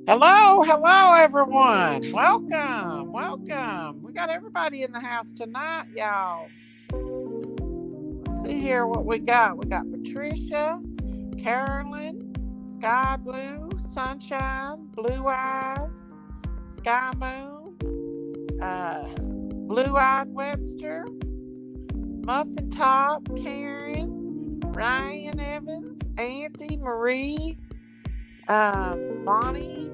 Hello, everyone. Welcome. We got everybody in the house tonight, y'all. Let's see here what we got. We got Patricia, Carolyn, Sky Blue, Sunshine, Blue Eyes, Sky Moon, Blue Eyed Webster, Muffin Top, Karen, Ryan Evans, Auntie Marie, Bonnie,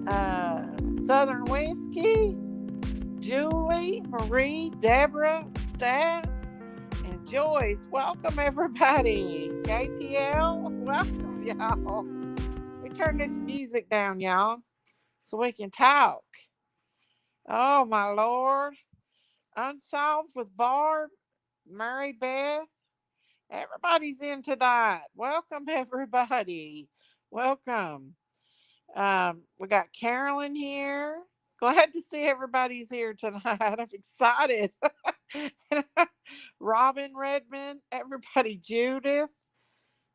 uh, Southern Whiskey, Julie, Marie, Deborah, Steph, and Joyce. Welcome, everybody. JPL, welcome, y'all. We turn this music down, y'all, so we can talk. Oh, my Lord. Unsolved with Barb, Mary Beth. Everybody's in tonight. Welcome, everybody. Welcome. We got Carolyn here. Glad to see everybody's here tonight. I'm excited. Robin Redmond, everybody, Judith,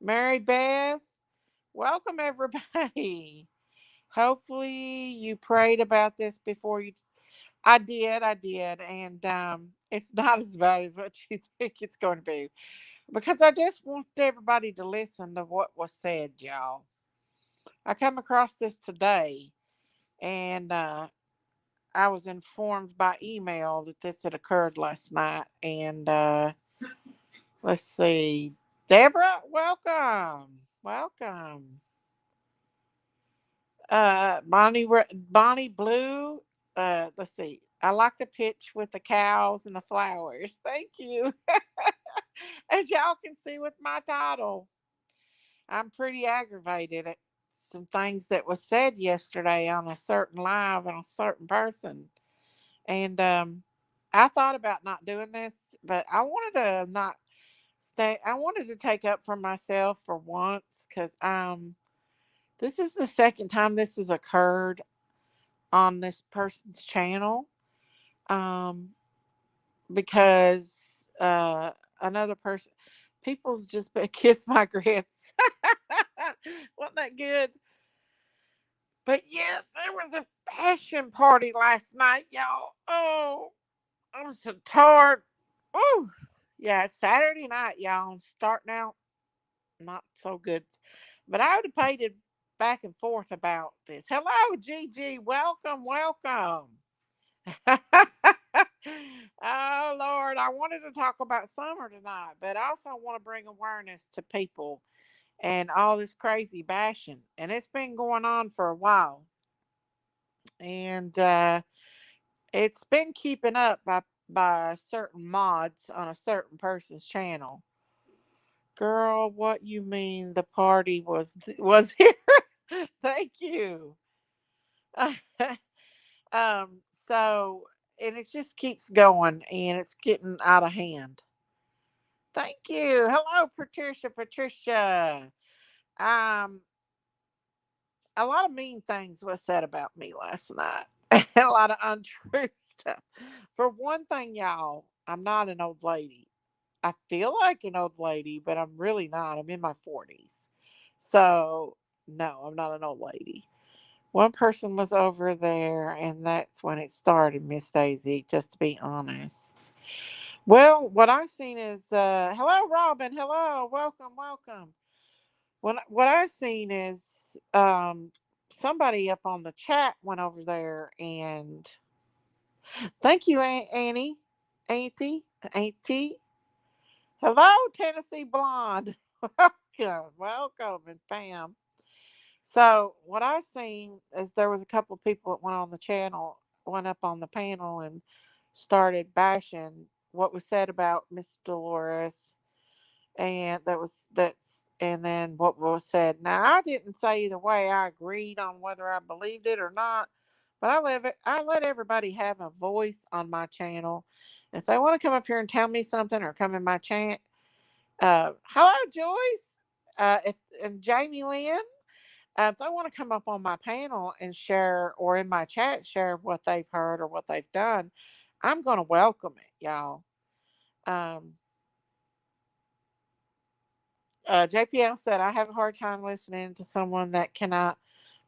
Mary Beth, welcome everybody. Hopefully you prayed about this before you. I did, and it's not as bad as what you think it's going to be because I just want everybody to listen to what was said, y'all. I come across this today, and I was informed by email that this had occurred last night. And let's see, Deborah, welcome. Bonnie Blue. Let's see. I like the pitch with the cows and the flowers. Thank you. As y'all can see with my title, I'm pretty aggravated at some things that was said yesterday on a certain live on a certain person. And I thought about not doing this, but I wanted to not stay. I wanted to take up for myself for once because this is the second time this has occurred on this person's channel. Um, because another person, people's just been kiss my grits. Wasn't that good? But yeah, there was a passion party last night, y'all. Oh, I'm so tired. Oh, yeah, it's Saturday night, y'all. Starting out not so good. But I would have paid it back and forth about this. Hello, Gigi. Welcome. Oh, Lord. I wanted to talk about summer tonight, but I also want to bring awareness to people and all this crazy bashing. And it's been going on for a while. And it's been keeping up by certain mods on a certain person's channel. Girl, what you mean the party was here? Thank you. um, so and it just keeps going and it's getting out of hand. Thank you. Hello, Patricia. Um, a lot of mean things was said about me last night. A lot of untrue stuff. For one thing, y'all, I'm not an old lady. I feel like an old lady, but I'm really not. I'm in my 40s. So, no, I'm not an old lady. One person was over there, and that's when it started, Miss Daisy, just to be honest. Well, what I've seen is, hello, Robin. Hello. Welcome. What I've seen is somebody up on the chat went over there and thank you, Annie. Auntie. Hello, Tennessee Blonde. Welcome, and Pam. So what I seen is there was a couple of people that went on the channel, went up on the panel, and started bashing what was said about Miss Dolores, and and then what was said. Now I didn't say either way. I agreed on whether I believed it or not, but I let everybody have a voice on my channel. If they want to come up here and tell me something or come in my chat, hello, Joyce. If and Jamie Lynn, if they want to come up on my panel and share, or in my chat share what they've heard or what they've done, I'm going to welcome it, y'all. Um, JPL said I have a hard time listening to someone that cannot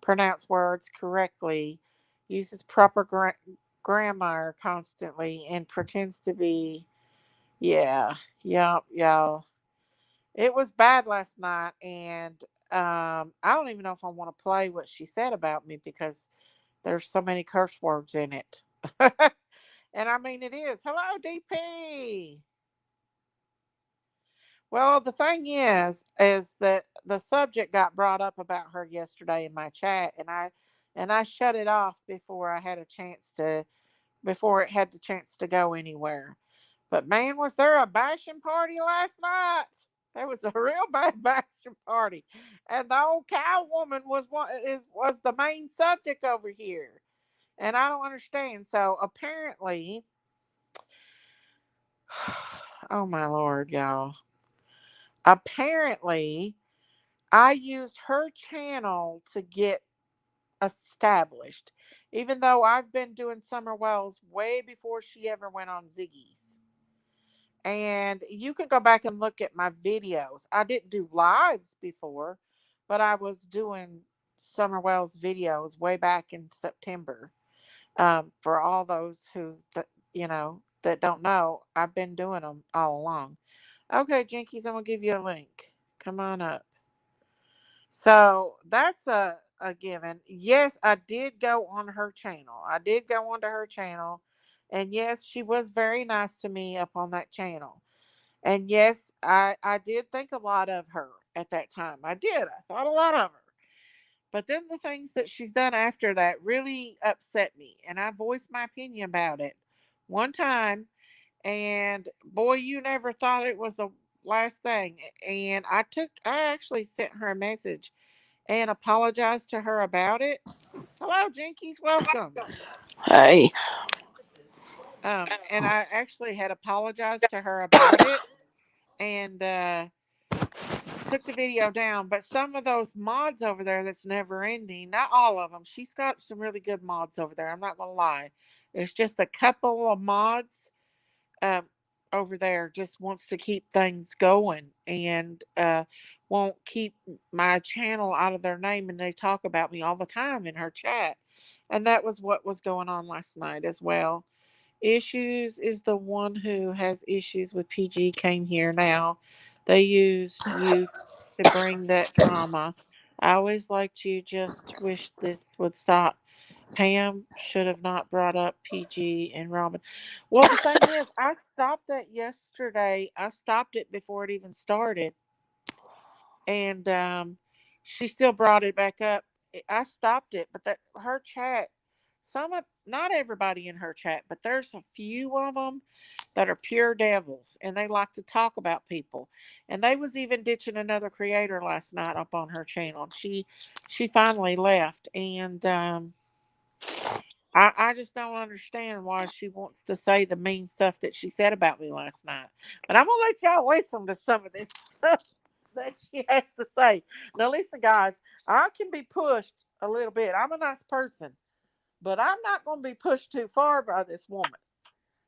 pronounce words correctly, uses proper grammar constantly, and pretends to be. Yeah, yep, y'all. It was bad last night, and I don't even know if I want to play what she said about me because there's so many curse words in it. And I mean, it is. Hello, DP. Well, the thing is that the subject got brought up about her yesterday in my chat, and I shut it off before I had a chance to before it had the chance to go anywhere. But man, was there a bashing party last night? There was a real bad bashing party, and the old cow woman was the main subject over here, and I don't understand. So apparently, oh my lord, y'all! Apparently, I used her channel to get established, even though I've been doing Summer Wells way before she ever went on Ziggy's. And you can go back and look at my videos. I didn't do lives before, but I was doing Summer Wells videos way back in September. For all those that don't know, I've been doing them all along. Okay, Jinkies, I'm gonna give you a link. Come on up. So that's a given. Yes, I did go on her channel. I did go onto her channel. And yes, she was very nice to me up on that channel. And yes, I did think a lot of her at that time. I did. I thought a lot of her. But then the things that she's done after that really upset me. And I voiced my opinion about it one time. And boy, you never thought it was the last thing. And I actually sent her a message and apologized to her about it. Hello, Jinkies, welcome. Hey. And I actually had apologized to her about it and took the video down. But some of those mods over there that's never ending, not all of them. She's got some really good mods over there. I'm not gonna lie. It's just a couple of mods um, over there just wants to keep things going and won't keep my channel out of their name. And they talk about me all the time in her chat. And that was what was going on last night as well. Issues is the one who has issues with PG came here now. They used you to bring that drama. I always liked you, just wish this would stop. Pam should have not brought up PG and Robin. Well, the thing is, I stopped that yesterday. I stopped it before it even started, and she still brought it back up. I stopped it, but that her chat, not everybody in her chat, but there's a few of them that are pure devils, and they like to talk about people. And they was even ditching another creator last night up on her channel. She finally left, and I just don't understand why she wants to say the mean stuff that she said about me last night. But I'm gonna let y'all listen to some of this stuff that she has to say. Now listen, guys, I can be pushed a little bit. I'm a nice person, but I'm not gonna be pushed too far by this woman.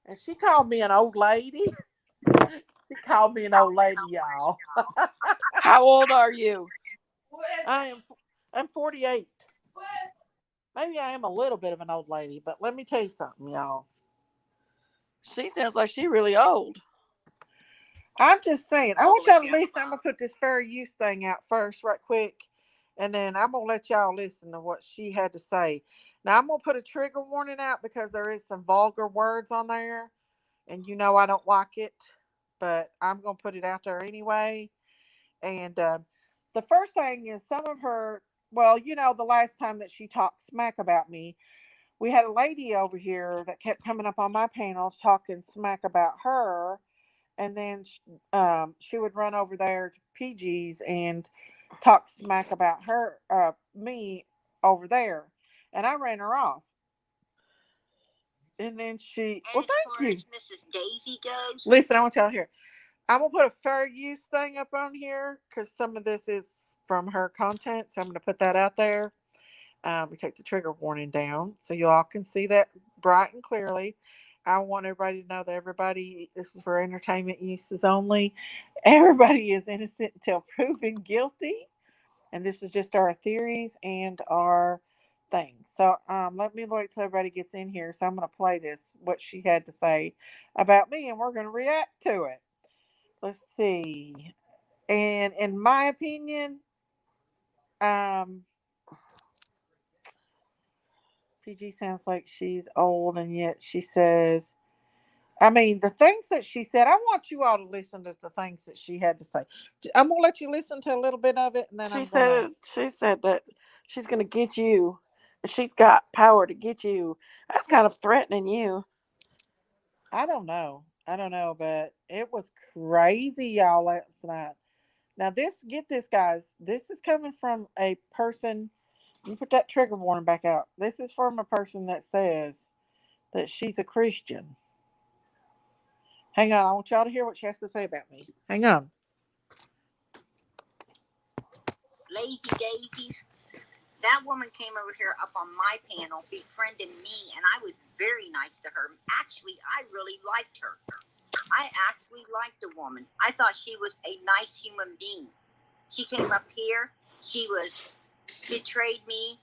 And she called me an old lady. She called me an old lady, y'all. How old are you? I am I'm 48. Maybe I am a little bit of an old lady, but let me tell you something, y'all. She sounds like she really old. I'm just saying. I want y'all to listen. I'm gonna put this fair use thing out first, right quick, and then I'm gonna let y'all listen to what she had to say. Now I'm gonna put a trigger warning out because there is some vulgar words on there, and you know I don't like it, but I'm gonna put it out there anyway. And the first thing is some of her. Well, the last time that she talked smack about me, we had a lady over here that kept coming up on my panels talking smack about her, and then she would run over there to PG's and talk smack about her, me over there, and I ran her off. And then well, thank you. Mrs. Daisy goes. Listen, I want y'all to hear. I'm gonna put a fair use thing up on here because some of this is from her content, so I'm gonna put that out there. We take the trigger warning down so you all can see that bright and clearly. I want everybody to know that this is for entertainment uses only. Everybody is innocent until proven guilty. and this is just our theories and our things. So let me wait till everybody gets in here. So I'm going to play this, what she had to say about me, and we're going to react to it. Let's see. And in my opinion, um, PG sounds like she's old, and yet she says, I mean, the things that she said, I want you all to listen to the things that she had to say. I'm going to let you listen to a little bit of it, and then I'm going to. She said that she's gonna get you. She's got power to get you. That's kind of threatening you. I don't know. I don't know, but it was crazy, y'all, last night. Now, get this, guys. This is coming from a person. You put that trigger warning back out. This is from a person that says that she's a Christian. Hang on. I want y'all to hear what she has to say about me. Hang on. Lazy daisies. That woman came over here up on my panel, befriending me, and I was very nice to her. Actually, I really liked her. I actually liked the woman. I thought she was a nice human being. She came up here. She was betrayed me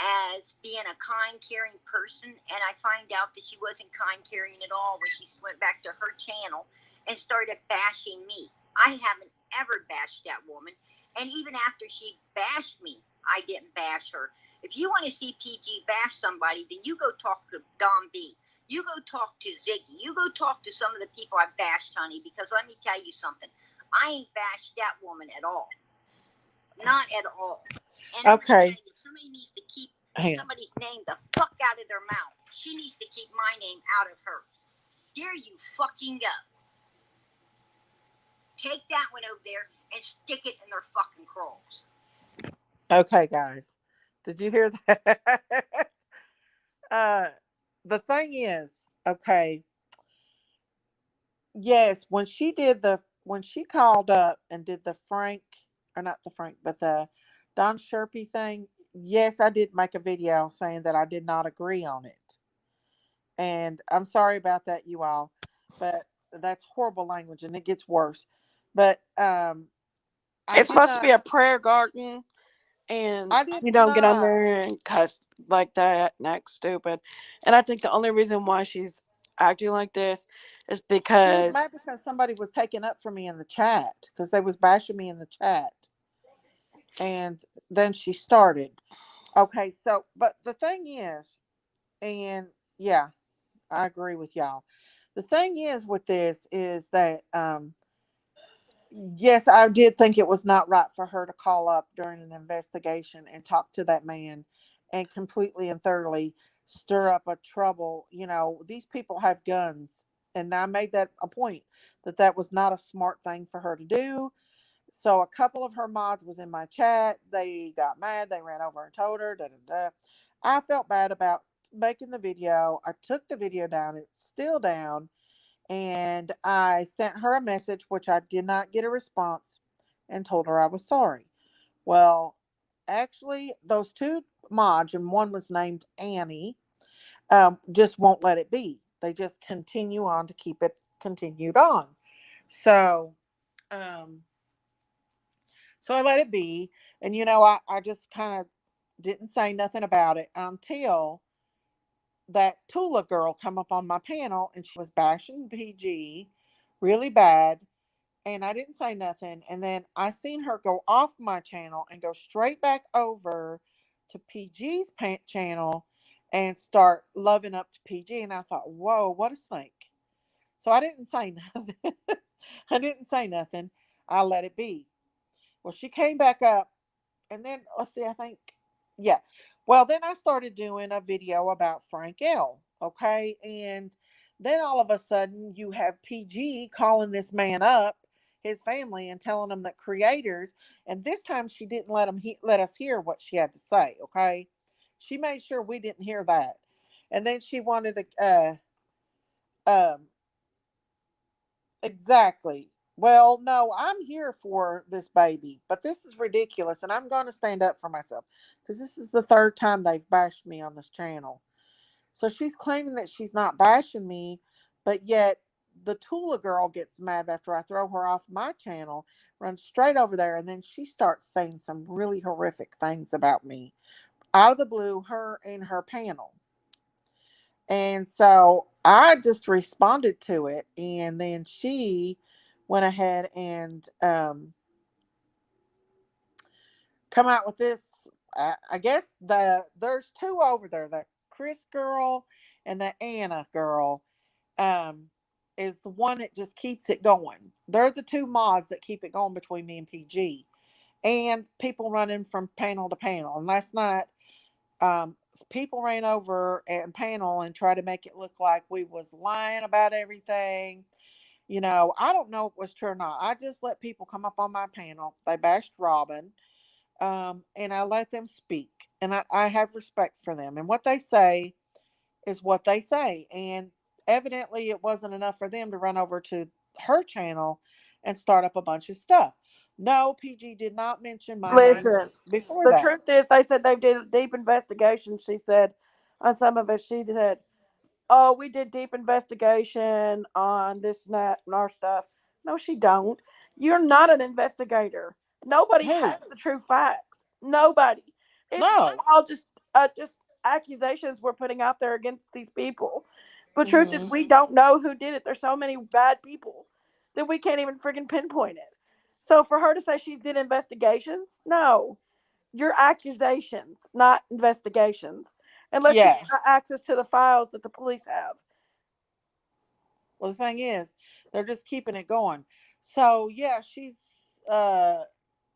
as being a kind, caring person, and I find out that she wasn't kind, caring at all when she went back to her channel and started bashing me. I haven't ever bashed that woman, and even after she bashed me, I didn't bash her. If you want to see PG bash somebody, then you go talk to Don B. You go talk to Ziggy. You go talk to some of the people I bashed, honey, because let me tell you something. I ain't bashed that woman at all. Not at all. And okay. Somebody needs to keep somebody's name the fuck out of their mouth. She needs to keep my name out of hers. There you fucking go. Take that one over there and stick it in their fucking crawls. Okay, guys. Did you hear that? uh, the thing is, okay, yes, when she called up and did the Frank, or not the Frank, but the Don Sherpy thing, yes, I did make a video saying that I did not agree on it. And I'm sorry about that, you all, but that's horrible language and it gets worse. But I It's did supposed to not be a prayer garden, and I did you don't get on not there and cuss like that and act stupid. And I think the only reason why she's acting like this is she was because mad because somebody was taking up for me in the chat because they was bashing me in the chat. And then she started. Okay, so but the thing is, and yeah, I agree with y'all. The thing is with this is that yes, I did think it was not right for her to call up during an investigation and talk to that man and completely and thoroughly stir up a trouble. You know, these people have guns, and I made that a point that that was not a smart thing for her to do. So a couple of her mods was in my chat. They got mad. They ran over and told her. Da, da, da. I felt bad about making the video. I took the video down. It's still down. And I sent her a message, which I did not get a response, and told her I was sorry. Well, actually, those two mods, and one was named Annie, just won't let it be. They just continue on to keep it continued on. So, um, so I let it be. And, I just kind of didn't say nothing about it until that Tula girl come up on my panel and she was bashing PG really bad. And I didn't say nothing. And then I seen her go off my channel and go straight back over to PG's channel and start loving up to PG. And I thought, whoa, what a snake. So I didn't say nothing. I didn't say nothing. I let it be. Well, she came back up, and then let's see, I think, yeah. Well, then I started doing a video about Frank L. Okay, and then all of a sudden you have PG calling this man up, his family, and telling them that creators. And this time she didn't let us hear what she had to say. Okay, she made sure we didn't hear that, and then she wanted to. Um, Exactly. Well, no, I'm here for this baby, but this is ridiculous, and I'm going to stand up for myself because this is the third time they've bashed me on this channel. So she's claiming that she's not bashing me, but yet the Tula girl gets mad after I throw her off my channel, runs straight over there, and then she starts saying some really horrific things about me out of the blue, her and her panel. And so I just responded to it, and then she went ahead and come out with this. I guess there's two over there, the Chris girl and the Anna girl. Um, is the one that just keeps it going. They're the two mods that keep it going between me and PG, and people running from panel to panel. And last night, um, people ran over and panel and tried to make it look like we was lying about everything. I don't know if it was true or not. I just let people come up on my panel. They bashed Robin, and I let them speak. And I have respect for them. And what they say is what they say. And evidently, it wasn't enough for them to run over to her channel and start up a bunch of stuff. No, PG did not mention my name Listen, before the that. truth is, they said they did a deep investigation. She said on some of it, she said, "Oh, we did deep investigation on this and that and our stuff." No, she don't. You're not an investigator. Nobody Who? has the true facts. Nobody. It's No. all just accusations we're putting out there against these people. The truth is, Hmm. we don't know who did it. There's so many bad people that we can't even freaking pinpoint it. So for her to say she did investigations, no, your accusations, not investigations, unless she's Yeah. got access to the files that the police have. Well, the thing is, they're just keeping it going. So yeah, uh,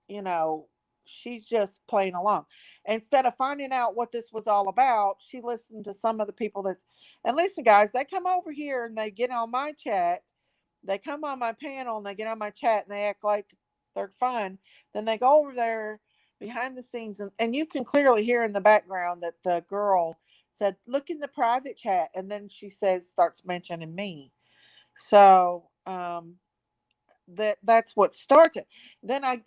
you know, she's just playing along. Instead of finding out what this was all about, she listened to some of the people that. And listen, guys, they come over here and they get on my chat. They come on my panel and they get on my chat and they act like they're fun. Then they go over there behind the scenes, and you can clearly hear in the background that the girl said, "Look in the private chat," and then she says, starts mentioning me. So that's what starts it. Then I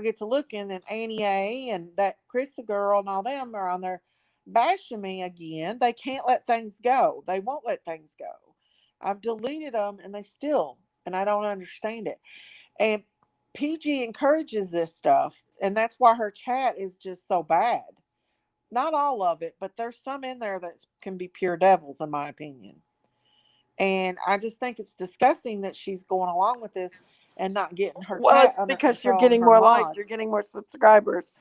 get to looking, and Annie A and that Krista girl and all them are on there bashing me again. They can't let things go. They won't let things go. I've deleted them, and they still, and I don't understand it. And PG encourages this stuff, and that's why her chat is just so bad. Not all of it, but there's some in there that can be pure devils, in my opinion. And I just think it's disgusting that she's going along with this and not getting her Well, chat it's under because you're control and getting her more likes, you're mods. getting more subscribers,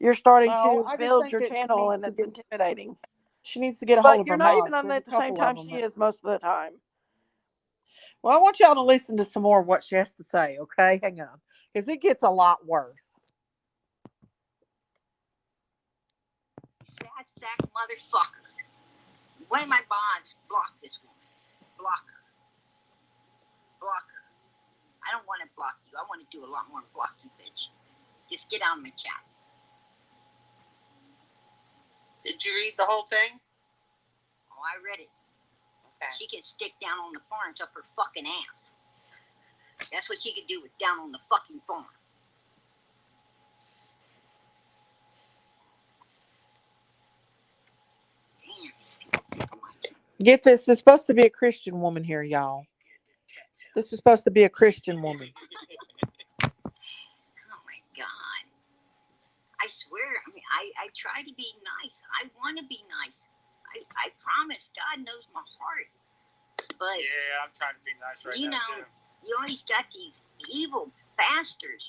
you're starting No, to I just build think your that channel, and it's intimidating. she needs to get a hold But of you're her not even mods. on there There's at a the same couple of time them she that. is most of the time. Well, I want y'all to listen to some more of what she has to say. Okay, hang on, because it gets a lot worse. Sad sack motherfucker. One of my bonds block this woman. Block her. Block her. I don't want to block you. I want to do a lot more block you, bitch. Just get on my chat. Did you read the whole thing? Oh, I read it. Okay. She can stick down on the farms up her fucking ass. That's what she can do with down on the fucking farm. Damn. Get this. This is supposed to be a Christian woman here, y'all. This is supposed to be a Christian woman. Oh my God. I swear, I try to be nice. I want to be nice. I promise. God knows my heart. But yeah, I'm trying to be nice right now too. You always got these evil bastards,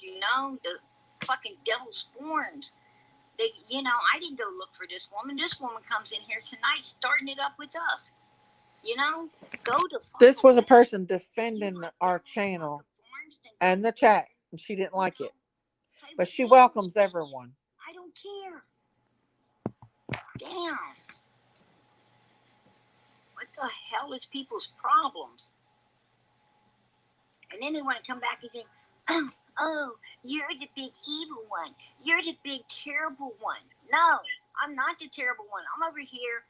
the fucking devil spawns. I didn't go look for this woman. This woman comes in here tonight, starting it up with us. You know, go to. This was a person defending our channel and the chat, and she didn't like it. But she welcomes everyone. I don't care. Damn. What the hell is people's problems? And then they want to come back and say, "Oh, you're the big evil one. You're the big terrible one." No, I'm not the terrible one. I'm over here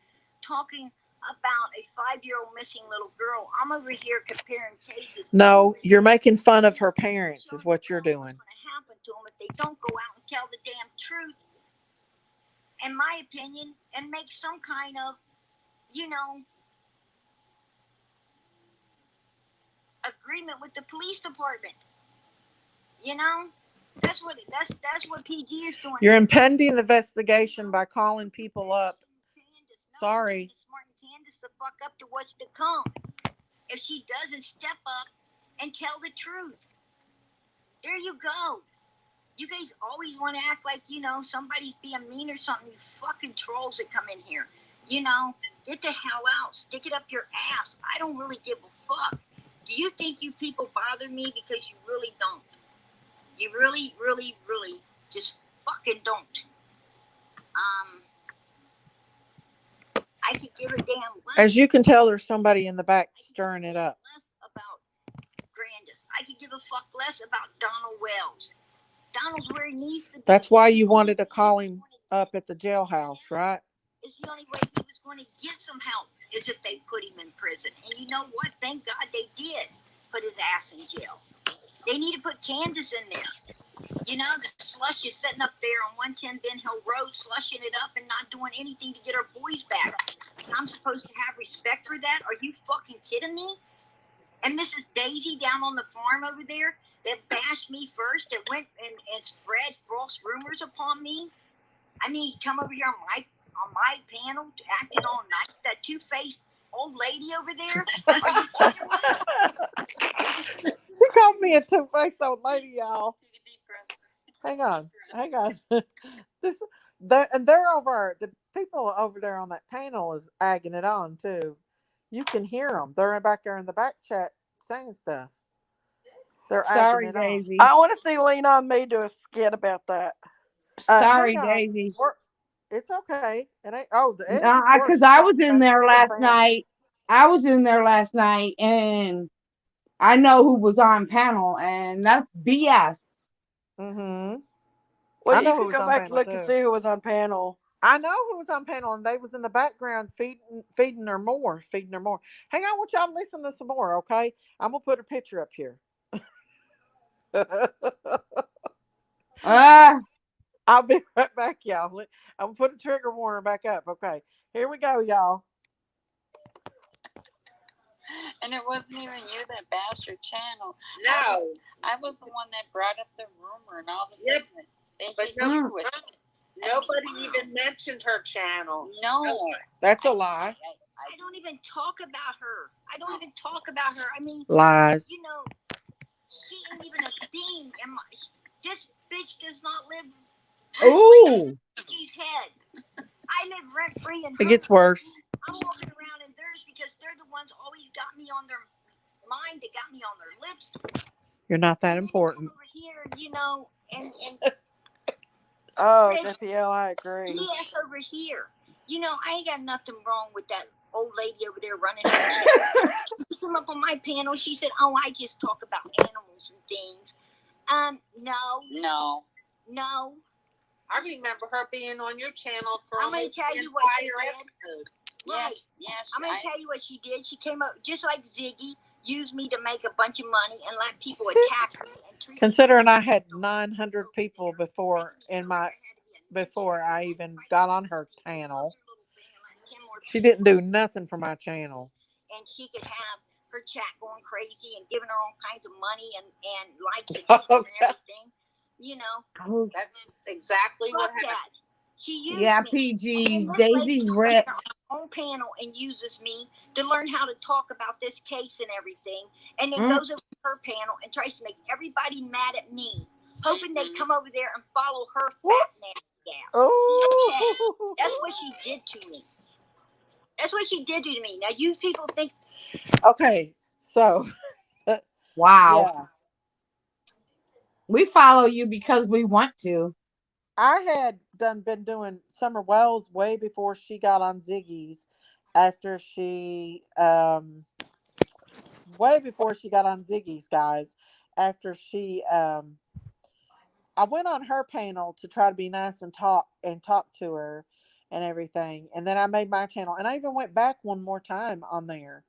talking about a 5-year-old missing little girl. I'm over here comparing cases. No, you're making fun of her parents, is what you're doing. What's going to happen to them if they don't go out and tell the damn truth, in my opinion, and make some kind of, you know, agreement with the police department. You know, that's what PG is doing You're here. impending the investigation by calling people up. Candace, no, I'm trying Sorry. to smarten Candace the fuck up to what's to come. If she doesn't step up and tell the truth, there you go. You guys always want to act like, somebody's being mean or something. You fucking trolls that come in here. Get the hell out. Stick it up your ass. I don't really give a fuck. Do you think you people bother me? Because you really don't. You really, really, really just fucking don't. Um, I could give a damn As less. you can tell, there's somebody in the back stirring it up. Less about Grandus. I could give a fuck less about Donald Wells. Donald's where he needs to be. That's why you wanted to call him up at the jailhouse, right? It's the only way he was going to get some help is if they put him in prison. And you know what? Thank God they did put his ass in jail. They need to put Candace in there. The slush is sitting up there on 110 Ben Hill Road, slushing it up and not doing anything to get our boys back. And I'm supposed to have respect for that? Are you fucking kidding me? And Mrs. Daisy down on the farm over there that bashed me first, that went and spread false rumors upon me. I mean, come over here on my panel acting all nice. That two-faced old lady over there. Are you kidding me? She called me a two-faced old lady, y'all. Hang on. This, they're over. The people over there on that panel is agging it on too. You can hear them. They're back there in the back chat saying stuff. They're agging Sorry, it on. Daisy. I want to see Lena and me do a skit about that. Hang Sorry, on. Daisy. It's okay. It ain't. Oh, it gets worse. Because She I calls was me in back. there She done last banned. night. I was in there last night, and I know who was on panel, and that's BS. Mm-hmm. Well, I you know who could was go on back and panel look and too. see who was on panel. I know who was on panel, and they was in the background feeding her more, feeding her more. Hang on, I want y'all to listen to some more, okay? I'm gonna put a picture up here. Ah, I'll be right back, y'all. I'm gonna put a trigger warning back up. Okay, here we go, y'all. And it wasn't even you that bashed your channel. No. I was the one that brought up the rumor, and all of a sudden they hit you with it. Nobody even mentioned her channel. No. That's a lie. I don't even talk about her. I don't even talk about her. I mean, Lies. she ain't even a thing. This bitch does not live ooh. in G's head. I live rent free in It her. gets worse. I'm walking around in theirs because they're the ones always got me on their mind. They got me on their lips. You're not that important. Over here, and Oh, JPL, I agree. yes, over here. I ain't got nothing wrong with that old lady over there running her channel. She came up on my panel. She said, "Oh, I just talk about animals and things." No. I remember her being on your channel for I'm gonna tell you what she did. Yes. I'm gonna tell you what she did. She came up just like Ziggy, used me to make a bunch of money and let people attack me and treat Considering I had 900 people before I even got on her panel, she didn't do nothing for my channel. And she could have her chat going crazy and giving her all kinds of money and likes and everything. That's exactly what happened. She used Yeah, me. PG. And this lady Daisy's comes rich. on panel and uses me to learn how to talk about this case and everything, and then Mm. goes over to her panel and tries to make everybody mad at me, hoping they come over there and follow her fat nasty ass. Oh, that's what she did to me. That's what she did to me. Now you people think. Okay, so Wow. yeah, We follow you because we want to. I had been doing Summer Wells way before she got on Ziggy's. After she way before she got on Ziggy's, guys. After she I went on her panel to try to be nice and talk to her and everything. And then I made my channel and I even went back one more time on there.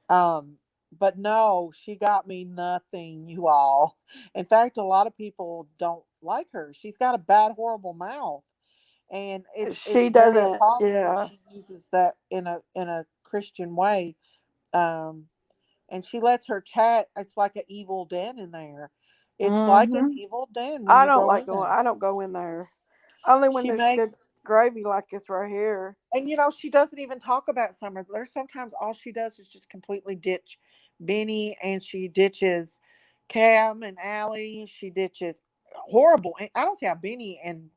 Um but no, she got me nothing, you all. In fact, a lot of people don't like her. She's got a bad, horrible mouth. And it's She very doesn't. appalling that Yeah. she uses that in a Christian way. Um and she lets her chat. It's like an evil den in there. It's like an Mm-hmm. evil den when I you don't go like in going. there. I don't go in there. Only when She there's good makes, gravy like this right here. and she doesn't even talk about Summer. There's sometimes all she does is just completely ditch Benny, and she ditches Cam and Allie. She ditches horrible. I don't see how Benny and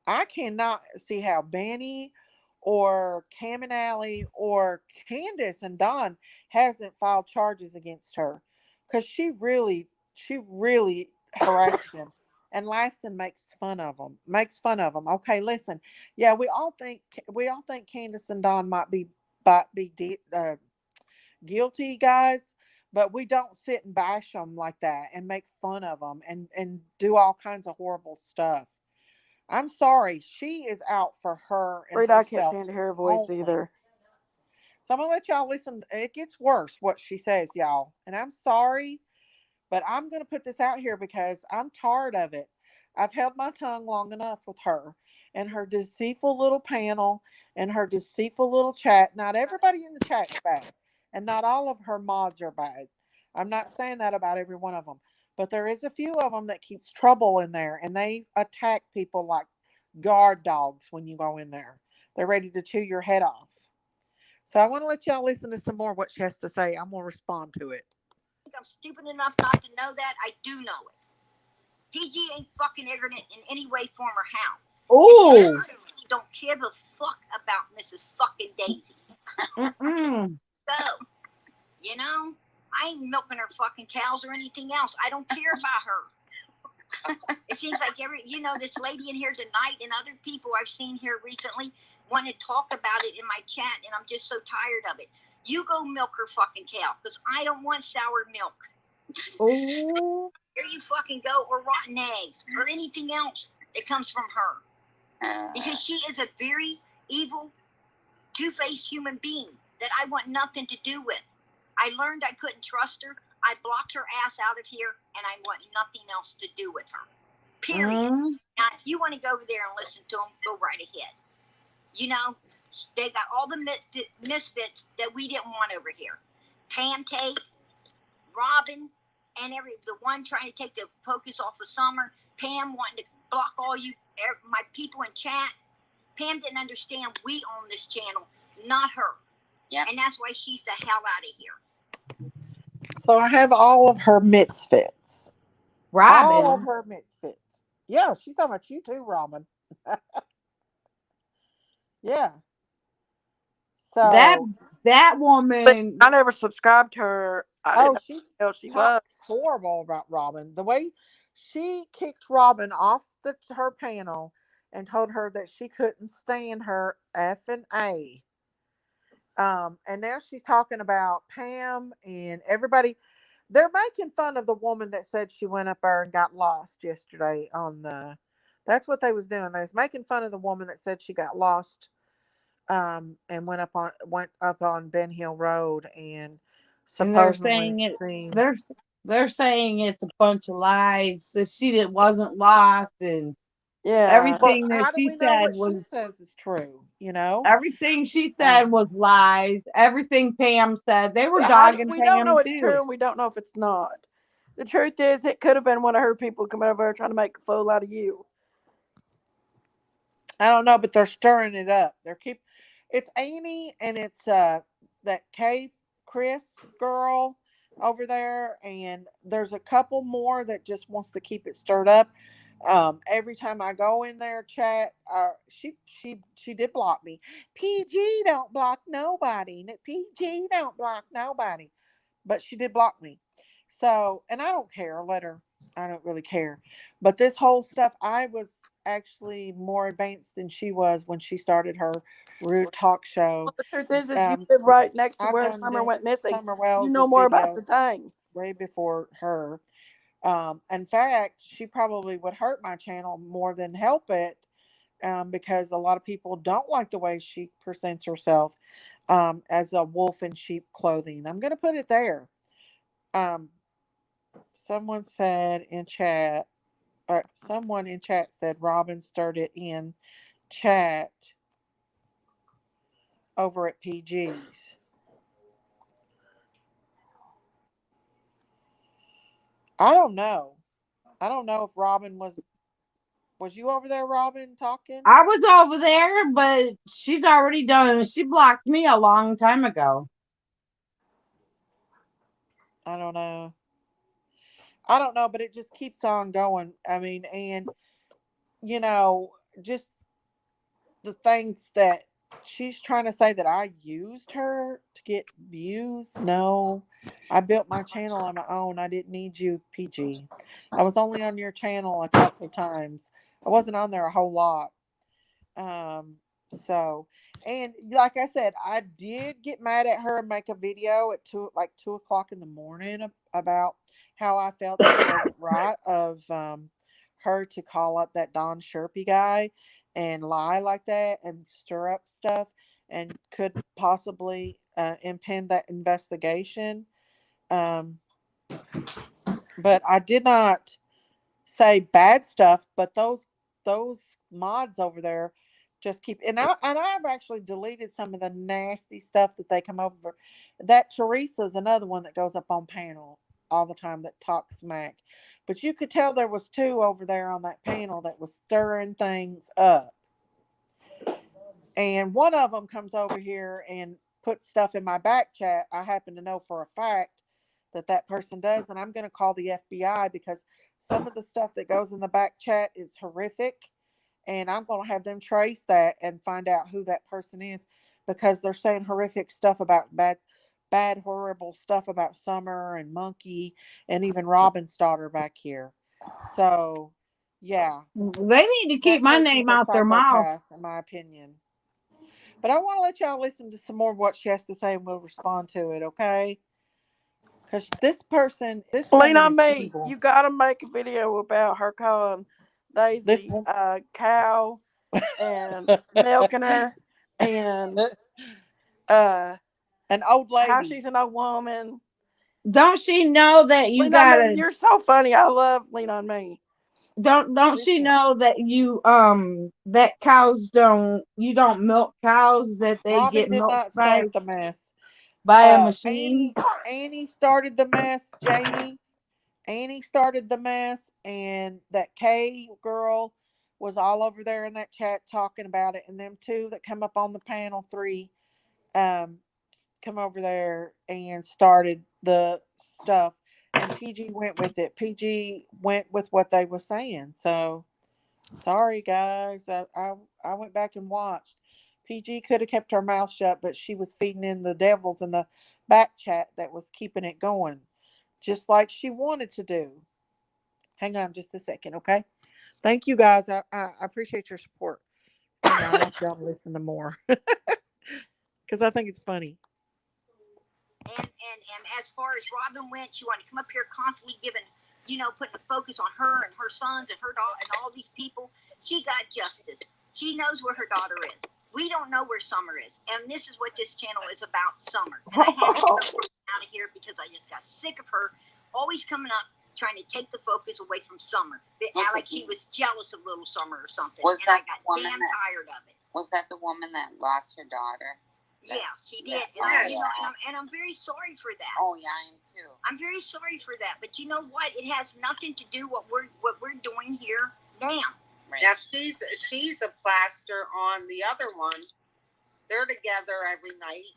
I cannot see how Benny or Cam and Allie or Candace and Don hasn't filed charges against her, because she really harasses him and laughs and makes fun of them. Makes fun of them. Okay, listen. Yeah, we all think Candace and Don might be guilty, guys, but we don't sit and bash them like that and make fun of them and do all kinds of horrible stuff. I'm sorry. She is out for her and Rita, I can't herself stand to hear her voice only. either. So I'm gonna let y'all listen. It gets worse what she says, y'all. And I'm sorry, but I'm going to put this out here because I'm tired of it. I've held my tongue long enough with her and her deceitful little panel and her deceitful little chat. Not everybody in the chat's bad, and not all of her mods are bad. I'm not saying that about every one of them, but there is a few of them that keeps trouble in there, and they attack people like guard dogs when you go in there. They're ready to chew your head off. So I want to let y'all listen to some more of what she has to say. I'm going to respond to it. Think I'm stupid enough not to know that? I do know it. PG ain't fucking ignorant in any way, form, or how. And she Oh. really don't give a fuck about Mrs. fucking Daisy. Mm-mm. So, you know, I ain't milking her fucking cows or anything else. I don't care about her. It seems like this lady in here tonight and other people I've seen here recently want to talk about it in my chat, and I'm just so tired of it. You go milk her fucking cow, because I don't want sour milk. Oh. Here you fucking go, or rotten eggs, or anything else that comes from her. Because she is a very evil, two-faced human being that I want nothing to do with. I learned I couldn't trust her. I blocked her ass out of here, and I want nothing else to do with her. Period. Mm. Now, if you want to go over there and listen to them, go right ahead. They got all the misfits that we didn't want over here. Pam Tate, Robin, and the one trying to take the focus off of Summer. Pam wanting to block all my people in chat. Pam didn't understand we own this channel, not her. Yeah. And that's why she's the hell out of here. So I have all of her misfits. All of Robin. her misfits. Yeah, she's talking about you too, Robin. Yeah. That So, that But woman. I never subscribed to her. I didn't oh, know she who the hell she was. talks horrible about Robin. The way she kicked Robin off her panel and told her that she couldn't stand her F and A. And now she's talking about Pam and everybody. They're making fun of the woman that said she went up there and got lost yesterday on the. That's what they was doing. They was making fun of the woman that said she got lost, and went up on Ben Hill Road and And they're supposedly saying it. seen. They're they're saying it's a bunch of lies. That she did wasn't lost, and Yeah. But everything that how do she we know said what she was says is true? You know. everything she said Um, was lies. Everything Pam said, they were How do, dogging we don't know Pam it's true, too. and we don't know if it's not. The truth is, it could have been one of her people coming over here trying to make a fool out of you. I don't know, but they're stirring it up. It's Amy and it's that Kay Chris girl over there, and there's a couple more that just wants to keep it stirred up. Every time I go in there chat, she did block me. PG don't block nobody. PG don't block nobody, but she did block me. So, and I don't care. Let her. I don't really care. But this whole stuff, I was actually more advanced than she was when she started her rude talk show. Well, the truth is you Um, live right next to I've where done Summer went missing. Summer You know Wells's more about the videos thing. way before her. In fact, she probably would hurt my channel more than help it, because a lot of people don't like the way she presents herself, as a wolf in sheep clothing. I'm going to put it there. Um, someone said in chat, someone in chat said Robin stirred it in chat over at PG's. I don't know. I don't know if Robin was you over there, Robin, talking? I was over there, but she's already done. She blocked me a long time ago. I don't know. I don't know, but it just keeps on going. I mean, and you know, just the things that she's trying to say that I used her to get views. No, I built my channel on my own. I didn't need you, PG. I was only on your channel a couple times. I wasn't on there a whole lot. Um, so, and like I said, I did get mad at her and make a video at 2 o'clock in the morning about how I felt that it wasn't right of her to call up that Don Sherpy guy and lie like that and stir up stuff and could possibly impede that investigation. Um, but I did not say bad stuff, but those mods over there just keep and I've actually deleted some of the nasty stuff that they come over. That Teresa's another one that goes up on panel all the time that talks smack. But you could tell there was two over there on that panel that was stirring things up. And one of them comes over here and puts stuff in my back chat. I happen to know for a fact that that person does, and I'm going to call the FBI because some of the stuff that goes in the back chat is horrific, and I'm going to have them trace that and find out who that person is because they're saying horrific stuff about bad, horrible stuff about Summer and Monkey and even Robin's daughter back here. So, yeah, They need to keep that my person's name a out their mouth. psychopath, in my opinion. But I want to let y'all listen to some more of what she has to say, and we'll respond to it, okay? Because this Lean woman on is me. evil. You got to make a video about her calling This Daisy woman, cow and milking her and uh, an old how lady. she's an old woman. Don't she know that you Lean on me. gotta You're so funny. I love Lean on me. don't she Listen, know that you that cows don't you don't milk cows, that they Robin get did milked not start the mess. by a machine? Annie started the mess. Jamie, Annie started the mess, and that Kay girl was all over there in that chat talking about it. And them two that come up on the panel, three, um, come over there and started the stuff. And PG went with it. PG went with what they were saying. So sorry, guys. I went back and watched. PG could have kept her mouth shut, but she was feeding in the devils in the back chat that was keeping it going, just like she wanted to do. Hang on just a second, okay? Thank you, guys. I appreciate your support. Hang on, I want y'all to listen to more because I think it's funny. And as far as Robin went, she wanted to come up here constantly giving, putting the focus on her and her sons and her daughter and all these people. She got justice. She knows where her daughter is. We don't know where Summer is, and this is what this channel is about, Summer. And I had to get her out of here because I just got sick of her always coming up trying to take the focus away from Summer. Like she was jealous of little Summer or something, and I got damn tired of it. Was that the woman that lost her daughter? Yeah, she did. And I'm very sorry for that. Oh yeah, I am too. I'm very sorry for that. But you know what? It has nothing to do what we're doing here now. Right. Now she's a plaster on the other one. They're together every night,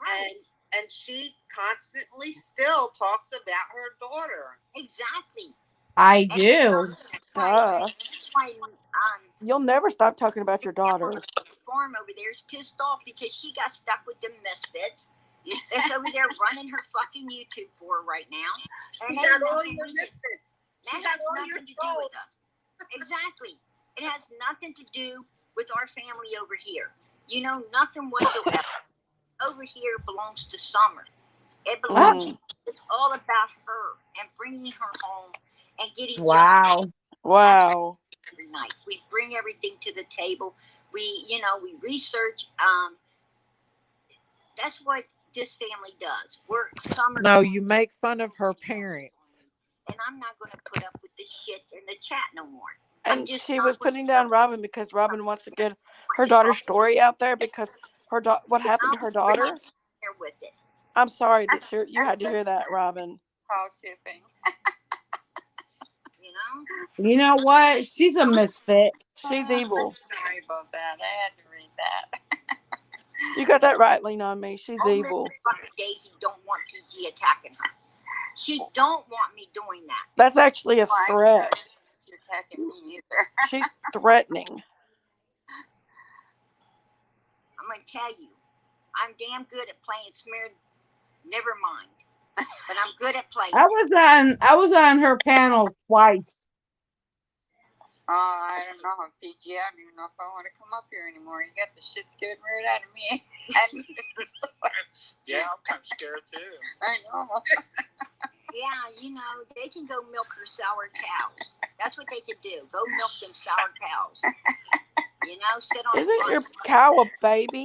right. And she constantly still talks about her daughter. Exactly. I do. You'll never stop talking about your daughter. Farm over there is pissed off because she got stuck with them misfits. That's over there running her fucking YouTube for her right now. And she got all your misfits. That has nothing to do with us. Exactly. It has nothing to do with our family over here. Nothing whatsoever. Over here belongs to Summer. It belongs. It's all about her and bringing her home and getting justice. Wow. Every night we bring everything to the table. We research. That's what this family does. We're Summer. No, you make fun of her parents. And I'm not going to put up with this shit in the chat no more. And she was putting down Robin because Robin wants to get her daughter's story out there because what happened to her daughter. With it. I'm sorry that you had to hear that, Robin. Call tipping. You know what? She's a misfit. She's evil. Sorry about that. I had to read that. You got that right, Lena, on me. She's Oh, Miss evil. fucking Daisy don't want PG attacking her. She don't want me doing that. That's actually a Why? threat. You're attacking me either. She's threatening. I'm gonna tell you, I'm damn good at playing smeared. Never mind, but I'm good at playing it. I was on her panel twice. Oh, I don't know, PG. I don't even know if I want to come up here anymore. You got the shit scared right out of me. Yeah, I'm kind of scared too. I know. Yeah, you know, they can go milk her sour cows. That's what they could do. Go milk them sour cows. You know, sit on. Isn't your cow a baby?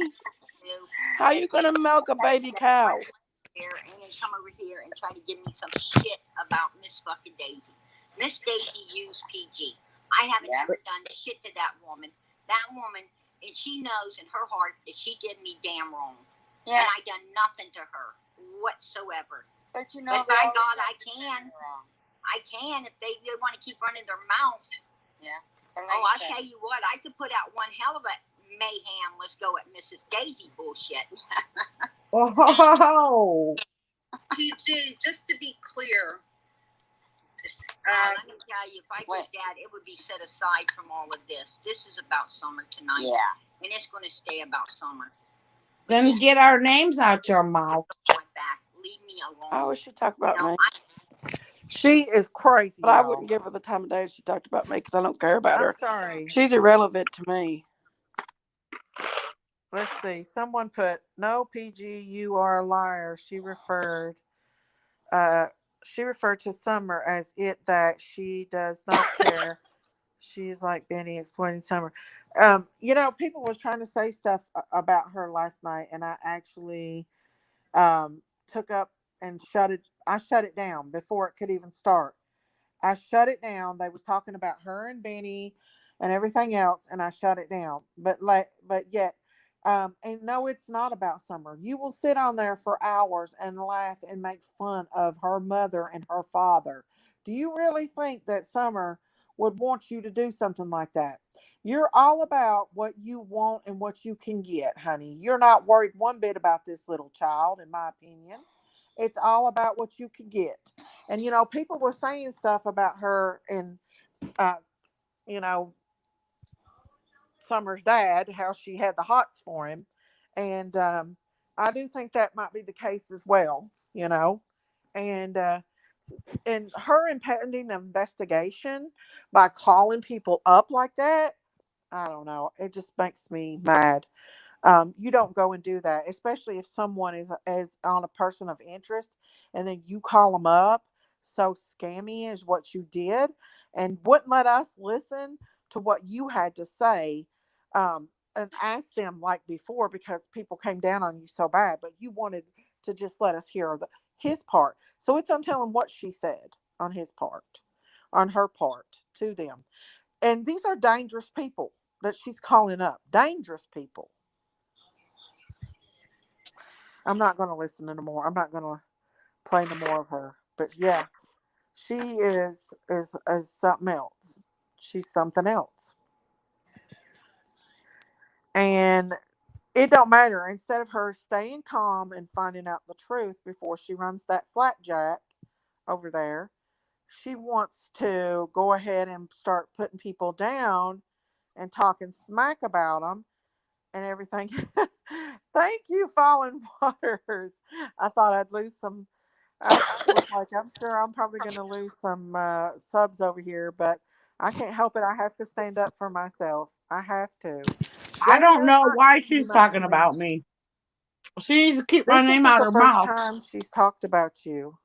How are you gonna milk a baby cow? Here and then come over here and try to give me some shit about Miss fucking Daisy. Miss Daisy used PG. I haven't ever done shit to that woman. That woman, and she knows in her heart that she did me damn wrong. Yeah. And I done nothing to her whatsoever. But you know, by God, I can. I can if they want to keep running their mouth. Yeah. Oh, I'll tell you what, I could put out one hell of a mayhem. Let's go at Mrs. Daisy bullshit. Oh, PG, just to be clear. Let me tell you, if I did that, it would be set aside from all of this. This is about summer tonight. Yeah. And it's going to stay about summer. then get our names out your mouth. My back. Leave me alone. I wish she talked about me. She is crazy. But I y'all. wouldn't give her the time of day if she talked about me because I don't care about I'm her. sorry. She's irrelevant to me. Let's see. Someone put, no, PG, you are a liar. Uh she referred to Summer as it that she does not care. She's like Benny exploiting Summer. People was trying to say stuff about her last night, and I actually took up and shut it. I shut it down before it could even start. I shut it down. They was talking about her and Benny and everything else, and I shut it down. But yet, and no, it's not about Summer. You will sit on there for hours and laugh and make fun of her mother and her father. Do you really think that Summer would want you to do something like that? You're all about what you want and what you can get, honey. You're not worried one bit about this little child, in my opinion. It's all about what you can get. And people were saying stuff about her and uh, you know, Summer's dad, how she had the hots for him. And I do think that might be the case as well. And and her impending investigation by calling people up like that, I don't know. It just makes me mad. You don't go and do that, especially if someone is on a person of interest, and then you call them up. So scammy is what you did, and wouldn't let us listen to what you had to say, and ask them like before because people came down on you so bad. But you wanted to just let us hear his part. So it's on telling what she said on his part, on her part to them. And these are dangerous people that she's calling up. Dangerous people. I'm not going to listen anymore. I'm not going to play no more of her. But yeah, she is something else. She's something else. And it don't matter. Instead of her staying calm and finding out the truth before she runs that flapjack over there, she wants to go ahead and start putting people down and talking smack about them and everything. Thank you, Fallen Waters. I thought I'd lose some. I was like, I'm sure I'm probably going to lose some subs over here, but I can't help it. I have to stand up for myself. I have to. I don't Good know night why to you, she's talking Maxine. about me. She needs to keep my This name isn't out the her first mouth. time she's talked about you.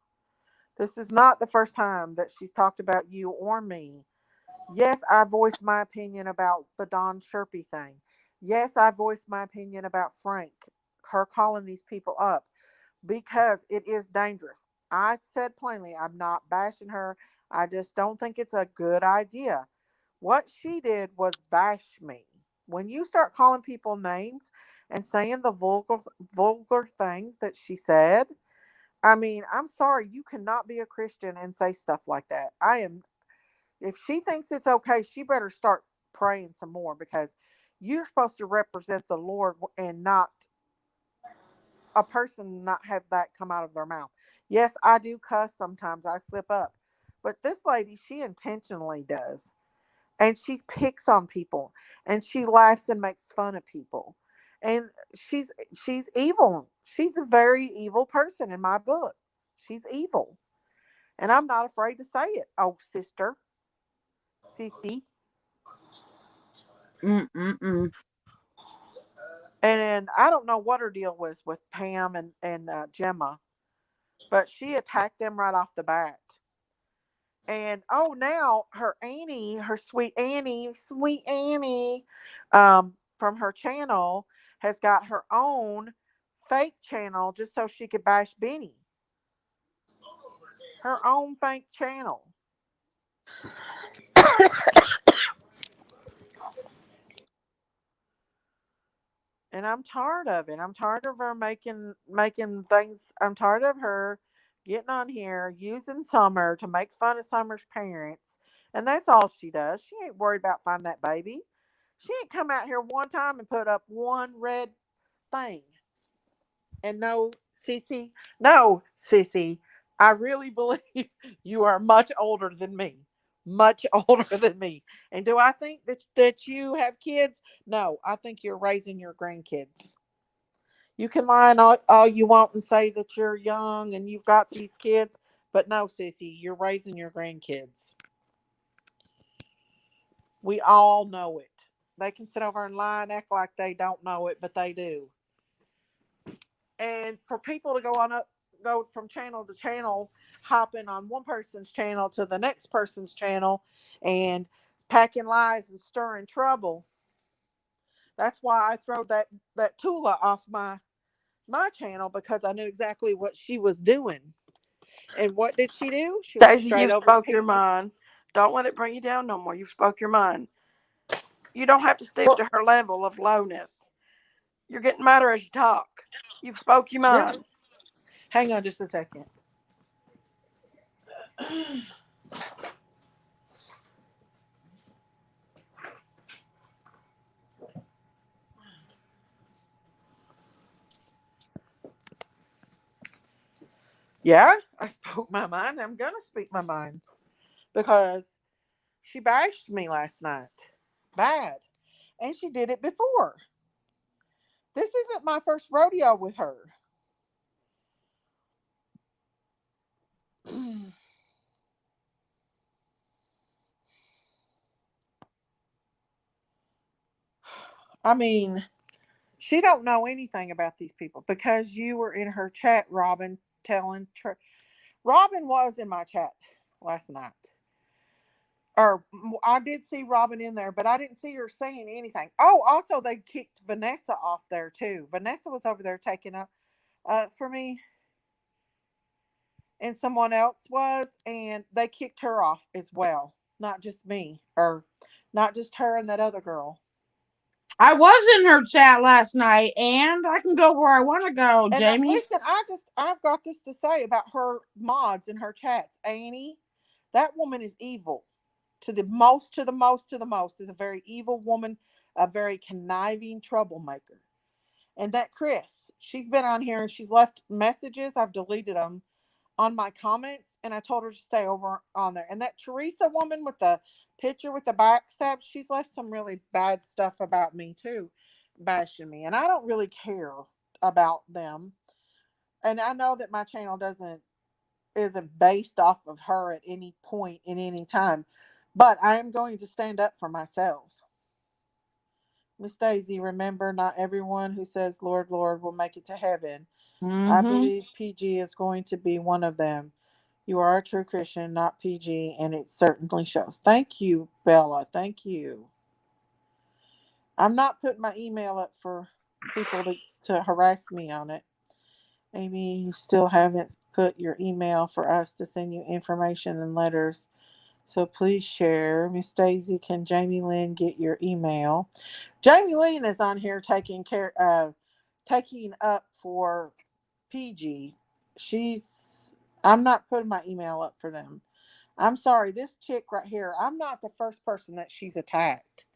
This is not the first time that she's talked about you or me. Yes, I voiced my opinion about the Don Sherpy thing. Yes, I voiced my opinion about Frank, her calling these people up because it is dangerous. I said plainly, I'm not bashing her. I just don't think it's a good idea. What she did was bash me. When you start calling people names and saying the vulgar things that she said, I mean, I'm sorry, you cannot be a Christian and say stuff like that. I am If she thinks it's okay, she better start praying some more, because you're supposed to represent the Lord and not a person not have that come out of their mouth. Yes, I do cuss sometimes. I slip up. But this lady, she intentionally does. And she picks on people, and she laughs and makes fun of people. And she's evil. She's a very evil person in my book. She's evil. And I'm not afraid to say it. Oh, sister, sissy. Mm-mm-mm. And I don't know what her deal was with Pam and Gemma, but she attacked them right off the bat. And oh, now her Annie, her sweet Annie, from her channel, has got her own fake channel just so she could bash Benny. Her own fake channel. And I'm tired of it. I'm tired of her making things. I'm tired of her getting on here using Summer to make fun of Summer's parents. And that's all she does. She ain't worried about finding that baby. She ain't come out here one time and put up one red thing. And no, Sissy, no, Sissy, I really believe you are much older than me. Much older than me. And do I think that you have kids? No, I think you're raising your grandkids. You can lie all you want and say that you're young and you've got these kids, but no, Sissy, you're raising your grandkids. We all know it. They can sit over and lie and act like they don't know it, but they do. And for people to go from channel to channel, hopping on one person's channel to the next person's channel and packing lies and stirring trouble. That's why I throw that Tula off my channel, because I knew exactly what she was doing. And what did she do? She went Daisy, straight you've over to spoke your PG. mind. Don't let it bring you down no more. You've spoke your mind. You don't have to stoop Well, to her level of lowness. You're getting madder as you talk. You've spoke your yeah. mind. Hang on just a second. Yeah, I spoke my mind. I'm gonna speak my mind because she bashed me last night. Bad. And she did it before. This isn't my first rodeo with her. I mean, she don't know anything about these people because you were in her chat, Robin, telling. Robin was in my chat last night. Or I did see Robin in there, but I didn't see her saying anything. Oh, also they kicked Vanessa off there too. Vanessa was over there taking up for me, and someone else was, and they kicked her off as well. Not just me, or not just her and that other girl. I was in her chat last night, and I can go where I want to go, And Jamie. listen, I've got this to say about her mods and her chats. Annie, that woman is evil. To the most, to the most, to the most, is a very evil woman, a very conniving troublemaker. And that Chris, she's been on here and she's left messages. I've deleted them on my comments, and I told her to stay over on there. And that Teresa woman with the picture with the backstab, she's left some really bad stuff about me too, bashing me. And I don't really care about them. And I know that my channel doesn't isn't based off of her at any point in any time, but I am going to stand up for myself. Miss Daisy, remember, not everyone who says Lord, Lord will make it to heaven. I Mm-hmm. believe PG is going to be one of them. You are a true Christian, not PG, and it certainly shows. Thank you, Bella. Thank you. I'm not putting my email up for people to harass me on it. Amy, you still haven't put your email for us to send you information and letters. So please share. Miss Daisy, can Jamie Lynn get your email? Jamie Lynn is on here taking up for PG. She's I'm not putting my email up for them. I'm sorry, this chick right here, I'm not the first person that she's attacked.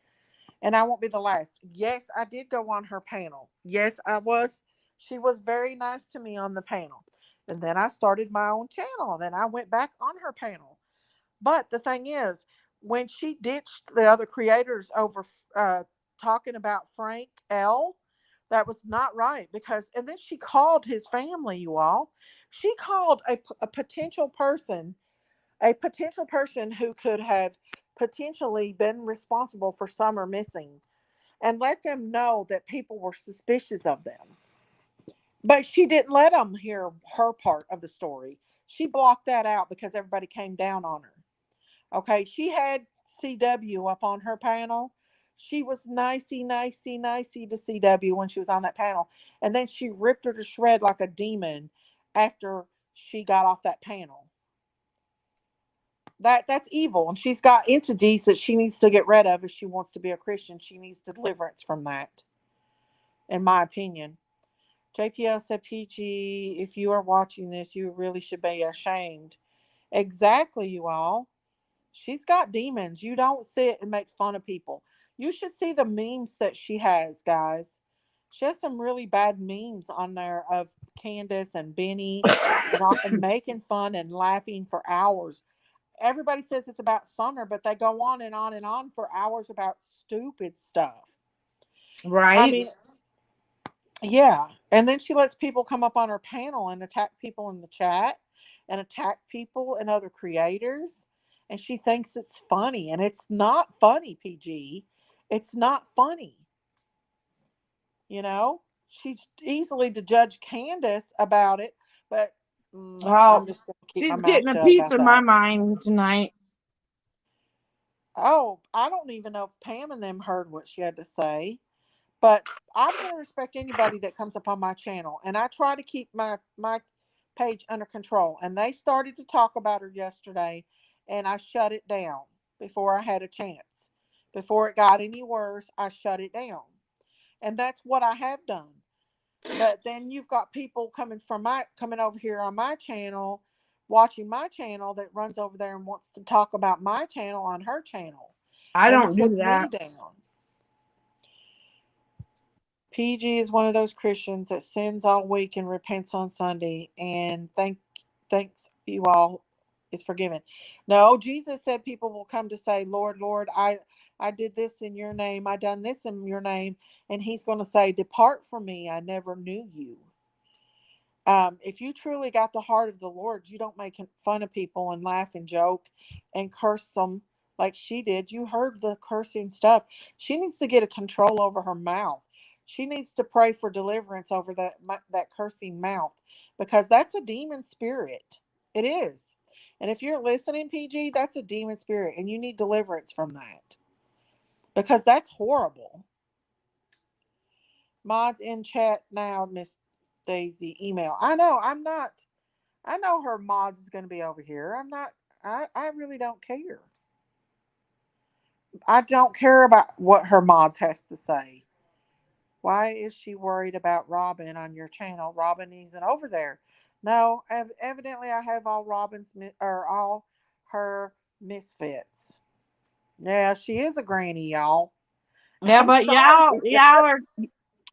And I won't be the last. Yes, I did go on her panel. Yes, I was. She was very nice to me on the panel. And then I started my own channel. Then I went back on her panel. But the thing is, when she ditched the other creators over talking about Frank L., that was not right because, and then she called his family, you all. She called a potential person who could have potentially been responsible for Summer missing and let them know that people were suspicious of them. But she didn't let them hear her part of the story. She blocked that out because everybody came down on her. Okay, she had CW up on her panel. She was nicey to CW when she was on that panel. And then she ripped her to shred like a demon after she got off that panel. That's evil. And she's got entities that she needs to get rid of if she wants to be a Christian. She needs deliverance from that, in my opinion. JPL said, PG, if you are watching this, you really should be ashamed. Exactly, you all. She's got demons. You don't sit and make fun of people. You should see the memes that she has, guys. She has some really bad memes on there of Candace and Benny and making fun and laughing for hours. Everybody says it's about Summer, but they go on and on and on for hours about stupid stuff. I Right? mean, yeah. And then she lets people come up on her panel and attack people in the chat and attack people and other creators. And she thinks it's funny. And it's not funny, PG. It's not funny. You know, she's easily to judge Candace about it, but I'm Well, just going to keep my she's mouth getting a shut piece about of my that. mind tonight. Oh, I don't even know if Pam and them heard what she had to say. But I'm going to respect anybody that comes up on my channel, and I try to keep my page under control. And they started to talk about her yesterday, and I shut it down before I had a chance. Before it got any worse, I shut it down, and that's what I have done. But then you've got people coming over here on my channel, watching my channel that runs over there and wants to talk about my channel on her channel, I and to don't do put me that. down. PG is one of those Christians that sins all week and repents on Sunday and thanks you all is forgiven. No, Jesus said people will come to say, Lord, Lord, I did this in your name, I done this in your name, and he's going to say, depart from me, I never knew you. If you truly got the heart of the Lord, you don't make fun of people and laugh and joke and curse them like she did. You heard the cursing stuff. She needs to get a control over her mouth. She needs to pray for deliverance over that cursing mouth because that's a demon spirit. It is. And if you're listening, PG, that's a demon spirit, and you need deliverance from that because that's horrible. Mods in chat now, Miss Daisy. Email. I know. I'm not. I know her mods is going to be over here. I'm not. I really don't care. I don't care about what her mods has to say. Why is she worried about Robin on your channel? Robin isn't over there. No, evidently I have all or all her misfits. Yeah, she is a granny, y'all. Yeah, I'm but sorry.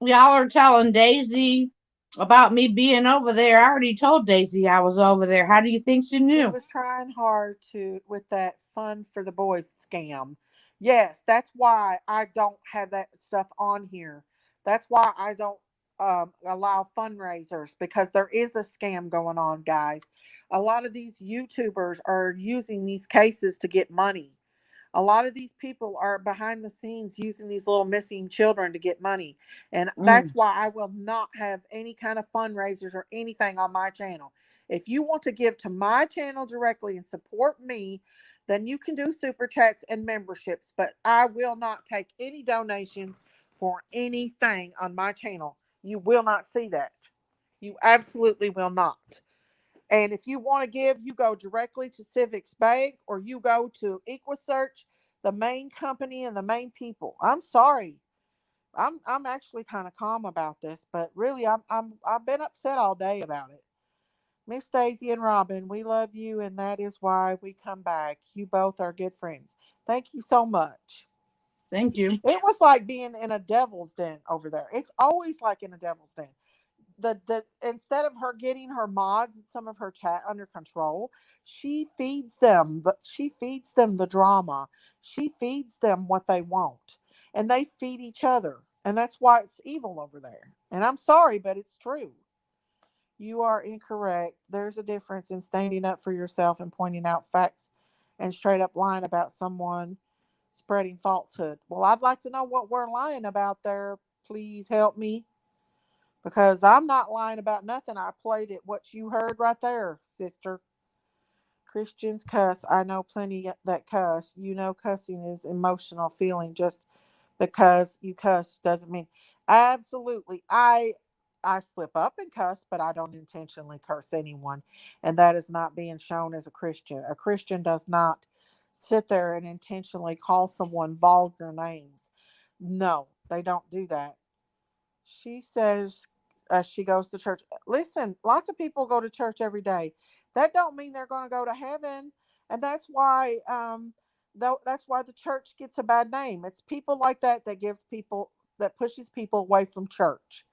y'all are telling Daisy about me being over there. I already told Daisy I was over there. How do you think she He knew? was trying hard to with that fun for the boys scam. Yes, that's why I don't have that stuff on here. That's why I don't allow fundraisers because there is a scam going on, guys. A lot of these YouTubers are using these cases to get money. A lot of these people are behind the scenes using these little missing children to get money. And that's Mm. why I will not have any kind of fundraisers or anything on my channel. If you want to give to my channel directly and support me, then you can do super chats and memberships. But I will not take any donations for anything on my channel. You will not see that. You absolutely will not. And if you want to give, you go directly to Civics Bank or you go to EquiSearch, the main company and the main people. I'm sorry. I'm actually kind of calm about this, but really I've been upset all day about it. Miss Daisy and Robin, we love you, and that is why we come back. You both are good friends. Thank you so much. Thank you. It was like being in a devil's den over there. It's always like in a devil's den. The instead of her getting her mods and some of her chat under control, she feeds them the drama. She feeds them what they want, and they feed each other, and that's why it's evil over there. And I'm sorry, but it's true. You are incorrect. There's a difference in standing up for yourself and pointing out facts and straight up lying about someone spreading falsehood. Well, I'd like to know what we're lying about there. Please help me, because I'm not lying about nothing. I played it what you heard right there, sister. Christians cuss. I know plenty that cuss. You know, cussing is emotional feeling. Just because you cuss doesn't mean absolutely. I slip up and cuss, but I don't intentionally curse anyone, and that is not being shown as a Christian. A Christian does not sit there and intentionally call someone vulgar names. No, they don't do that. She says she goes to church. Listen, lots of people go to church every day. That don't mean they're going to go to heaven, and that's why though that's why the church gets a bad name. It's people like that that gives people that pushes people away from church.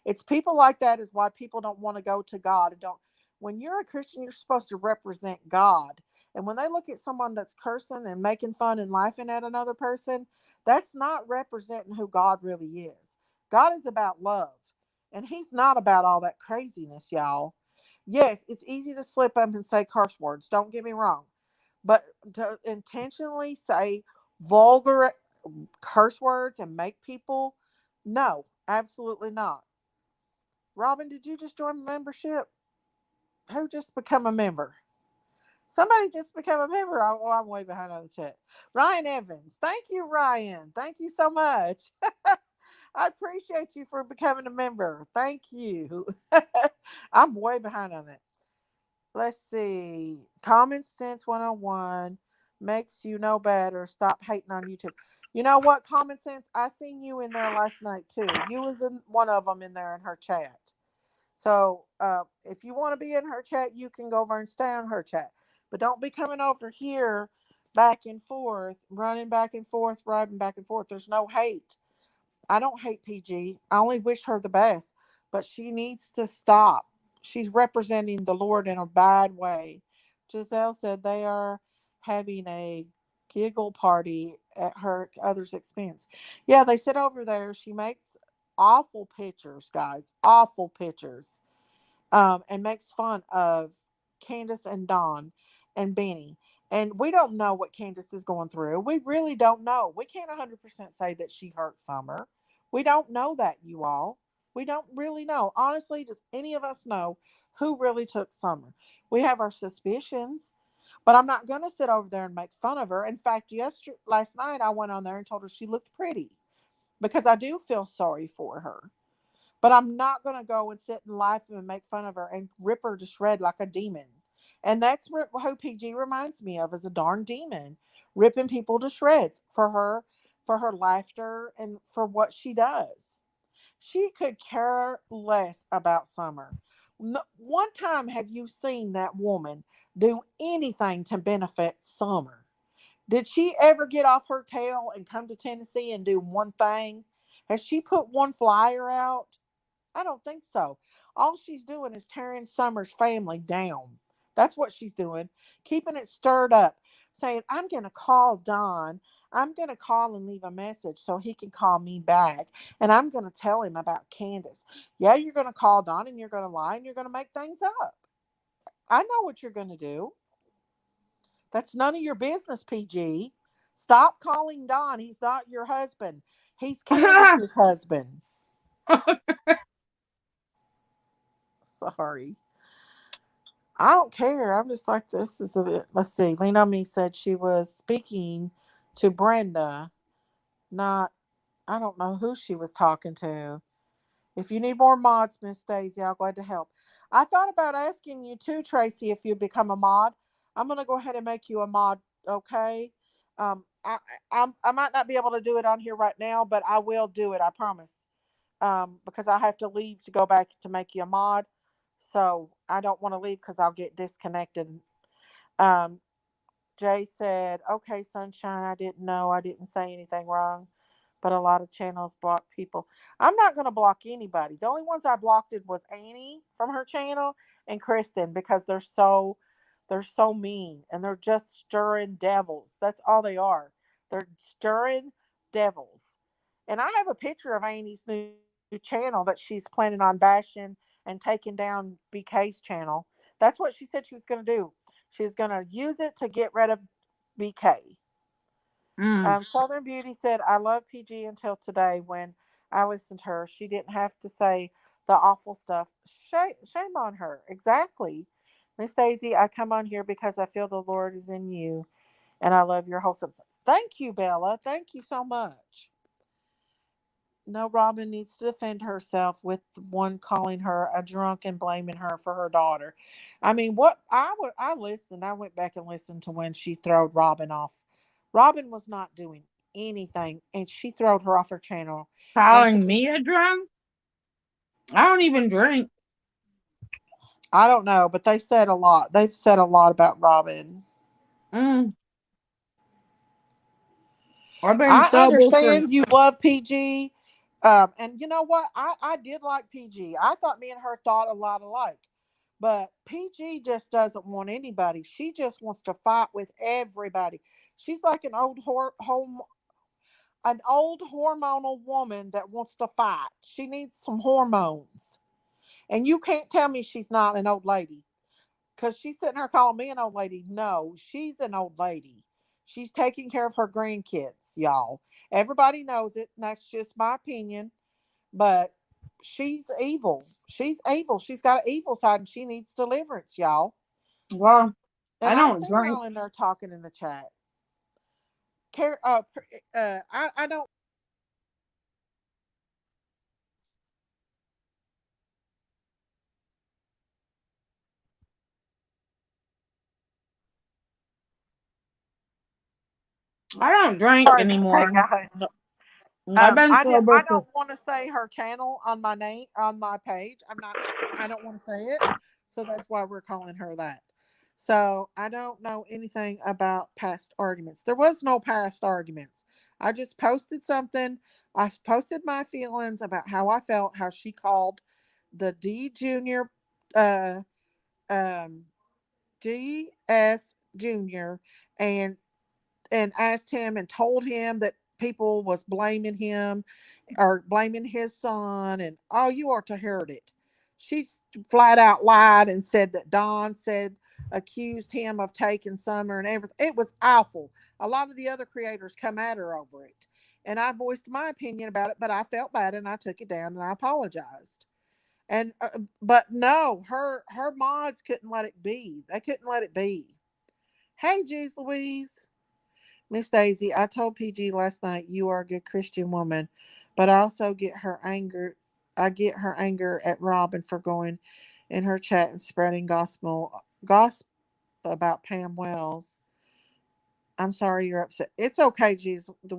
It's people like that is why people don't want to go to God and don't. When you're a Christian, you're supposed to represent God. And when they look at someone that's cursing and making fun and laughing at another person, that's not representing who God really is. God is about love, and He's not about all that craziness, y'all. Yes, it's easy to slip up and say curse words. Don't get me wrong, but to intentionally say vulgar curse words and make people, no, absolutely not. Robin, did you just join the membership? Who just become a member? Somebody just became a member. Oh, I'm way behind on the chat. Ryan Evans. Thank you, Ryan. Thank you so much. I appreciate you for becoming a member. Thank you. I'm way behind on that. Let's see. Common Sense 101 makes you know better. Stop hating on YouTube. You know what, Common Sense? I seen you in there last night too. You was in one of them in there in her chat. So if you want to be in her chat, you can go over and stay on her chat. But don't be coming over here back and forth, running back and forth, riding back and forth. There's no hate. I don't hate PG. I only wish her the best. But she needs to stop. She's representing the Lord in a bad way. Giselle said they are having a giggle party at her other's expense. Yeah, they sit over there. She makes awful pictures, guys. Awful pictures, and makes fun of Candace and Dawn and Benny. And we don't know what Candace is going through. We really don't know. We can't 100% say that she hurt Summer. We don't know that, you all. We don't really know. Honestly, does any of us know who really took Summer? We have our suspicions, but I'm not going to sit over there and make fun of her. In fact, last night I went on there and told her she looked pretty because I do feel sorry for her. But I'm not going to go and sit and laugh and make fun of her and rip her to shred like a demon. And that's who PG reminds me of as a darn demon, ripping people to shreds for her laughter and for what she does. She could care less about Summer. One time have you seen that woman do anything to benefit Summer? Did she ever get off her tail and come to Tennessee and do one thing? Has she put one flyer out? I don't think so. All she's doing is tearing Summer's family down. That's what she's doing, keeping it stirred up, saying, I'm going to call Don. I'm going to call and leave a message so he can call me back. And I'm going to tell him about Candace. Yeah, you're going to call Don and you're going to lie and you're going to make things up. I know what you're going to do. That's none of your business, PG. Stop calling Don. He's not your husband, he's Candace's husband. Sorry. I don't care. I'm just like, this is a bit. Let's see. Lena Me said she was speaking to Brenda, not, I don't know who she was talking to. If you need more mods, Miss Daisy, I'll glad to help. I thought about asking you too, Tracy, if you become a mod. I'm going to go ahead and make you a mod, okay? I might not be able to do it on here right now, but I will do it, I promise. Because I have to leave to go back to make you a mod. So I don't want to leave because I'll get disconnected. Um, Jay said, "Okay, Sunshine, I didn't know. I didn't say anything wrong, but a lot of channels block people. I'm not going to block anybody. The only ones I blocked it was Annie from her channel and Kristen because they're so mean and they're just stirring devils. That's all they are. They're stirring devils. And I have a picture of Annie's new channel that she's planning on bashing and taking down BK's channel. That's what she said she was going to do. She's going to use it to get rid of BK. Mm. Southern Beauty said, I love PG until today when I listened to her. She didn't have to say the awful stuff. Shame on her. Exactly. Miss Daisy, I come on here because I feel the Lord is in you and I love your wholesome. Thank you, Bella. Thank you so much. No, Robin needs to defend herself with one calling her a drunk and blaming her for her daughter. I mean, I listened. I went back and listened to when she throwed Robin off. Robin was not doing anything, and she throwed her off her channel and Calling took me a this. drunk? I don't even drink. I don't know, but they said a lot. They've said a lot about Robin. Mm. I've been I sober for. understand you love PG. And you know what? I did like PG. I thought me and her thought a lot alike. But PG just doesn't want anybody. She just wants to fight with everybody. She's like an old hormonal woman that wants to fight. She needs some hormones. And you can't tell me she's not an old lady. Because she's sitting here calling me an old lady. No, she's an old lady. She's taking care of her grandkids, y'all. Everybody knows it, and that's just my opinion. But she's evil. She's evil. She's got an evil side, and she needs deliverance, y'all. Well, I And I don't seen drink. y'all in there talking in the chat. I don't. I don't drink Sorry about anymore. that, guys. I've been I sober for. don't want to say her channel on my name on my page. I'm not. I don't want to say it, so that's why we're calling her that. So I don't know anything about past arguments. There was no past arguments. I just posted something. I posted my feelings about how I felt, how she called the D Junior, uh, um, DS Junior, and asked him and told him that people was blaming him or blaming his son and oh you are to heard it. She flat out lied and said that Don said accused him of taking Summer and everything. It was awful. A lot of the other creators come at her over it. And I voiced my opinion about it, but I felt bad and I took it down and I apologized. And but no, her mods couldn't let it be. They couldn't let it be. Hey, geez, Louise. Miss Daisy, I told PG last night you are a good Christian woman, but I also get her anger. I get her anger at Robin for going in her chat and spreading gossip about Pam Wells. I'm sorry you're upset. It's okay, geez, the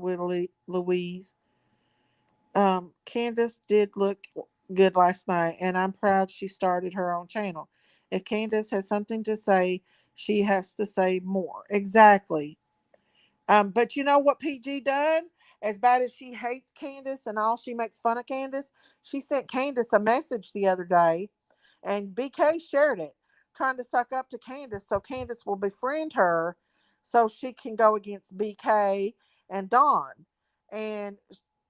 Louise. Candace did look good last night, and I'm proud she started her own channel. If Candace has something to say, she has to say more. Exactly. But you know what PG done? As bad as she hates Candace and all she makes fun of Candace, she sent Candace a message the other day and BK shared it, trying to suck up to Candace so Candace will befriend her so she can go against BK and Dawn. And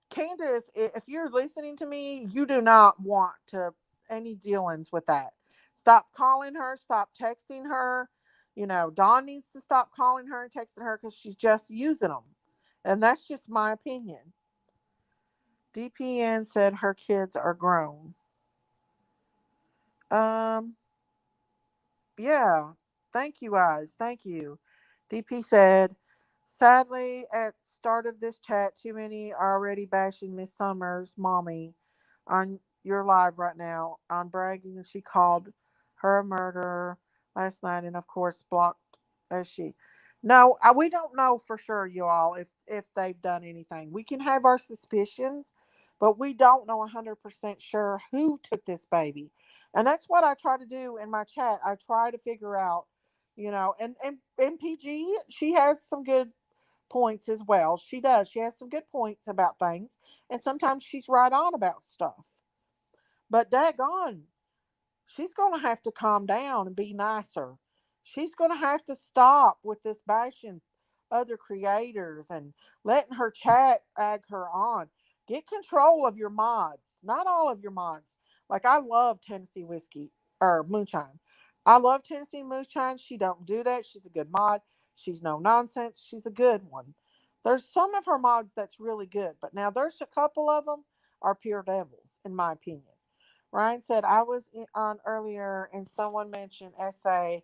Candace, if you're listening to me, you do not want to any dealings with that. Stop calling her, stop texting her. You know, Dawn needs to stop calling her and texting her because she's just using them. And that's just my opinion. DPN said her kids are grown. Um, Yeah. Thank you, guys. Thank you. DP said, sadly, at start of this chat, too many are already bashing Miss Summers' mommy on your live right now on bragging she called her a murderer last night and of course blocked as she. No, we don't know for sure, you all, if they've done anything. We can have our suspicions, but we don't know 100% sure who took this baby. And that's what I try to do in my chat. I try to figure out, and PG, she has some good points as well. She does. She has some good points about things, and sometimes she's right on about stuff. But daggone, she's going to have to calm down and be nicer. She's going to have to stop with this bashing other creators and letting her chat ag her on. Get control of your mods, not all of your mods. Like I love Tennessee whiskey or moonshine. I love Tennessee moonshine. She don't do that. She's a good mod. She's no nonsense. She's a good one. There's some of her mods that's really good, but now there's a couple of them are pure devils, in my opinion. Ryan said, I was on earlier and someone mentioned SA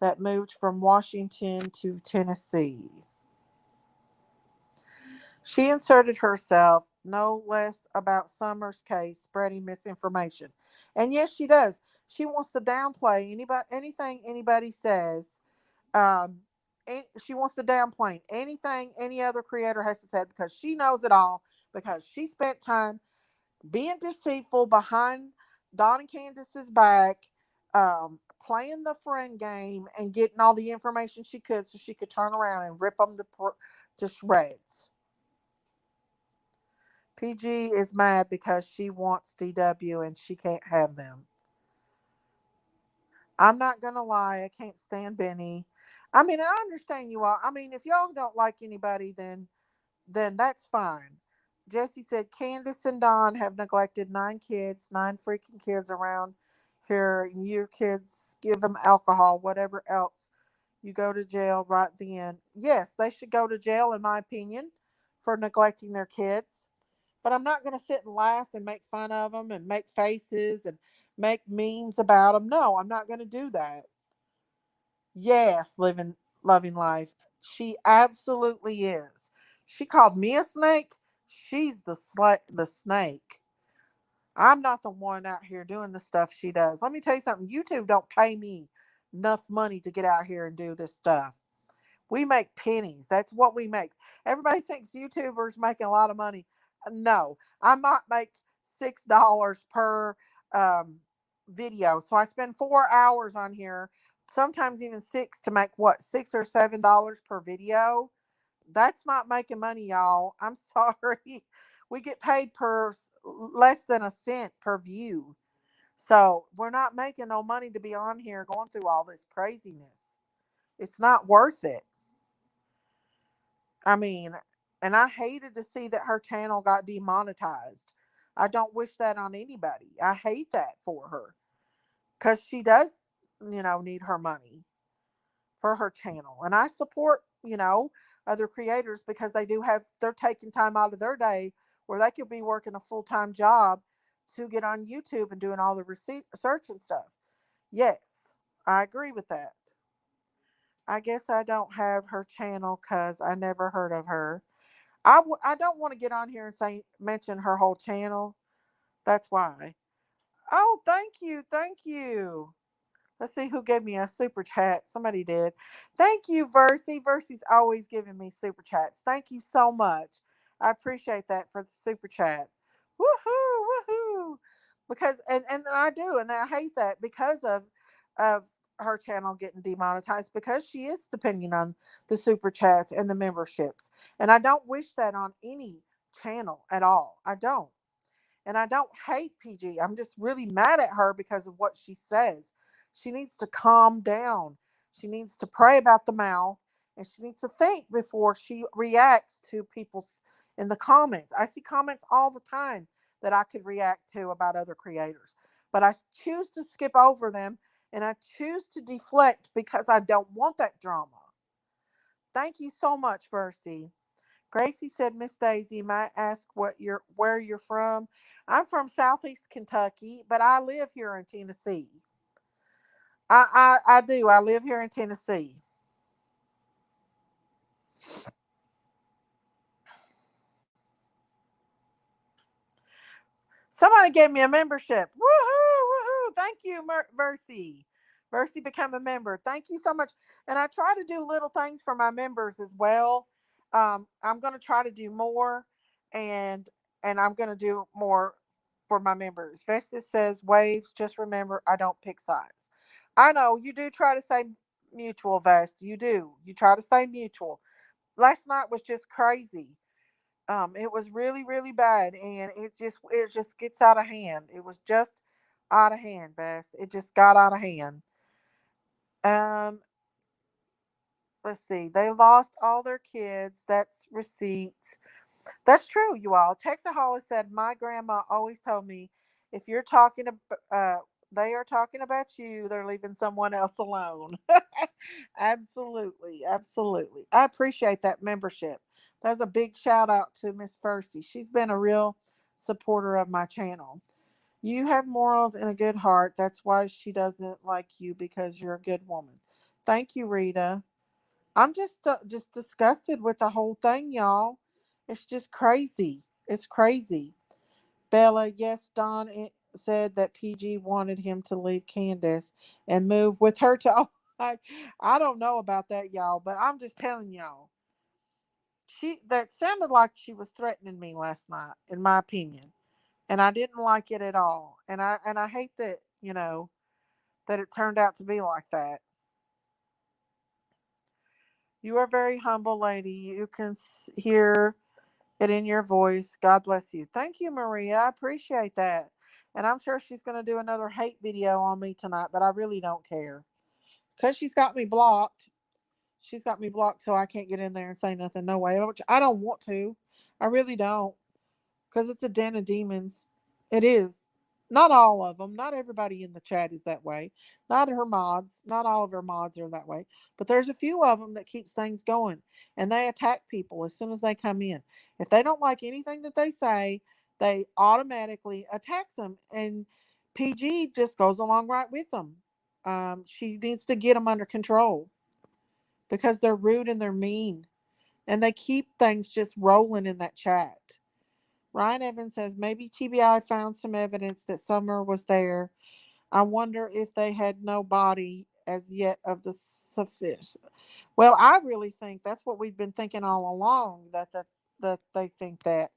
that moved from Washington to Tennessee. She inserted herself, no less about Summer's case, spreading misinformation. And yes, she does. She wants to downplay anything anybody says. Um, she wants to downplay anything any other creator has to say because she knows it all, because she spent time being deceitful behind Don and Candace's back, playing the friend game and getting all the information she could so she could turn around and rip them to shreds. PG is mad because she wants DW and she can't have them. I'm not going to lie, I can't stand Benny. I mean, I understand you all. I mean, if y'all don't like anybody, then that's fine. Jesse said Candace and Don have neglected 9 kids, 9 freaking kids around here. And your kids give them alcohol, whatever else. You go to jail right then. Yes, they should go to jail, in my opinion, for neglecting their kids. But I'm not going to sit and laugh and make fun of them and make faces and make memes about them. No, I'm not going to do that. Yes, living loving life. She absolutely is. She called me a snake. She's the snake. I'm not the one out here doing the stuff she does. Let me tell you something. YouTube don't pay me enough money to get out here and do this stuff. We make pennies. That's what we make. Everybody thinks YouTubers making a lot of money. No, I might make $6 per um, video. So I spend 4 hours on here, sometimes even six to make what, $6 or $7 per video. That's not making money, y'all. I'm sorry. We get paid per less than a cent per view. So we're not making no money to be on here going through all this craziness. It's not worth it. I mean, and I hated to see that her channel got demonetized. I don't wish that on anybody. I hate that for her because she does, need her money for her channel. And I support, other creators because they're taking time out of their day where they could be working a full time job to get on YouTube and doing all the research and stuff. Yes, I agree with that. I guess I don't have her channel because I never heard of her. I don't want to get on here and mention her whole channel. That's why. Oh, thank you, thank you. Let's see who gave me a super chat. Somebody did. Thank you, Versi. Versi's always giving me super chats. Thank you so much. I appreciate that for the super chat. Woohoo, woohoo. Because and I do, and I hate that because of her channel getting demonetized because she is depending on the super chats and the memberships. And I don't wish that on any channel at all. I don't. And I don't hate PG. I'm just really mad at her because of what she says. She needs to calm down. She needs to pray about the mouth and she needs to think before she reacts to people's in the comments. I see comments all the time that I could react to about other creators, but I choose to skip over them and I choose to deflect because I don't want that drama. Thank you so much, Versi. Gracie said, Miss Daisy, might ask where you're from. I'm from Southeast Kentucky, but I live here in Tennessee. I do. I live here in Tennessee. Somebody gave me a membership. Woohoo! Woohoo! Thank you, Versi. Versi become a member. Thank you so much. And I try to do little things for my members as well. I'm going to try to do more, and I'm going to do more for my members. Vestas says waves. Just remember, I don't pick sides. I know you do try to say mutual, Vest. You do. You try to stay mutual. Last night was just crazy. It was really, really bad, and it just gets out of hand. It was just out of hand, Vest. It just got out of hand. Um, let's see. They lost all their kids. That's receipts. That's true, you all. Texaholic said, my grandma always told me if you're talking about, they are talking about you, they're leaving someone else alone. Absolutely. Absolutely. I appreciate that membership. That's a big shout out to Miss Percy. She's been a real supporter of my channel. You have morals and a good heart. That's why she doesn't like you because you're a good woman. Thank you, Rita. I'm just disgusted with the whole thing, y'all. It's just crazy. It's crazy. Bella, yes, Don said that PG wanted him to leave Candace and move with her to. Oh, I don't know about that, y'all, but I'm just telling y'all. She that sounded like she was threatening me last night, in my opinion, and I didn't like it at all. And I hate that that it turned out to be like that. You are a very humble lady. You can hear it in your voice. God bless you. Thank you, Maria. I appreciate that. And I'm sure she's going to do another hate video on me tonight, but I really don't care. Because she's got me blocked. She's got me blocked so I can't get in there and say nothing. No way. Which I don't want to. I really don't. Because it's a den of demons. It is. Not all of them. Not everybody in the chat is that way. Not her mods. Not all of her mods are that way. But there's a few of them that keeps things going. And they attack people as soon as they come in. If they don't like anything that they say, they automatically attacks them. And PG just goes along right with them. She needs to get them under control because they're rude and they're mean. And they keep things just rolling in that chat. Ryan Evans says maybe TBI found some evidence that Summer was there. I wonder if they had no body as yet of the suffice. Well, I really think that's what we've been thinking all along, that they think that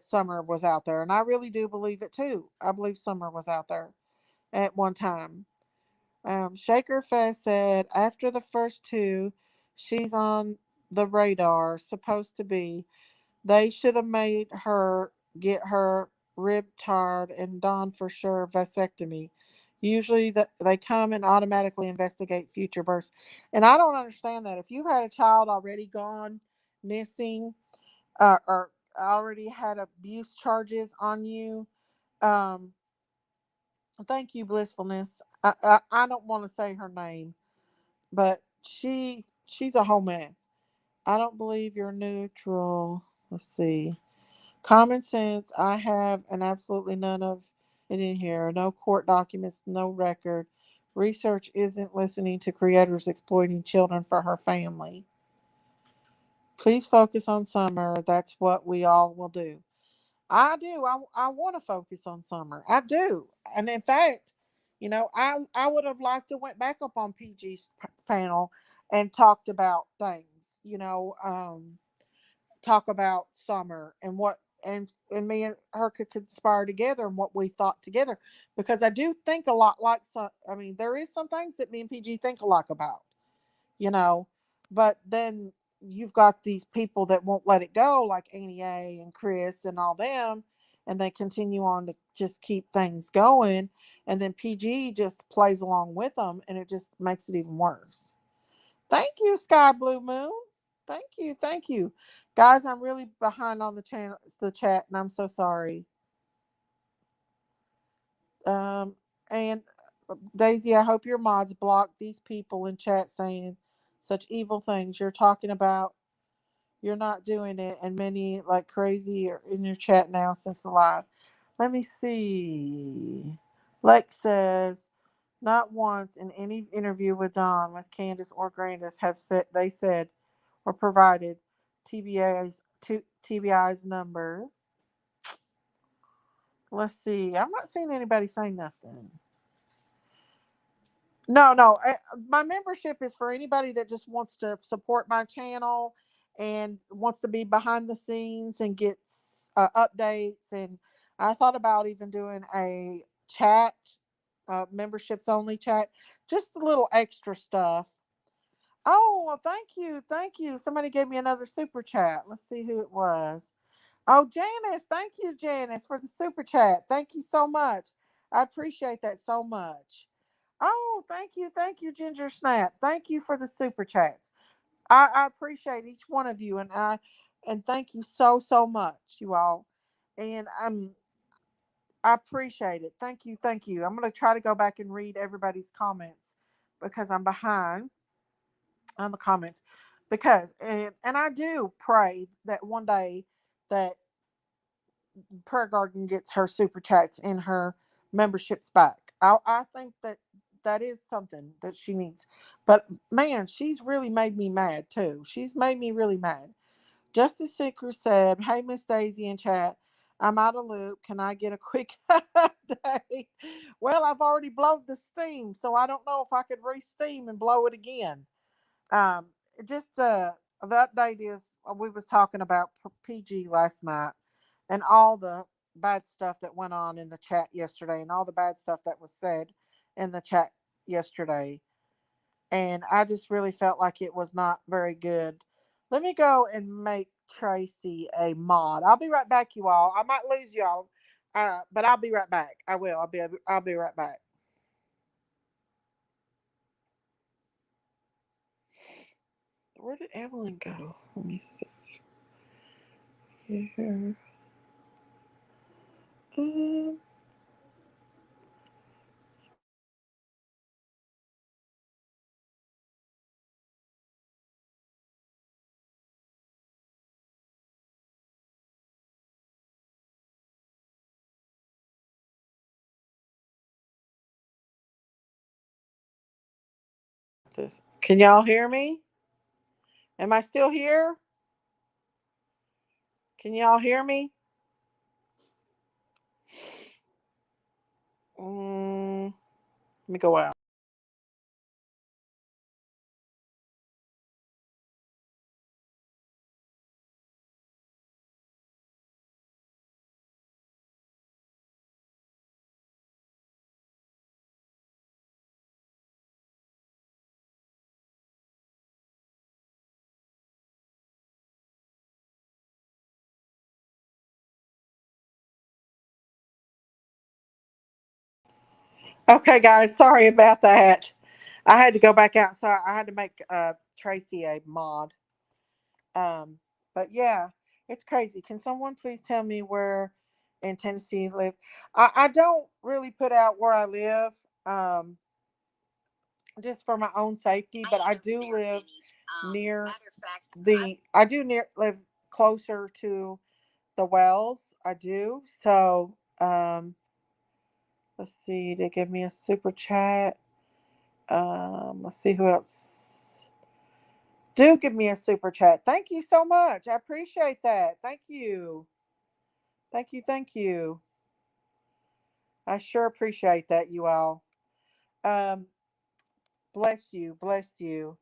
Summer was out there, and I really do believe it too. I believe Summer was out there at one time. Shaker Fest said after the first two, she's on the radar, supposed to be. They should have made her get her rib tired and Dawn for sure vasectomy. Usually they come and automatically investigate future births. And I don't understand that. If you've had a child already gone missing or already had abuse charges on you, um, thank you, Blissfulness. I don't want to say her name, but she's a whole mess. I don't believe you're neutral. Let's see. Common sense, I have, and absolutely none of it in here. No court documents, no record. Research isn't listening to creators exploiting children for her family. Please focus on Summer. That's what we all will do. I do. I want to focus on Summer. I do. And in fact, I would have liked to went back up on PG's panel and talked about things. Talk about Summer and what and me and her could conspire together and what we thought together because I do think a lot like some. I mean, there is some things that me and PG think alike about, you know, but then you've got these people that won't let it go, like Annie A and Chris and all them, and they continue on to just keep things going, and then PG just plays along with them, and it just makes it even worse. Thank you, Sky Blue Moon. Thank you, thank you, guys. I'm really behind on the channel, the chat, and I'm so sorry. Um, and Daisy, I hope your mods block these people in chat saying such evil things. You're talking about you're not doing it, and many like crazy are in your chat now since the live. Let me see. Lex says, not once in any interview with Don, with Candace or Grandis have said they said or provided TBI's number. Let's see. I'm not seeing anybody say nothing. No, no. My membership is for anybody that just wants to support my channel and wants to be behind the scenes and gets updates. And I thought about even doing a chat, memberships only chat, just a little extra stuff. Oh, well, thank you. Thank you. Somebody gave me another super chat. Let's see who it was. Oh, Janice. Thank you, Janice, for the super chat. Thank you so much. I appreciate that so much. Oh, thank you. Thank you, Ginger Snap. Thank you for the super chats. I appreciate each one of you, and thank you so so much, you all. And I appreciate it. Thank you, thank you. I'm gonna try to go back and read everybody's comments because I'm behind on the comments. Because and I do pray that one day that Prayer Garden gets her super chats and her memberships back. I think that that is something that she needs. But man, she's really made me mad too. She's made me really mad. Justice Seeker said, "Hey, Miss Daisy in chat, I'm out of loop. Can I get a quick update?" Well, I've already blown the steam, so I don't know if I could re-steam and blow it again. Um, just the update is we was talking about PG last night and all the bad stuff that went on in the chat yesterday and all the bad stuff that was said in the chat yesterday. And I just really felt like it was not very good. Let me go and make Tracy a mod. I'll be right back, you all. I might lose y'all, but I'll be right back. I will. I'll be right back. Where did Evelyn go? Let me see here. Um, this. Can y'all hear me? Am I still here? Can y'all hear me? Let me go out. Okay, guys, sorry about that. I had to go back out, so I had to make Tracy a mod. Um, but yeah, it's crazy. Can someone please tell me where in Tennessee you live? I don't really put out where I live, just for my own safety, but I do live near I do near live closer to the wells. I do. So let's see, they give me a super chat. Let's see who else. Do give me a super chat. Thank you so much. I appreciate that. Thank you. Thank you. Thank you. I sure appreciate that, you all. Um, bless you. Bless you.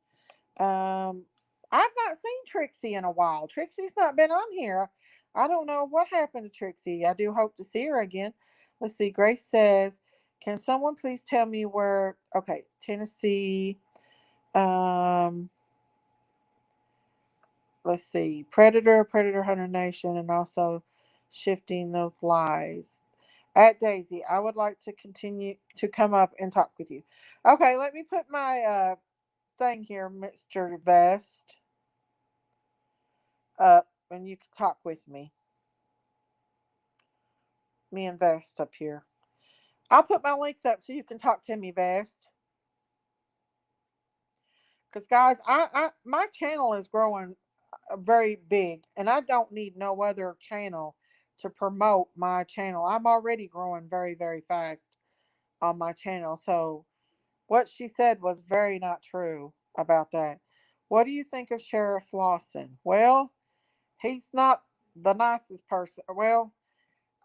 Um, I've not seen Trixie in a while. Trixie's not been on here. I don't know what happened to Trixie. I do hope to see her again. Let's see. Grace says, "Can someone please tell me where?" Okay, Tennessee. Um, let's see. Predator Hunter Nation, and also shifting those lies. At Daisy, I would like to continue to come up and talk with you. Okay, let me put my thing here, Mr. Vest, up, and you can talk with me. Me and Vest up here. I'll put my links up so you can talk to me, Vest. Because guys, I my channel is growing very big, and I don't need no other channel to promote my channel. I'm already growing very very fast on my channel. So what she said was very not true about that. What do you think of Sheriff Lawson? Well, he's not the nicest person. Well,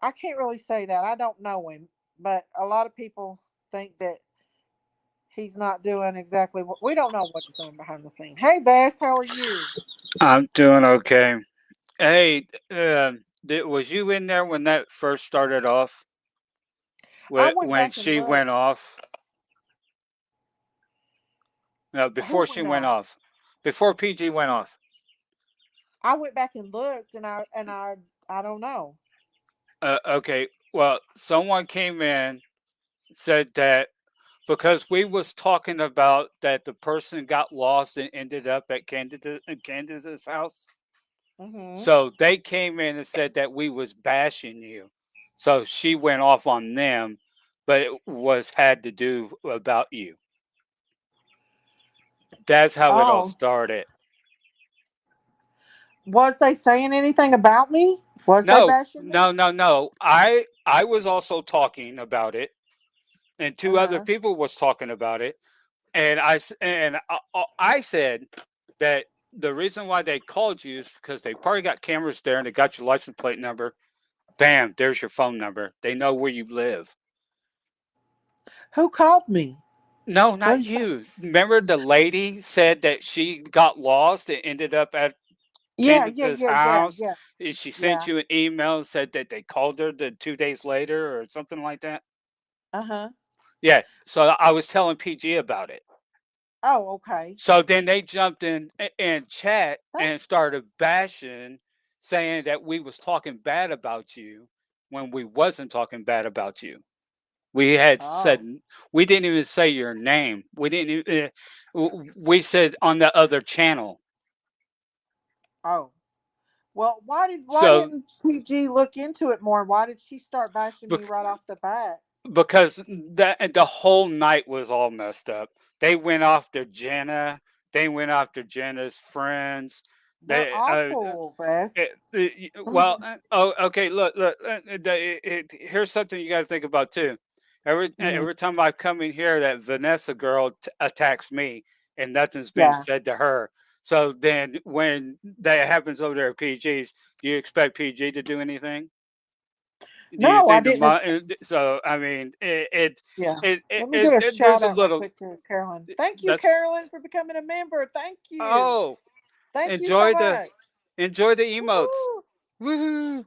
I can't really say that. I don't know him, but a lot of people think that he's not doing exactly what we don't know what he's doing behind the scene. Hey, Bass, how are you? I'm doing okay. Hey, Was you in there when that first started off? I went When back and she looked. went off? No, Who before she went went off? off. Before PG went off. I went back and looked, and I don't know. Okay. Well, someone came in, said that because we was talking about that the person got lost and ended up at Candace's house. Mhm. So they came in and said that we was bashing you. So she went off on them, but it was had to do about you. That's how it all Oh, started. was they saying anything about me? Was they No, bashing me? no, no, no. I was also talking about it, and Uh two other huh. people was talking about it, and I said that the reason why they called you is because they probably got cameras there and they got your license plate number. Bam, there's your phone number. They know where you live. Who called me? No, What not are you talking? you. Remember the lady said that she got lost and ended up at Yeah, yeah, Candace's yeah, yeah, house? yeah, And she sent yeah. you an email and said that they called her the 2 days later or something like that? Uh huh. Yeah. So I was telling PG about it. Oh, okay. So then they jumped in chat Thank. and started bashing, saying that we was talking bad about you when we wasn't talking bad about you. We had said Oh, we didn't even say your name. We didn't. We said on the other channel. oh. Well, why So didn't PG look into it more? Why did she start bashing me bec- right off the bat? because that the whole night was all messed up. They went after Jenna. They went after Jenna's friends. They're They awful, Beth. well, oh, okay. Look. Here's something you got to think about too. Mm, Every time I come in here, that Vanessa girl attacks me, and nothing's been yeah. said to her. So then, when that happens over there at PG's, do you expect PG to do anything? Do you No, I think the didn't. so? I mean, Yeah. Let me do a there's shout a out real little quick to Carolyn. Thank you, that's Carolyn, for becoming a member. Thank you. oh Thank you so enjoy the much. enjoy the emotes. Woo-hoo. Woohoo!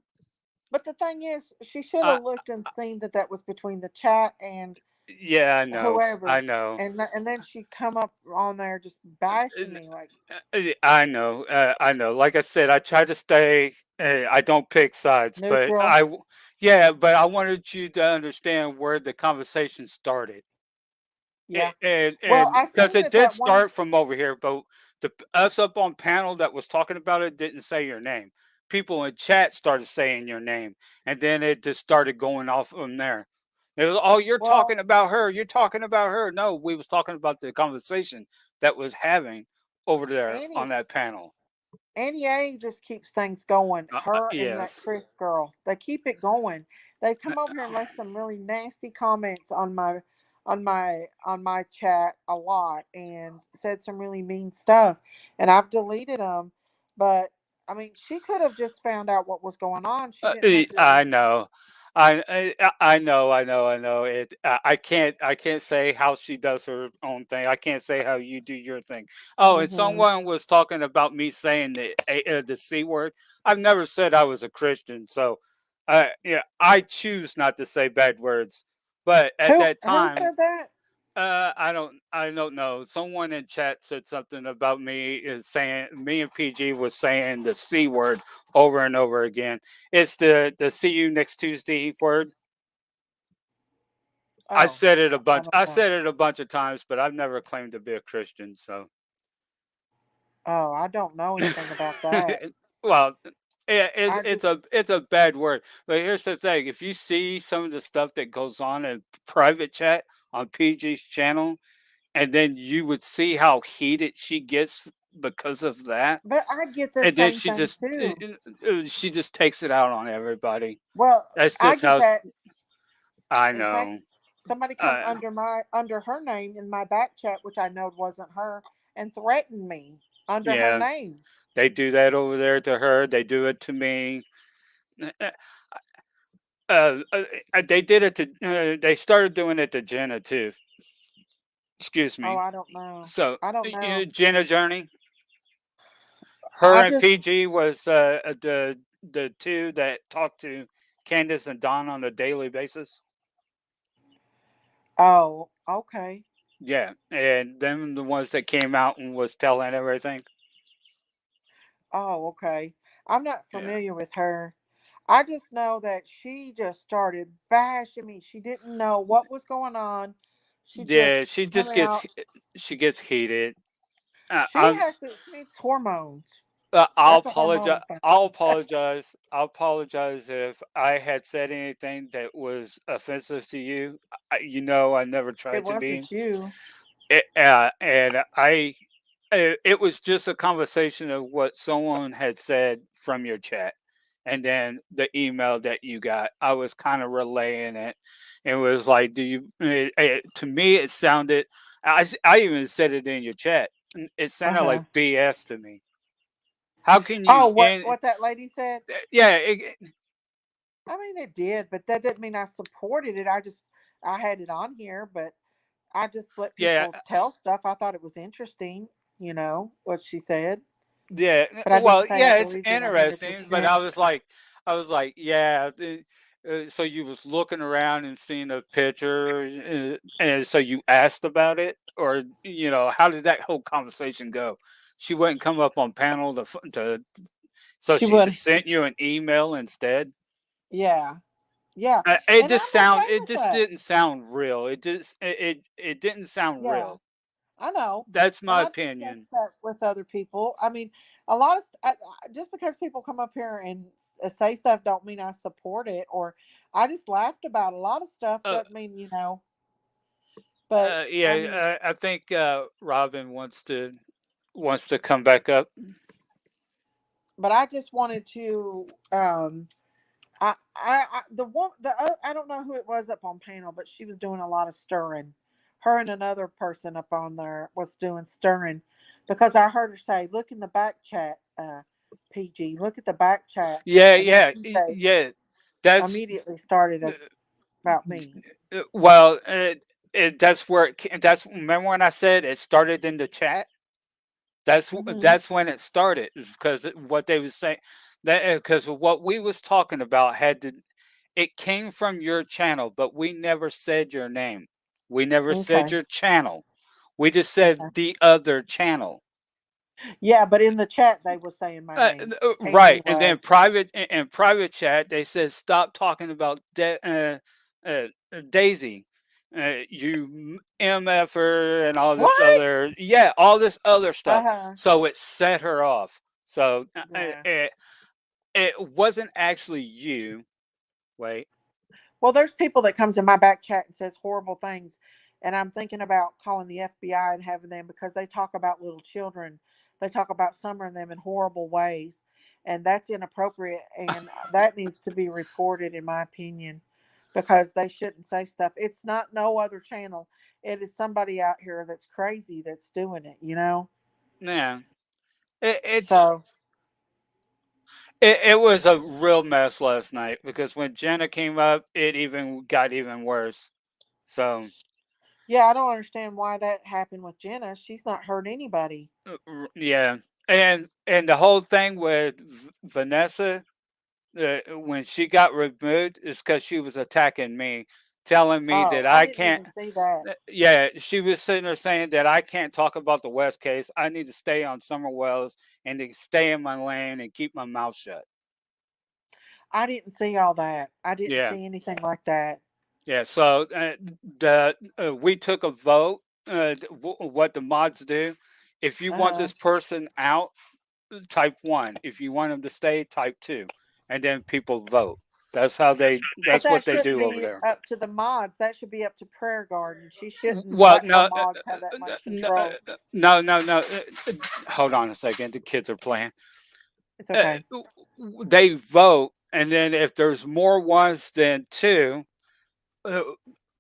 But the thing is, she should I, have looked and seen that that was between the chat and yeah, I know. I whoever, know. and then she come up on there just bashing me like I know. I know. Like I said, I try to stay. I don't pick sides, but neutral. yeah, but I wanted you to understand where the conversation started, Yeah. Well, and I because seen it that did that one. start from over here, but us up on panel that was talking about it didn't say your name. People in chat started saying your name, and then it just started going off from there. It was, oh, you're Well, talking about her. You're talking about her. No, we was talking about the conversation that was having over there on Annie that panel. Annie A just keeps things going. Her and that Yes. Chris girl, they keep it going. They've come over here and left some really nasty comments on my chat a lot and said some really mean stuff, and I've deleted them. But I mean, she could have just found out what was going on. She didn't have to. I know. I know. I know. I can't say how she does her own thing. I can't say how you do your thing. Oh, and Hmm. someone was talking about me saying the c word. I've never said I was a Christian, so yeah, I choose not to say bad words. But at that Who time, said that? I don't know. Someone in chat said something about me is saying me and PG was saying the C word over and over again. It's the see you next Tuesday word. Oh, I don't I know. said it a bunch of times, but I've never claimed to be a Christian, so Oh, I don't know anything about that. well, I just it's a bad word. But here's the thing: if you see some of the stuff that goes on in private chat on PG's channel, and then you would see how heated she gets because of that, but I get the and then same thing too. she just takes it out on everybody. Well, That's I just get how that. I In fact, know. somebody come Uh, under her name in my back chat, which I know wasn't her, and threatened me under her yeah, name. they do that over there to her. They do it to me. Uh, they did it to. They started doing it to Jenna too. Excuse Oh, me. I don't know. So I don't know. Jenna Journey, her I and just PG was the two that talk to Candace and Don on a daily basis. Oh, okay. Yeah, and them the ones that came out and was telling everything. Oh, okay. I'm not Yeah, familiar with her. I just know that she just started bashing me. She didn't know what was going on. She yeah. just She come just out. she gets heated. She has to. She needs hormones. I'll That's a apologize. hormone thing. I'll apologize. I'll apologize if I had said anything that was offensive to you. I never It tried to be. wasn't you. And it was just a conversation of what someone had said from your chat, and then the email that you got. I was kind of relaying it. It was like, do you? To me, it sounded. I even said it in your chat. It Uh sounded like huh. BS to me. How can Oh, you what in? what that lady said? Yeah, I mean, it did, but that didn't mean I supported it. I had it on here, but I just let yeah, people tell stuff. I thought it was interesting, what she said, yeah. but I didn't Well, say I yeah, it's believed it a hundred interesting, but percent. I was like, yeah. So you was looking around and seeing a picture, and so you asked about it, or how did that whole conversation go? She wouldn't come up on panel so She she would, just sent you an email instead. yeah, yeah, It and just I'm okay it with just that. didn't sound real. It didn't sound Yeah, real. I know, That's and my I discussed opinion. that with other people. I mean, a lot of just because people come up here and say stuff don't mean I support it, or I just laughed about a lot of stuff. Uh, Doesn't mean But I mean, yeah, I think Robin wants to come back up. but I just wanted to. The one, I don't know who it was up on panel, but she was doing a lot of stirring. Her and another person up on there was doing stirring, because I heard her say, "Look in the back chat, PG. Look at the back chat," Yeah, and then yeah, yeah. That's immediately started about me. well, that's where that's remember when I said it started in the chat. Hmm. That's when it started because what they was saying that because what we was talking about it came from your channel, but we never said your name. We never said Okay. your channel. We just Okay. said the other channel. Yeah, but in the chat they were saying my name Right, and then anyway. private chat, they said stop talking about Daisy, you mf'er, and all this What? other all this other Uh stuff. huh. So it set her off. So Yeah. it wasn't actually you. Wait, Well, there's people that comes in my back chat and says horrible things, and I'm thinking about calling the FBI and having them, because they talk about little children. They talk about some of them in horrible ways, and that's inappropriate, and that needs to be reported, in my opinion, because they shouldn't say stuff. It's not no other channel. It is somebody out here that's crazy that's doing it. yeah, it, it's So it was a real mess last night because when Jenna came up, it even got even worse. So. yeah, I don't understand why that happened with Jenna. She's not hurt anybody. Yeah, and the whole thing with Vanessa, when she got removed, is because she was attacking me, telling me Oh, that I I didn't can't. even see that. Yeah, she was sitting there saying that I can't talk about the West case. I need to stay on Summer Wells and to stay in my lane and keep my mouth shut. I didn't see all that. I didn't Yeah, see anything like that. yeah. So we took a vote. What the mods do? If you want Uh-huh. this person out, type one. If you want them to stay, type two, and then people vote. That's how they. But That's what that they shouldn't do over be there. up to the mods. That should be up to Prayer Garden. She shouldn't Well, let her mods have that much control. no. Hold on a second. The kids are playing. It's Uh, okay. they vote, and then if there's more ones than two, uh,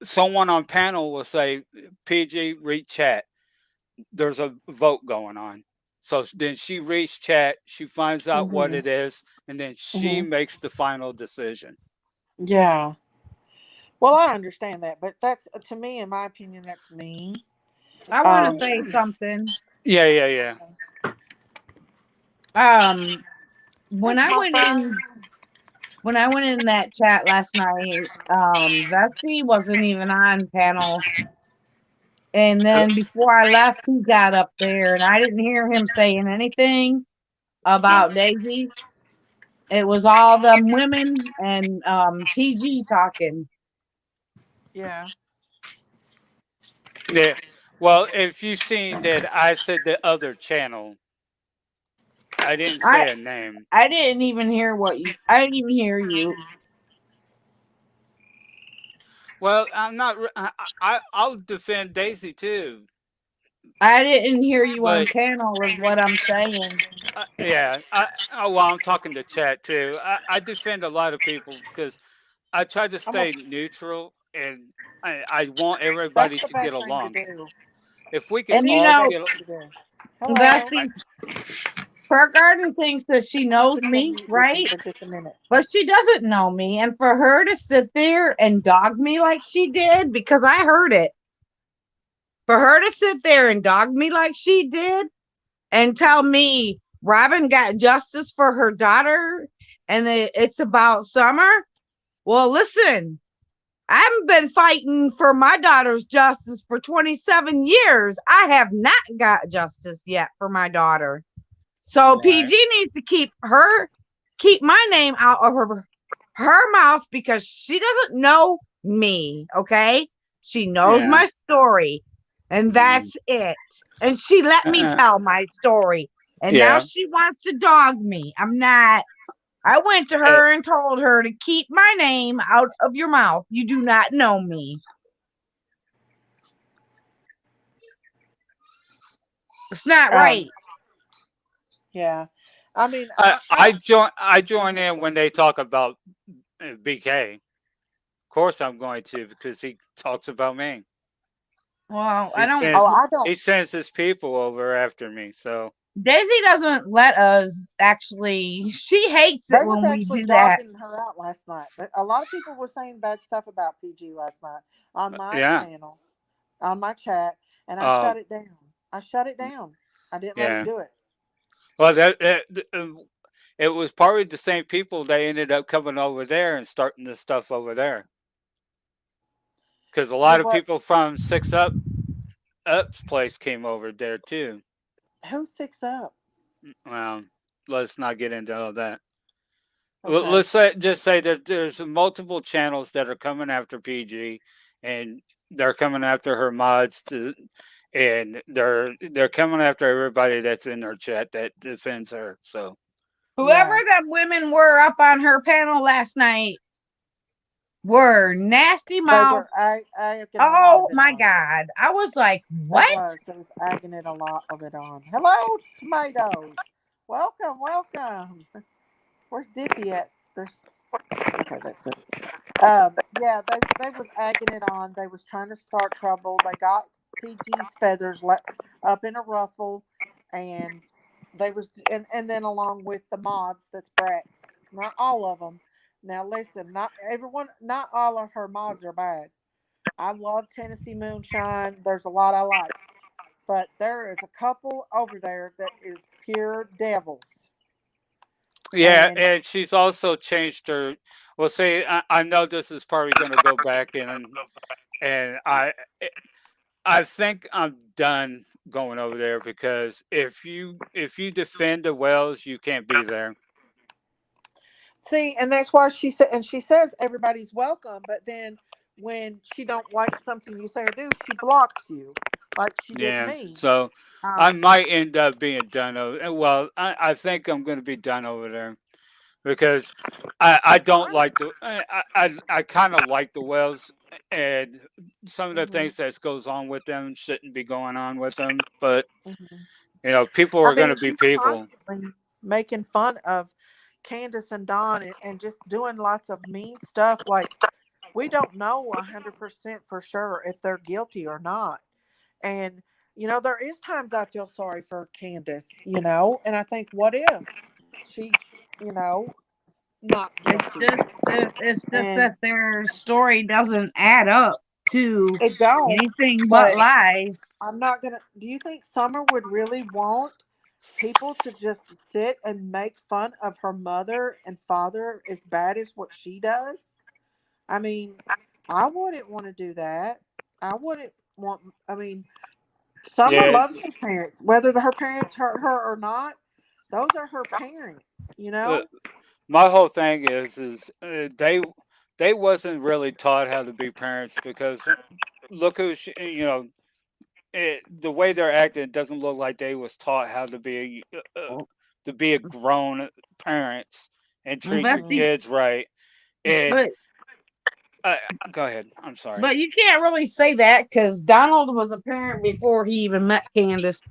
someone on panel will say, "PG, read chat." There's a vote going on. So then she reads chat, she finds out what Hmm. it is, and then she Hmm. makes the final decision. Yeah. Well, I understand that, but that's to me, in my opinion, that's mean. I want to Um. say something. Yeah. Um, when There's I my went in, phone. when I went in that chat last night, Vesty wasn't even on panel. And then before I left, he got up there, and I didn't hear him saying anything about Daisy. It was all them women and PG talking. Yeah. Yeah. Well, if you seen that, I said the other channel. I didn't I say a name. I didn't even hear what you. I didn't even hear you. Well, I'm not. I'll defend Daisy too, I didn't hear you on but panel. Is what I'm saying. yeah. Well, I'm talking to chat too. I defend a lot of people because I try to I'm gonna, stay neutral and I want that's everybody the to get best thing to along. do. If we could And That's you the all know, best get, thing to do. Hello. I, Bestie, Pearl Garden thinks that she I'm knows just gonna me, mute Vicky right? for just a minute. But she doesn't know me. And for her to sit there and dog me like she did, because I heard it, for her to sit there and dog me like she did and tell me Robin got justice for her daughter and it's about Summer. Well, listen, I haven't been fighting for my daughter's justice for 27 years. I have not got justice yet for my daughter. So right, PG needs to keep my name out of her mouth because she doesn't know me, okay? She knows yeah, my story, and mm, that's it. And she let me uh, tell my story. And now yeah. she wants to dog me. I'm not. I went to Uh, her and told her to keep my name out of your mouth. You do not know me. It's not Um, right. yeah. I mean, I I join in when they talk about BK. Of course, I'm going to because he talks about me. Well, I He don't. oh sends I don't. he sends his people over after me. So Daisy doesn't let us actually. She hates it They was when we actually do that. dogging her out last night. A lot of people were saying bad stuff about PG last night on my yeah, panel, on my chat, and I um, shut it down. I shut it down. I didn't let him yeah. do it. Well, it was probably the same people that ended up coming over there and starting this stuff over there. Because a The lot of what? people from Up's place came over there too. Who's six up? Well, let's not get into all that. Okay. Let's say just say that there's multiple channels that are coming after PG, and they're coming after her mods to, and they're coming after everybody that's in her chat that defends her. So Whoever Yeah. the women were up on her panel last night were nasty They mouth. were egging a lot of Oh it my on. God. I was like, They what? was. They was egging it a lot of it on. Hello, tomatoes. Welcome, welcome. Where's Dippy at? There's okay. That's it. Yeah, they was egging it on. They was trying to start trouble. They got PG's feathers up in a ruffle, and they was and then along with the mods, that's brats. Not all of them. Now listen, not everyone, not all of her mods are bad. I love Tennessee Moonshine. There's a lot I like, but there is a couple over there that is pure devils, yeah, and and she's also changed her. Well, say I know this is probably going to go back and I think I'm done going over there because if you defend the wells, you can't be there. see, and that's why she said, and she says everybody's welcome, but then when she don't like something you say or do, she blocks you, like she did Yeah, me. so I Um, might end up being done over. Well, I think I'm going to be done over there because I don't I, like the I kind of like the wells and some of the hmm things that goes on with them shouldn't be going on with them, but hmm people I are going mean, to be she's people. constantly making fun of Candace and Don, and just doing lots of mean stuff. Like we don't know 100% for sure if they're guilty or not. And there is times I feel sorry for Candace, and I think, what if she's, not It's guilty? just it's just And that their story doesn't add up to it don't. anything but But lies. I'm not gonna. Do you think Summer would really want? people to just sit and make fun of her mother and father as bad as what she does. I mean, I wouldn't want to do that. I wouldn't want, I mean, Summer Yeah, loves her parents, whether her parents hurt her or not. Those are her parents, you uh, know? my whole thing is they wasn't really taught how to be parents because look who the way they're acting doesn't look like they was taught how to be a grown parents and Well, treat that's your Hmm. the kids right. And but uh, go ahead. I'm sorry. but you can't really say that because Donald was a parent before he even met Candace.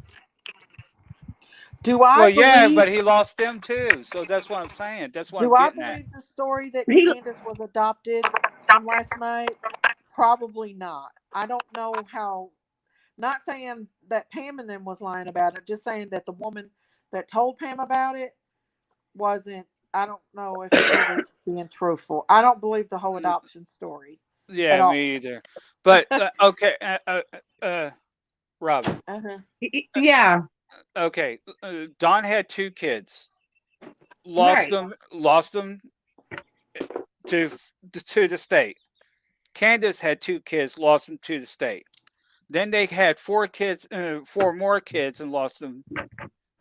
Do I Well, yeah, believe but he lost them too. So that's what I'm saying. That's what I'm do I getting at. believe the story that He Candace was adopted from last night? Probably not. I don't know how. Not saying that Pam and them was lying about it, just saying that the woman that told Pam about it wasn't. I don't know if she was being truthful. I don't believe the whole adoption story at Yeah, all. me either. But okay, Robin. Uh-huh. yeah, Okay, Don had two kids. right. Lost them to to the state. Candace had two kids, lost them to the state. Then they had four more kids, and lost them.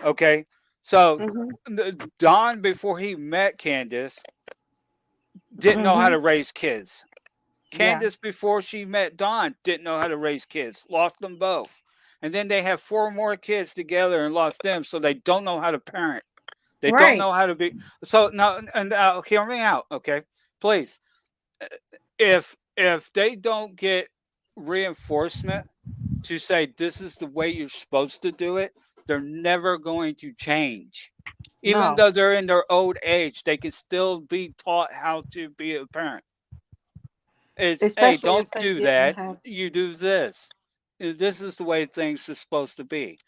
Okay, so Hmm. Don, before he met Candace, didn't know how Hmm. to raise kids. Yeah. Candace, before she met Don, didn't know how to raise kids, lost them both. And then they have four more kids together and lost them, so they don't know how to parent. They don't Right. know how to be. So now, and hear me out, okay? Please, if they don't get reinforcement to say this is the way you're supposed to do it, they're never going to change. Even No. though they're in their old age, they can still be taught how to be a parent. It's, hey, Especially don't if they do didn't that. have. You do this. This is the way things are supposed to be.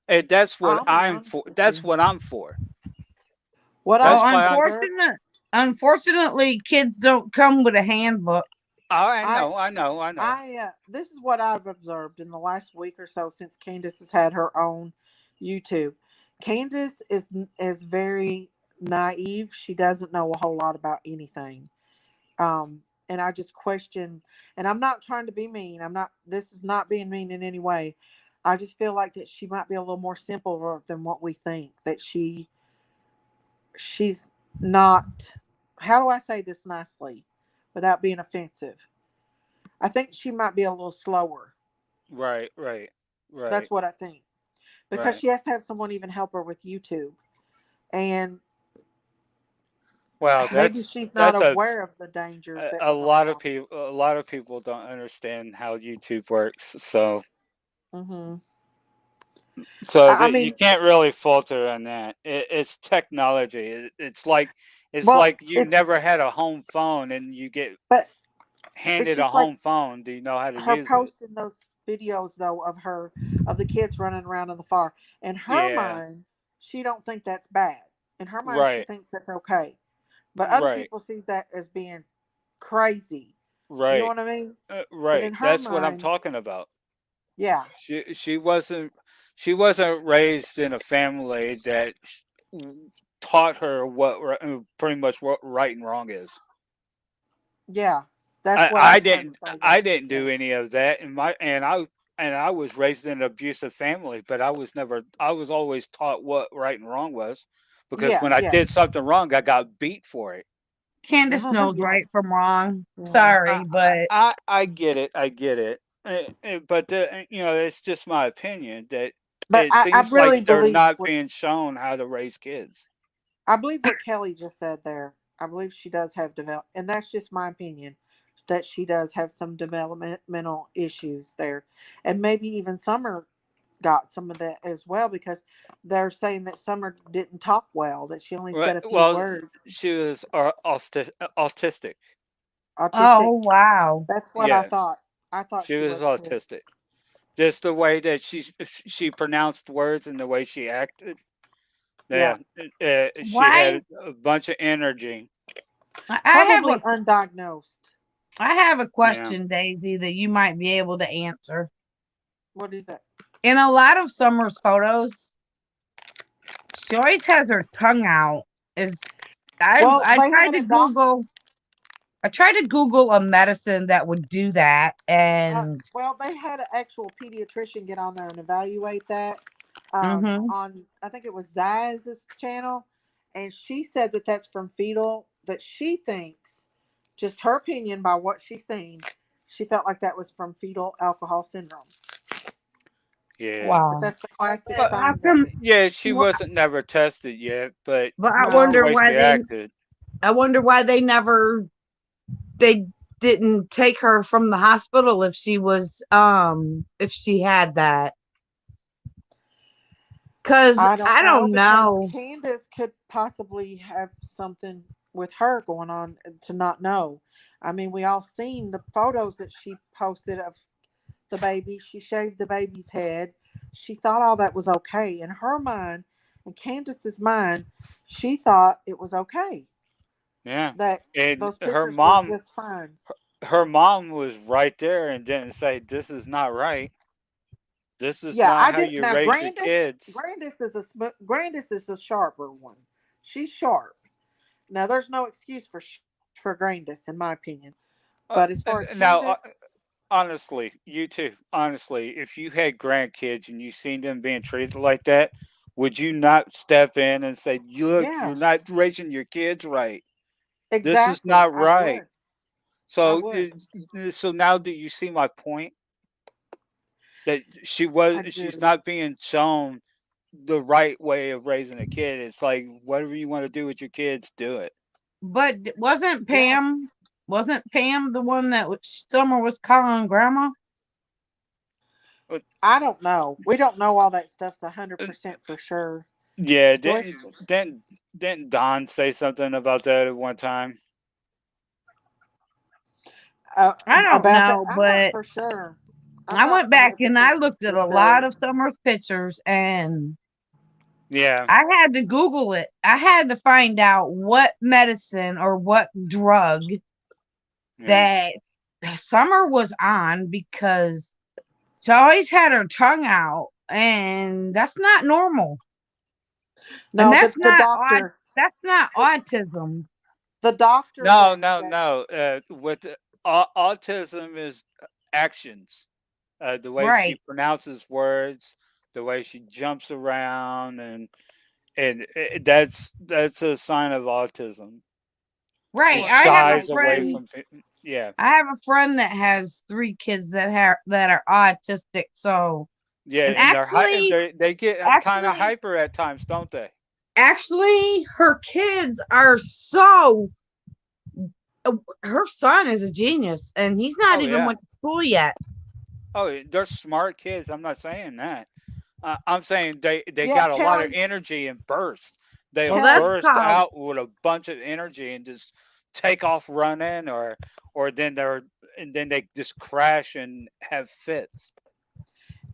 And that's what I'll be I'm honest for. with That's you. what I'm for. What Well, That's I've why I'm. observed, unfortunately, kids don't come with a handbook. Oh, I I know, I know, I know. this is what I've observed in the last week or so since Candace has had her own YouTube. Candace is very naive. She doesn't know a whole lot about anything. And I just question. And I'm not trying to be mean. I'm not. This is not being mean in any way. I just feel like that she might be a little more simple than what we think. That she's not. How do I say this nicely, without being offensive? I think she might be a little slower. Right, right, That's right, what I think. Because right. she has to have someone even help her with YouTube. And Well, maybe she's not that's aware of the dangers that a was lot of around. people. A lot of people don't understand how YouTube works. Hmm. So I that you mean, can't really falter on that. It's technology. It's well, like you if, never had a home phone and you get but it's handed a just like home phone. Do you know how to her use it? posting those videos though of the kids running around in the fire. In her Yeah. mind, she don't think that's bad. In her mind, she Right. thinks that's okay. But other Right. people sees that as being crazy. You know Right. what I mean? But Right. in her That's what I'm mind, talking about. yeah, She wasn't raised in a family that taught her pretty much what right and wrong is. yeah, that's I, what I I'm trying to didn't say. That I didn't yeah, do any of that, and I was raised in an abusive family, but I was always taught what right and wrong was, because yeah, when I yeah, did something wrong, I got beat for it. Candace knows yeah, right from wrong. yeah. Sorry, but I get it, I get it, but it's just my opinion that But it I seems really like they're believe not what being shown how to raise kids. I believe what Kelly just said there. I believe she does have develop, and that's just my opinion. That she does have some developmental issues there, and maybe even Summer got some of that as well because they're saying that Summer didn't talk well. That she only said a few Well, words. she was autistic. Autistic. oh wow. That's what I Yeah, thought. I thought she she was was too. autistic. Just the way that she pronounced words and the way she acted. Yeah, Yeah, she Why? had a bunch of energy. I have probably a undiagnosed. Yeah, question, Daisy, that you might be able to answer. What is it? In a lot of Summer's photos, She always has her tongue out. Is I Well, I they tried had to a doc. Google a medicine that would do that, and Well, they had an actual pediatrician get on there and evaluate that mhm. on, I think it was Zaz's channel, and she said that that's from fetal. That she thinks, just her opinion by what she's seen, she felt like that was from fetal alcohol syndrome. Yeah. But Wow. that's the classic But How signs of come? it. yeah, she wh- wasn't never tested yet, but But just the No, way she acted. I wonder why they didn't take her from the hospital if she had that. Cause I don't I know don't because know. Candace could possibly have something with her going on to not know. I mean, we all seen the photos that she posted of the baby. She shaved the baby's head. She thought all that was okay. In her mind, in Candace's mind, she thought it was okay. Yeah. That And those pictures were just fine. her mom was right there and didn't say this is not right. This is Yeah, not I how didn't. you Now, raise your Grandis, kids. Grandis is Grandis is a sharper one. She's sharp. Now, there's no excuse for Grandis, in my opinion. But as far as Now, Candace, honestly, you too. Honestly, if you had grandkids and you seen them being treated like that, would you not step in and say, "Look, yeah, you're not raising your kids right. This is exactly. not I right." would. I So, would. so now do you see my point? That I she's do. not being shown the right way of raising a kid. It's like whatever you want to do with your kids, do it. But Yeah. Wasn't Pam the one that Summer was calling grandma? But, I don't know. We don't know all that stuff's a hundred uh, percent for sure. yeah, Joyce, didn't Don say something about that at one time? I don't about that, know, I'm not but for sure. I'm I not went a back hundred and I percent looked at for a sure. lot of Summer's pictures, and Yeah. I had to Google it. I had to find out what medicine or what drug Yeah. that Summer was on, because she always had her tongue out, and that's not normal. And No, that's not autism. the doctor No, that no, that no. With autism is actions. The way she Right. pronounces words, the way she jumps around, and that's a sign of autism. She Right. well, she shies might away be. from yeah, I have a friend that has 3 kids that are autistic, so yeah, and and they get kind of actually hyper at times, don't they? her kids are so her son is a genius, and he's not Oh even yeah. went to school yet. Oh, they're smart kids. I'm not saying that. I'm saying they Yeah, got a lot of Kelly. energy and burst. They'll Well, that's Kelly. burst called out with a bunch of energy and just take off running, or then they just crash and have fits.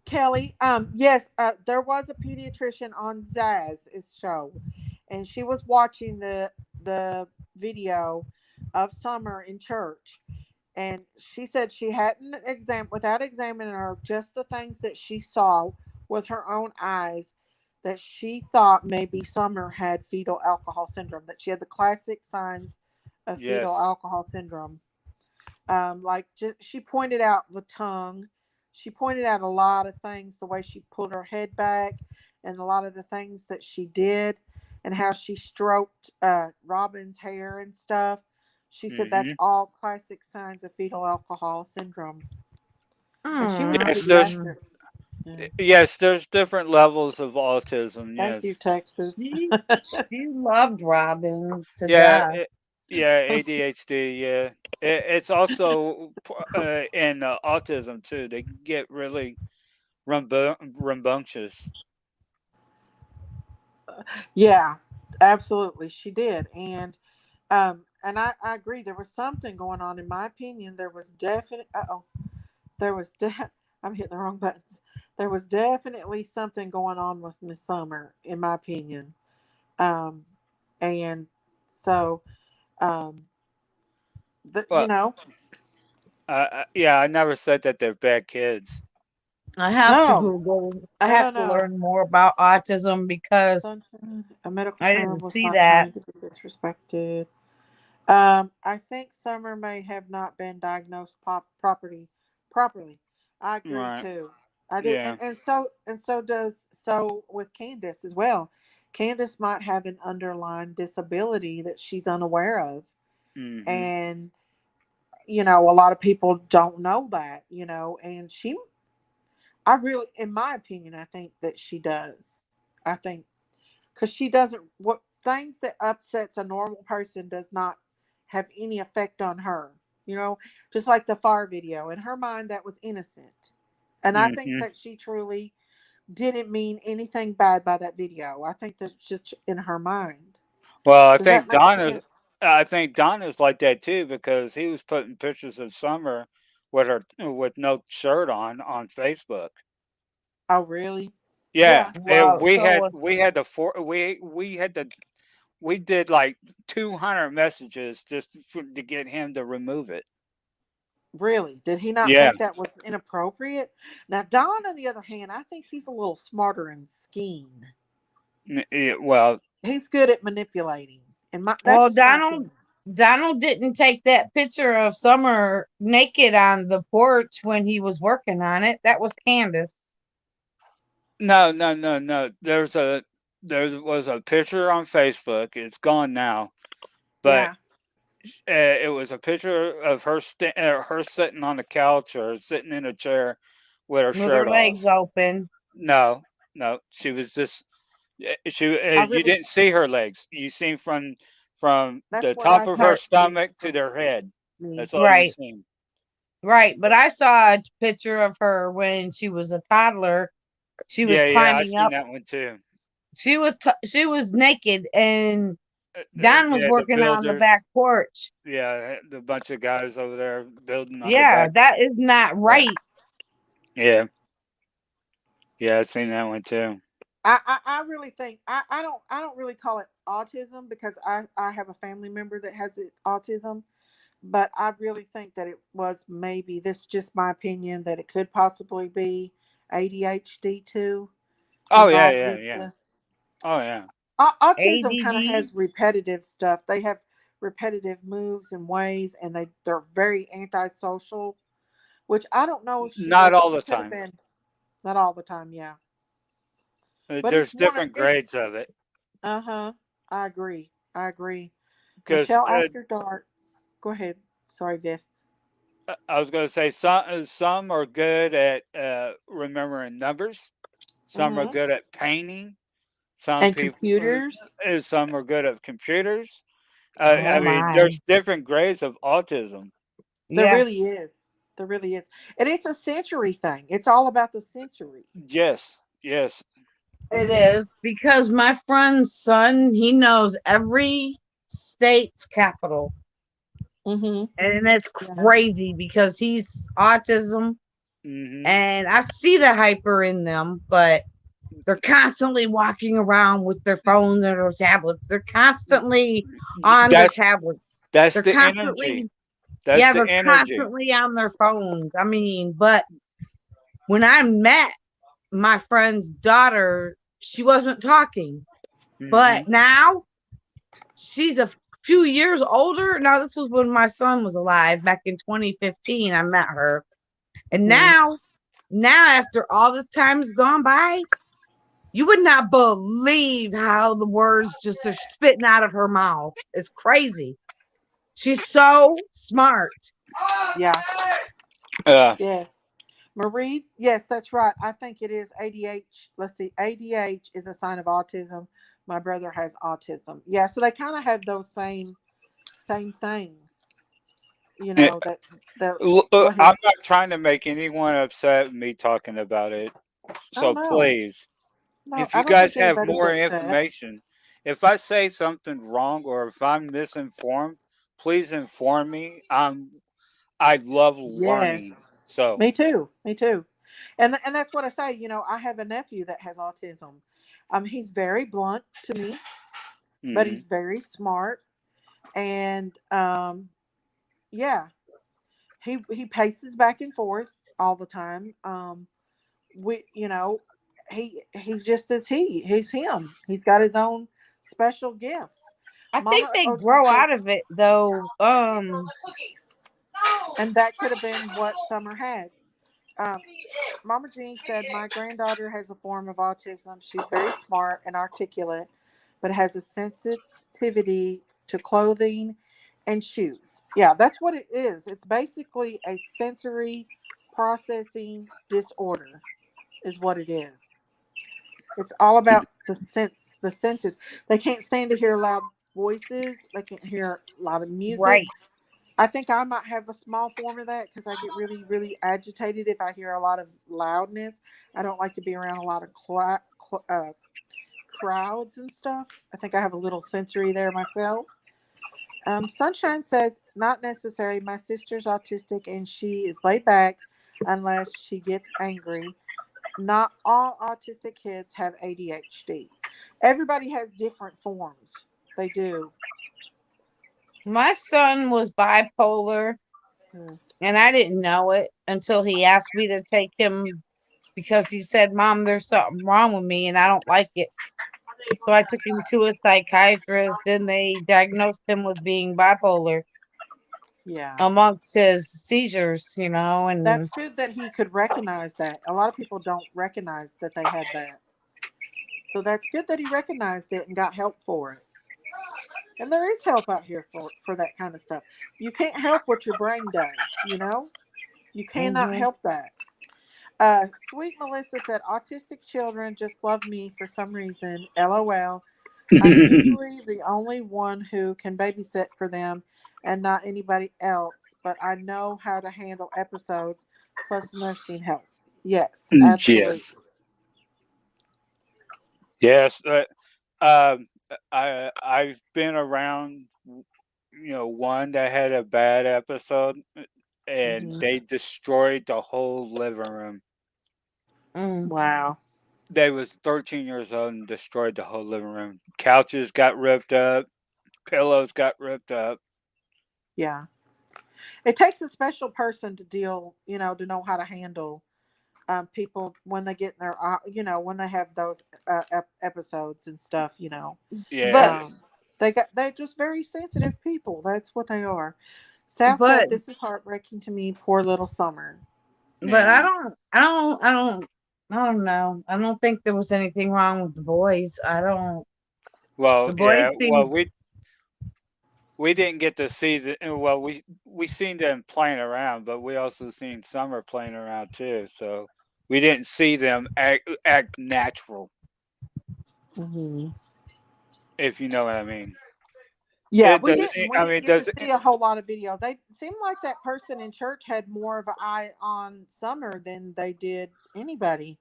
Kelly, yes, there was a pediatrician on Zaz's show, and she was watching the video of Summer in church, and she said she hadn't without examining her, just the things that she saw with her own eyes, that she thought maybe Summer had fetal alcohol syndrome, that she had the classic signs of fetal Yes. alcohol syndrome. She pointed out the tongue. She pointed out a lot of things, the way she pulled her head back, and a lot of the things that she did, and how she stroked Robin's hair and stuff. She said that's Hmm. all classic signs of fetal alcohol syndrome, and she was a Yes, there's mm, pediatric. Yeah. yes, there's different levels of autism. Thank you, Yes. Texas. she loved Robin to Yeah. death. Yeah. ADHD. Yeah. It's also in autism too. They get really rambunctious. Yeah, absolutely, she did, and I agree. There was something going on, in my opinion. There was definite. Oh, there was. I'm hitting the wrong buttons. There was definitely something going on with Miss Summer, in my opinion. Um, and so, um, Well, you know, yeah, I never said that they're bad kids. I have to No, Google. I no, no, have to no. learn more about autism because Sunshine, a medical I term didn't was see not that. trying to be disrespected. I think Summer may have not been diagnosed properly. I agree Right. too. I do, Yeah. and so does so with Candace as well. Candace might have an underlying disability that she's unaware of, Mm-hmm. and a lot of people don't know that. And I really, in my opinion, I think that she does. I think because she doesn't what things that upsets a normal person does not have any effect on her. you know just like the fire video, in her mind that was innocent, and I think Mm-hmm. that she truly didn't mean anything bad by that video. I think that's just in her mind. Well, Does that make sense? I think Donna's like that too because he was putting pictures of Summer with no shirt on Facebook. Oh, really? Yeah, Yeah. and Well, so was we had the four we did like 200 messages to get him to remove it. Really, did he not Yeah, think that was inappropriate? Now Don, on the other hand, I think he's a little smarter in scheme. well, He's good at manipulating, and that's well just my Donald opinion. Donald didn't take that picture of Summer naked on the porch when he was working on it. That was Candace. no, no, no, no. There was a picture on Facebook. It's gone now, but Yeah. it was a picture of her sitting on the couch or sitting in a chair with her With shirt her legs off. open. No, no, she was just I you really didn't see her legs. You seen from That's the what top I of her thought too stomach to from their head. me. That's all you Right. seen. Right. But I saw a picture of her when she was a toddler. She was Yeah, yeah, I climbing seen up. that one too. She was naked and Don was Yeah, the working on the builders. back porch. Yeah, the bunch of guys over there building on the Yeah, back. that is not Yeah, right. yeah, yeah. I seen that one too. I really think I don't really call it autism because I have a family member that has autism, but I really think that it was, maybe this is just my opinion, that it could possibly be ADHD too, Oh yeah, involved yeah, with yeah. the Oh yeah. autism. Kind of ADD. has repetitive stuff. They have repetitive moves and ways, and they're very antisocial, which I don't know if she Not was. all She the could have time. been, not all the time, yeah, but There's it's one of different it's. grades of it. Uh-huh. I agree. I agree. Because Michelle After Dark. Go ahead. Sorry, Vest. I was going to say some are good at remembering numbers. Some are Mm-hmm. good at painting. Some And people, computers. some are good at computers. Oh I mean, my. there's different grades of autism. There really Yes, is. There really is. And it's a sensory thing. It's all about the sensory. Yes, yes. it is because my friend's son, he knows every state's capital. Mm-hmm. And it's Yeah. crazy because he's autism Hmm. and I see the hyper in them, but they're constantly walking around with their phones and their tablets. They're constantly on their That's tablets. that's They're the energy. constantly, That's yeah, the they're energy. constantly on their phones. I mean, but when I met my friend's daughter, she wasn't talking. Hmm. But now she's a few years older. Now, this was when my son was alive back in 2015. I met her. And Mm. now after all this time has gone by, you would not believe how the words just are spitting out of her mouth. It's crazy. She's so smart. Yeah. Uh, Yeah. Marie, yes, that's right. I think it is ADH. Let's see. ADH is a sign of autism. My brother has autism. Yeah, so they kind of have those same things. eh, That go ahead. I'm not trying to make anyone upset with me talking about it. Oh So no. please, No, if I you don't guys think have anybody's more upset. information, if I say something wrong or if I'm misinformed, please inform me. I love Yes. learning. So, Me too. Me too. And that's what I say. I have a nephew that has autism. He's very blunt to me, but hmm he's very smart. And yeah, he paces back and forth all the time. we, you know, he just is he's him. He's got his own special gifts. I think Mama they OG grow says, out of it though. and that could have been what Summer had. Um, Mama Jean said, my granddaughter has a form of autism. She's very smart and articulate, but has a sensitivity to clothing and shoes. Yeah, that's what it is. It's basically a sensory processing disorder, is what it is. It's all about the senses. They can't stand to hear loud voices. They can't hear a lot of music. Right. I think I might have a small form of that because I get really, really agitated if I hear a lot of loudness. I don't like to be around a lot of crowds and stuff. I think I have a little sensory there myself. Sunshine says, not necessary. My sister's autistic and she is laid back unless she gets angry. Not all autistic kids have ADHD. Everybody has different forms. They do. My son was bipolar, Hmm. and I didn't know it until he asked me to take him because he said, "Mom, there's something wrong with me, and I don't like it." So I took him to a psychiatrist, and they diagnosed him with being bipolar Yeah. amongst his seizures, That's and good that he could recognize that. A lot of people don't recognize that they had that. So that's good that he recognized it and got help for it. And there is help out here for that kind of stuff. You can't help what your brain does, you know? You cannot hmm help that. Sweet Melissa said, autistic children just love me for some reason. LOL. I'm usually the only one who can babysit for them and not anybody else, but I know how to handle episodes, plus nursing helps. Yes, Yes. absolutely. Yes. Um, I've been around, one that had a bad episode, and Hmm. they destroyed the whole living room. mm. Wow. They was 13 years old and destroyed the whole living room. Couches got ripped up, pillows got ripped up. Yeah. It takes a special person to deal, to know how to handle people when they get in their, when they have those episodes and stuff, Yeah, But Um, they're just very sensitive people. That's what they are. Sal but said, "This is heartbreaking to me. Poor little Summer." but I yeah. don't I don't I don't I don't know. I don't think there was anything wrong with the boys. I don't. Well, The boys yeah. Well, seem. we didn't get to see the. Well, we seen them playing around, but we also seen Summer playing around too. So we didn't see them act natural, Hmm. if you know what I mean. Yeah, It we does. didn't. We I didn't mean, get to does see a whole lot of video. They seemed like that person in church had more of an eye on Summer than they did anybody.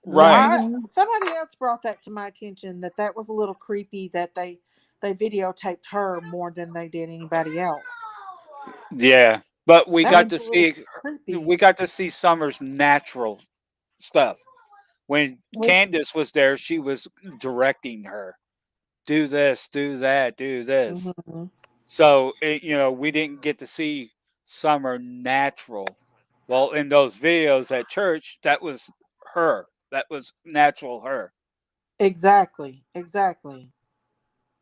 right? hmm Somebody else brought that to my attention that was a little creepy that they videotaped her more than they did anybody else. Yeah, but That was a little creepy. we got to see Summer's natural stuff. When Candace was there, she was directing her. Do this, do that, do this. Hmm. So we didn't get to see Summer natural. Well, in those videos at church, that was her. That was natural her. Exactly. Exactly.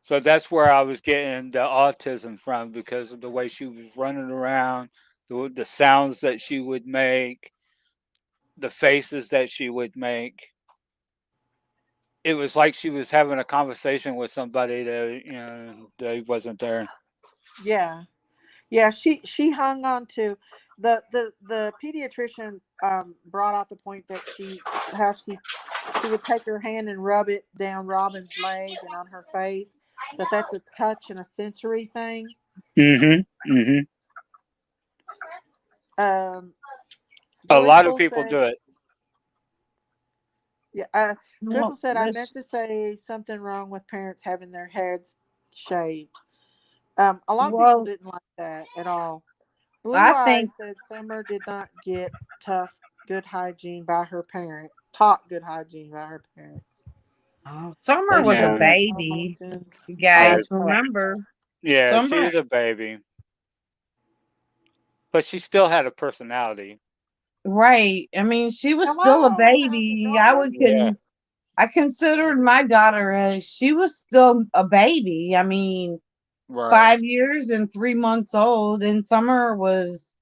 So that's where I was getting the autism from because of the way she was running around, the sounds that she would make, the faces that she would make. It was like she was having a conversation with somebody that that wasn't there. Yeah. Yeah, she hung on to the pediatrician brought out the point that how she would take her hand and rub it down Robin's leg and on her face, that's a touch and a sensory thing. Mhm. Mhm. Um, A lot of Joyful people said, do it. yeah, Well, Joyful said, I meant this. to say something wrong with parents having their heads shaved. A lot of people Well, didn't like that at all. Blue I Eyes think said Summer did not get good hygiene by her parent, taught good hygiene by her parents. Summer They was a showed Yeah. no baby. emotions. You I Yeah. guys know. remember Yeah, Summer? she's a baby, but she still had a personality. Right. I mean, she was still a Hello, how's it baby. going? Yeah. I considered my daughter as she was still a baby. I mean, Right. 5 years and 3 months old, and Summer was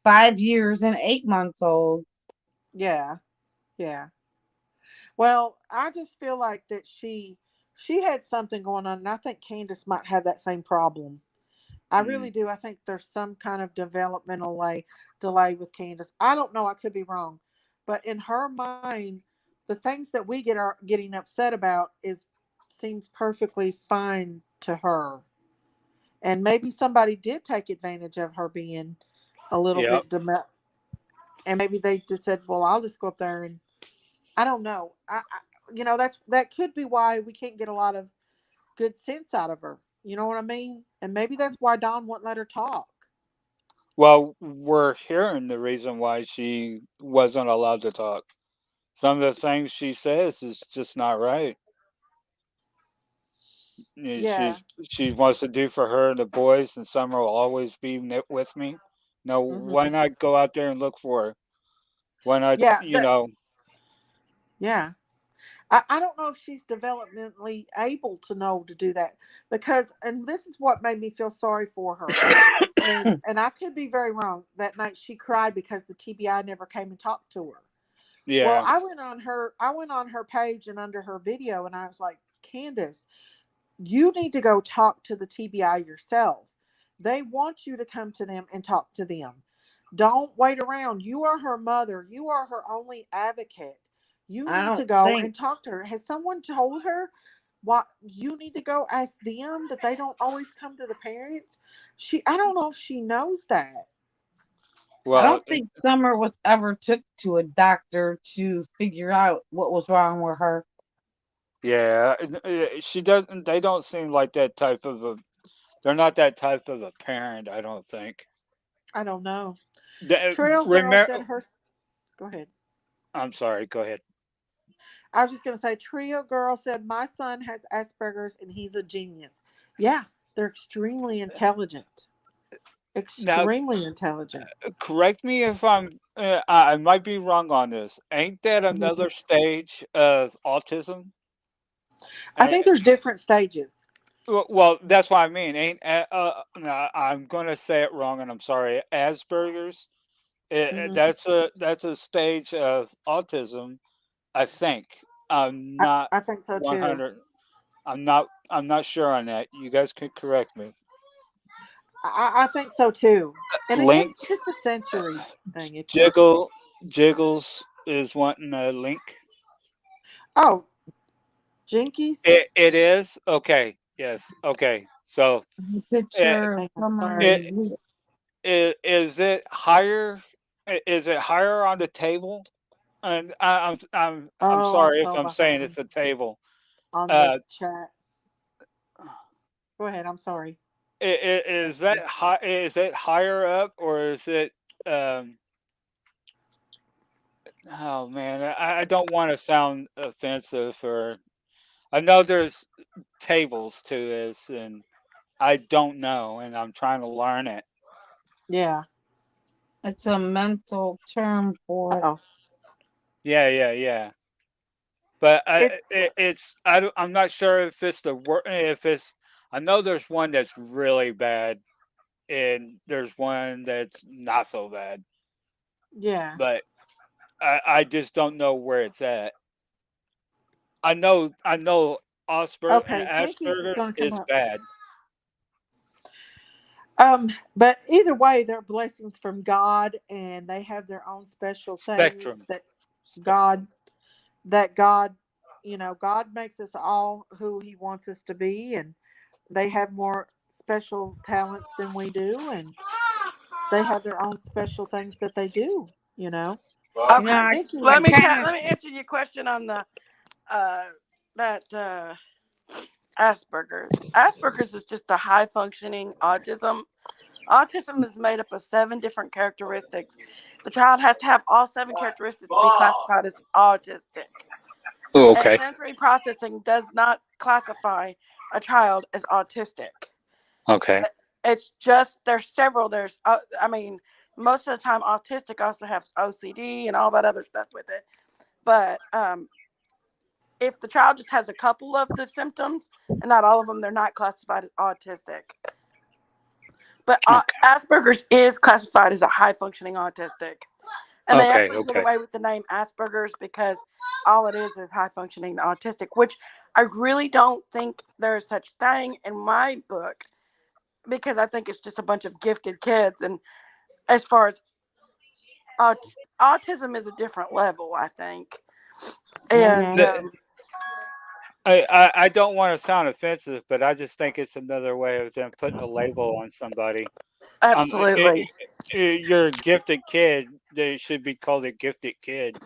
5 years and 8 months old. Yeah, yeah. Well, I just feel like that she had something going on, and I think Candace might have that same problem. I Mm. really do. I think there's some kind of developmental delay with Candace. I don't know. I could be wrong, but in her mind, the things that we are getting upset about is seems perfectly fine to her. And maybe somebody did take advantage of her being a little Yep. bit and maybe they just said, "Well, I'll just go up there and I don't know. That could be why we can't get a lot of good sense out of her. You know what I mean? And maybe that's why Don wouldn't let her talk. Well, we're hearing the reason why she wasn't allowed to talk. Some of the things she says is just not right. You know, Yeah. she wants to do for her and the boys, and Summer will always be with me. No, why Hmm. not go out there and look for her? Why not? Yeah. Yeah. I don't know if she's developmentally able to know to do that because, and this is what made me feel sorry for her. And I could be very wrong. That night she cried because the TBI never came and talked to her. Well, Yeah. I went on her page and under her video, and I was like, Candace, you need to go talk to the TBI yourself. They want you to come to them and talk to them. Don't wait around. You are her mother. You are her only advocate. You I need don't to go think and talk to her. Has someone told her what you need to go ask them that they don't always come to the parents? I don't know if she knows that. I Well, don't think Summer was ever took to a doctor to figure out what was wrong with her. yeah. She doesn't. They don't seem like that type of a. They're not that type of a parent. I don't think. I don't know. The, Trail Girl remember. said her. Go ahead. I'm sorry. Go ahead. I was just going to say, Trio Girl said, my son has Asperger's and he's a genius. Yeah, they're extremely intelligent. Now, Extremely intelligent. correct me if I'm. I might be wrong on this. Ain't that Mhm. another stage of autism? I Uh, think there's different stages. well, that's what I mean. Ain't no, I'm gonna say it wrong, and I'm sorry. Asperger's. Hmm. That's a stage of autism. I think. I'm I, not I think so one too. hundred. I'm not sure on that. You guys can correct me. I think so too. And again, Link it's just a sensory thing. It's not. Jiggle Jiggles is wanting a link. Oh, Jinkies? It is okay. Yes. Okay. So The it, picture of Hang on, Summer sorry. it, and Luke. is it higher? Is it higher on the table? And I'm Oh, I'm sorry if so I'm saying behind it's a table. on the Uh, chat. Go ahead. I'm sorry. is Let's that see. high? Is it higher up or is it? Um, oh man, I don't want to sound offensive or I know there's tables to this and I don't know and I'm trying to learn it. Yeah. It's a mental term for it. Oh, Yeah, yeah, yeah. But it's I'm not sure if it's the if it's I know there's one that's really bad and there's one that's not so bad, yeah. but I just don't know where it's at. I know Okay, Jinkies is Asperger's going to come is up. bad. But either way, they're blessings from God, and they have their own special things Spectrum. that Spectrum. God, that God, God makes us all who He wants us to be, and they have more special talents than we do, and they have their own special things that they do. You know, You know, Okay, Jinkies I is kind of let me answer your question on the that Asperger's. Asperger's is just a high functioning autism. Autism is made up of 7 different characteristics. The child has to have all 7 characteristics to be classified as autistic. Oh, And okay. sensory processing does not classify a child as autistic. Okay. It's just there's several. I mean, most of the time, autistic also has OCD and all that other stuff with it. But if the child just has a couple of the symptoms and not all of them, they're not classified as autistic. But Okay. Asperger's is classified as a high functioning autistic. And they Okay. actually did Okay. away with the name Asperger's because all it is high functioning autistic, which I really don't think there's such thing in my book because I think it's just a bunch of gifted kids. And as far as autism is a different level, I think. And Mhm. The, I don't want to sound offensive, but I just think it's another way of them putting a label on somebody. absolutely, You're a gifted kid. They should be called a gifted kid.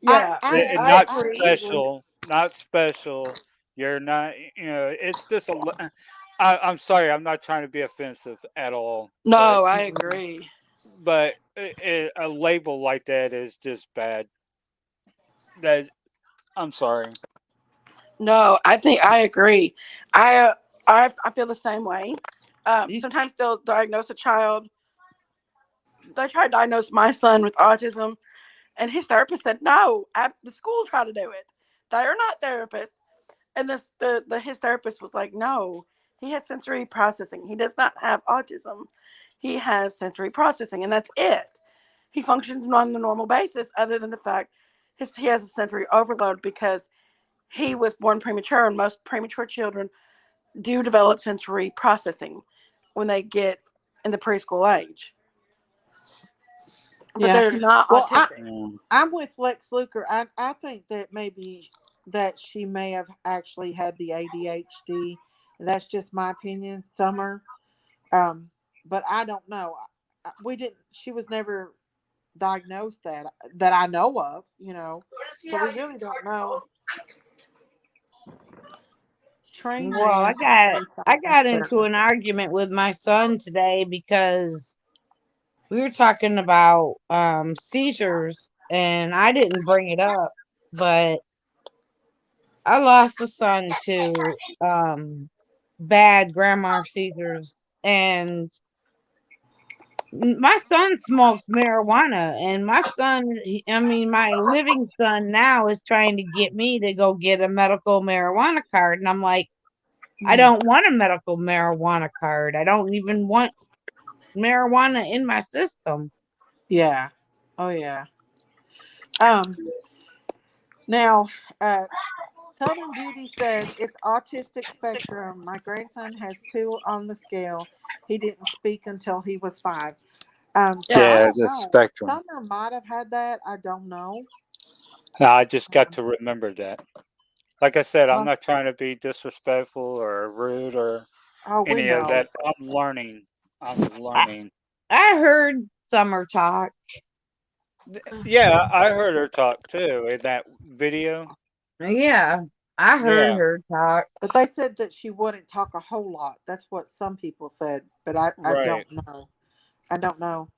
I yeah, I And I not agree. special, not special. You're not, it's just I'm sorry, I'm not trying to be offensive at all, No, I agree. but a label like that is just bad. That I'm sorry. No, I think I agree. I uh, I feel the same way. You- Sometimes they'll diagnose a child. They try to diagnose my son with autism, and his therapist said no. The school tried to do it. They are not therapists. And the his therapist was like, no, he has sensory processing. He does not have autism. He has sensory processing, and that's it. He functions on the normal basis, other than the fact he has a sensory overload because he was born premature, and most premature children do develop sensory processing when they get in the preschool age, but yeah. they're not Well, autistic. Mm. I'm with Lex Luger. I think that maybe that she may have actually had the ADHD. That's just my opinion, Summer. Um, but I don't know. We didn't. She was never diagnosed that I know of. So we really don't know. Train Well, man based I on got into Asperger. an argument with my son today because we were talking about seizures and I didn't bring it up, but I lost a son to bad grandma seizures, and my son smoked marijuana, and my son, I mean, my living son now is trying to get me to go get a medical marijuana card. And I'm like, I Hmm. don't want a medical marijuana card. I don't even want marijuana in my system. Yeah. Oh yeah. Um. Now, uh, Southern Beauty said it's autistic spectrum. My grandson has two on the scale. He didn't speak until he was 5. So I Yeah, Yeah, don't the know. spectrum. Summer might have had that. I don't know. I just got Um, to remember that. Like I said, I'm well, not trying to be disrespectful or rude or oh, we any of know. that. I'm learning. I'm I, learning. I heard Summer talk. Yeah, I heard her talk too in that video. Yeah, I heard Yeah, her talk. But they said that she wouldn't talk a whole lot. That's what some people said. But I right. don't know. I don't know.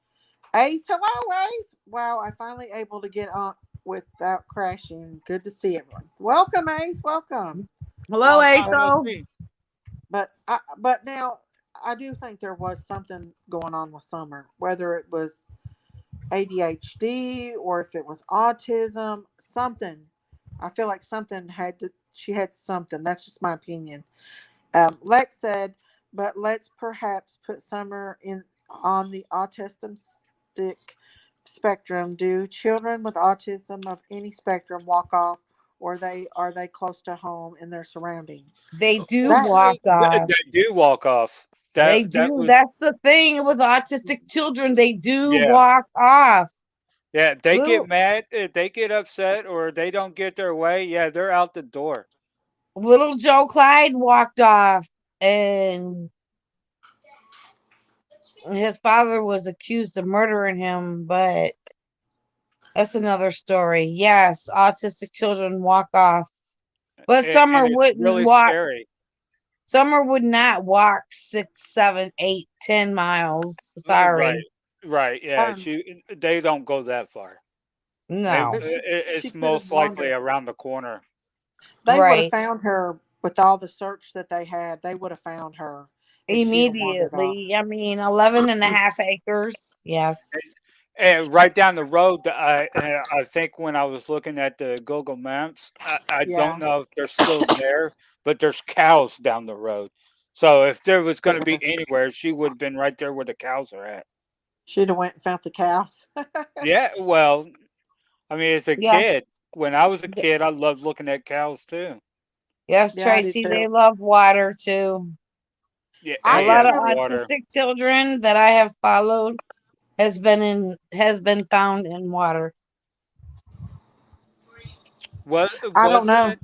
Ace, hello, Ace. Wow, I finally able to get on without crashing. Good to see everyone. Welcome, Ace. Welcome. Hello, Long time no ASO. see. But now I do think there was something going on with Summer, whether it was ADHD or if it was autism, something. I feel like something had to. She had something. That's just my opinion. Lex said, but let's perhaps put Summer in on the autistic spectrum. Do children with autism of any spectrum walk off, or are they close to home in their surroundings? They do That walk Usually, off. they do walk off. They That do. was That's the thing with autistic children. They do yeah. walk off. Yeah, they get Little mad, they get upset, or they don't get their way. Yeah, they're out the door. little Joe Clyde walked off, and his father was accused of murdering him, but that's another story. Yes, autistic children walk off. But And Summer it's wouldn't really walk. scary. Summer would not walk 6, 7, 8, 10 miles. Right, Sorry. right. Yeah, um, they don't go that far. No. but she It's could have most likely wandered. around the corner. They would have Right. found her with all the search that they had. They would have found her if she'd have wandered off. Immediately. I mean, 11 and a half acres. Yes. And right down the road, I think when I was looking at the Google Maps, I don't Yeah, know if they're still there, but there's cows down the road. So if there was going to be yeah. anywhere, she would have been right there where the cows are at. She'd have went and found the cows. Yeah, well, I mean, as a Yes. kid, when I was a th- kid, I loved looking at cows too. Yes, Yeah, I did Tracy, they too. love water too. Yeah, A I lot just yeah, of noticed. water. autistic children that I have followed has been found in water. What I don't know.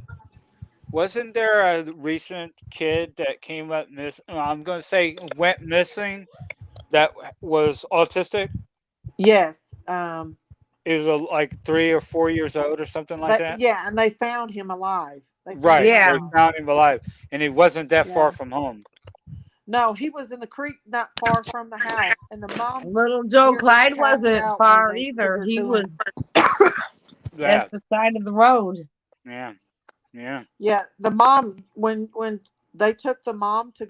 wasn't there a recent kid that came up miss? I'm going to say went missing that was autistic. Yes. He was like 3 or 4 years old or something like But that. yeah, and they found him alive. They found Right, him Yeah. they alive. found him alive, and he wasn't that far Yeah. from home. No, he was in the creek not far from the house, and the mom Little Joe nearly Clyde passed wasn't out when far they took either. her He to him. was at Yeah, the side of the road. yeah, yeah. Yeah, the mom when they took the mom to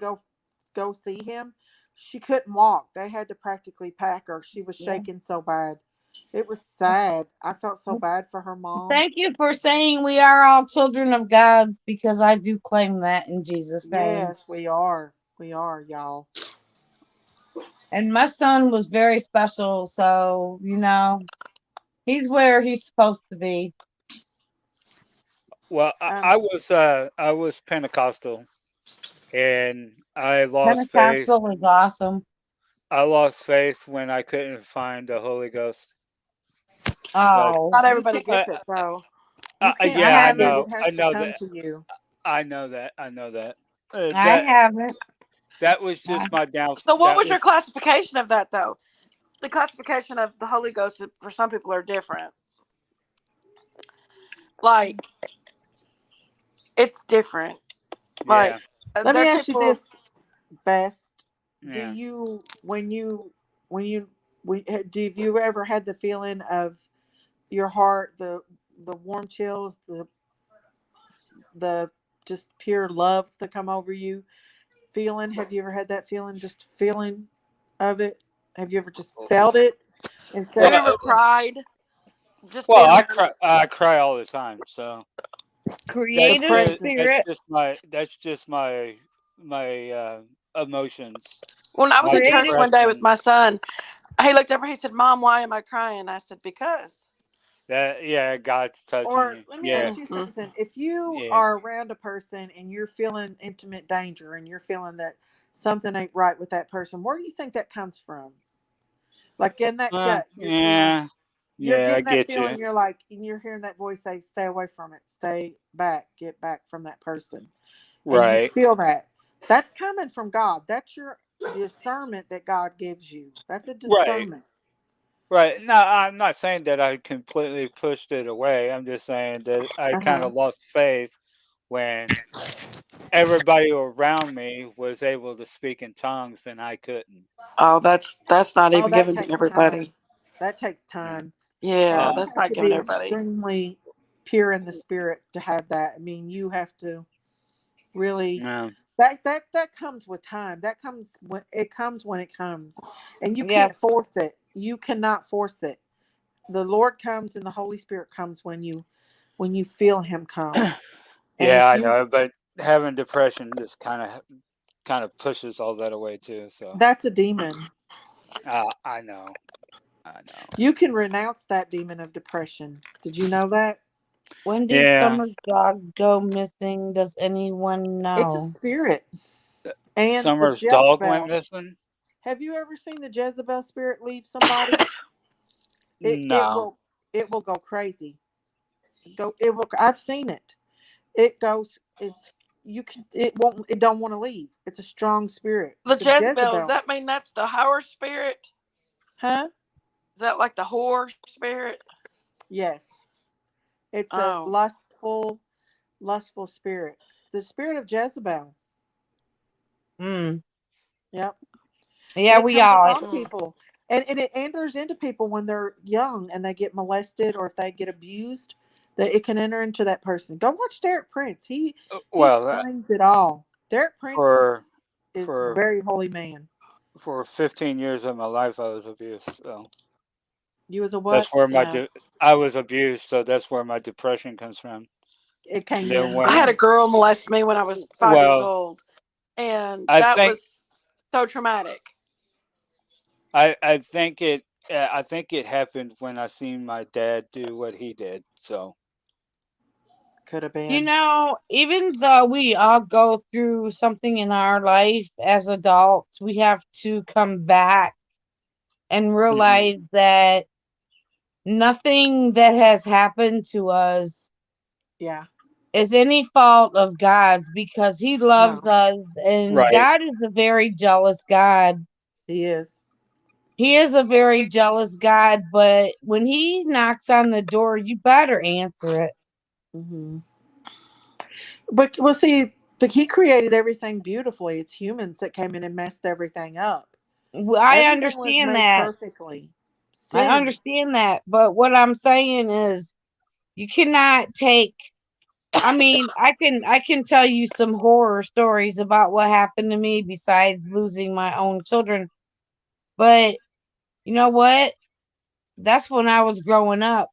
go see him, she couldn't walk. They had to practically pack her. She was Yeah. shaking so bad. It was sad. I felt so bad for her mom. Thank you for saying we are all children of God because I do claim that in Jesus' name. Yes, we are. We are, y'all. And my son was very special, so he's where he's supposed to be. Well, Um, I was Pentecostal, and I lost faith. Pentecostal is awesome. I lost faith when I couldn't find the Holy Ghost. Like, Oh, Not you everybody can't. I, gets it though. You can't I yeah, have it. haven't. It I has to know come that, to you. I know that, I know that. I That haven't. that was I, just my down. So, what That was was your classification of that though? The classification of the Holy Ghost for some people are different. Like it's different. Like yeah, Let there me are ask you people. this, Best. Do yeah. you when you do have you ever had the feeling of your heart, the warm chills, the just pure love to come over you? Feeling? Have you ever had that feeling? Just feeling of it? Have you ever just felt it instead Have you of? Well, ever cried? Just well, being around. I cry all the time. So That's Creative crazy. spirit. that's just my emotions, When I was my at church Creative. one day with depression. my son, he looked over. He said, "Mom, why am I crying?" I said, "Because." That yeah, God's touching Or you. let me Yeah, ask you Hmm. something. If you yeah. are around a person and you're feeling intimate danger and you're feeling that something ain't right with that person, where do you think that comes from? Like in that gut, Yeah, you're yeah. I getting that get feeling. you. You're like, and you're hearing that voice say, "Stay away from it. Stay back. Get back from that person." And you Right, feel that. That's coming from God. That's your discernment that God gives you. That's a right, discernment. right. No, I'm not saying that I completely pushed it away. I'm just saying that I Uh kind huh. of lost faith when everybody around me was able to speak in tongues and I couldn't. Oh, that's not Oh, even that given to takes everybody. time. That takes Yeah. time. And Yeah, Uh, you that's have not to given be everybody. extremely pure in the spirit to have that. I mean, you have to really no. that comes with time. That comes when it comes. And you Yes. can't force it. You cannot force it. The Lord comes and the Holy Spirit comes when you feel him come. And Yeah, if I you know, but having depression just kind of pushes all that away too. So that's a demon. I know, I know. You can renounce that demon of depression. Did you know that? When did Yeah, Summer's dog go missing? Does anyone It's a know? spirit. And the Summer's dog went Jezebel. missing. Have you ever seen the Jezebel spirit leave somebody? It No, will go crazy. It will I've seen it. It goes it's you can it don't want to leave. It's a strong spirit. The It's a Jezebel, does Jezebel. that mean that's the whore spirit? Huh? Is that like the whore spirit? Yes. It's a Oh. lustful spirit. The spirit of Jezebel. Hmm. Yep. And Yeah, it we comes all. upon people. And it enters into people when they're young and they get molested or if they get abused, that it can enter into that person. Go watch Derek Prince. He well, explains it all. Derek Prince, for is for very holy man. for 15 years of my life I was abused. So You was a what? that's where Yeah. I was abused. So that's where my depression comes from. It came And then in I had a when, then. girl molest me when I was 5 years well, old, and I that think was so traumatic. I think it happened when I seen my dad do what he did. So Could have You been. know, even though we all go through something in our life as adults, we have to come back and mhm. realize that nothing that has happened to us Yeah. is any fault of God's because He loves No. us, and Right, God is a very jealous God. He is. He is a very jealous God, but when He knocks on the door, you better answer it. Hmm. But well, see, but he created everything beautifully. It's humans that came in and messed everything up. I Everything was understand made that. perfectly. I Sin. understand that. But what I'm saying is you cannot take I can tell you some horror stories about what happened to me besides losing my own children. But you know what? That's when I was growing up,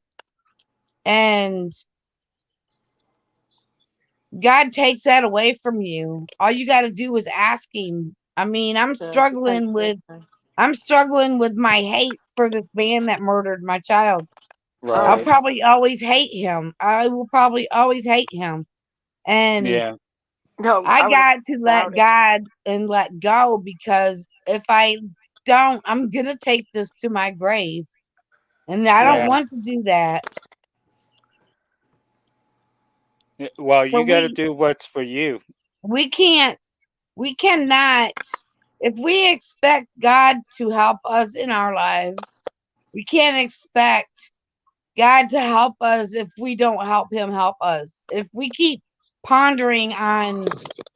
and God takes that away from you. All you got to do is ask him. I mean, Does he takes everything? I'm struggling with my hate for this man that murdered my child. Oh I'll right, yeah. probably always hate him. I will probably always hate him. And yeah, No, I I would got to let doubt it. God and let go because if I don't, I'm going to take this to my grave. And I don't yeah. Yeah. want to do that. Well, So you got to do what's for you. we can't, we cannot, if we expect God to help us in our lives, we can't expect God to help us if we don't help him help us. If we keep pondering on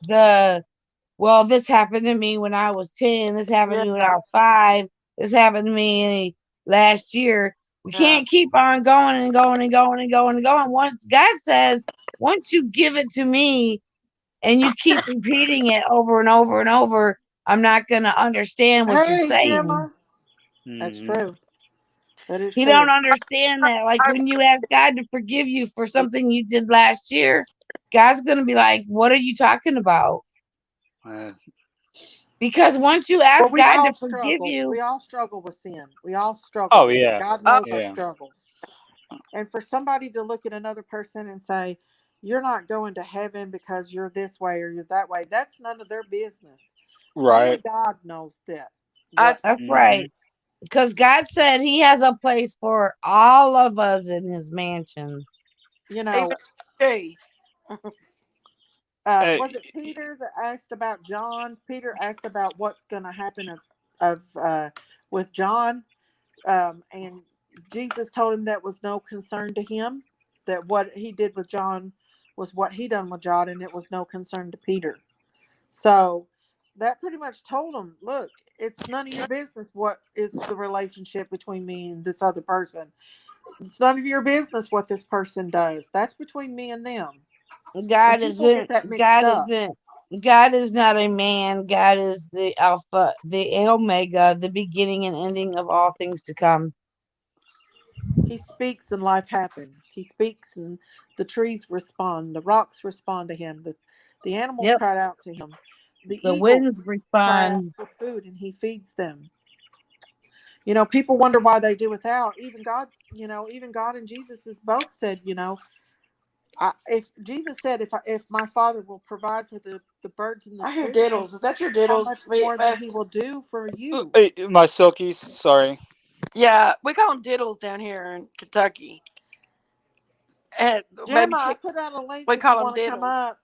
the well, this happened to me when I was 10, this happened Yeah. to me when I was 5, this happened to me last year. We Yeah. can't keep on going and going and going and going and going. Once God says, once you give it to me and you keep repeating it over and over and over, I'm not going to understand what you're Hey, saying. Gemma. That's Hmm. true. That is He don't true. understand that. Like I, when you ask God to forgive you for something you did last year, God's going to be like, "What are you talking about?" Uh, Because once you Well, ask we God all to forgive struggle. you, We all struggle with sin. We all struggle oh with it. yeah, God oh, knows our yeah, struggles. And for somebody to look at another person and say, "You're not going to heaven because you're this way or you're that way," that's none of their business. Only right. God knows that. I, What that's Hmm. right. Because God said He has a place for all of us in His mansion. you even know? she. Uh, Was it Peter that asked about John? Peter asked about what's going to happen of with John, and Jesus told him that was no concern to him. That what he did with John was what he done with John, and it was no concern to Peter. So that pretty much told him, look, it's none of your business what is the relationship between me and this other person. It's none of your business what this person does. That's between me and them. And God people get isn't, that mixed God up. isn't, God is not a man. God is the Alpha, the Omega, the beginning and ending of all things to come. He speaks and life happens. He speaks and the trees respond. The rocks respond to him. The animals Yep. cried out to him. The The winds eagles cry out respond. for food and he feeds them. People wonder why they do without. Even God and Jesus has both said, if Jesus said, if my Father will provide for the birds in the I hear sparrows, diddles. Is that your how diddles, much more than He Vest? will do for you? hey, my silkies. Sorry. Yeah, we call them diddles down here in Kentucky. And baby Gemma, I put chicks, out a link we if you call them want to come diddles. up.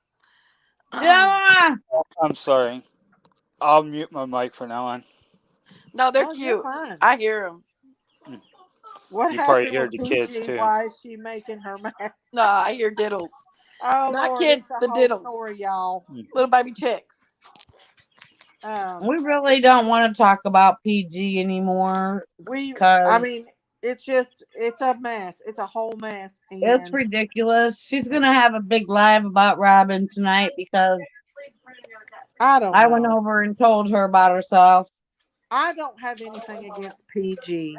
Yeah. I'm sorry. I'll mute my mic from now on. No, they're Oh, you're cute. fine. I hear them. Mm. What You probably happened hear with the kids PG? too. Why is she making her mad? No, I hear diddles. Oh Not Lord, it's kids, a the whole diddles. story, y'all. Mm. Little baby chicks. Um, We really don't want to talk about PG anymore I because mean, it's a mess. It's a whole mess, it's and ridiculous. She's gonna have a big live about Robin tonight because I don't I went know. over and told her about herself, I don't have anything against PG.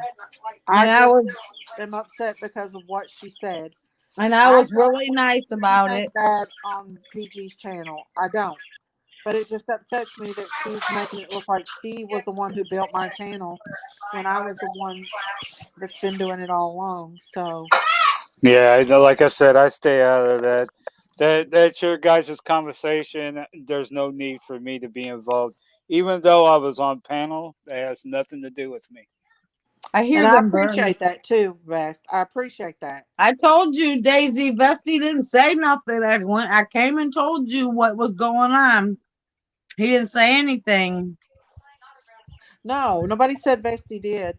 I and I just was am upset because of what she said. and I I was don't really nice do about anything it. bad on PG's channel. I don't. But it just upsets me that she's making it look like she was the one who built my channel when I was the one that's been doing it all along. So Yeah, like I said, I stay out of that. That's your guys' conversation. There's no need for me to be involved, even though I was on panel. That has nothing to do with me. I and hear I them burning. appreciate that too, Vest. I appreciate that. I told you, Daisy Vesty didn't say nothing. I came and told you what was going on. He didn't say anything. No, nobody said Vesti did.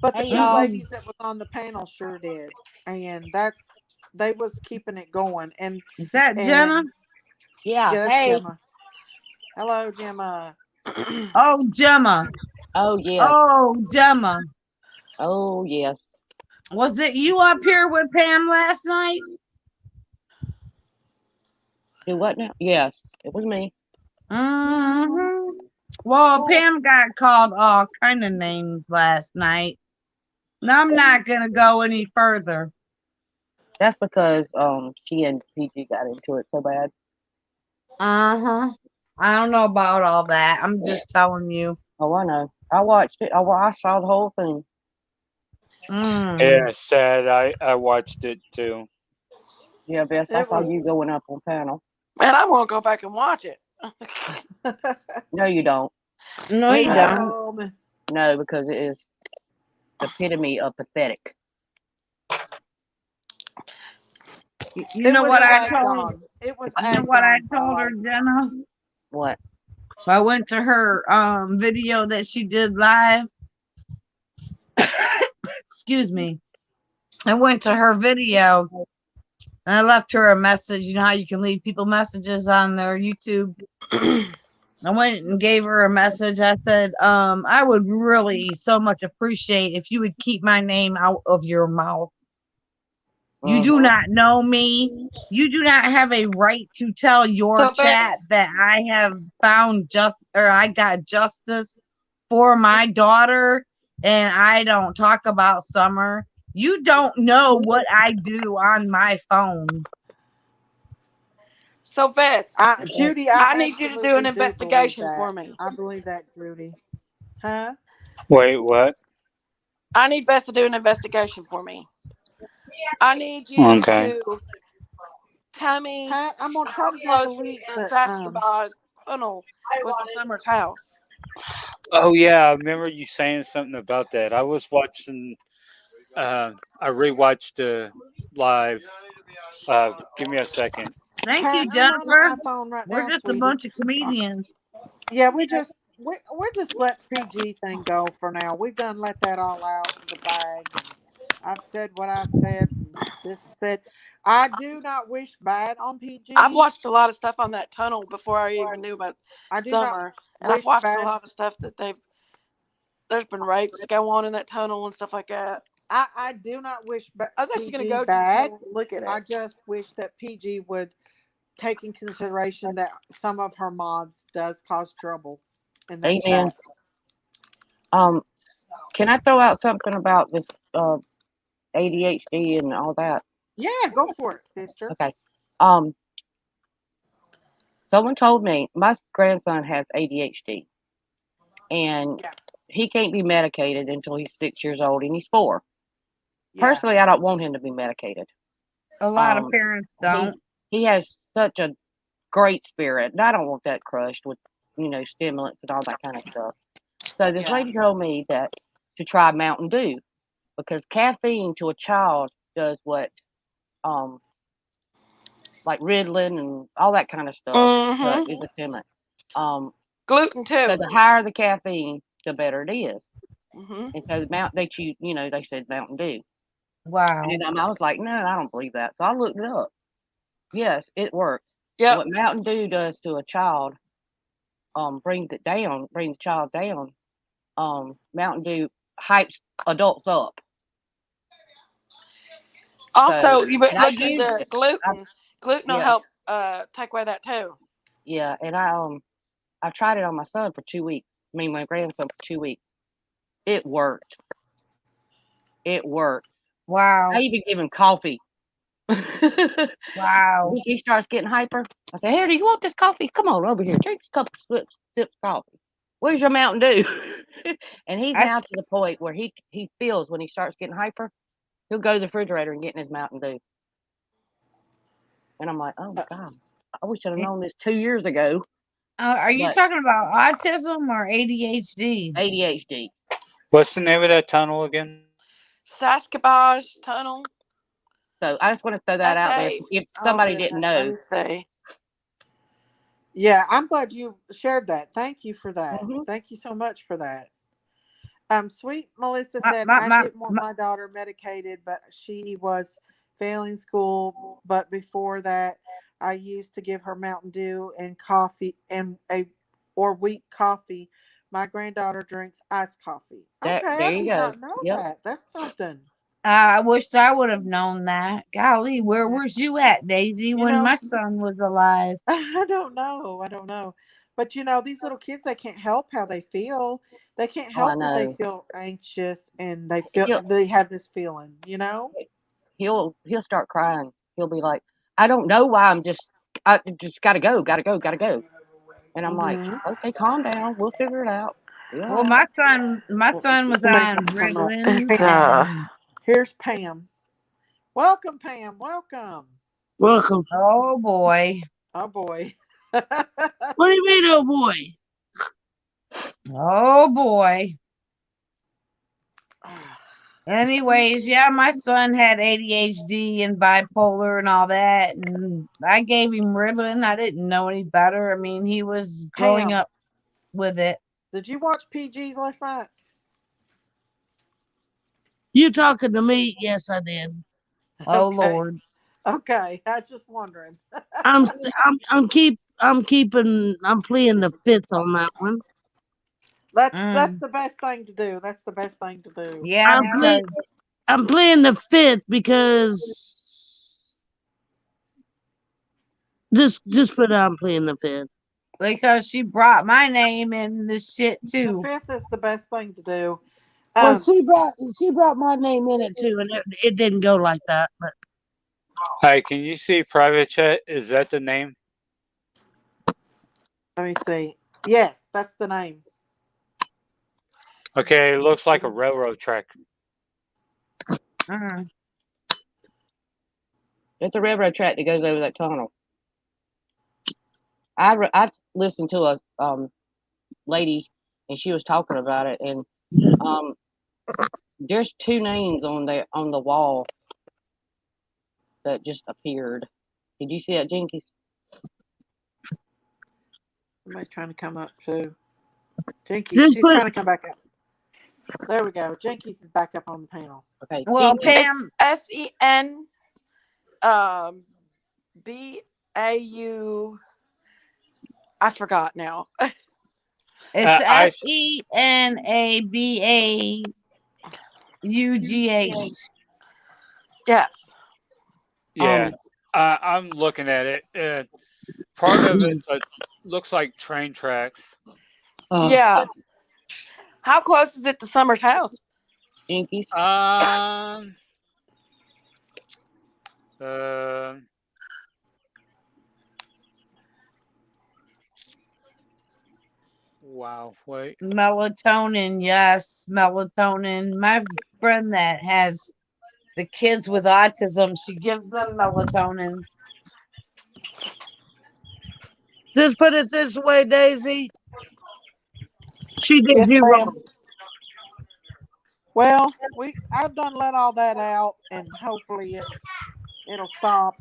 But the Hey two y'all. Mm-mm. ladies that was on the panel sure did. And that's they was keeping it going. Is that Jenna? And Yeah. yeah, that's Hey. Gemma. Hello, Gemma. Oh, Gemma. Oh yes. Oh, Gemma. Oh yes. Was it you up here with Pam last night? Do what now? Yes, it was me. Hmm. Well, Pam got called all kind of names last night. Now I'm not gonna go any further. That's because she and PG got into it so bad. Uh-huh. I don't know about all that. I'm just telling you. Oh, I know. I watched it. I saw the whole thing. Mm. Yeah, sad. I watched it too. Yeah, Bess, I It saw was, you going up on panel. man, I'm gonna go back and watch it. No, you don't. No, Leave you it No, don't. alone. Miss. no, because it is the epitome of pathetic. You It know was what It I was agged told? on. It was You know agged what I on, told her, Paulo. Jenna? What? I went to her video that she did live. Excuse me. I went to her video and I left her a message. You know how you can leave people messages on their YouTube? I went and gave her a message. I said, I would really so much appreciate if you would keep my name out of your mouth. You do Mm-hmm. not know me. You do not have a right to tell your so chat Bess, that I have found I got justice for my daughter and I don't talk about Summer. You don't know what I do on my phone. so Bess, Judy, I I need you to do an absolutely do believe investigation that. for me. I believe that, Judy. Huh? Wait, what? I need Bess to do an investigation for me. I need you Okay. to tell me Pat, I'm gonna try how to do a close delete, the but Saskabog tunnel was to Summer's house. Oh yeah, I remember you saying something about that. I was watching. I rewatched the live. Give me a second. Thank Pat, you, I'm on the Jennifer. iPhone right We're now, just a sweetie. bunch of comedians. Yeah, we're just let PG thing go for now. We've done let that all out the bag, and I've said what I said, and this said. I do not wish bad on I've PG. watched a lot of stuff on that tunnel before I even knew about I do not Summer, and I've wish watched a bad. lot of stuff that there's been rapes go on in that tunnel and stuff like that. I do not wish I was actually gonna PG go to the bad. tunnel and look at I it. just wish that PG would take in consideration that some of her mods does cause trouble in that Amen. chat. Um, can I throw out something about this ADHD and all that? Yeah, go for it, sister. Okay. Um, someone told me my grandson has ADHD and Yeah, he can't be medicated until he's 6 years old and he's 4. yeah. Personally, I don't want him to be medicated. A lot of Um, parents he don't. he has such a great spirit, and I don't want that crushed with stimulants and all that kind of stuff. So this Yeah. lady told me that to try Mountain Dew because caffeine to a child does what um like Ritalin and all that kind of stuff Mm-hmm. is a stimulant. Um, Gluten so too. the higher the caffeine, the better it is. Mm-hmm. And so the mount they choose, they said Mountain Dew, Wow. and I was like, no, I don't believe that. So I looked it up. Yes, it works. Yep. What Mountain Dew does to a child, brings the child down. Mountain Dew hypes adults up. So, Also, you and better I look used into it. I, gluten. Gluten will yeah, help take away that too. yeah, and I I tried it on my son for 2 weeks. I mean, my grandson for 2 weeks. It worked. It worked. Wow. I even give him coffee. Wow. He starts getting hyper. I say, "Here, do you want this coffee? Come on over here. Take this couple sips of coffee. Where's your Mountain Dew?" And he's I, now to the point where he feels when he starts getting hyper, he'll go to the refrigerator and get in his Mountain Dew. And I'm like, "Oh Uh, God, I wish I'd have known this 2 years ago." are you But talking about autism or ADHD? ADHD. What's the name of that tunnel again? Saskabaj Tunnel. So I just want to throw that out there. SA. If Oh somebody didn't goodness, let know, me see. yeah, I'm glad you shared that. Thank you for that. hmm Thank you so much for that. Sweet Melissa My, said, my, I my, didn't want my, my daughter medicated, but she was failing school. But before that, I used to give her Mountain Dew and coffee and a or weak coffee. My granddaughter drinks iced coffee. Okay, there I you did go. not know Yep. that. That's something. I wished I would have known that. Golly, where Yeah. was you at, Daisy, You when know, my son was alive? I don't know. I don't know. But these little kids, they can't help how they feel. They can't Oh, I help that they know. feel anxious and He'll they have this feeling. he'll start crying. He'll be like, "I don't know why. I just gotta go, gotta go, gotta go." And I'm like, Hmm. "Okay, calm down. We'll figure it out. Be all Well, right." my son was Somebody's on trying to come up. Ritalin, It's and Here's Pam. Welcome, Pam. Welcome. Welcome. oh boy, Oh boy. What do you mean, oh boy? oh boy. Anyways, yeah, my son had ADHD and bipolar and all that, and I gave him Ritalin. I didn't know any better. I mean, he was growing Pam, up with it. did you watch PGs last night? You talking to me? Yes, I did. Oh Okay. Lord. Okay. I was just wondering. I'm pleading the fifth on that one. That's Mm, the best thing to do. That's the best thing to do. yeah, I'm ple- because I'm playing the fifth because just put I'm playing the fifth. she brought my name in this shit The too. fifth is the best thing to do. Well, Um, she brought my name in it too, and it didn't go like that. But Hi, can you see private chat? Is that the name? let me see. Yes, that's the name. Okay, it looks like a railroad track. Mm. It's a railroad track that goes over that tunnel. I listened to a lady, and she was talking about it, and um there's two names on the wall that just appeared. Did you see that, Jinkies? Somebody's trying to come up too. Jinkies, just she's put trying to come back up. There we go. Jinkies is back up on the panel. Okay, Well, Jinkies. It's Pam, SEN um BAU. I forgot now. it's I SENABAUGH. Yes. yeah, Um, I'm looking at it. Part of it looks like train tracks. Yeah. How close is it to Summer's house? Jinkies. Um. Uh, wow. Wait. Melatonin, yes, melatonin. My friend that has the kids with autism, she gives them melatonin. just put it this way, Daisy. She did Yes, you ma'am. wrong. Well, I've done let all that out, and hopefully it'll stop.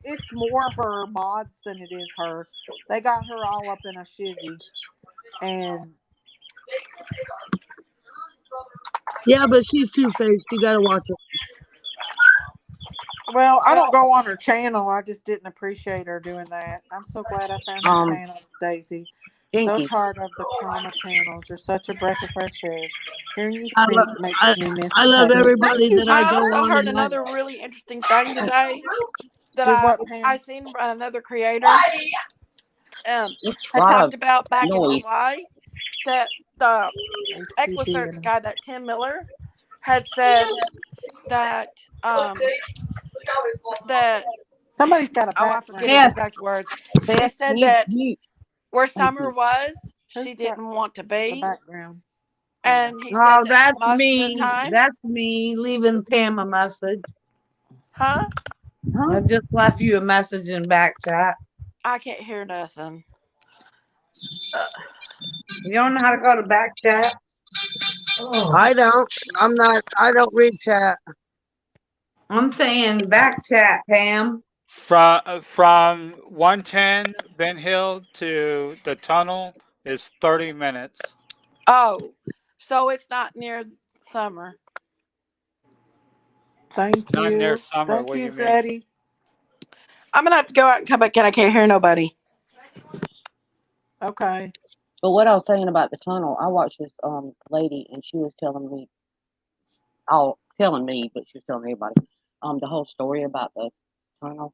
It's more her mods than it is her. They got her all up in a shizzy, and Yeah, but she's two faced. You gotta watch it. well, I don't go on her channel. I just didn't appreciate her doing that. I'm so glad I found your Um, channel, Daisy. So Jinkies. tired of the trauma channels. You're such a breath of fresh air. Hearing you I love speak makes I, me miss I love hugging. Thank everybody you, that I I go Pam. also on heard and another really interesting thing today that Did what, Pam? I seen another creator. It's a had lot talked of about back in noise. July that the Equisearch guy, that Tim Miller, had said that that Somebody's got a I forget his background. Yes, exact words. He Beth, said mute, that mute. where Thank Summer you. was, Who's she got didn't want to a be, background? and he said Oh, that that's most of the me. time, That's me leaving Pam a message. huh? Huh? I just left you a message in back chat. I can't hear nothing. Uh, You don't know how to go to back chat? I don't. I'm not. I don't read chat. I'm saying back chat, Pam. From 110 Ben Hill to the tunnel is 30 minutes. oh, so it's not near Summer. Thank Not near you. Summer. Thank What do you, you mean? Zeddy. I'm gonna have to go out and come back in. I can't hear nobody. Okay. But what I was saying about the tunnel, I watched this lady, and she was telling me, all telling me, but she was telling everybody, the whole story about the tunnel,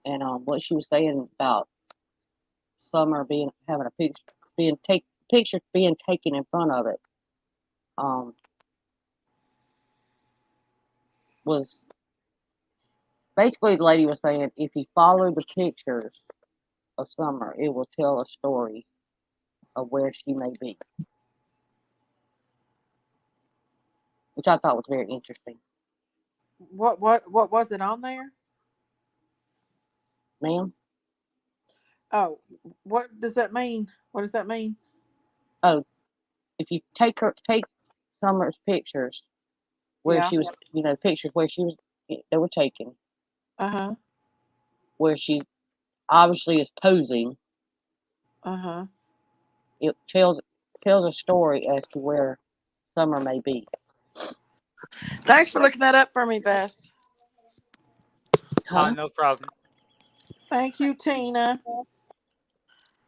and what she was saying about Summer being having a picture being take pictures being taken in front of it, um, was basically the lady was saying if you follow the pictures of Summer, it will tell a story of where she may be, which I thought was very interesting. What was it on there? Ma'am? Oh, what does that mean? What does that mean? Oh, if you take Summer's pictures where Yeah. she was, pictures where she was, they were taken, Uh-huh. where she obviously is posing, Uh-huh. it tells a story as to where Summer may be. Thanks for looking that up for me, Bess. Huh? No problem. Thank you, Tina.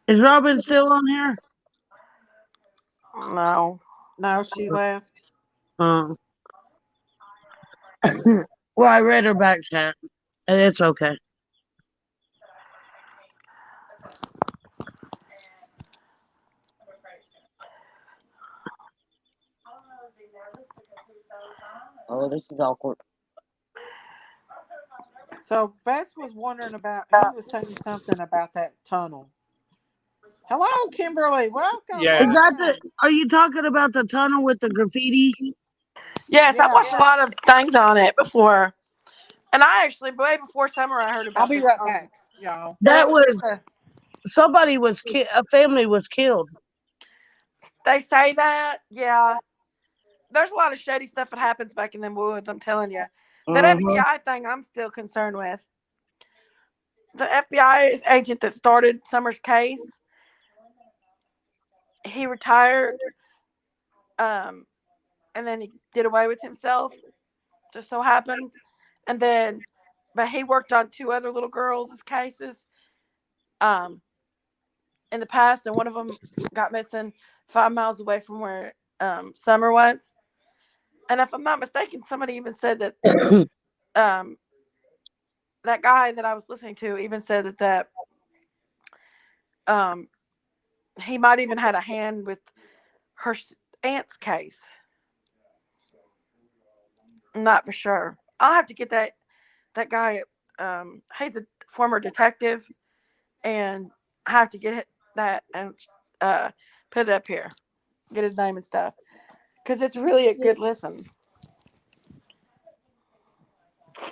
Is Robin still on here? No. No, she left. Um. Well, I read her back chat, and it's okay. Oh, this is awkward. So Vess was wondering about, he was saying something about that tunnel. Hello, Kimberly. Welcome, Is Yeah. that the? welcome. Are you talking about the tunnel with the graffiti? Yes, I Yeah. watched a lot of things on it before, and I actually way before Summer I heard I'll about be this right tunnel, back, y'all. and it That was just was somebody was a family was killed. they say that, yeah. There's a lot of shady stuff that happens back in them woods. I'm telling you, that Uh-huh. FBI thing I'm still concerned with. The FBI agent that started Summer's case, he retired, um, and then he did away with himself. Just so happened, and then, but he worked on two other little girls' cases, um, in the past, and one of them got missing 5 miles away from where Summer was. And if I'm not mistaken, somebody even said that um, that guy that I was listening to even said that um, he might even had a hand with her aunt's case. I'm not for sure. I'll have to get that guy. He's a former detective, and I have to get that and uh, put it up here. Get his name and stuff because it's really a good listen.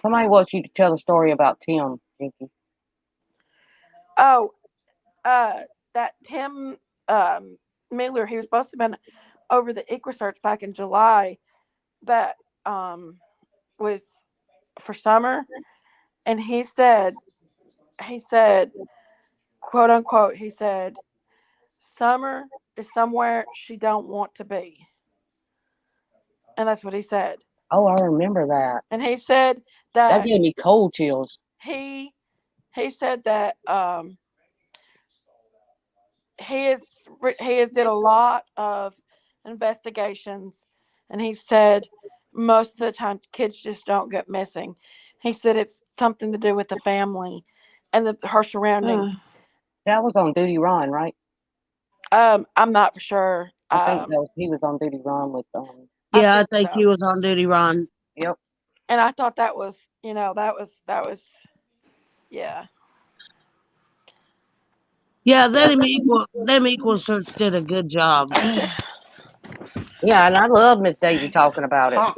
Somebody wants you to tell a story about Tim, Jenkins. Oh, uh, that Tim Miller, he was supposed to have been over the Equisearch back in July. That was for Summer, and he said, quote unquote, he said, Summer is somewhere she don't want to be, and that's what he said. Oh, I remember that. And he said That that gave me cold chills. he he said that he has did a lot of investigations, and he said most of the time kids just don't get missing. He said it's something to do with the family and her Uh, surroundings. That was on Duty Ron, right? I'm not for sure. I think that was, he was on Duty Ron with I Yeah, I think think he so. was on duty, Ron. Yep. And I thought that was, that was, yeah. Yeah, them equal search did a good job. Yeah, and I love Miss Daisy It's talking about it. hot.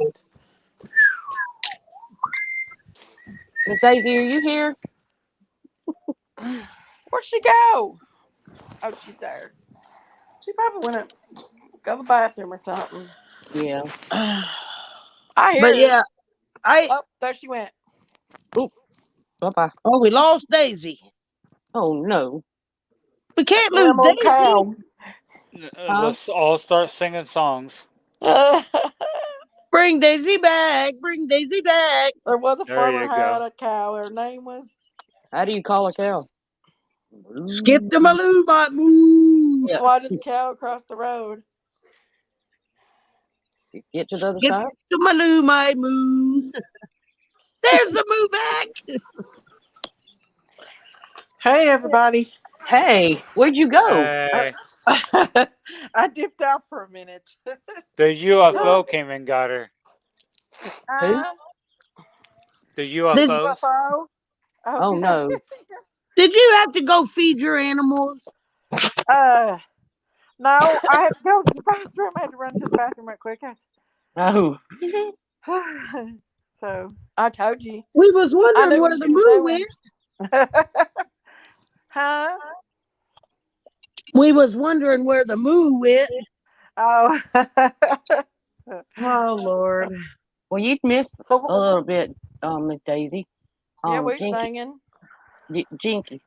Miss Daisy, are you here? Where'd she go? Oh, she's there. She probably went to go to the bathroom or something. Yeah. I But hear her. yeah, I Oh, there she went. Oop. Bye bye. oh we lost Daisy. Oh no. We can't lose Them old Daisy. cow. Huh? Let's all start singing songs. There Bring Daisy back. Bring Daisy back. was a There farmer you had go. a cow. Her name was. How do you call a cow? Skip the Maloo, my moo. Yeah. Why did the cow cross the road? Get to the other Skip side. the Maloo, my moo. There's the moo back. Hey, everybody. Hey, where'd you go? Hey, I dipped out for a minute. the UFO came and got her. Who? The Did UFOs. UFO. Oh Okay. no. Did you have to go feed your animals? Uh, no, I had to go to the bathroom. I had to run to the bathroom right quick. Oh. So, I told you. We was I wondering knew where what the she was moo doing. went. huh? We was wondering where the moo went. Oh. Oh Lord. Well, you'd missed So, a little bit, Miss Daisy. Yeah, we're Jinky, singing. Jinky.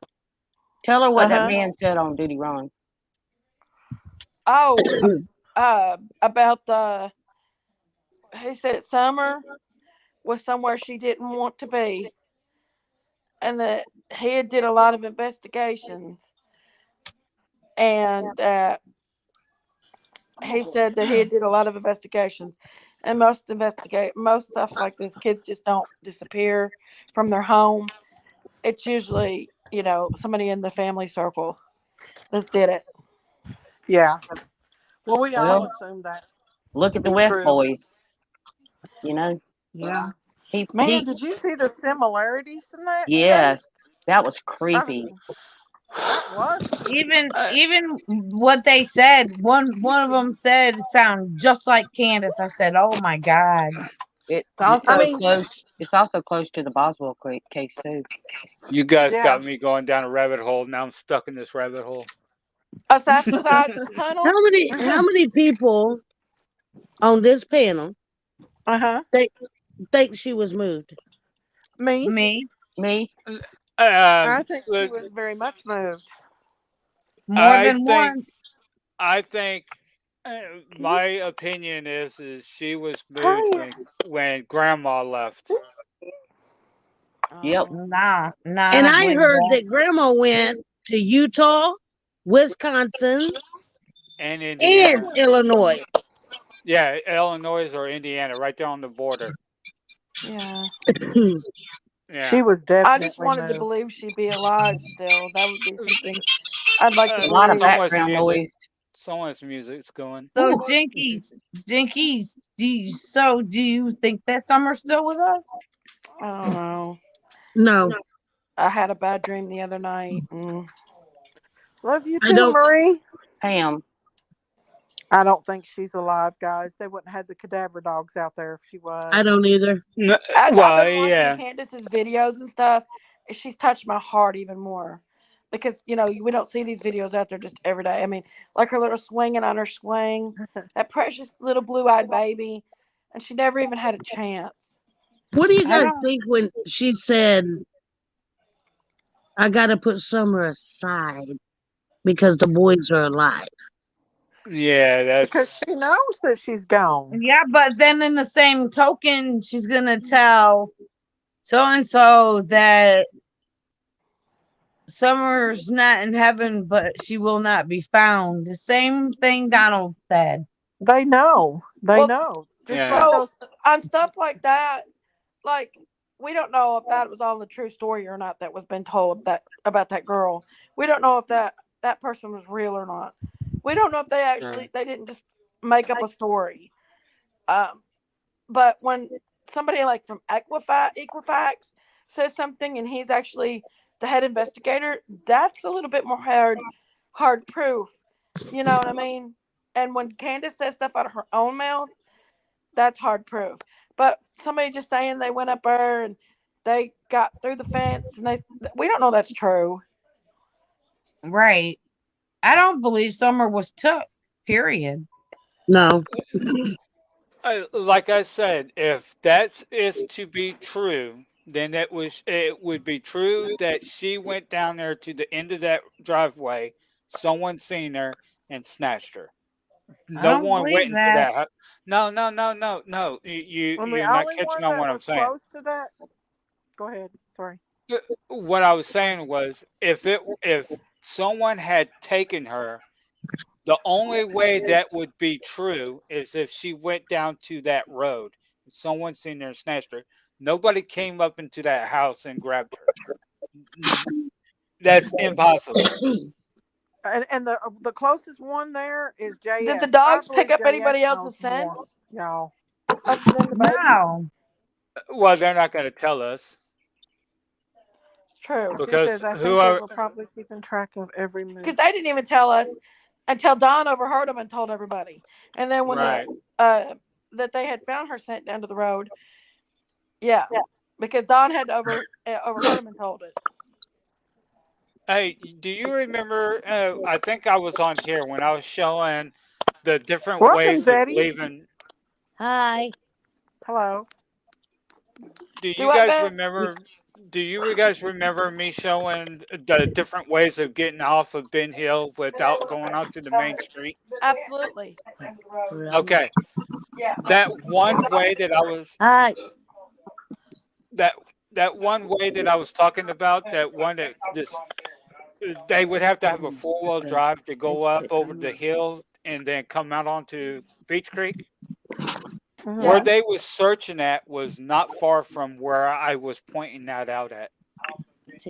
Tell her what that uh-huh. man said on Duty Ron. Oh, about the. He said Summer was somewhere she didn't want to be, and that he had did a lot of investigations, and that he said that he had did a lot of investigations, and most stuff like this, kids just don't disappear from their home. It's usually somebody in the family circle that did it. Yeah. Well, we all Well, assumed that look to at the be West true. boys. You know, Yeah. he Man, he. did you see the similarities in that case? Yes, that was I creepy. mean, that was creepy. Even what they said, one of them said it sounded just like Candace. I said, "Oh my God." It's I also Also, mean, close. It's also close to the Boswell case too. You guys yeah. got me going down a rabbit hole. Now I'm stuck in this rabbit hole. Assassin's Tunnel. How many people on this panel Uh-huh. think think she was moved? Me? Me Me, I think she Look, was very much moved. more I than think once. I think Can you my opinion is she was moved Hi. when Grandma left. yep, Oh, Nah, nah, I And don't I believe heard that. that Grandma went to Utah, Wisconsin, And and Indiana. Illinois. Yeah, Illinois or Indiana, right there on the border. yeah. Yeah. She was I just definitely wanted to moved. believe she'd be alive still. That would be something I'd like to a lot of believe. background noise. Someone's music's going. So, Ooh, Jinkies, do you think that Summer's still with us? I don't know. No, I had a bad dream the other night. Love you I too, don't. Marie. Pam. I don't think she's alive, guys. They wouldn't have the cadaver dogs out there if she I was. don't either. As I've Well, been watching yeah. Candace's videos and stuff, she's touched my heart even more. Because, we don't see these videos out there just every day. I mean, like her little swinging on her swing, that precious little blue eyed baby, and she never even had a chance. What do you I guys don't. think when she said, "I got to put Summer aside because the boys are alive"? Yeah, Because that's she knows that she's gone. Yeah, but then in the same token, she's gonna tell so and so that Summer's not in heaven, but she will not be found. The same thing Donald said. They know. They Well, know. Just like yeah. so those. on stuff like that, like we don't know if that was all the true story or not that was been told that about that girl. We don't know if that person was real or not. We don't know if Right. they didn't just make up a story. Um, but when somebody like from Equifax says something and he's actually the head investigator, that's a little bit more hard proof. You know what I mean? And when Candace says stuff out of her own mouth, that's hard proof. But somebody just saying they went up there and they got through the fence and we don't know that's true. Right. I don't believe Summer was took. Period. No. Like I said, if that is to be true, then it would be true that she went down there to the end of that driveway, someone seen her and snatched her. I No don't one believe went into that. that. No, no, no, no, no. And the You're not only catching one on that what I'm was saying. close to that. Go ahead. Sorry. What I was saying was, if someone had taken her, the only way that would be true is if she went down to that road. Someone seen her and snatched her. Nobody came up into that house and grabbed her. N- That's impossible. And the closest one there is Did the JS. I dogs pick believe up JS anybody knows else's more, scents y'all. other than the babies? No. Well, they're not going to tell us It's true. She because says, I think they whoever. were probably keeping track of every Because move. they didn't even tell us until Don overheard them and told everybody. And then when the Right. that they had found her scent down to the road, yeah, because Don had overheard him and told it. Hey, do you remember? I think I was on here when I was showing the different Welcome, ways of Zeddy. leaving. Hi. Hello. Do Do you what, guys Beth? remember? Do you guys remember me showing the different ways of getting off of Ben Hill without going onto the main street? Absolutely. Okay, that one way that I was Hi. that that one way that I was talking about, that one that this they would have to have a four-wheel drive to go up over the hill and then come out onto Beach Creek. Hmm. Where Yeah. they was searching at was not far from where I was pointing that out at.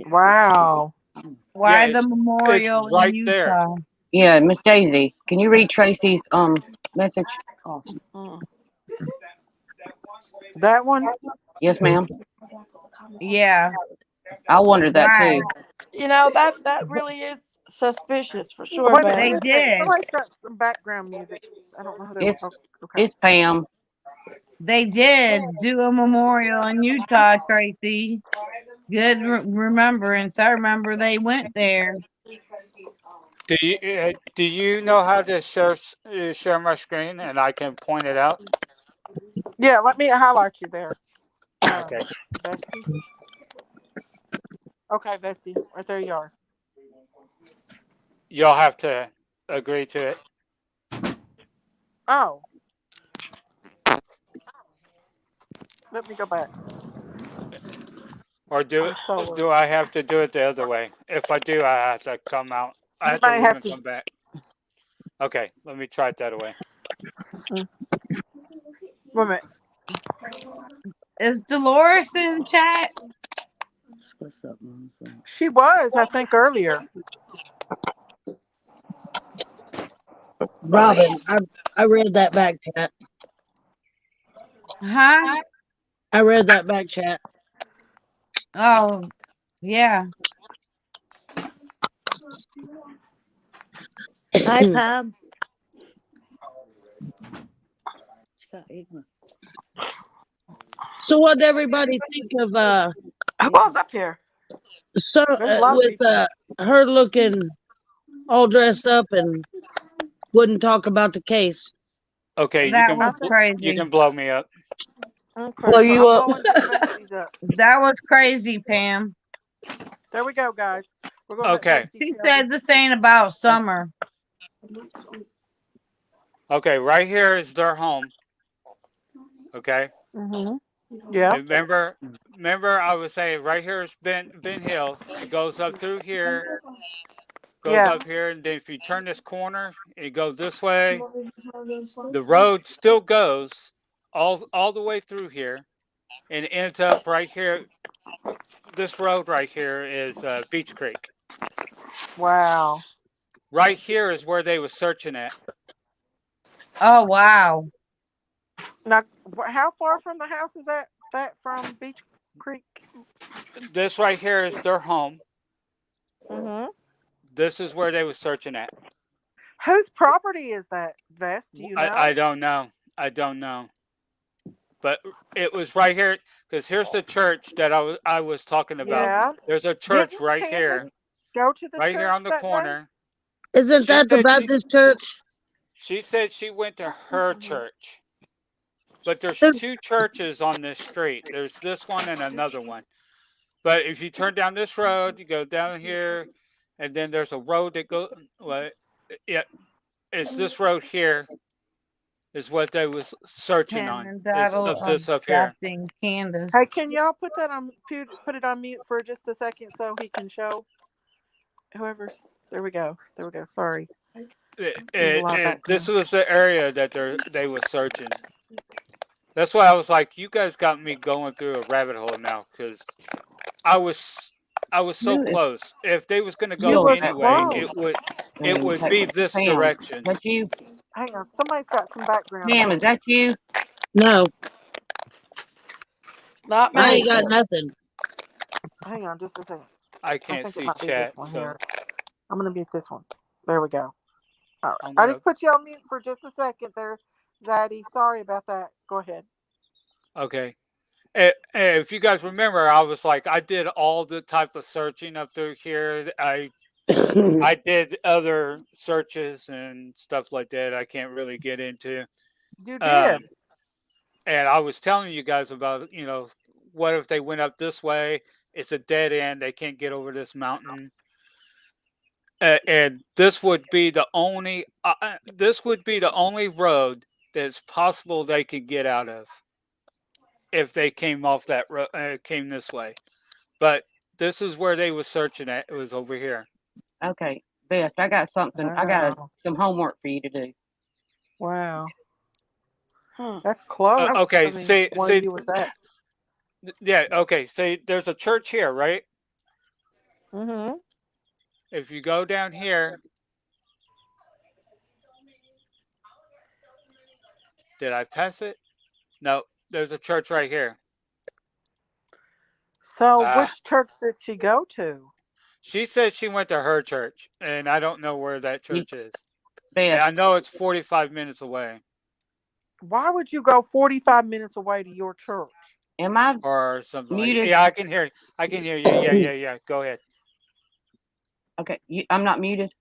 Wow. Yeah, Why the it's memorial in right there. Utah? Yeah, Miss Daisy, can you read Tracy's message? Oh. Mm. That one? Yes, ma'am. Yeah. I wondered that Why? too. You know that really is suspicious for Oh, sure, wait a minute. Beth. They Wait a minute. did. Somebody's got some background music. I don't know who they were. It's Oh, okay. it's Pam. They did do a memorial in Utah, Tracy. Good remembrance. I remember they went there. Do you know how to share my screen and I can point it out? Yeah, let me highlight you there. Okay, Vesty. Okay, Vesty. Right there you are. you'll have to agree to it, Oh, let me go back. or I'm so. do I have to do it the other way? If I do, I have to come out. I You have to may leave have and to. come back. Okay, let me try it that way. Mm, wait a minute. Is Dolores in chat? What's up, Mom? She was, I think, earlier. Robin, I read that back chat. Huh? I read that back chat. Oh, yeah. Hi, Pam. She got ignorant. So what did everybody think of Who was up here? so There's a lot of with people. her looking all dressed up and wouldn't talk about the case? Okay, That I was think. you crazy. can blow me up. Okay, Blow so you I'm up. blowing Vesty's up. That was crazy, Pam. There we go, guys. We're gonna let Okay, Vesty She tell said this. this ain't about Summer. okay, right here is their home. Okay, Mm-hmm. Yeah. remember, I was saying right here is Ben Hill. It goes up through here, goes Yeah. up here, and then if you turn this corner, it goes this way. The road still goes all the way through here. and it ends up right here. This road right here is Beach Creek. Wow. Right here is where they was searching at. Oh wow. Now, how far from the house is that from Beach Creek? This right here is their home. Mm-hmm. This is where they was searching at. Whose property is that, Vest? Do you I know? don't know. I don't know. But it was right here because here's the church that I was talking about. Yeah. There's a church Didn't right Candace here, go to the right here church on the that day? corner. Isn't She that the said Baptist church? she went to her church. But there's Is- two churches on this street. There's this one and another one. But if you turn down this road, you go down here, and then there's a road that goes. Well, yeah, it's this road here is what they was searching on. Is Candidatal of this up here. abducting Candace. Hey, can y'all put it on mute for just a second so he can show whoever's. There we go. There we go. Sorry. There's a lot of This background. was the area that they was searching. That's why I was like, you guys got me going through a rabbit hole now because I was I was so You is close. If they was gonna You go was anyway, close. Grandus. it And would be this Pam, is direction. that you? Hang on. Somebody's got some background Pam, is noise. that you? No, Not I me. ain't got nothing. Hang on just a second. I I can't think it see might be this chat, one so here. I'm going to mute this one. There we go. All right. I'm I gonna. just put you on mute for just a second there, Zaddy. Sorry about that. Go ahead. Okay. If you guys remember, I was like, I did all the type of searching up through here. I did other searches and stuff like that. I can't really get into. You did. Um, and I was telling you guys about, what if they went up this way? It's a dead end. They can't get over this mountain. And this would be the only road that's possible they could get out of if they came off that road, came this way. But this is where they was searching at. It was over here. Okay, Beth, I got something. I got Wow. some homework for you to do. Wow. Hmm. That's close. Okay, I mean, where see, you was at. yeah, okay. See, there's a church here, right? Mm-hmm. If you go down here, did I pass it? No, there's a church right here. So, Ah, which church did she go to? she said she went to her church, and I don't know where that You, church is. And Beth, I know it's 45 minutes away Why would you go 45 minutes away to your church? am I or something like. muted? Yeah, I can hear. I can hear you. Yeah, yeah, yeah. Go ahead. Okay, I'm not muted.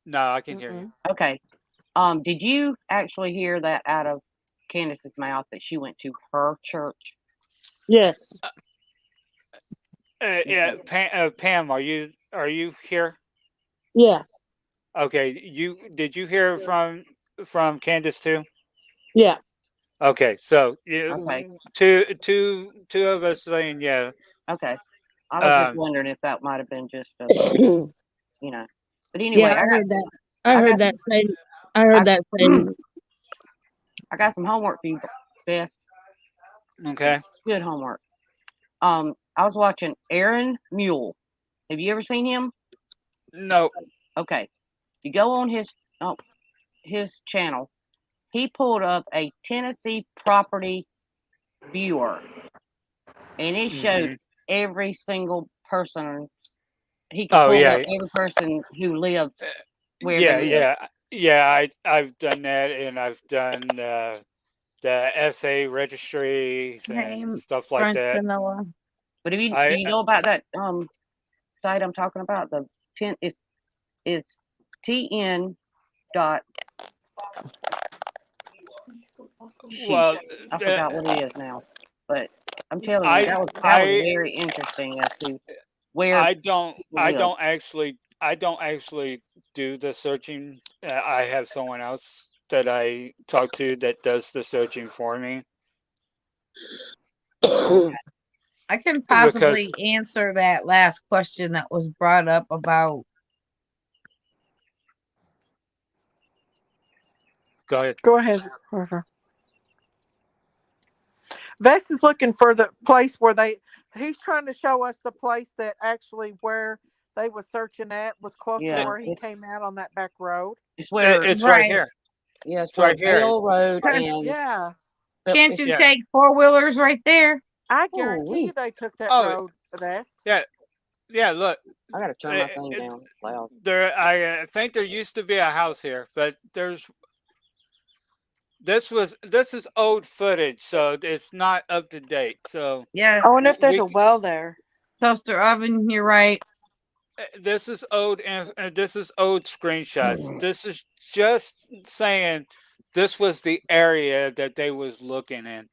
No, I can hear you. Mm-mm. Okay. Did you actually hear that out of Candace's mouth that she went to her church? Yes. Yeah, Okay. Pam, are you here? Yeah. Okay, did you hear from Candace too? Yeah. Okay, so Okay. two of us saying yeah. Okay. I was just Um, wondering if that might have been just a, you know. But Yeah, anyway, I heard that. I I heard got that same. I I heard that same. I got some homework for you, Beth. okay, Good homework. I was watching Aaron Mule. Have you ever seen him? no, Okay. You go on his channel. He pulled up a Tennessee property viewer, and it showed hmm every single person. He could oh pull up yeah, every person who lived where they yeah, lived. yeah. I've done that, and I've done the SA registries Hey, and stuff like French that. vanilla. But if you do I you know about that site I'm talking about? The ten it's TN dot shoot. well, I the, forgot what it is now. But I'm telling you, I that was I very interesting as to where people live. I don't actually do the searching. I have someone else that I talk to that does the searching for me Okay. I can because possibly answer that last question that was brought up about go ahead. Go ahead. River. Vess is looking for the place where they. He's trying to show us the place that actually where they was searching at was close to Yeah, where he came out on that back road. it's where It's right Right. here. yeah, it's It's where right here. Bell Road Can't and Yeah, can't it's you Yeah. take 4-wheelers right there? I oh guarantee you we they took that Oh, road Vest. yeah. Yeah. Look, I gotta turn my thing it, down. It's loud. there. I think there used to be a house here, but there's this is old footage, so it's not up to date. So Yeah, I wonder if there's we a well there. toaster oven. You're right. this is old and this is old screenshots. This is just saying this was the area that they was looking in.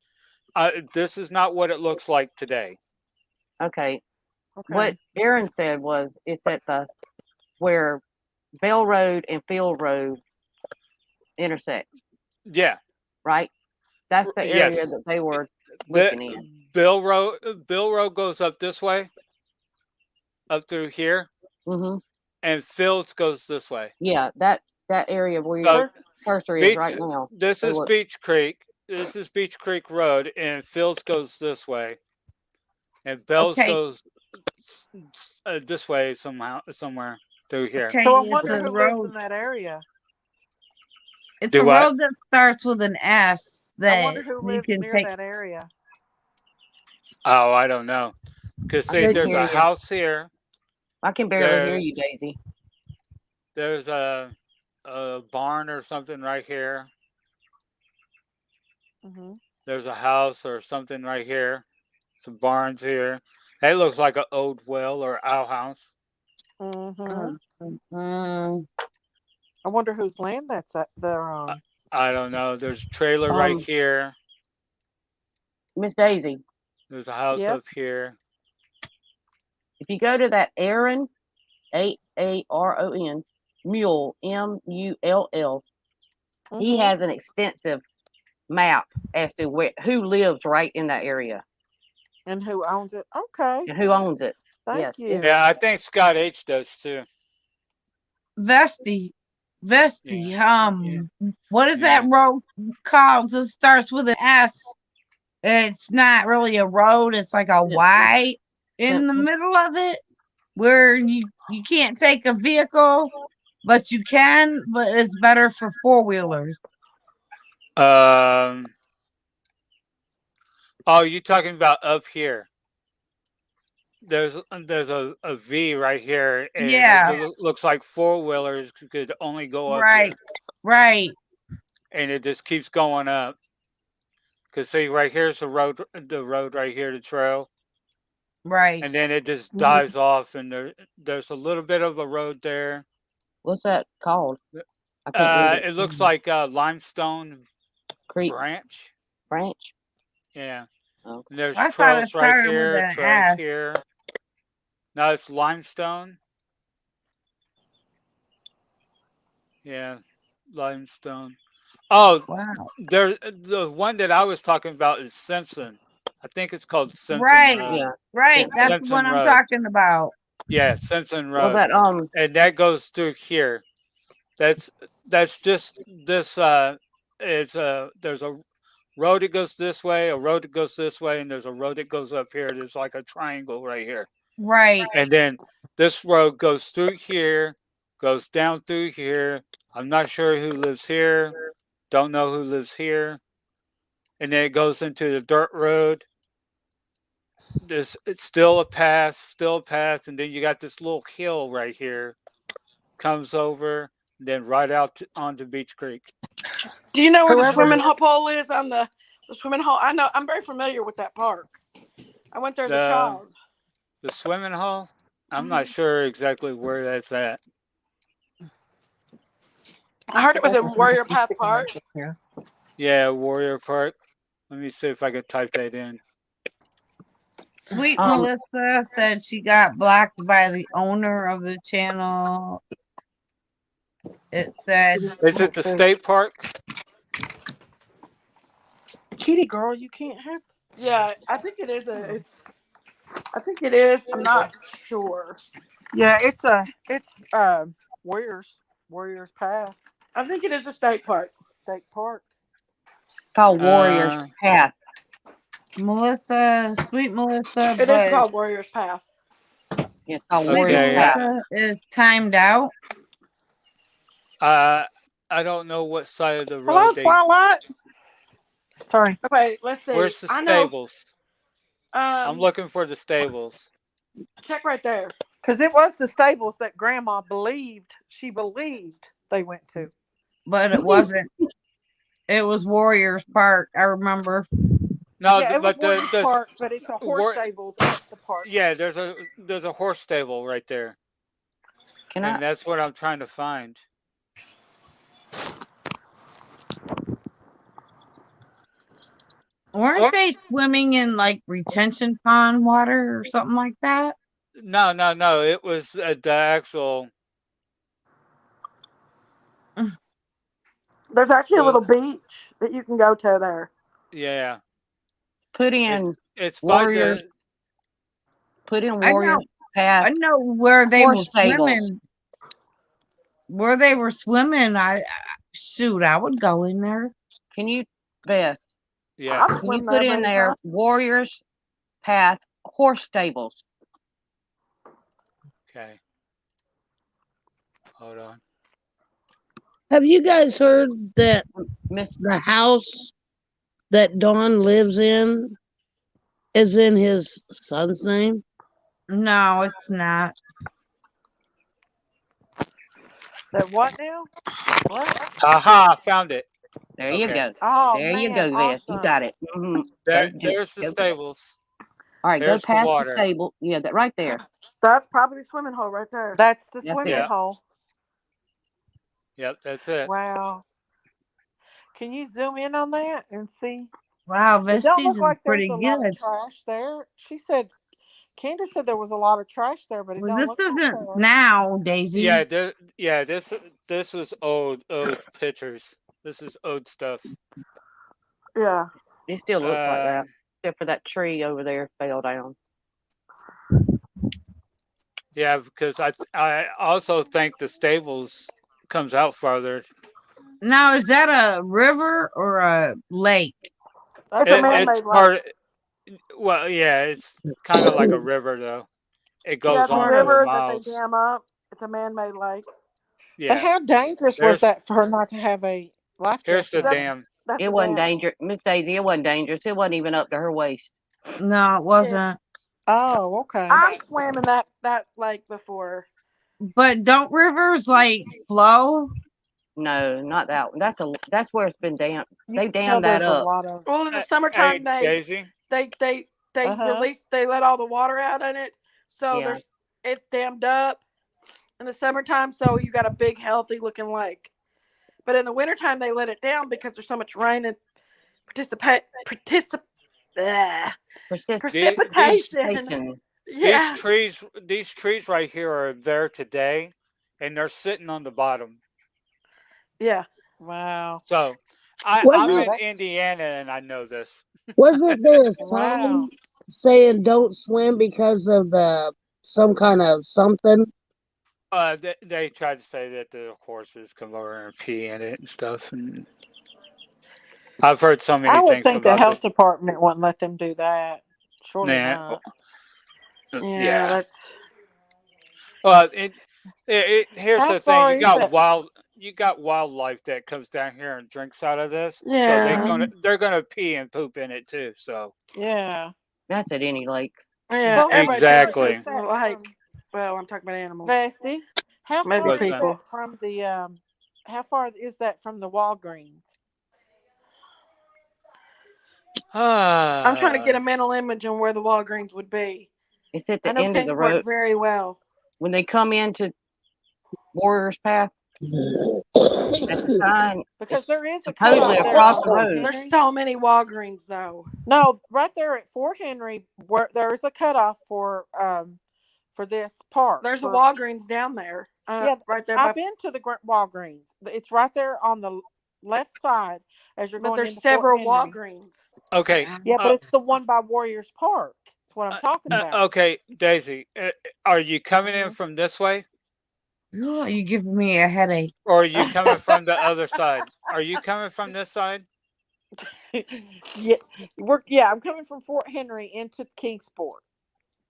This is not what it looks like today. Okay. What Okay. Aaron said was it's at the where Bell Road and Field Road intersect, Yeah. right? That's the area Yes. that they were The looking in. Bill Road goes up this way, up through here, Mm-hmm. and Fields goes this way. Yeah, that area where So your cursor is Beach, right now. this They is look. Beach Creek. This is Beach Creek Road, and Fields goes this way, and Bells Okay. goes this way somehow, somewhere through here. Okay. So I It's wonder a who lives road. in that area. It's Do a what? road that starts with an S I that wonder who you lives can near take. that area. Oh, I don't know. Cause I see, couldn't there's hear a you. house here. I can barely hear you, There's Daisy. there's a barn or something right here. Hmm. There's a house or something right here. Some barns here. That looks like an old well or outhouse. Hmm. Mm, mm, I wonder whose land they're I, on. I don't know. There's a trailer right Um, here. Miss Daisy, There's a house Yes. up here. if you go to that Aaron, Aaron, Mule, Mull, he Hmm. has an extensive map as to who lives right in that area And who owns it? Okay. and who owns it. Thank Yes, it's Yeah, you. I think Scott H does too. Vesti. Yeah, Vesti. yeah, What is that yeah. road called? It starts with an S. It's not really a road. It's like a Simpson. Y in the Simpson. middle of it, where you can't take a vehicle, but you can. But it's better for 4-wheelers. Um. Oh, you talking about up here? There's a V right here, and it Yeah. looks like four wheelers could only go up Right. here, Right. and it just keeps going up. Cause see, right here's the road right here, the trail, Right. and then it just Hmm. dies off, and there's a little bit of a road there. What's that called? I can't read it. It looks like limestone Creek branch. Branch. Yeah, Okay. and there's I thought it trails right started with here, an trails S. here. No, it's limestone. Yeah, limestone. Oh, Wow. there. The one that I was talking about is Simpson. I think it's called Simpson. Right. Yeah. Right. Simpson. That's the one Simpson I'm Road. talking about. Yeah, Simpson Well, Road, that and that goes through here. That's that's just this. It's there's a road that goes this way, a road that goes this way, and there's a road that goes up here. There's like a triangle right here, Right. and then this road goes through here, goes down through here. I'm not sure who lives here. Don't know who lives here, and then it goes into the dirt road. This it's still a path, and then you got this little hill right here comes over, then right out onto Beach Creek. Do you know where the whoever. swimming pool is on the swimming hole? I know. I'm very familiar with that park. I went there as a The child. the swimming hole. I'm not Hmm. sure exactly where that's at. I heard it was in Warrior Path Park. Yeah. Yeah, Warrior Park. Let me see if I can type that in. Sweet Um, Melissa said she got blocked by the owner of the channel. It said, Is it the state park? Kitty girl, you can't have. Yeah, I think it is a. It's. I think it is. I'm not sure. Yeah, it's Warriors Path I think it is a state park. State Park. called Warriors Uh, Path. Melissa, sweet Melissa, It is but called Warrior's Path. Yeah, it's called sweet Warrior's Okay. Path. Melissa is timed out. I don't know what side of the Hello, road they. Twilight. Sorry. Okay, let's see. Where's the I know. stables? I'm Um, looking for the stables. check right there. Because it was the stables that Grandma believed, she believed they went to. But it wasn't. It was Warriors Park. I remember. No, Yeah, it was but Warriors the Park, but it's a horse war. stables at the park. Yeah, there's a horse stable right there, Can and I? that's what I'm trying to find. Weren't they swimming in like retention pond water or something like that? No, no, no. It was the actual. There's actually a Well, little beach that you can go to there. yeah, Put it's in it's by Warriors. the. Put in I know. Warriors Path I know where they were horse stables. swimming. Where they were swimming, shoot, I would go in there. Can you, Beth? Yeah. I'll Can you swim put there in there anytime. Warriors Path horse stables? Okay. Hold on. Have you guys heard that Miss, the house that Don lives in is in his son's name? No, it's not. That what now? What? Aha! Found it. there you Okay. go. Oh, There you man, go, Beth. You awesome. got it. There's the Go. stables. All right, go There's the past the water. stable. Yeah, that right there. That's probably the swimming hole right there. That's the That's swimming Yeah. hole. Yep, that's it. Wow. Can you zoom in on that and see? Wow, It don't Vestige look is like there's pretty a lot of good. trash there. She said, Candace said there was a lot of trash there, but it Well, don't this look like isn't there. now, Daisy. Yeah, this was old pictures. This is old stuff. Yeah. It still looks like that, Um, except for that tree over there fell down. yeah, because I also think the stables comes out farther. Now, is that a river or a lake? It's a It's man-made lake. part. Well, yeah, it's kind of like a river though. It Yeah, goes it's a on Wonder. for river that they miles. dam up. It's a man-made lake. But Yeah. how dangerous was There's that for her not to have a life here's the jacket? That's dam. that's It the wasn't dam. dangerous, Miss Daisy. It wasn't dangerous. It wasn't even up to her waist. No, it wasn't. Oh, okay. I swam in that lake before. But don't rivers like flow? No, not that one. That's where it's been dammed. You They can tell dammed that there's a up. lot of. Well, in the Hey, summertime, Daisy. they Uh-huh. they let all the water out in it, so Yeah. it's dammed up in the summertime, so you got a big healthy looking lake. But in the wintertime, they let it down because there's so much rain and uh, Persist- precipitation. Precipitation. Yeah, These trees right here are there today, and they're sitting on the bottom. yeah. Wow. So I'm Wasn't in that's- Indiana, and I know this. wasn't there a Wow. sign saying don't swim because of the some kind of something? They tried to say that the horses come over and pee in it and stuff, and I've heard so many I would things think the about health it. department wouldn't let them do that. Surely Nah, not. Yeah, yeah. that's Well, here's How the thing: far is that? you got wildlife that comes down here and drinks out of this, so yeah, they're gonna pee and poop in it too. So Yeah. That's at any lake. yeah. But Everybody Exactly. thinks it's like, well, I'm talking about animals. Vesty, how Maybe far What's is that? people. that from the how far is that from the Walgreens? I'm trying to get a Ah, mental image on where the Walgreens would be. It's at I the know end of the Kingsport road. very well. When they come into Warriors Path, that's a sign. Because It's there is a supposedly cutoff there across by the Fort road. There's Henry. so many Walgreens though. No, right there at Fort Henry, where there's a cutoff for this park. There's a For, Walgreens down there. yeah, Right there. By, I've been to the Walgreens. It's right there on the left side as you're but going there's into Fort several Henry. Walgreens. okay. Yeah, but Uh, it's the one by Warriors Park. That's what I'm talking about. okay, Daisy, are you coming in Mhm. from this way, Oh, you giving me a headache. or are you coming from the other side? Are you coming from this side? Yeah, yeah. I'm coming from Fort Henry into Kingsport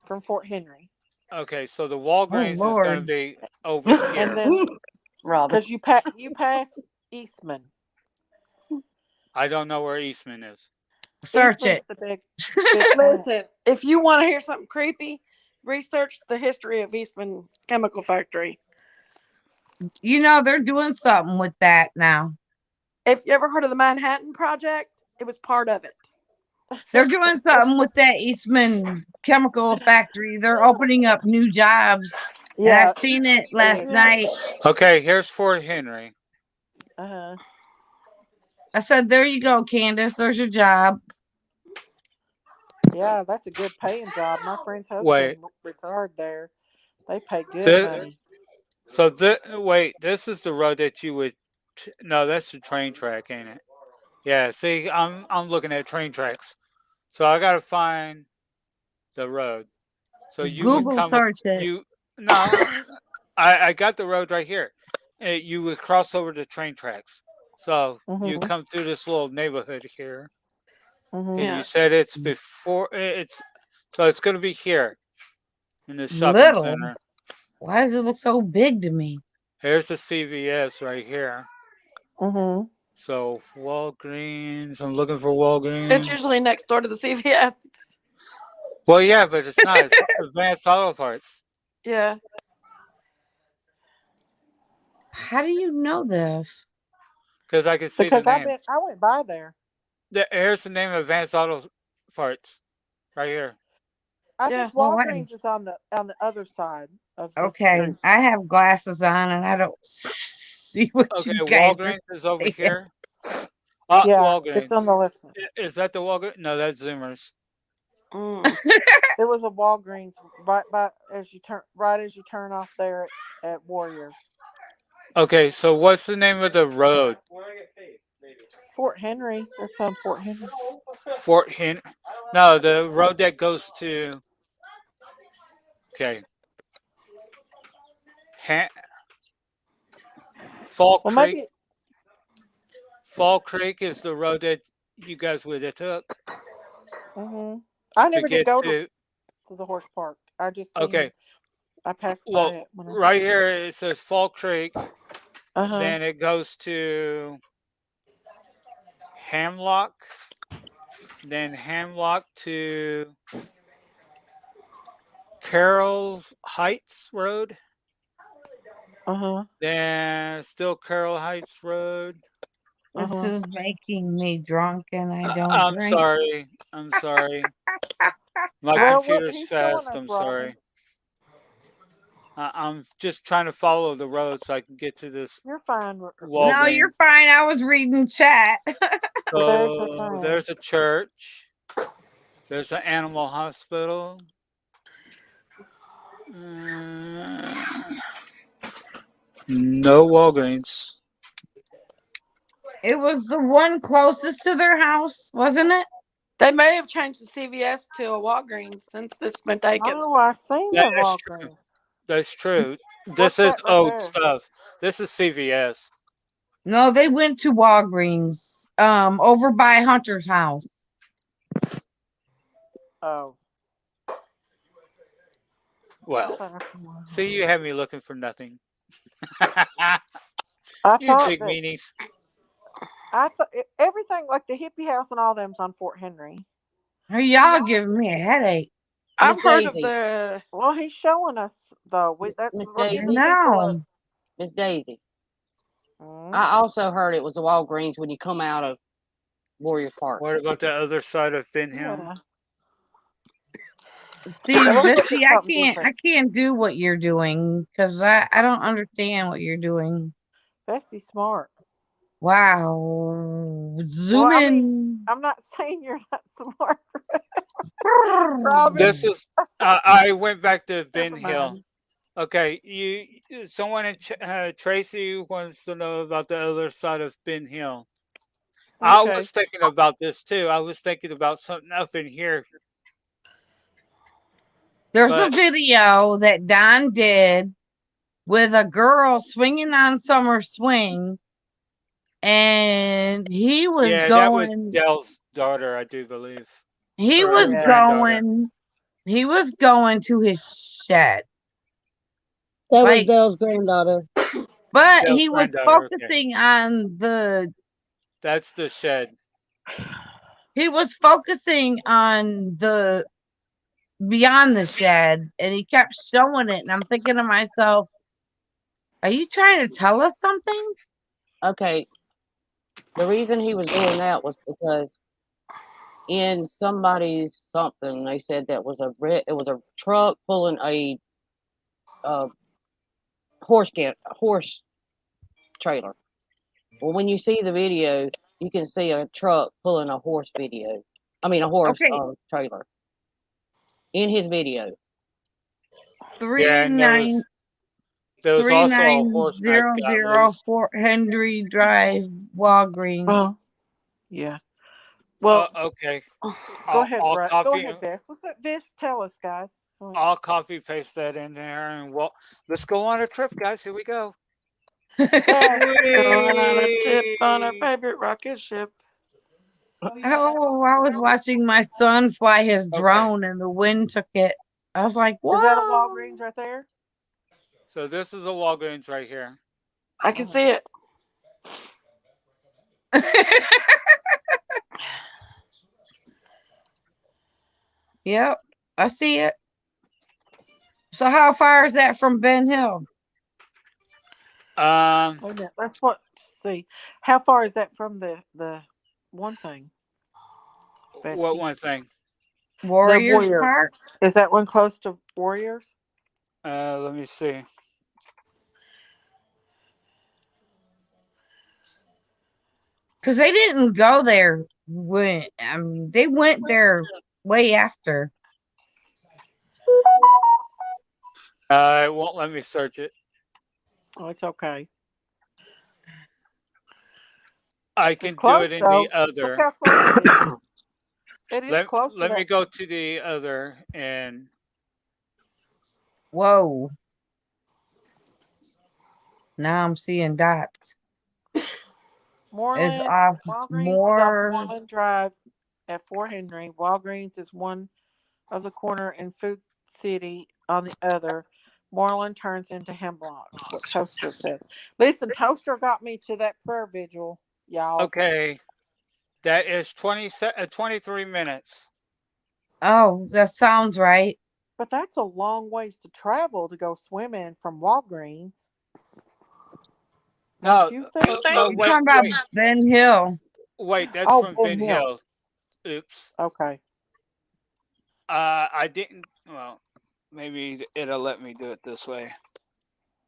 from Fort Henry, Okay, so the Oh Walgreens is going to Lord. be over and here. then Robin. because you pass Eastman. I don't know where Eastman is. Search Eastman's it. the big plant. Listen, if you want to hear something creepy, research the history of Eastman Chemical Factory. You know, they're doing something with that now. If you ever heard of the Manhattan Project, it was part of it. They're doing something with that Eastman chemical factory. They're opening up new jobs. And I Yeah, seen it Eastman's last big. night. Okay, here's Fort Henry. Uh-huh. I said, there you go, Candace. There's your job. Yeah, that's a good paying job. My friend's Wait, husband retired there. They pay good this, money. so wait, this is the road that you would. No, that's the train track, ain't it? Yeah. See, I'm looking at train tracks. So I got to find the road. So you would Google come. search it. You no, I got the road right here. You would cross over the train tracks. So you Mhm. come through this little neighborhood here, Mhm. and you Yeah. said it's before it's. So it's going to be here in the shopping Little. center. Why does it look so big to me? Here's the CVS right here. Mhm. So Walgreens. I'm looking for It's Walgreens. usually next door to the CVS. Well, yeah, but it's not. It's Advanced Auto Parts Yeah. How do you know this? because I can see the Because name. I went by there. Here's the name of Advanced Auto Parts right here. I Yeah. think Oh, Walgreens is on the other side of the okay. street. I have glasses on and I don't see what Okay, you guys are Walgreens is over saying. here. Yeah, it's on Walgreens. the left side. Is that the Walgreens? No, that's Zimmer's. Mm. It was a Walgreens right as you turn off there at Warriors. Okay, so what's the name of the road? Fort Henry. That's on Fort Henry. Fort Hen. No, the road that goes to. Okay, ha- Fall Well, Creek. maybe. Fall Creek is the road that you guys would have took Mhm. I to never did get go to. to the horse park. I just Okay, seen. I passed by well, it when I. right here it says Fall Creek. Uh huh. Then it goes to Hamlock. Then Hamlock to Carroll's Heights Road. Uh huh. Then still Carroll Heights Road. Uh This huh. is making me drunk and I don't I'm drink. sorry. I'm sorry. My Well, look, computer's he's showing fast. us, I'm Robin. sorry. I'm just trying to follow the road so I can get to this You're fine, No, Vicky. Walgreens. you're fine. I was reading chat. There's the So thing. there's a church. There's an animal hospital. Uh, no Walgreens. It was the one closest to their house, wasn't it? They may have changed the CVS to a Walgreens since this has been taken. Oh, I seen the That's true. Walgreens. That's true. This What's is that right old there? stuff. This is CVS. No, they went to Walgreens, over by Hunter's house. Oh, Well, far from see, Walgreens. you have me looking for nothing. I You thought big that meanies. I thought everything like the hippie house and all them's on Fort Henry. Hey, y'all giving me a headache. Miss I've heard of Daisy. the. Well, he's showing us though. Miss We're I giving Daisy. people know. Miss Daisy. mm, I also heard it was a Walgreens when you come out of Warrior Park. What about the other side of Ben Hill? yeah. See, Yeah, let's look Bessie, at something different. I can't do what you're doing because I don't understand what you're doing. Bessie smart. Wow. Well, Zoom I mean, in. I'm not saying you're not smart, Robin. This is. I went back to Ben Never Hill. mind. Okay, someone in Tracy wants to know about the other side of Ben Hill. I Okay. was thinking about this too. I was thinking about something up in here, There's a but video that Don did with a girl swinging on summer swing and he was Yeah, that was going. Dell's daughter, I do believe, He or was Yeah. granddaughter. going. He was going to his shed, That was like, Dale's granddaughter. but Dell's he was granddaughter. Okay, focusing on the. that's the shed. He was focusing on the beyond the shed, and he kept showing it, and I'm thinking to myself, are you trying to tell us something? Okay, the reason he was doing that was because in somebody's something they said that was it was a truck pulling a uh, horse trailer. Well, when you see the video, you can see a truck pulling a horse video. I mean, a horse Okay, trailer in his video. three Yeah, and nine there was three also a nine horse that zero got zero loose. four Henry Drive, Walgreens. Well, yeah. Well, Okay, go ahead, I'll right? Go copy. ahead, Bess. Let's let Bess tell us, guys. Go ahead. I'll copy paste that in there, and well, let's go on a trip, guys. Here we go. Bess going on a trip on her Whee! favorite rocket ship. Oh, I was watching my son fly his Okay, drone and the wind took it. I was like, Is that a whoa. Walgreens right there? so this is a Walgreens right here. I can see it. Yep, I see it. So how far is that from Ben Hill? Um, Wait a minute. Let's what see. How far is that from the one thing, what Bessie? one thing? The Warriors Warriors. Park? Is that one close to Warriors? Let me see. Because they didn't go there when they went there way after. It won't let me search it. Oh, it's okay. I It's can do close it in the though. Look other. how close it is. It is close to Let me that. go to the other, and Whoa. Now I'm seeing dots. Is Moreland off Walgreens is off more. Moreland Drive at Fort Henry. Walgreens is one of the corner and Food City on the other. Moreland turns into Hemlocks. What Toaster says. Listen, Toaster got me to that prayer vigil, y'all. okay, that is 23 minutes. Oh, that sounds right. But that's a long ways to travel to go swimming from Walgreens. Don't No, you think? no, You're talking about Ben Hill. wait. That's Oh, from Ben Ben Hill. Hill. Oops. Okay. I didn't. Well, maybe it'll let me do it this way.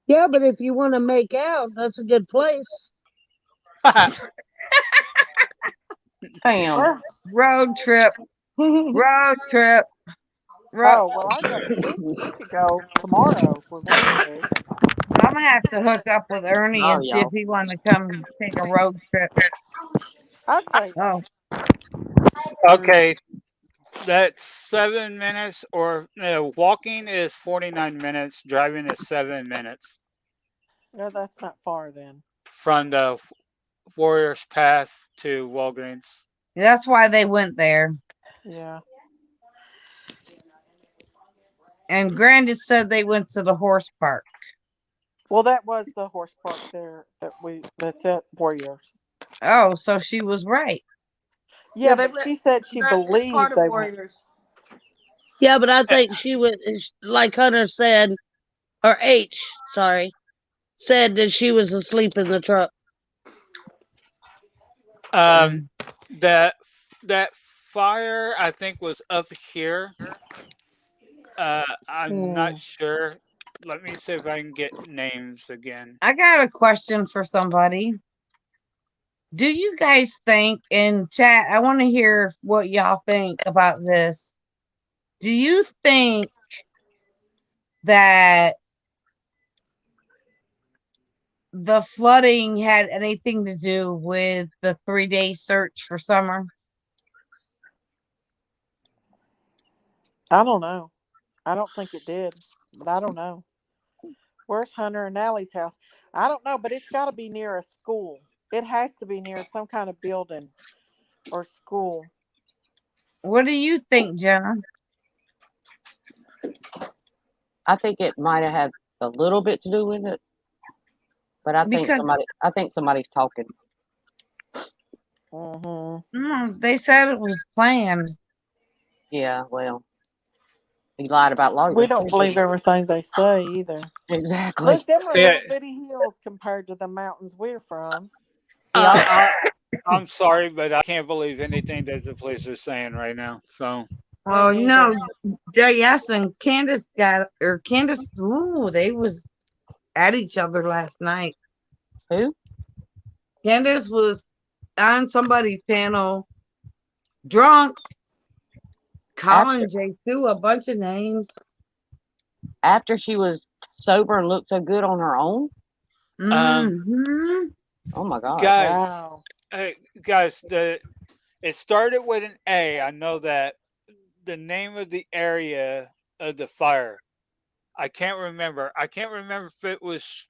Yeah, but if you want to make out, that's a good place. Bam. Where? Road trip. Road trip. Oh well, we could go tomorrow if we wanted to. I'm gonna have to hook up with Ernie Sorry, and see if y'all. he want to come take a road trip. I'd say. Oh, Okay, that's 7 minutes, or no, walking is 49 minutes. Driving is 7 minutes No, that's not far then. from the Warriors Path to Walgreens. that's why they went there. Yeah. And Grandis said they went to the horse park. Well, that was the horse park there that's at Warriors. Oh, so she was right. Yeah, but she said she It's part believed of they went. Warriors. Yeah, but I Eh, think she was, like Hunter said, or H, sorry, said that she was asleep in the truck. Um, Mm. that that fire I think was up here. I'm Hmm. not sure. Let me see if I can get names again. I got a question for somebody. Do you guys think in chat? I want to hear what y'all think about this. Do you think that the flooding had anything to do with the 3-day search for Summer? I don't know. I don't think it did, but I don't know. Where's Hunter and Allie's house? I don't know, but it's got to be near a school. It has to be near some kind of building or school. What do you think, Jenna? I think it might have had a little bit to do with it, but Because I think somebody's talking. Hmm. they said it was planned. Yeah, well, he lied about We Logan don't too, didn't believe everything they say either. he? Exactly. Look, them are Yeah, little bitty hills compared to the mountains we're from. He al- I, I'm sorry, but I can't believe anything that the police are saying right now. So, Me Well, neither. JS and Candace, ooh, they was at each other last night. who? Candace was on somebody's panel, drunk, After calling J2 a bunch of names. after she was sober and looked so good on her own? um, Mm-hmm. Oh my gosh. guys, Wow. guys, it started with an A. I know that the name of the area of the fire. I can't remember. I can't remember if it was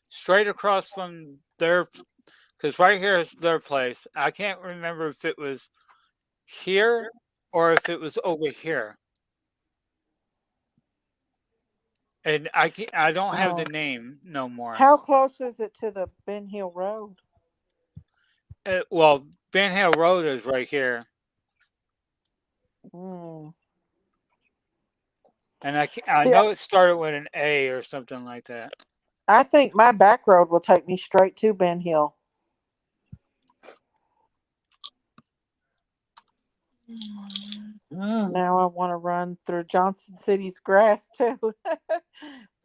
straight across from their, because right here is their place. I can't remember if it was here or if it was over here. And I don't have the Oh. name no more. How close is it to the Ben Hill Road? Well, Ben Hill Road is right here, Hmm. and I See, know it started with an A or something like that. I think my back road will take me straight to Ben Hill. Mm. Now I want to run through Johnson City's grass too.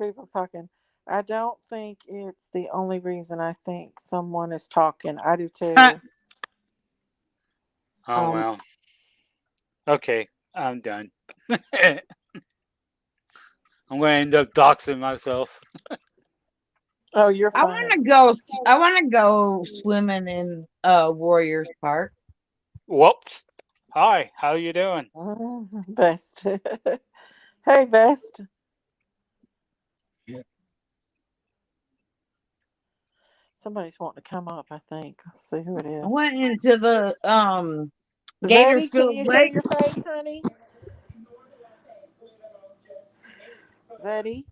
People's talking. I don't think it's the only reason I think someone is talking. I do too. Oh Um, well. Okay, I'm done. I'm going to end up doxing myself. Oh, you're I want funny. to go. I want to go swimming in Warriors Park. Whoops. Hi, how you doing? Best. Hey, Best. Somebody's wanting to come up, I think. Let's see who it I is. went into the Zaddy, can Gatorsfield you show Lake. your face, honey? Zaddy?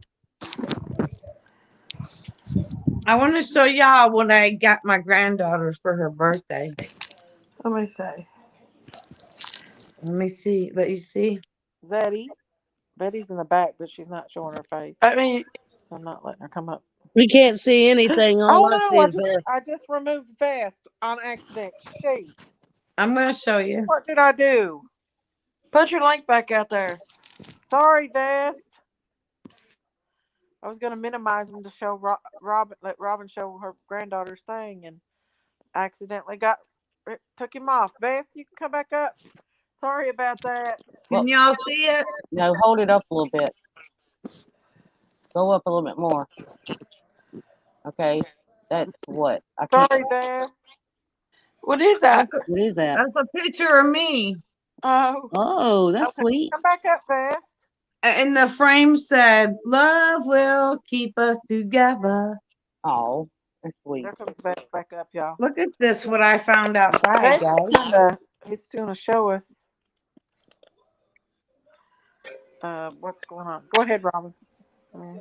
I want to show y'all what I got my granddaughter for her birthday. Let me say. Let me see. Let you see. Zaddy. Betty's in the back, but she's not showing her face. I mean, So I'm not letting her come up. We can't see anything. Oh All I no, see is that. I just removed Vest on accident. Shoot. I'm gonna show you. What did I do? put your link back out there. Sorry, Vest. I was gonna minimize them to show Robin, let Robin show her granddaughter's thing, and accidentally took him off. Vest, you can come back up. Sorry about that. Can well, y'all see it? no, hold it up a little bit. Go up a little bit more. Okay. That's what? I can't. Sorry, Vest. What is that? That's What is that? that's a picture of me. Oh, Oh, that's Okay, sweet. come back up, Vest. And the frame said, "Love will keep us together." Oh, that's sweet. There comes Vest back up, y'all. Look at this! What I found outside, Vest is guys. he's gonna show us what's going on. Go ahead, Robin.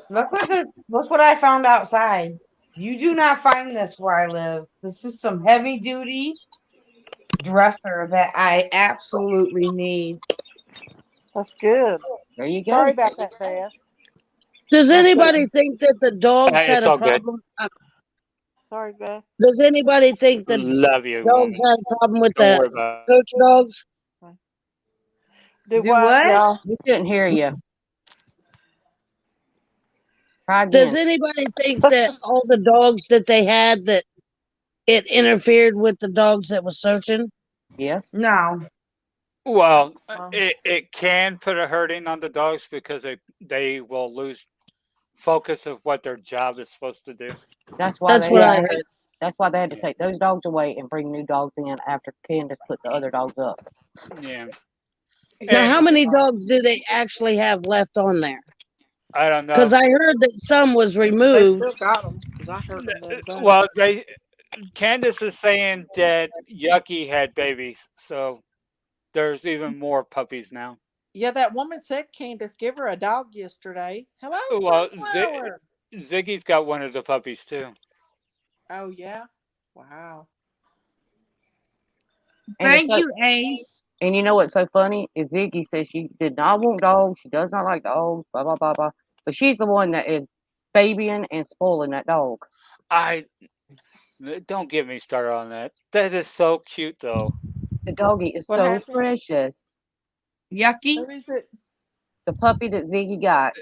Look what this. Look what I found outside. You do not find this where I live. This is some heavy duty dresser that I absolutely need. That's good. There you Sorry go. about that, Vest. Does That's what. anybody think that the dogs had It's a all good. problem? Sorry, Vest. Does anybody think that Love you, dogs woman. had a problem with Don't the worry about it. search dogs? Do Do what, what? y'all? We couldn't hear you. Try Does again. anybody think that all the dogs that they had that it interfered with the dogs that was searching? Yes. No. Well, Um, it can put a hurting on the dogs because they will lose focus of what their job is supposed to do. That's why That's they what had I yeah. to heard. take. That's why they had to take those dogs away and bring new dogs in after Candace put the other dogs up. Yeah, Now, how and many dogs do they actually have left on there? I don't Because know. I heard that some was They've removed. still got them because I heard them the other day. Well, Candace is saying that Yucky had babies, so there's even more puppies now. Yeah, that woman said, Candace, give her a dog yesterday. Hello, Well, Sunflower. Ziggy's got one of the puppies too. Oh, yeah. Wow. And it's Thank so you, Ace. and you know what's so funny is Ziggy says she did not want dogs. She does not like dogs. Blah blah blah blah. But she's the one that is babying and spoiling that dog. I don't get me started on that. That is so cute, though. The doggy is What so happened? precious. Who Yucky. is it? The puppy that Ziggy got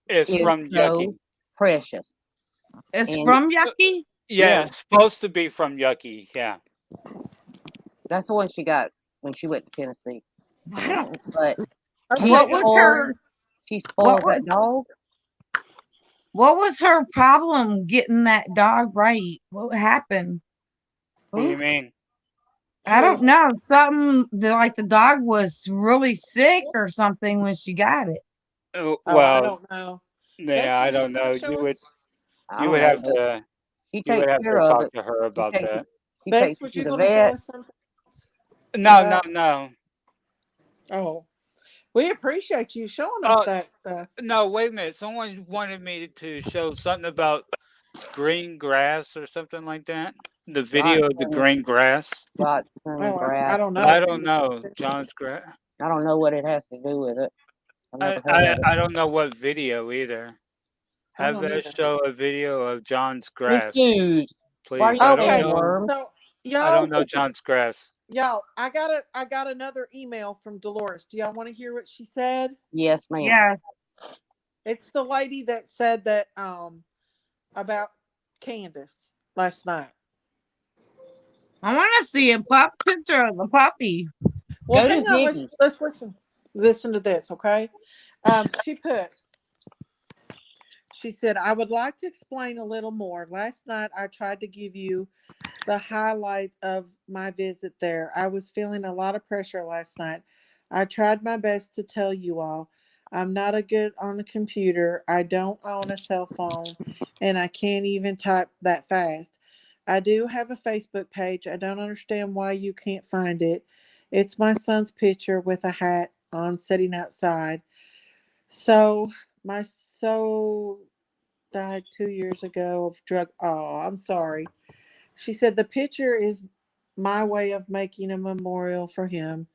It's is from so Yucky. precious. It's And from So, Yucky. yeah, yeah, it's supposed to be from Yucky. Yeah. that's the one she got when she went to Tennessee. I don't. But she Okay, What was don't spoils her? worry. she What spoils was? that dog. What was her problem getting that dog right? What happened? What do Hmm? you mean? I Who? don't know. Something like the dog was really sick or something when she got it. Oh, I Well, don't know. yeah, I Bessie, you don't want know. to show us? I You don't would know, have but to she you would takes have care to of talk it. to her She about takes it. that. She Bess, takes it was to you the going to show vet. us something No, no, about? no. Oh, we appreciate you showing us Oh, that stuff. no, wait a minute. Someone wanted me to show something about green grass or something like that. The video of the Johnson, green grass. Johnson Oh, I grass. don't I know. don't know. John's grass. I don't know what it has to do with it. I've never heard of it. I don't know what video either. I Have don't us either. show a video of John's grass, Jesus, why are please. you Okay, saying worms? so I don't y'all, know John's grass. I got another email from Dolores. Do y'all want to hear what she said? Yes, ma'am. Yeah, It's the lady that said that about Candace last night. I want to see a picture of the puppy. Well, Go to hang on. Ziggy's. Let's listen. Listen to this, okay? She put. She said, "I would like to explain a little more. Last night, I tried to give you the highlight of my visit there. I was feeling a lot of pressure last night. I tried my best to tell you all. I'm not a good on the computer. I don't own a cell phone, and I can't even type that fast. I do have a Facebook page. I don't understand why you can't find it. It's my son's picture with a hat on sitting outside. So my so died 2 years ago of drug. Oh, I'm sorry. She said the picture is my way of making a memorial for him.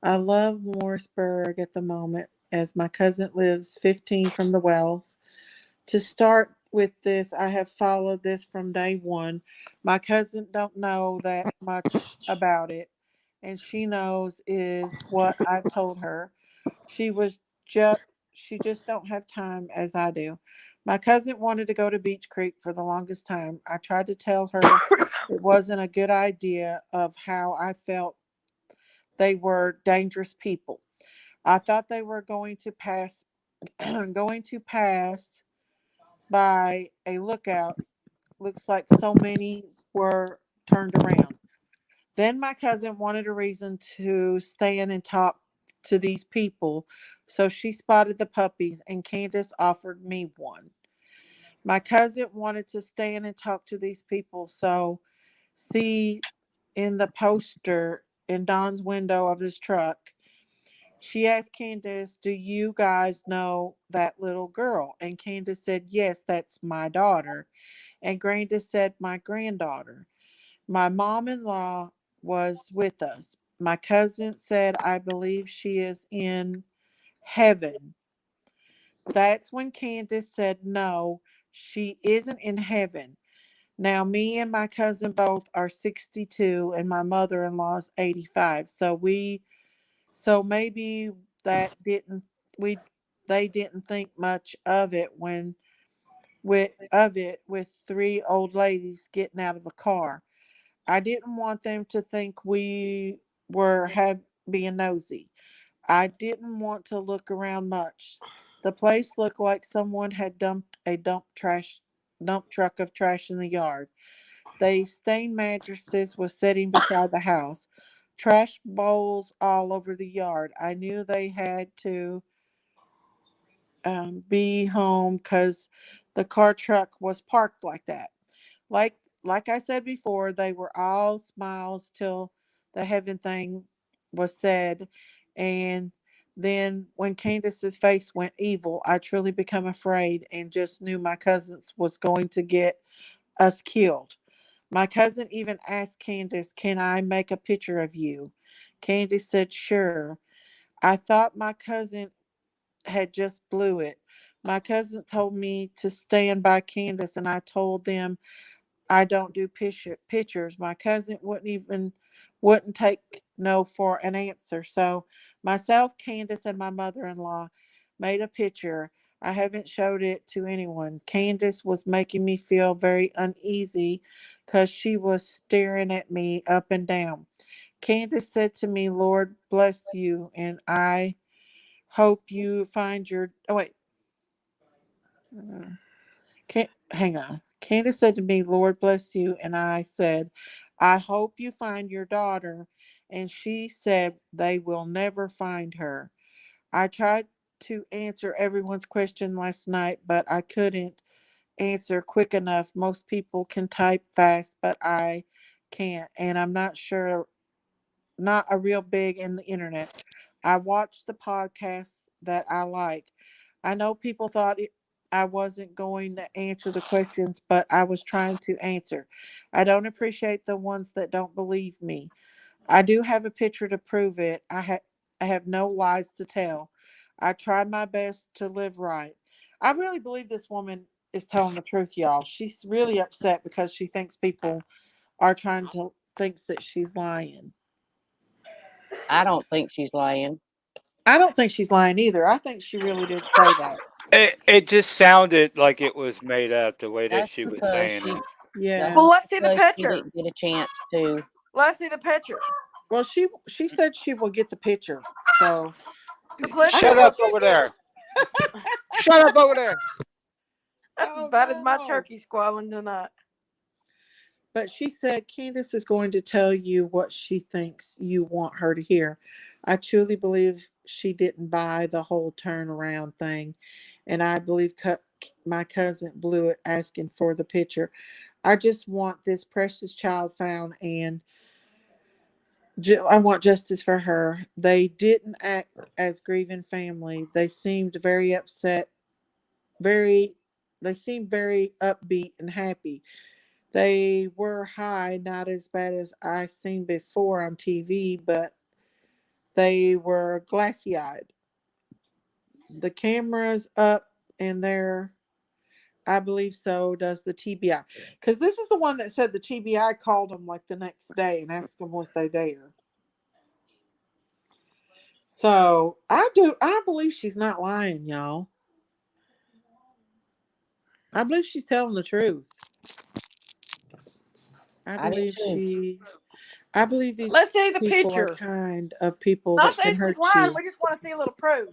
I love Morrisburg at the moment as my cousin lives 15 from the Wells. To start with this, I have followed this from day one. My cousin don't know that much about it, and she knows is what I've told her. She was just she just don't have time as I do. My cousin wanted to go to Beach Creek for the longest time. I tried to tell her it wasn't a good idea of how I felt they were dangerous people. I thought they were going to pass going to pass by a lookout. Looks like so many were turned around. Then my cousin wanted a reason to stand and talk to these people, so she spotted the puppies, and Candace offered me one. My cousin wanted to stand and talk to these people, so see in the poster in Don's window of his truck. She asked Candace, "Do you guys know that little girl?" And Candace said, "Yes, that's my daughter." And Grandus said, "My granddaughter." My mom in law was with us. My cousin said, "I believe she is in heaven." That's when Candace said, "No, she isn't in heaven." Now, me and my cousin both are 62 and my mother in law's 85. So maybe that didn't, we, they didn't think much of it with three old ladies getting out of a car. I didn't want them to think we were being nosy. I didn't want to look around much. The place looked like someone had dumped a dump truck of trash in the yard. The stained mattresses was sitting beside the house. Trash bowls all over the yard. I knew they had to be home because the car truck was parked like that. Like like I said before, they were all smiles till the heaven thing was said. And then when Candace's face went evil, I truly become afraid and just knew my cousins was going to get us killed. My cousin even asked Candace, "Can I make a picture of you?" Candace said, "Sure." I thought my cousin had just blew it. My cousin told me to stand by Candace, and I told them I don't do pictures. My cousin wouldn't take no for an answer. So myself, Candace, and my mother-in-law made a picture. I haven't showed it to anyone. Candace was making me feel very uneasy because she was staring at me up and down. Candace said to me, "Lord bless you, and I hope you find your." Oh wait, hang on. Candace said to me, "Lord bless you." And I said, "I hope you find your daughter." And she said, "They will never find her." I tried to answer everyone's question last night, but I couldn't answer quick enough. Most people can type fast, but I can't. And I'm not sure, not a real big in the internet. I watched the podcasts that I like. I know people thought I wasn't going to answer the questions, but I was trying to answer. I don't appreciate the ones that don't believe me. I do have a picture to prove it. I have no lies to tell. I tried my best to live right. I really believe this woman is telling the truth, y'all. She's really upset because she thinks people are trying to thinks that she's lying. I don't think she's lying. I don't think she's lying either. I think she really did say that. It just sounded like it was made up the way that That's she was because saying it. she. That's Yeah. Well, let's see the because she picture. didn't get a chance to. Let's see the picture. Well, she said she will get the picture. So The I picture. know Shut what up she's over doing. there. Shut up over there. That's as Oh bad as my no. turkey squalling tonight. But she said Candace is going to tell you what she thinks you want her to hear. I truly believe she didn't buy the whole turnaround thing, and I believe my cousin blew it asking for the picture. I just want this precious child found, and I want justice for her. They didn't act as grieving family. They seemed very upset, very they seemed very upbeat and happy. They were high, not as bad as I seen before on TV, but they were glassy eyed. The camera's up and there, I believe so, does the TBI. Because this is the one that said the TBI called them like the next day and asked them was they there. So I believe she's not lying, y'all. I believe she's telling the truth. I I do believe too. I believe Let's these see the people are picture. kind of people Not that can saying she's hurt lying. you. We just want to see a little proof.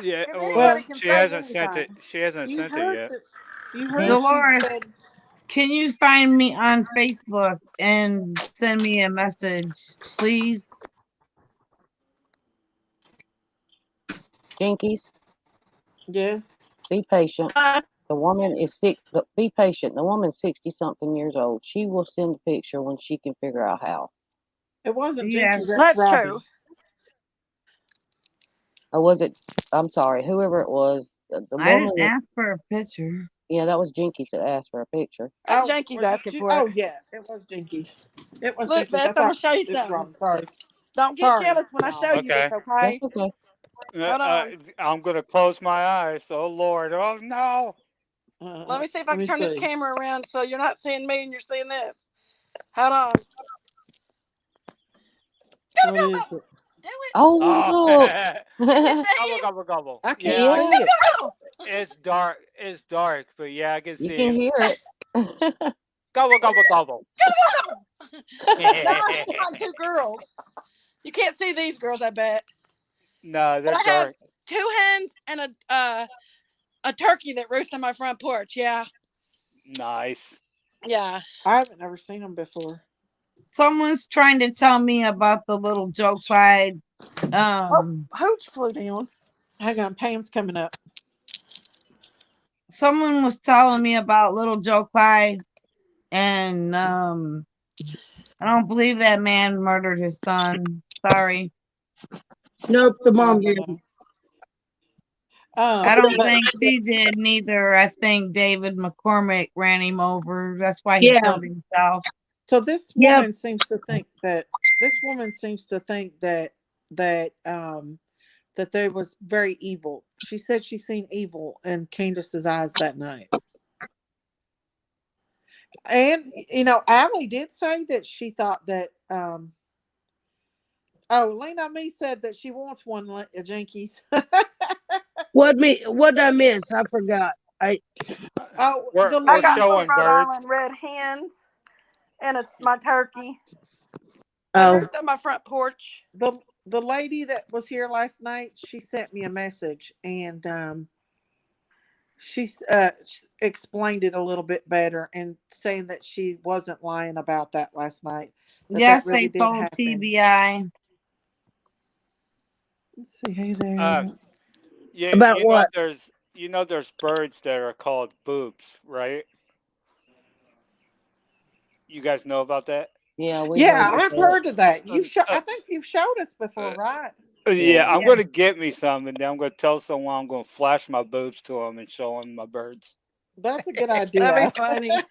Yeah, Because well, anybody Well, can she say hasn't sent it. anything. She hasn't you sent it heard yet. that you heard Hmm? she Dolores, said can you find me on Facebook and send me a message, please? Jinkies, yes. be patient. Uh, The woman is sick. Be patient. The woman's 60 something years old. She will send a picture when she can figure out how. It wasn't Yeah, Jinky, that's that's true. Robbie. Or was it? I'm sorry, whoever it was. The I didn't woman that, ask for a picture. yeah, that was Jinkies that asked for a picture. That Oh, Janky's was it asking for it. oh yeah, it was Jinky's. It was Look, Jinky's. Beth, I I'm going thought to show you it was something. Robbie. Sorry. Don't get Sorry, jealous when I show y'all. you this, Okay. That's okay? okay. Hold on. I'm gonna close my eyes. Oh Lord. Oh no. Let me see if I Let can me turn this see. camera around so you're not seeing me and you're seeing this. Hold on. Go, What go, is go. it? Do it. Oh, Oh. look. You Gobble see him? gobble gobble. I can't Yeah, Go, see it. go, go. it's dark. It's dark, but yeah, I can You see can him. hear it. Gobble gobble gobble. Go, go, go. No, these are my two girls. You can't see these girls, I bet. No, But they're I have dark. two hens and a turkey that roosts on my front porch. Yeah, Nice. yeah. I haven't ever seen them before. Someone's trying to tell me about the little Joe Clyde. Oh, Um, Hooch flew down. Hang on, Pam's coming up. someone was telling me about little Joe Clyde, and I don't believe that man murdered his son. Sorry. Nope, the I mom don't did. know. I don't But think she did neither. I think David McCormick ran him over. That's why he Yeah. killed himself. so this Yep. woman seems to think that that that they was very evil. She said she seen evil in Candace's eyes that night. And Allie did say that she thought that Lena Me said that she wants one Jinkies. What I miss? I forgot. I Oh, We're the I we're got lady some showing that Rhode birds. Island red hens and my turkey, and oh they're still on my front porch. the lady that was here last night, she sent me a message, and she explained it a little bit better, and saying that she wasn't lying about that last night, that Yes, really they did told happen. TBI. Let's see. Hey there. Uh, you about you know what? there's birds that are called boobs, right? You guys know about that? Yeah, we heard Yeah, about I've that. heard of that. Uh, I uh, think you've showed us before, right? yeah, Yeah. I'm Yeah, gonna get me some, and then I'm gonna tell someone I'm gonna flash my boobs to them and show them my birds. that's a good That'd be idea. funny.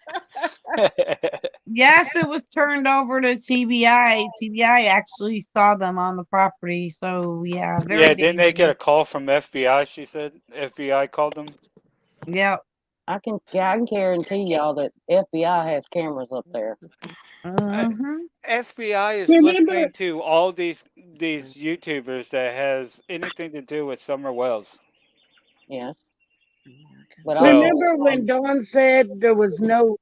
Yes, it was turned over to TBI. TBI actually saw them on the property. So, yeah, very Yeah, didn't they get dangerous. a call from FBI? She said FBI called them. Yep. I can guarantee y'all that FBI has cameras up there. Uh, Mm-hmm. FBI is Remember listening to all these YouTubers that has anything to do with Summer Wells. Yes, but So also, remember when Dawn said there was no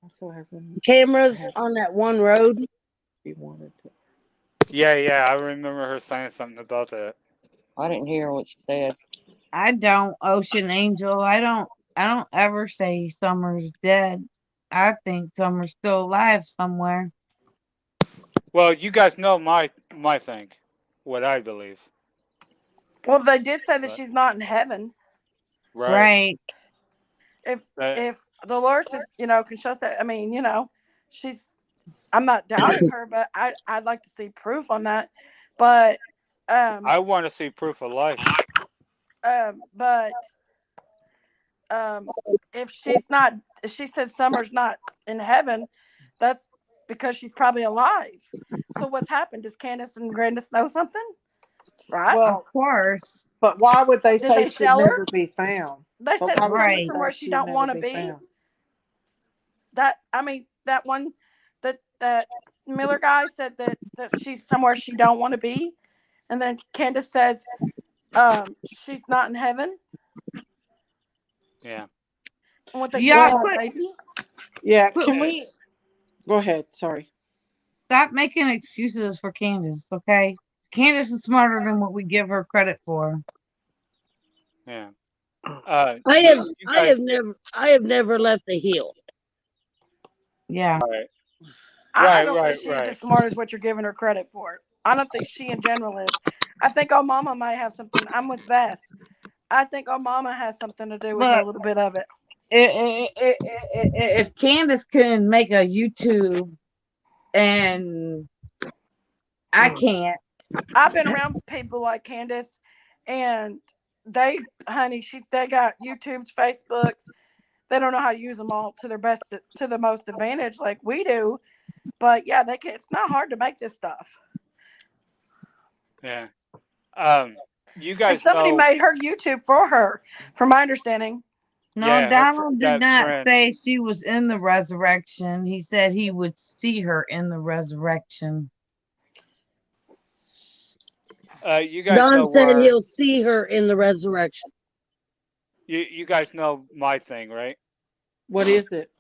Also has cameras on that one road? she wanted to. yeah, I remember her saying something about that. I didn't hear what she said. I don't, Ocean Angel. I don't ever say Summer's dead. I think Summer's still alive somewhere. Well, you guys know my thing, what I believe, Well, they did say that but she's not in heaven. right. Right. If That, if the Lord says, can show us that. I mean, she's. I'm not doubting her, but I'd like to see proof on that. But um I want to see proof of life. but um if she's not, if she says Summer's not in heaven, that's because she's probably alive. So what's happened? Does Candace and Grandis know something? Right? Of Well, course. but why would they Did say they she'd sell her? never be found? They But said why would they Summer's Right. say somewhere she she'd don't never want to be be. found? That I mean that one that Miller guy said that she's somewhere she don't want to be, and then Candace says she's not in heaven. Yeah. And what they just Y'all had Well, a quit baby. yeah. quit Can we go ahead? Sorry. stop making excuses for Candace, okay? Candace is smarter than what we give her credit for. Yeah. I You have you guys. I have never left the hill. Yeah. Right. I Right. don't think Right. she's Right. as smart as what you're giving her credit for. I don't think she in general is. I think our mama might have something. I'm with Bess. I think our mama has something to do with a Look, little bit of it. if Candace can make a YouTube and I can't, I've been around people like Candace, and honey, they got YouTubes, Facebooks. They don't know how to use them all to their best, to the most advantage like we do. But yeah, they can. It's not hard to make this stuff. Yeah. Um. You And guys somebody know. made her YouTube for her, from my understanding. no, Yeah. Donald did That not friend. say she was in the resurrection. He said he would see her in the resurrection. You guys Don know said where. he'll see her in the resurrection. You guys know my thing, right? What is it?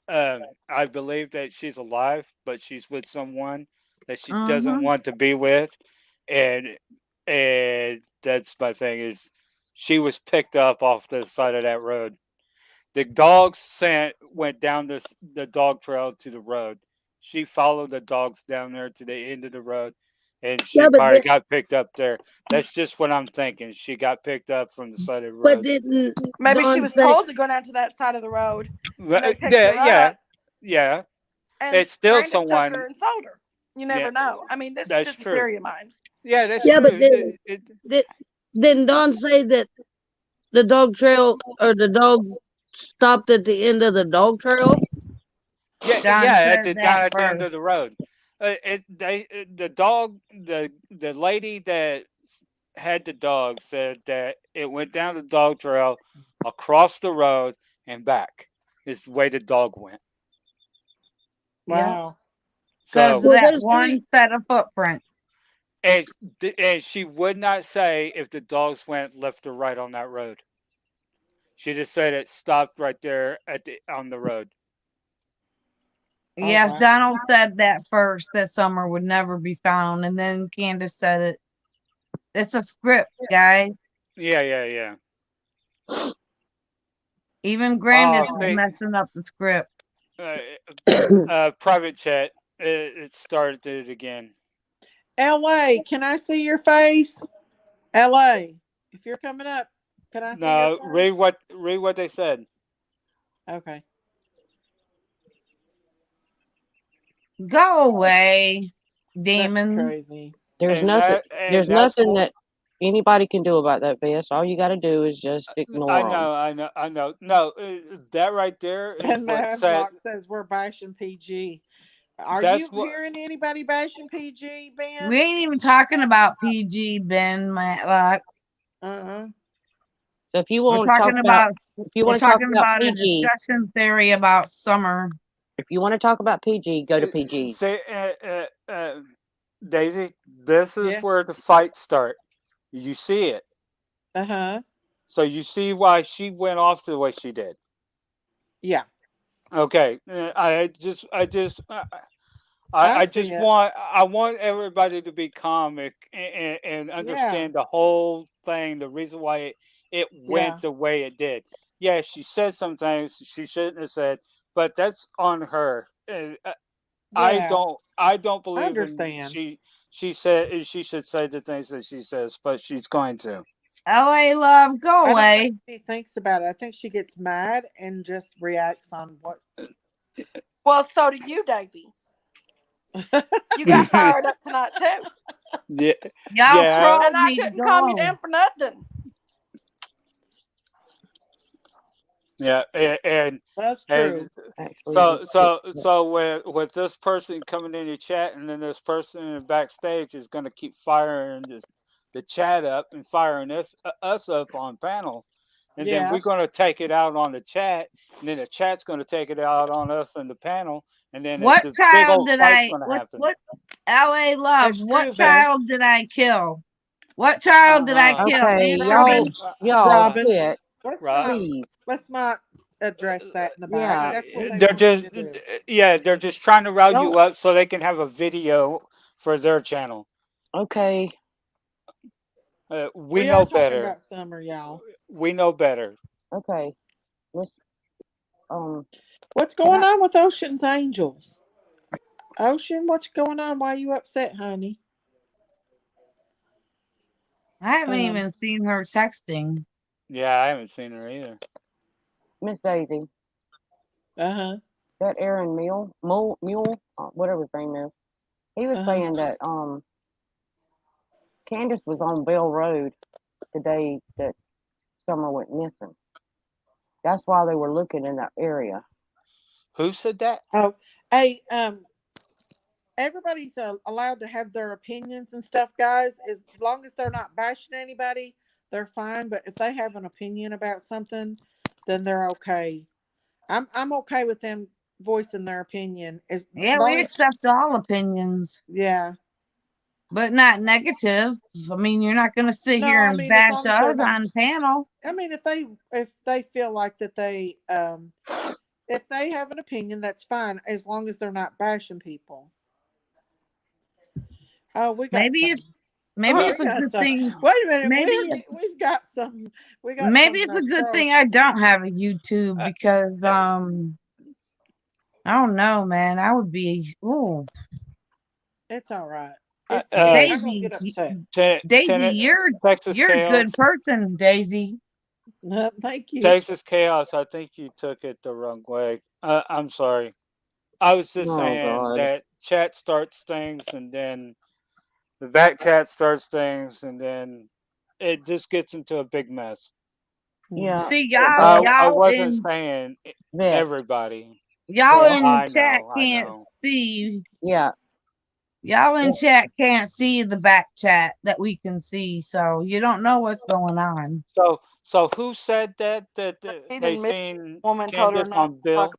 I believe that she's alive, but she's with someone that she doesn't Mm-hmm. want to be with, and that's my thing is she was picked up off the side of that road. The dogs went down the dog trail to the road. She followed the dogs down there to the end of the road, and she Yeah, probably got picked up there. That's just what I'm thinking. She got picked up from the side of the but road. didn't Maybe she Don was say told to go down to that side of the road, and they picked Yeah, her yeah, up. Yeah, and it's still Grandus took her someone. and sold her. You Yeah, never know. I mean, this is that's just a true. theory of mine. Yeah, that's Yeah, but true. then didn't Don say that the dog trail or the dog stopped at the end of the dog trail? Yeah, Don yeah, said down that at the end first. of the road. The dog, the lady that had the dog said that it went down the dog trail, across the road and back. Is the way the dog went. Yep. Wow. Because So of Well, that there's one set of footprints. and and she would not say if the dogs went left or right on that road. She just said it stopped right there at the on the road. Oh Yes, wow. Donald said that first, that Summer would never be found, and then Candace said it. It's a script, guys. Yeah, yeah, yeah. Even Oh, Grandis is see, messing up the script. uh, private chat. It started it again. LA, can I see your face? LA, if you're coming up, can I see your No, face? read what they said. Okay. Go away, That's demon. crazy. There's And nothing. There's that's nothing what that anybody can do about that, Bess. All you got to do is just I ignore them. know, I know, I know. No, that right there is And what said. Mavrock says we're bashing PG. Are That's you what. hearing anybody bashing PG, We Ben? ain't even talking about PG, Ben Matlock. Uh-uh. So if you We're want to talk talking about, about if you we're want to talk talking about about a PG, discussion theory about Summer. if you want to talk about PG, go to PG's. Say, Daisy, this is Yeah. where the fights start. You see it, Uh-huh. so you see why she went off the way she did. Yeah. Okay, I I see just it. want I want everybody to be calm and Yeah. understand the whole thing, the reason why it Yeah. went the way it did. Yeah, she said some things she shouldn't have said, but that's on her. Yeah. I don't I believe in understand. she said she should say the things that she says, but she's going to. LA love, go I don't think away. she thinks about it. I think she gets mad and just reacts on what. Well, so do you, Daisy. You got fired up tonight too, Yeah, Y'all yeah. and trolled I me to couldn't go calm you on. down for nothing. Yeah, That's and true. Actually, so with this person coming in your chat, and then this person in the backstage is going to keep firing the chat up and firing us up on panel, and then Yeah. we're going to take it out on the chat, and then the chat's going to take it out on us in the panel, and then What the big child old did fight's I going to happen. what LA love, That's what true, Bess. child did I kill? What child did I Uh, kill? okay, Answer y'all, Robin. me. y'all uh, Robin. quit, Let's right. not please. let's not address that in the back. Yeah, That's what they They're want us just to do. yeah, they're just trying to rile don't. you up so they can have a video for their channel. Okay, We We are know talking better. about summer, y'all. We know better. okay. Let's um. What's Can going I? on with Ocean's Angels? Ocean, what's going on? Why are you upset, honey? I haven't Um, even seen her texting. Yeah, I haven't seen her either. Miss Daisy, uh-huh. that Aaron Mule, whatever his name is, he was Uh-huh. saying that Candace was on Bell Road the day that Summer went missing. That's why they were looking in that area. Who said that? Oh, hey, everybody's allowed to have their opinions and stuff, guys. As long as they're not bashing anybody, they're fine. But if they have an opinion about something, then they're okay. I'm okay with them voicing their opinion. As Yeah, we long, accept all opinions, yeah. but not negative. I mean, you're not going to sit No, here I and mean as bash long as they're us not. on panel. I mean if they feel like that they if they have an opinion, that's fine as long as they're not bashing people. Oh, we got Maybe some. it's maybe Oh, we it's a got good some. thing. Wait a minute. Maybe We've got some. We got maybe some it's a good thing trolls. I don't have a YouTube Uh, because uh, I don't know, man. I would be ooh It's all right. uh, It's uh, I don't Daisy. get upset. Daisy, Texas you're a Chaos. good person, Daisy. Thank you. Texas Chaos. I think you took it the wrong way. I'm sorry. I was just Oh saying God. that chat starts things, and then the back chat starts things, and then it just gets into a big mess. Mm. Yeah. See y'all, Well, I y'all wasn't in saying Vic. everybody. y'all Vic. in the I chat know, I can't know. see. Yeah. Y'all in Yeah. chat can't see the back chat that we can see, so you don't know what's going on. So who said that He they didn't miss. seen Woman told her Candace not on to fuck Bill?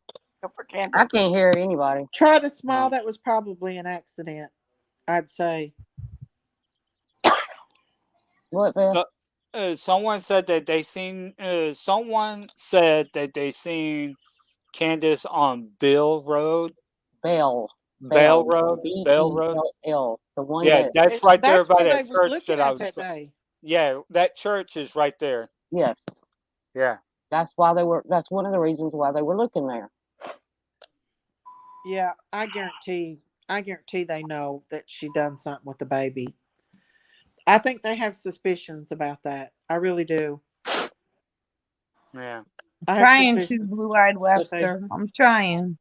for I Candace. can't hear anybody. Try to smile. Uh, That was probably an accident, I'd say. What, Vic? so, someone said that they seen. Someone said that they seen Candace on Bill Road, Bell. Bell Bell. Road, B Bell E Road. L L. The one Yeah, that. that's right there That's by where they that was church looking that I at was. that day. Yeah, that church is right there. Yes. Yeah, That's why they were. That's one of the reasons why they were looking there. Yeah, I guarantee. I guarantee they know that she done something with the baby. I think they have suspicions about that. I really do. yeah. I have Trying to suspicions Blue Eyed that they. Webster. I'm trying.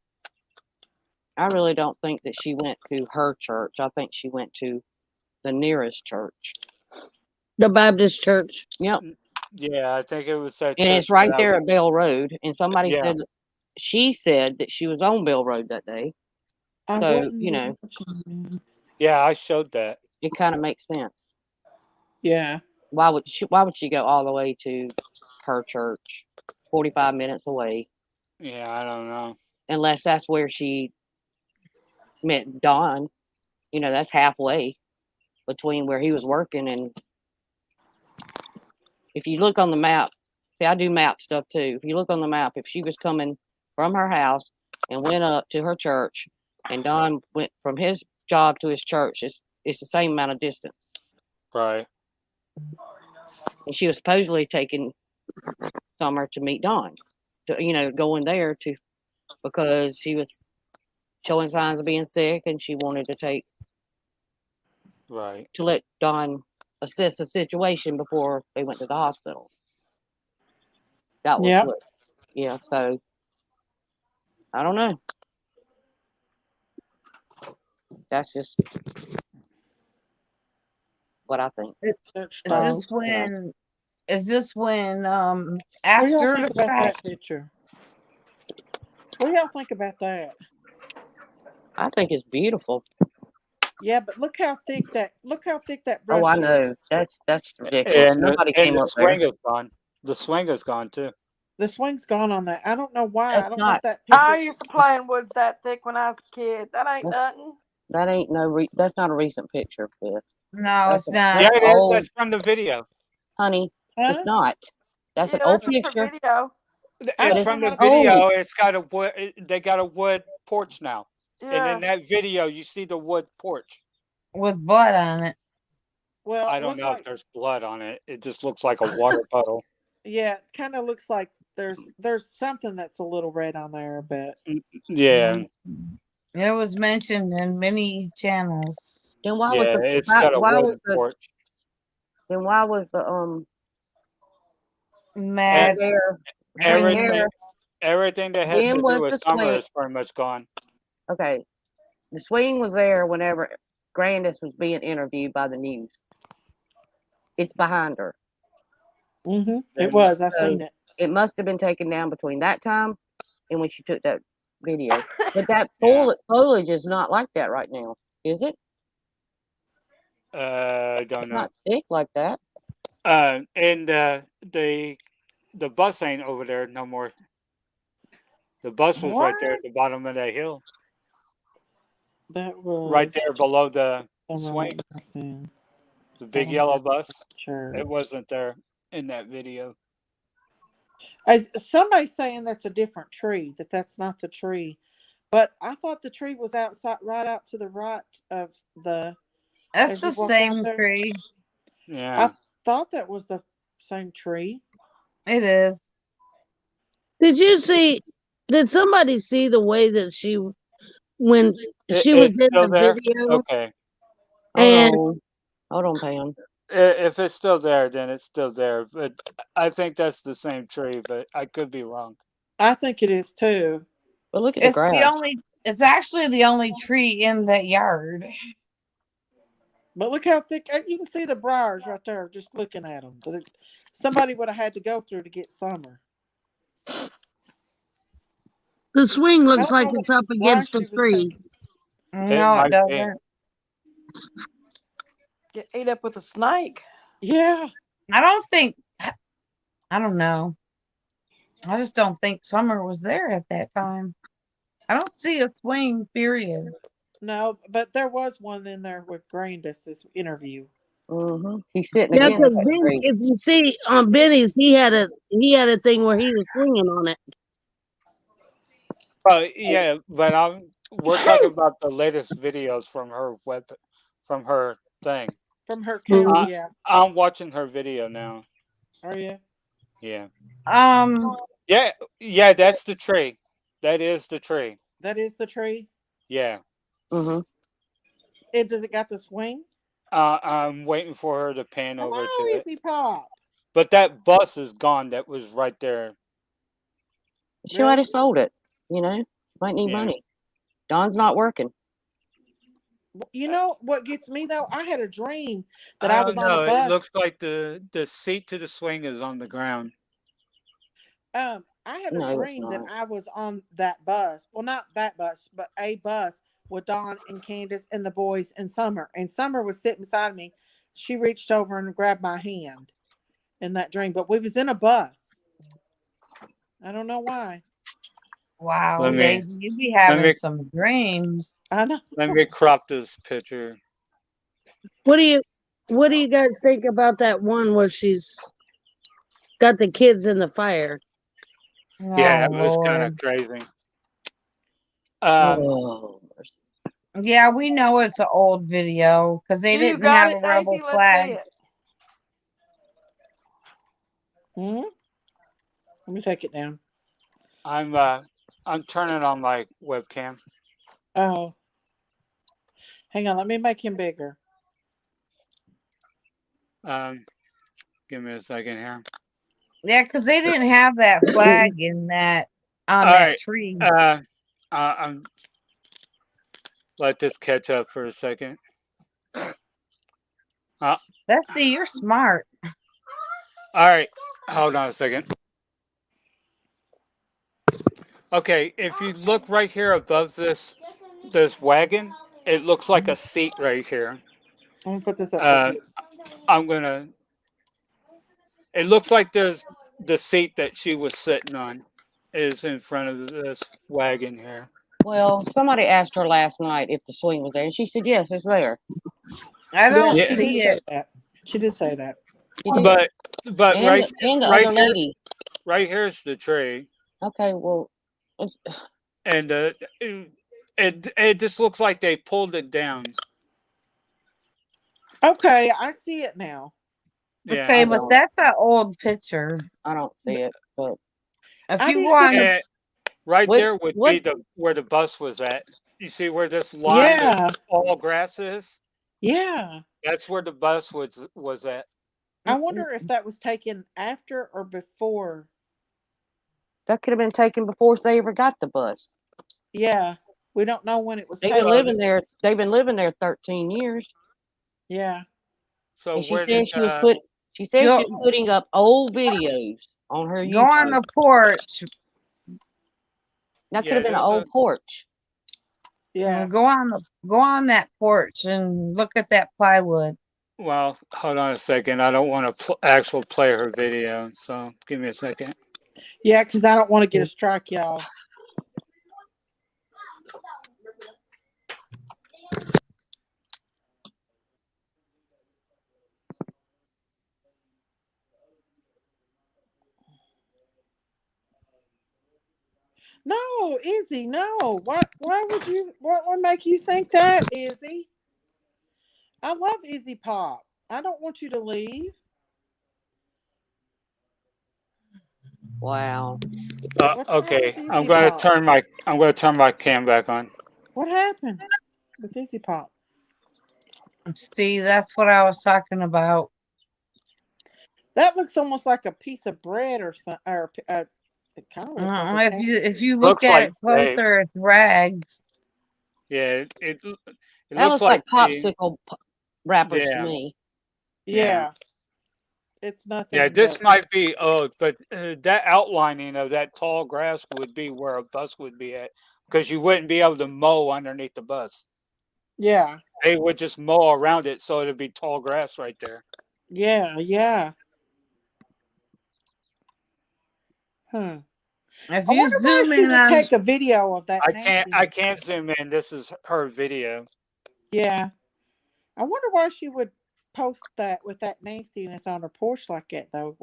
I really don't think that she went to her church. I think she went to the nearest church. The Baptist church. Yep. Yeah, I think it was that And it's church that right I there was. at Bell Road. And somebody Yeah, said she said that she was on Bell Road that day. I So, wouldn't mention. yeah, I showed that. it kind of makes sense. Yeah. Why would she go all the way to her church 45 minutes away Yeah, I don't know. unless that's where she met Don? That's halfway between where he was working and if you look on the map, see, I do map stuff too. If you look on the map, if she was coming from her house and went up to her church, and Don went from his job to his church, it's the same amount of distance. Right. And she was supposedly taking Summer to meet Don, going there to because she was showing signs of being sick, and she wanted Right. to let Don assess the situation before they went to the hospital. That was Yep. what, yeah. So I don't know. That's just what I think. Such Is thought. this So, when? Is this when? What do y'all After think the about fact? that picture? What do y'all think about that? I think it's beautiful. Yeah, but look how thick that Oh, I brush is. know. That's ridiculous. And Nobody and came the up there. swing is gone. The swing is gone too. The swing's gone on that. I don't know why. I That's don't know if not. that I picture. used to play in woods that thick when I was a kid. That ain't That's, nothing. that ain't no. That's not a recent picture of this. No, That's it's not. Yeah, that's it is. old, That's from the video. honey. It's Huh? not. That's an Yeah, old that's Uh, from her picture, video. I but It's don't it's know from how the to. old. video. It's got a wood. They got a wood porch now, and in Yeah. that video, you see the wood porch. With blood on it. Well, I it don't looks know if like there's blood on it. It just looks like a water puddle. yeah, it kind of looks like there's something that's a little red on there, but Yeah, Mm. It was mentioned in many channels. Then why was yeah. the It's why, got a why was wooden the porch. then why was the right E- Mad there right Everything, there? Hanger. everything that has to Then do was with the summer swing. is pretty much gone. Okay, the swing was there whenever Grandus was being interviewed by the news. It's behind her. it And was. I seen So it. it must have been taken down between that time and when she took that video. But that yeah, foliage is not like that right now, is it? I don't It's know. not thick like that. And the bus ain't over there no more. The bus was right there What? at the bottom of that hill, That right was there below the summer swing. I seen. The big yellow bus. Church. It wasn't there in that video. Somebody's saying that's a different tree. That's not the tree. But I thought the tree was outside, right out to the right of the. That's As you the walk out same there, tree. I Yeah, thought that was the same tree. It is. Did you see? Did somebody see the way that when she was it's in still the there. video? Okay, Hold And on. Hold on, Pam. if it's still there, then it's still there. But I think that's the same tree, but I could be wrong. I think it is too. But look at the It's the grass. only. It's actually the only tree in that yard. But look how thick. You can see the briars right there just looking at them. Somebody would have had to go through to get Summer. The swing I looks don't like know it's up why against the she was tree. thinking. It No, it might be. doesn't. Get ate up with a snake. Yeah. I don't think. I don't know. I just don't think Summer was there at that time. I don't see a swing. Period. No, but there was one in there with Grandus, this interview. He's sitting Yeah, against because that Ben, tree. if you see on Benny's, he had a thing where he was swinging on it. Yeah, but we're talking about the latest videos from her from her thing. From her account, Mhm. I yeah. I'm watching her video now. Are you? Yeah. Um. Yeah, yeah, that's the tree. That is the tree. That is the tree. Yeah. hmm It does it got the swing? I'm waiting for her to pan over to Hello, it. Easy Pop. But that bus is gone. That was right there. She might Really? have sold it. Might need Yeah. money. Don's not working. You know what gets me though? I had a dream that I I don't was on a know. It bus. looks like the seat to the swing is on the ground. I had a No, it's dream that not. I was on that bus. Well, not that bus, but a bus with Dawn and Candace and the boys and Summer. And Summer was sitting beside me. She reached over and grabbed my hand in that dream. But we was in a bus. I don't know why. Wow, Let me Daisy, you be let having me some dreams. I know. let me crop this picture. What do you What do you guys think about that one where she's got the kids in the fire? Yeah, Oh that was kind of Lord. crazy. Um, Oh, mercy. Yeah, we know it's an old video because they You didn't got have it, a Daisy. rebel Let's see flag. it. Hmm? Let me take it down. I'm uh I'm turning on my webcam. Oh, hang on. Let me make him bigger. Um, Give me a second here. Yeah, because they didn't have that flag in that on All that right. tree. I'm let this catch up for a second. Uh, Let's see, you're smart. all right. Hold on a second. Okay, if you look right here above this wagon, it looks like a seat right here. I'm gonna put this up real Uh, quick. I'm gonna. It looks like there's the seat that she was sitting on is in front of this wagon here. Well, somebody asked her last night if the swing was there, and she said yes, it's there. I Yeah, don't she Yeah, did see say it. that. She did say that. She did, but and the right other here's lady. right here's the tree, Okay, well, it's, and it just looks like they pulled it down. Okay, I see it now. Yeah, Okay, I but don't, that's an old picture. I don't see it. But If I you go didn't get on the the. and right what, there would what? be the where the bus was at. You see where this line of Yeah, all grass is? yeah. That's where the bus was at. I wonder if that was taken after or before. That could have been taken before they ever got the bus. Yeah, we don't know when it was They've been taken. So living there. They've been living there 13 years, Yeah. so and she where said did she was put. She said she was go putting up old videos on her go on YouTube. the porch, That could yeah have been an there's a old porch. Yeah. go on that porch and look at that plywood. well, hold on a second. I don't want to actual play her video, so give me a second. Yeah, because I don't want to get a strike, y'all. No, Izzy, no. What? Why would you? What would make you think that, Izzy? I love Izzy Pop. I don't want you to leave. Wow. What's wrong with Okay, Izzy Pop? I'm going to turn my cam back on. What happened with Izzy Pop? See, that's what I was talking about. That looks almost like a piece of bread or something, or it kind of looks like a If can. you look Looks at like it hey, closer, it's rags. Yeah, it That looks looks like like the popsicle wrappers to yeah, me. yeah. Yeah, it's Yeah, nothing this but might be old, but that outlining of that tall grass would be where a bus would be at because you wouldn't be able to mow underneath the bus. yeah, They would just mow around it so it'd be tall grass right there. yeah, yeah. Hmm. If I you wonder why zoom she in would on, take a video of that I nastiness. can't zoom in. This is her video. Yeah, I wonder why she would post that with that nastiness on her porch like that, though.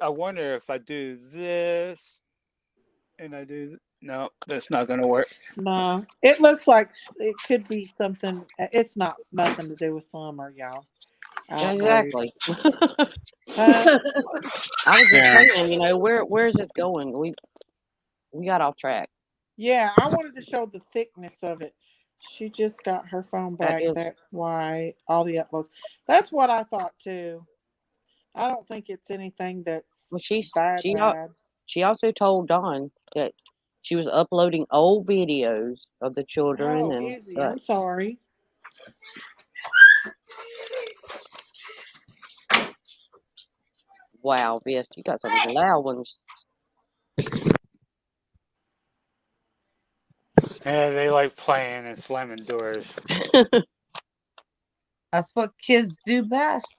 I wonder if I do this and I do no, that's not gonna work. No, it looks like it could be something. It's not nothing to do with summer, y'all. I don't believe. Exactly. Huh? I was just Yeah. saying, where's this going? We got off track. Yeah, I wanted to show the thickness of it. She just got her phone That back. is That's why all the uploads. That's what I thought too. I don't think it's anything that's well. bad, bad. She also told Don that she was uploading old videos of the children Oh, and Izzy, I'm such. sorry. Wow, Vist, you got some loud ones. Yeah, they like playing and slamming doors. that's what kids do best.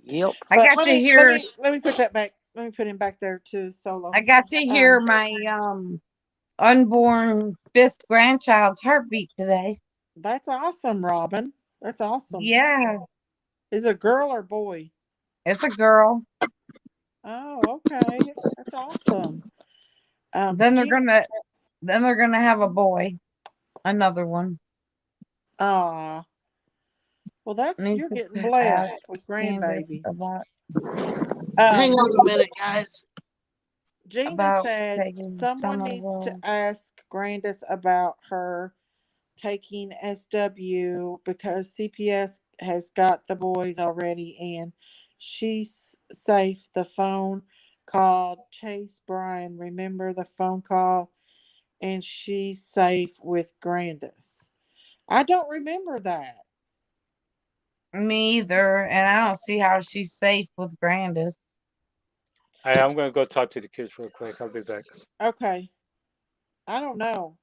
Yep. I But got to hear, let me put that back. Let me put him back there to solo. I got to hear Um, my unborn fifth grandchild's heartbeat today. that's awesome, Robin. That's awesome. Yeah, Is it a girl or boy? it's a girl. Oh, okay. That's awesome. Then they're Gee, gonna, then they're gonna have a boy, another one. ah, well, that's My you're getting sister asked blessed with Candace grandbabies. Hang Um, on a minute, guys. Gina about said taking someone some of needs to the. ask Grandis about her taking SW because CPS has got the boys already and she's safe. The phone called Chase Bryan. Remember the phone call? And she's safe with Grandis. I don't remember that. Me either, and I don't see how she's safe with Grandis. Hey, I'm gonna go talk to the kids real quick. I'll be back. Okay. I don't know.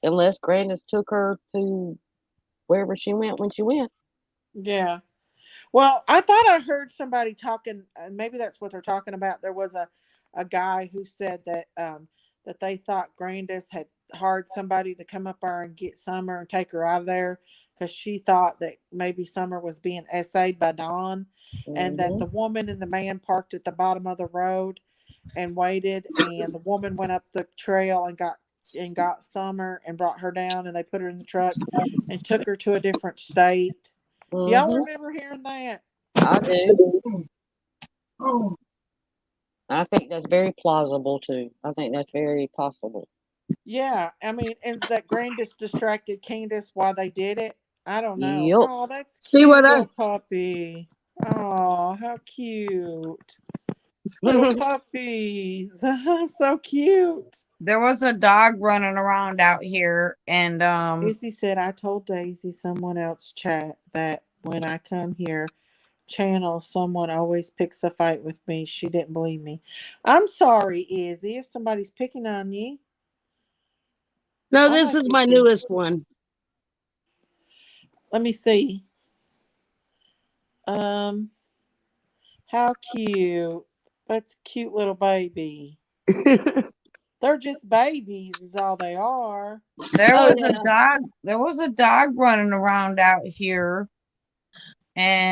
Unless Grandis took her to wherever she went when she went. Yeah. Well, I thought I heard somebody talking, and maybe that's what they're talking about. There was a guy who said that they thought Grandis had hired somebody to come up there and get Summer and take her out of there because she thought that maybe Summer was being essayed by Don, and that Hmm. the woman and the man parked at the bottom of the road and waited, and the woman went up the trail and got Summer and brought her down, and they put her in the truck and took her to a different state. Y'all Hmm. remember hearing that? I do. I think that's very plausible too. I think that's very possible. Yeah, I mean, and that Grandis distracted Candace while they did it. I don't know. Yep. Oh, that's See cute what I little puppy. Oh, how cute. Little puppies. So cute. There was a dog running around out here, and Izzy said, I told Daisy someone else chat that when I come here, channel, someone always picks a fight with me. She didn't believe me. I'm sorry, Izzy, if somebody's picking on you. No, I this like is my Izzy. newest one. Let me see. Um, how cute. That's a cute little baby. They're just babies, is all they are. there Oh was a yeah. dog. There was a dog running around out here,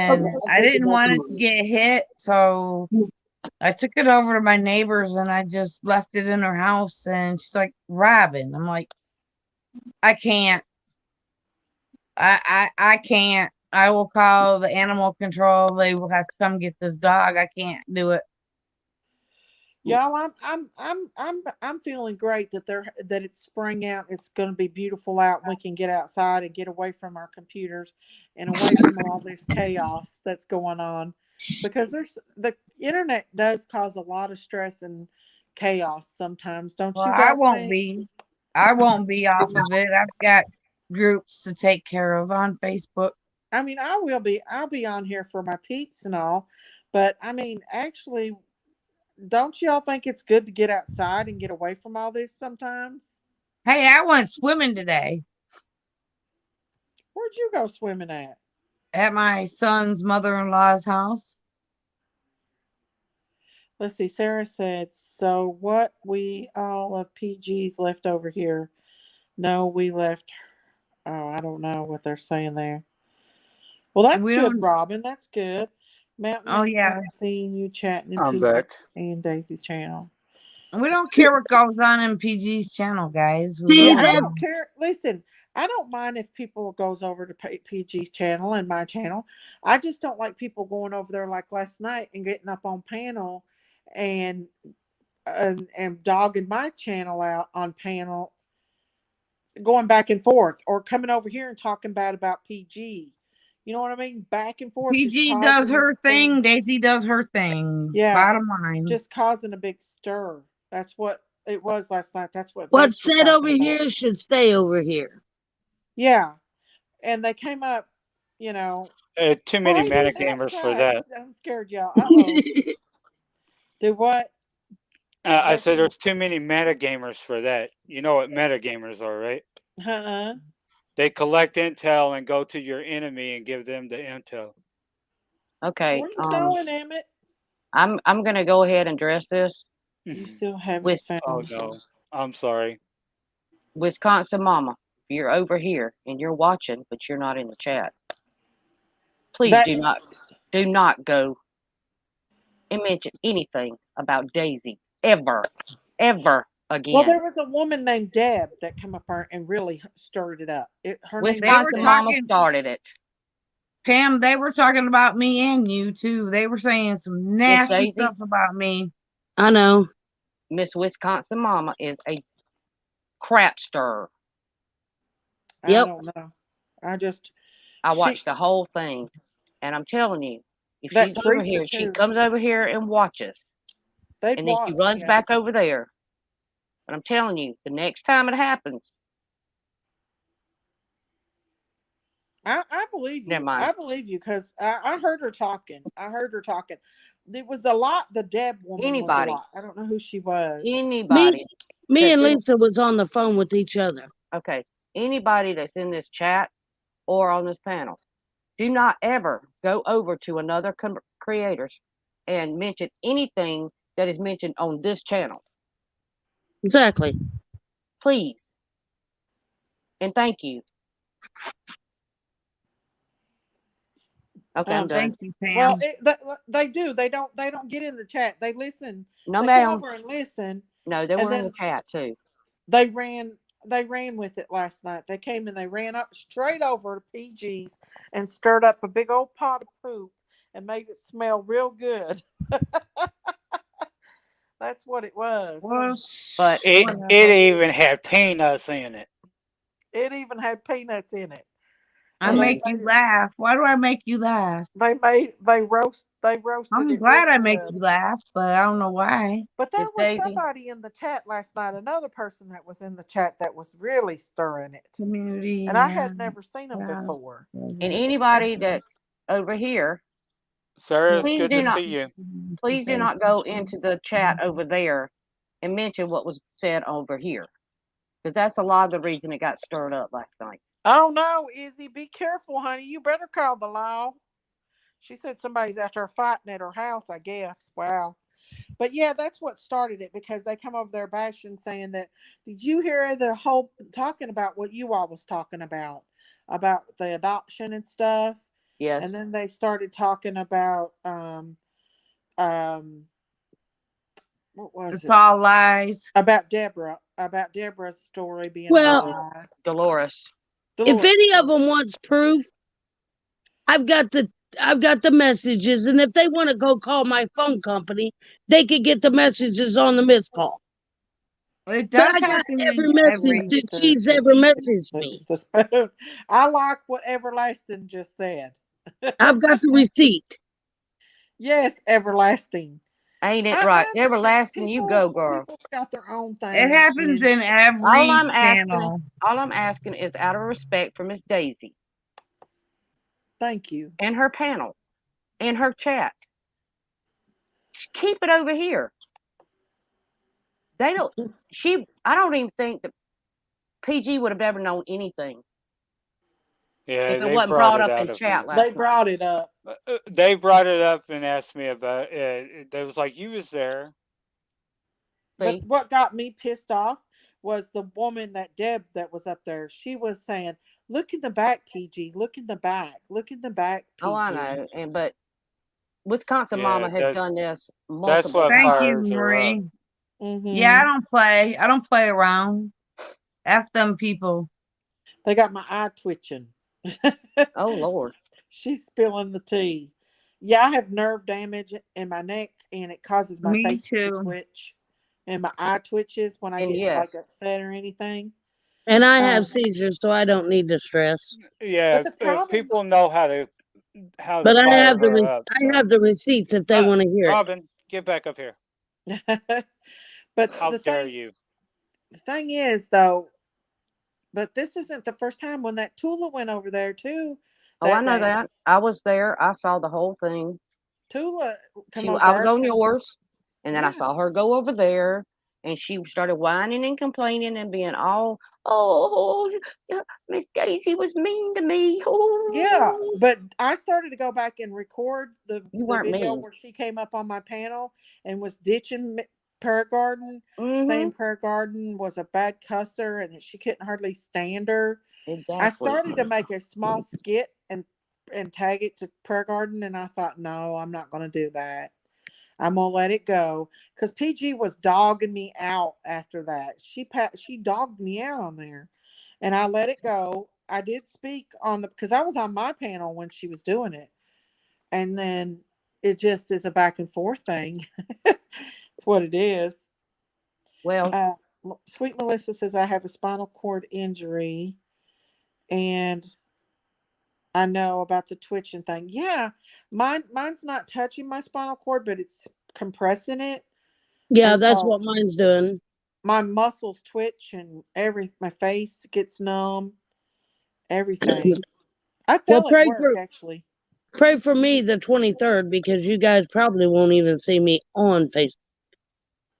Okay, and I'll I take it didn't back want a it to get hit, so I took it over to my neighbor's, and I just left it in her house. And she's like, "Robin," I'm like, "I can't. I can't. I will call the animal control. They will have to come get this dog. I can't do it." Y'all, I'm feeling great that that it's spring out. It's going to be beautiful out. And we can get outside and get away from our computers and away from all this chaos that's going on, because the internet does cause a lot of stress and chaos sometimes. Don't Well, you I guys won't think? be. I won't be off of it. I've got groups to take care of on Facebook. I mean, I will be. I'll be on here for my peeps and all, but I mean, actually, don't y'all think it's good to get outside and get away from all this sometimes? Hey, I went swimming today Where'd you go swimming at? at my son's mother-in-law's house. Let's see. Sarah said, "So what? We all of PG's left over here? No, we left. Oh, I don't know what they're saying there. Well, that's We good, don't. Robin. That's good. Mountain Oh Man yeah, like seeing you chatting in I'm PG back. and Daisy's channel. we don't care what goes on in PG's channel, guys. We Yeah, See really I that? don't don't. care. Listen, I don't mind if people goes over to PG's channel and my channel. I just don't like people going over there like last night and getting up on panel and and dogging my channel out on panel, going back and forth, or coming over here and talking bad about PG. You know what I mean? Back and forth, just PG does causing her this thing. thing. Daisy does her thing. Yeah, Bottom line. just causing a big stir. That's what it was last night. That's what Vess What's was said over talking about. here should stay over here. Yeah, and they came up, you know. Too Oh, many hey, meta who's gamers for outside? that. I'm scared, y'all. Uh oh. Do what? I They said came. there's too many meta gamers for that. You know what meta gamers are, right? Uh-uh. They collect intel and go to your enemy and give them the intel. Okay. Where you going, Emmett? I'm gonna go ahead and address this. You still haven't With Oh found her. no, I'm sorry. Wisconsin Mama. If you're over here and you're watching, but you're not in the chat, please That's do not go and mention anything about Daisy ever well. again. There was a woman named Deb that come up there and really stirred it up. Her name They was were Wisconsin Deb. Mama talking, started it. Pam. They were talking about me and you too. They were saying some Miss nasty Daisy, stuff about me. I know. Miss Wisconsin Mama is a crap stirrer. I Yep. don't know. I just I she watched the whole thing, and I'm telling you, if that she's over Teresa here, she too. comes over here and watches, They'd and then she watch. runs Yeah. back over there. And I'm telling you, the next time it happens, I believe never you. mind. I believe you because I heard her talking. I heard her talking. It was a lot. The Deb woman was a Anybody, lot. I don't know who she was. Me, anybody me that's and in, Lisa was on the phone with each other. okay, anybody that's in this chat or on this panel, do not ever go over to another creators and mention anything that is mentioned on this channel, Exactly. please, and thank you. Okay, I'm Um. done. Thank you, Well, Pam. they do. They don't. They don't get in the chat. They listen. No, They come ma'am. over and listen, No, they and were in the then chat too. they ran. They ran with it last night. They came and they ran up straight over to PG's and stirred up a big old pot of poop and made it smell real good. That's what it was. Well, But It whatever. even had peanuts in it. It even had peanuts in it, I and they mm, make made you it. laugh. Why do I make you laugh? They roasted I'm it real glad I make good. you laugh, but I don't know why. But there Miss was Daisy, somebody in the chat last night, another person that was in the chat that was really stirring it, Community and I now. had never seen them before. and anybody that's over here, Sarah, it's please good to do not see you. please do not go into the chat over there and mention what was said over here, because that's a lot of the reason it got stirred up last night. Oh no, Izzy, be careful, honey. You better call the law. She said somebody's out there fighting at her house, I guess. Wow. But yeah, that's what started it because they come over there bashing saying that did you hear the whole talking about what you all was talking about the adoption and stuff? And Yes, then they started talking um what was It's it? all lies. About Deborah's story being a Well, lie. Dolores. if Dolores any of story. them wants proof, I've got the I've got the messages, and if they want to go call my phone company, they could get the messages on the missed call. It But does I got happen every in message every. that she's ever messaged It's me. the spoon. I like what Everlasting just said. I've got the receipt. Yes, Everlasting. Ain't it right? I understand. Everlasting, you go, girl. People's got their own It thing, happens and in every channel. All I'm asking is out of respect for Miss Daisy thank you. and her panel and her chat. Keep it over here. They don't. I don't even think that PG would have ever known anything Yeah, if it they wasn't brought brought it up out in of chat me. They last night. brought it up. They brought it up and asked me about it. They was like, "You was there." But See? what got me pissed off was the woman that Deb that was up there. She was saying, "Look in the back, PG. Look in the back. Look in the back, Oh, I PG." know. But Wisconsin Yeah, Mama has done this that's multiple what Thank you, times. fires her up. Marie. Yeah, I Mm-hmm. don't play. I don't play around. F them people. They got my eye twitching. Oh Lord. She's spilling the tea. Yeah, I have nerve damage in my neck, and it causes my Me face to too. twitch, and my eye twitches when I And get like yes, upset or anything. And I have Um, seizures, so I don't need to stress. but Yeah, the problem, people know how to But fire her up. I So, have the receipts if they want to hear it. Robin, get back up here. but How dare you? the thing is though, but this isn't the first time when that Tula went over there too oh, I that know day. that. I was there. I saw the whole thing. Tula come I was over on because yours, and then I yeah, saw her go over there, and she started whining and complaining and being all, "Oh, yeah, Miss Daisy was mean to me." yeah, Oh, but I started to go back and record you the weren't video mean. where she came up on my panel and was ditching Prayer Garden, Mm-hmm. saying Prayer Garden was a bad cusser and that she couldn't hardly stand her. I Exactly. started to make a small skit and tag it to Prayer Garden, and I thought, no, I'm not going to do that. I'm gonna let it go because PG was dogging me out after that. She dogged me out on there, and I let it go. I did speak on the because I was on my panel when she was doing it, and then it just is a back and forth thing. It's what it is. Well, Uh, Sweet Melissa says I have a spinal cord injury, and I know about the twitching thing. Yeah, mine's not touching my spinal cord, but it's compressing it, Yeah, and that's so what mine's doing. my muscles twitch and my face gets numb, everything. I Well, fell at work actually. pray for me the 23rd because you guys probably won't even see me on Facebook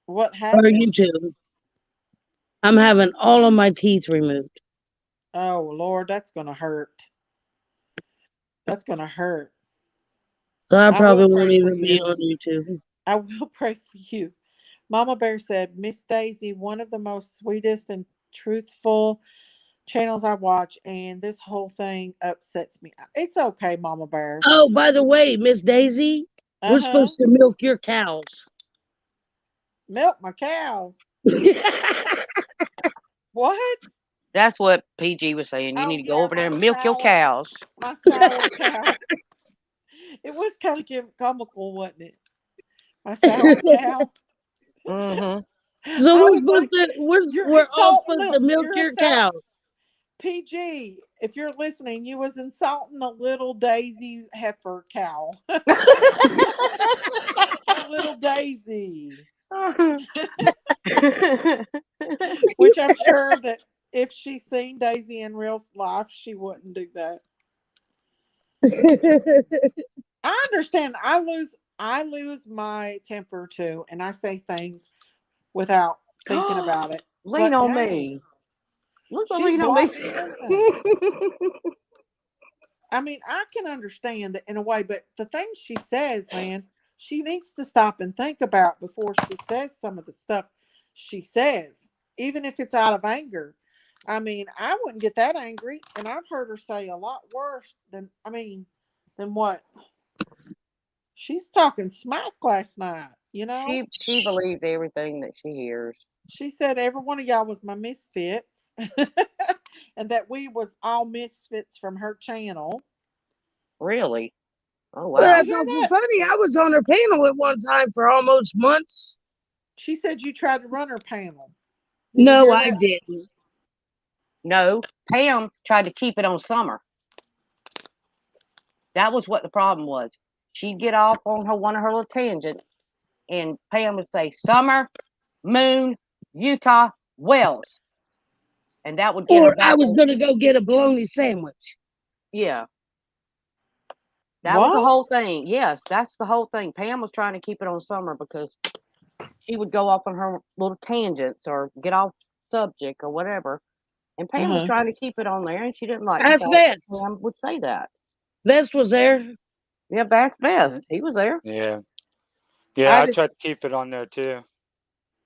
What or happened? YouTube. I'm having all of my teeth removed. Oh Lord, that's gonna hurt. That's gonna hurt. So I I will probably pray won't for even be you. on YouTube. I will pray for you. Mama Bear said, Miss Daisy, one of the most sweetest and truthful channels I watch, and this whole thing upsets me. It's okay, Mama Bear. Oh, by the way, Miss Daisy, Uh we're huh. supposed to milk your cows. Milk my cows. What? that's what PG was saying. You need Oh to go yeah, over there and milk your cows. my sour cow. It was kind of comical, wasn't it? My sour cow. Mm-hmm. So I we're was supposed like, to "You're we're all insulting supposed the. to milk You're a your cows. PG. If you're listening, you was insulting the little Daisy heifer cow, the little Daisy." Which I'm sure that if she seen Daisy in real life, she wouldn't do that. I understand. I lose my temper too, and I say things without thinking about it. Lean But on dang, me. Look, she lean on me. blocked everything. I mean, I can understand it in a way, but the things she says, man, she needs to stop and think about before she says some of the stuff she says, even if it's out of anger. I mean, I wouldn't get that angry, and I've heard her say a lot worse than what she's talking smack last night, you know? She believes everything that she hears. She said every one of y'all was my misfits and that we was all misfits from her channel. Really? Oh Well, Did you wow. that's hear awful that? funny. I was on her panel at one time for almost months. She said you tried to run her panel. Did you No, hear I that? didn't. No, Pam tried to keep it on Summer. That was what the problem was. She'd get off on her one of her little tangents, and Pam would say Summer, Moon, Utah, Wells, and that would get her Or I back was on. gonna go get a bologna sandwich. Yeah, that was the What? whole thing. Yes, that's the whole thing. Pam was trying to keep it on Summer because she would go off on her little tangents or get off subject or whatever. And Uh Pam was huh. trying to keep it on there, and she didn't like the Ask fact that Vest. Pam would say that. Vest was there. Yeah, Bass Best. He was there. Yeah. I Yeah, I just tried to keep it on there too.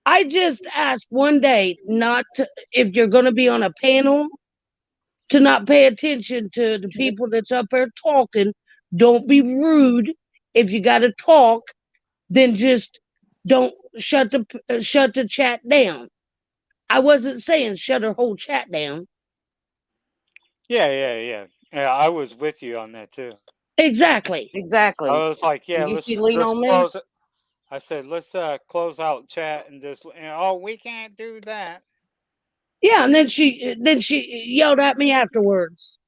I just asked one day not to, if you're gonna be on a panel, to not pay attention to the people that's up there talking. Don't be rude. If you got to talk, then just don't shut the chat down. I wasn't saying shut her whole chat down. Yeah. Yeah, I was with you on that too. Exactly. I Exactly. was like, yeah, And you let's see lean let's on me? close it. I said, let's close out chat and just oh, we can't do that. Yeah, and then she yelled at me afterwards.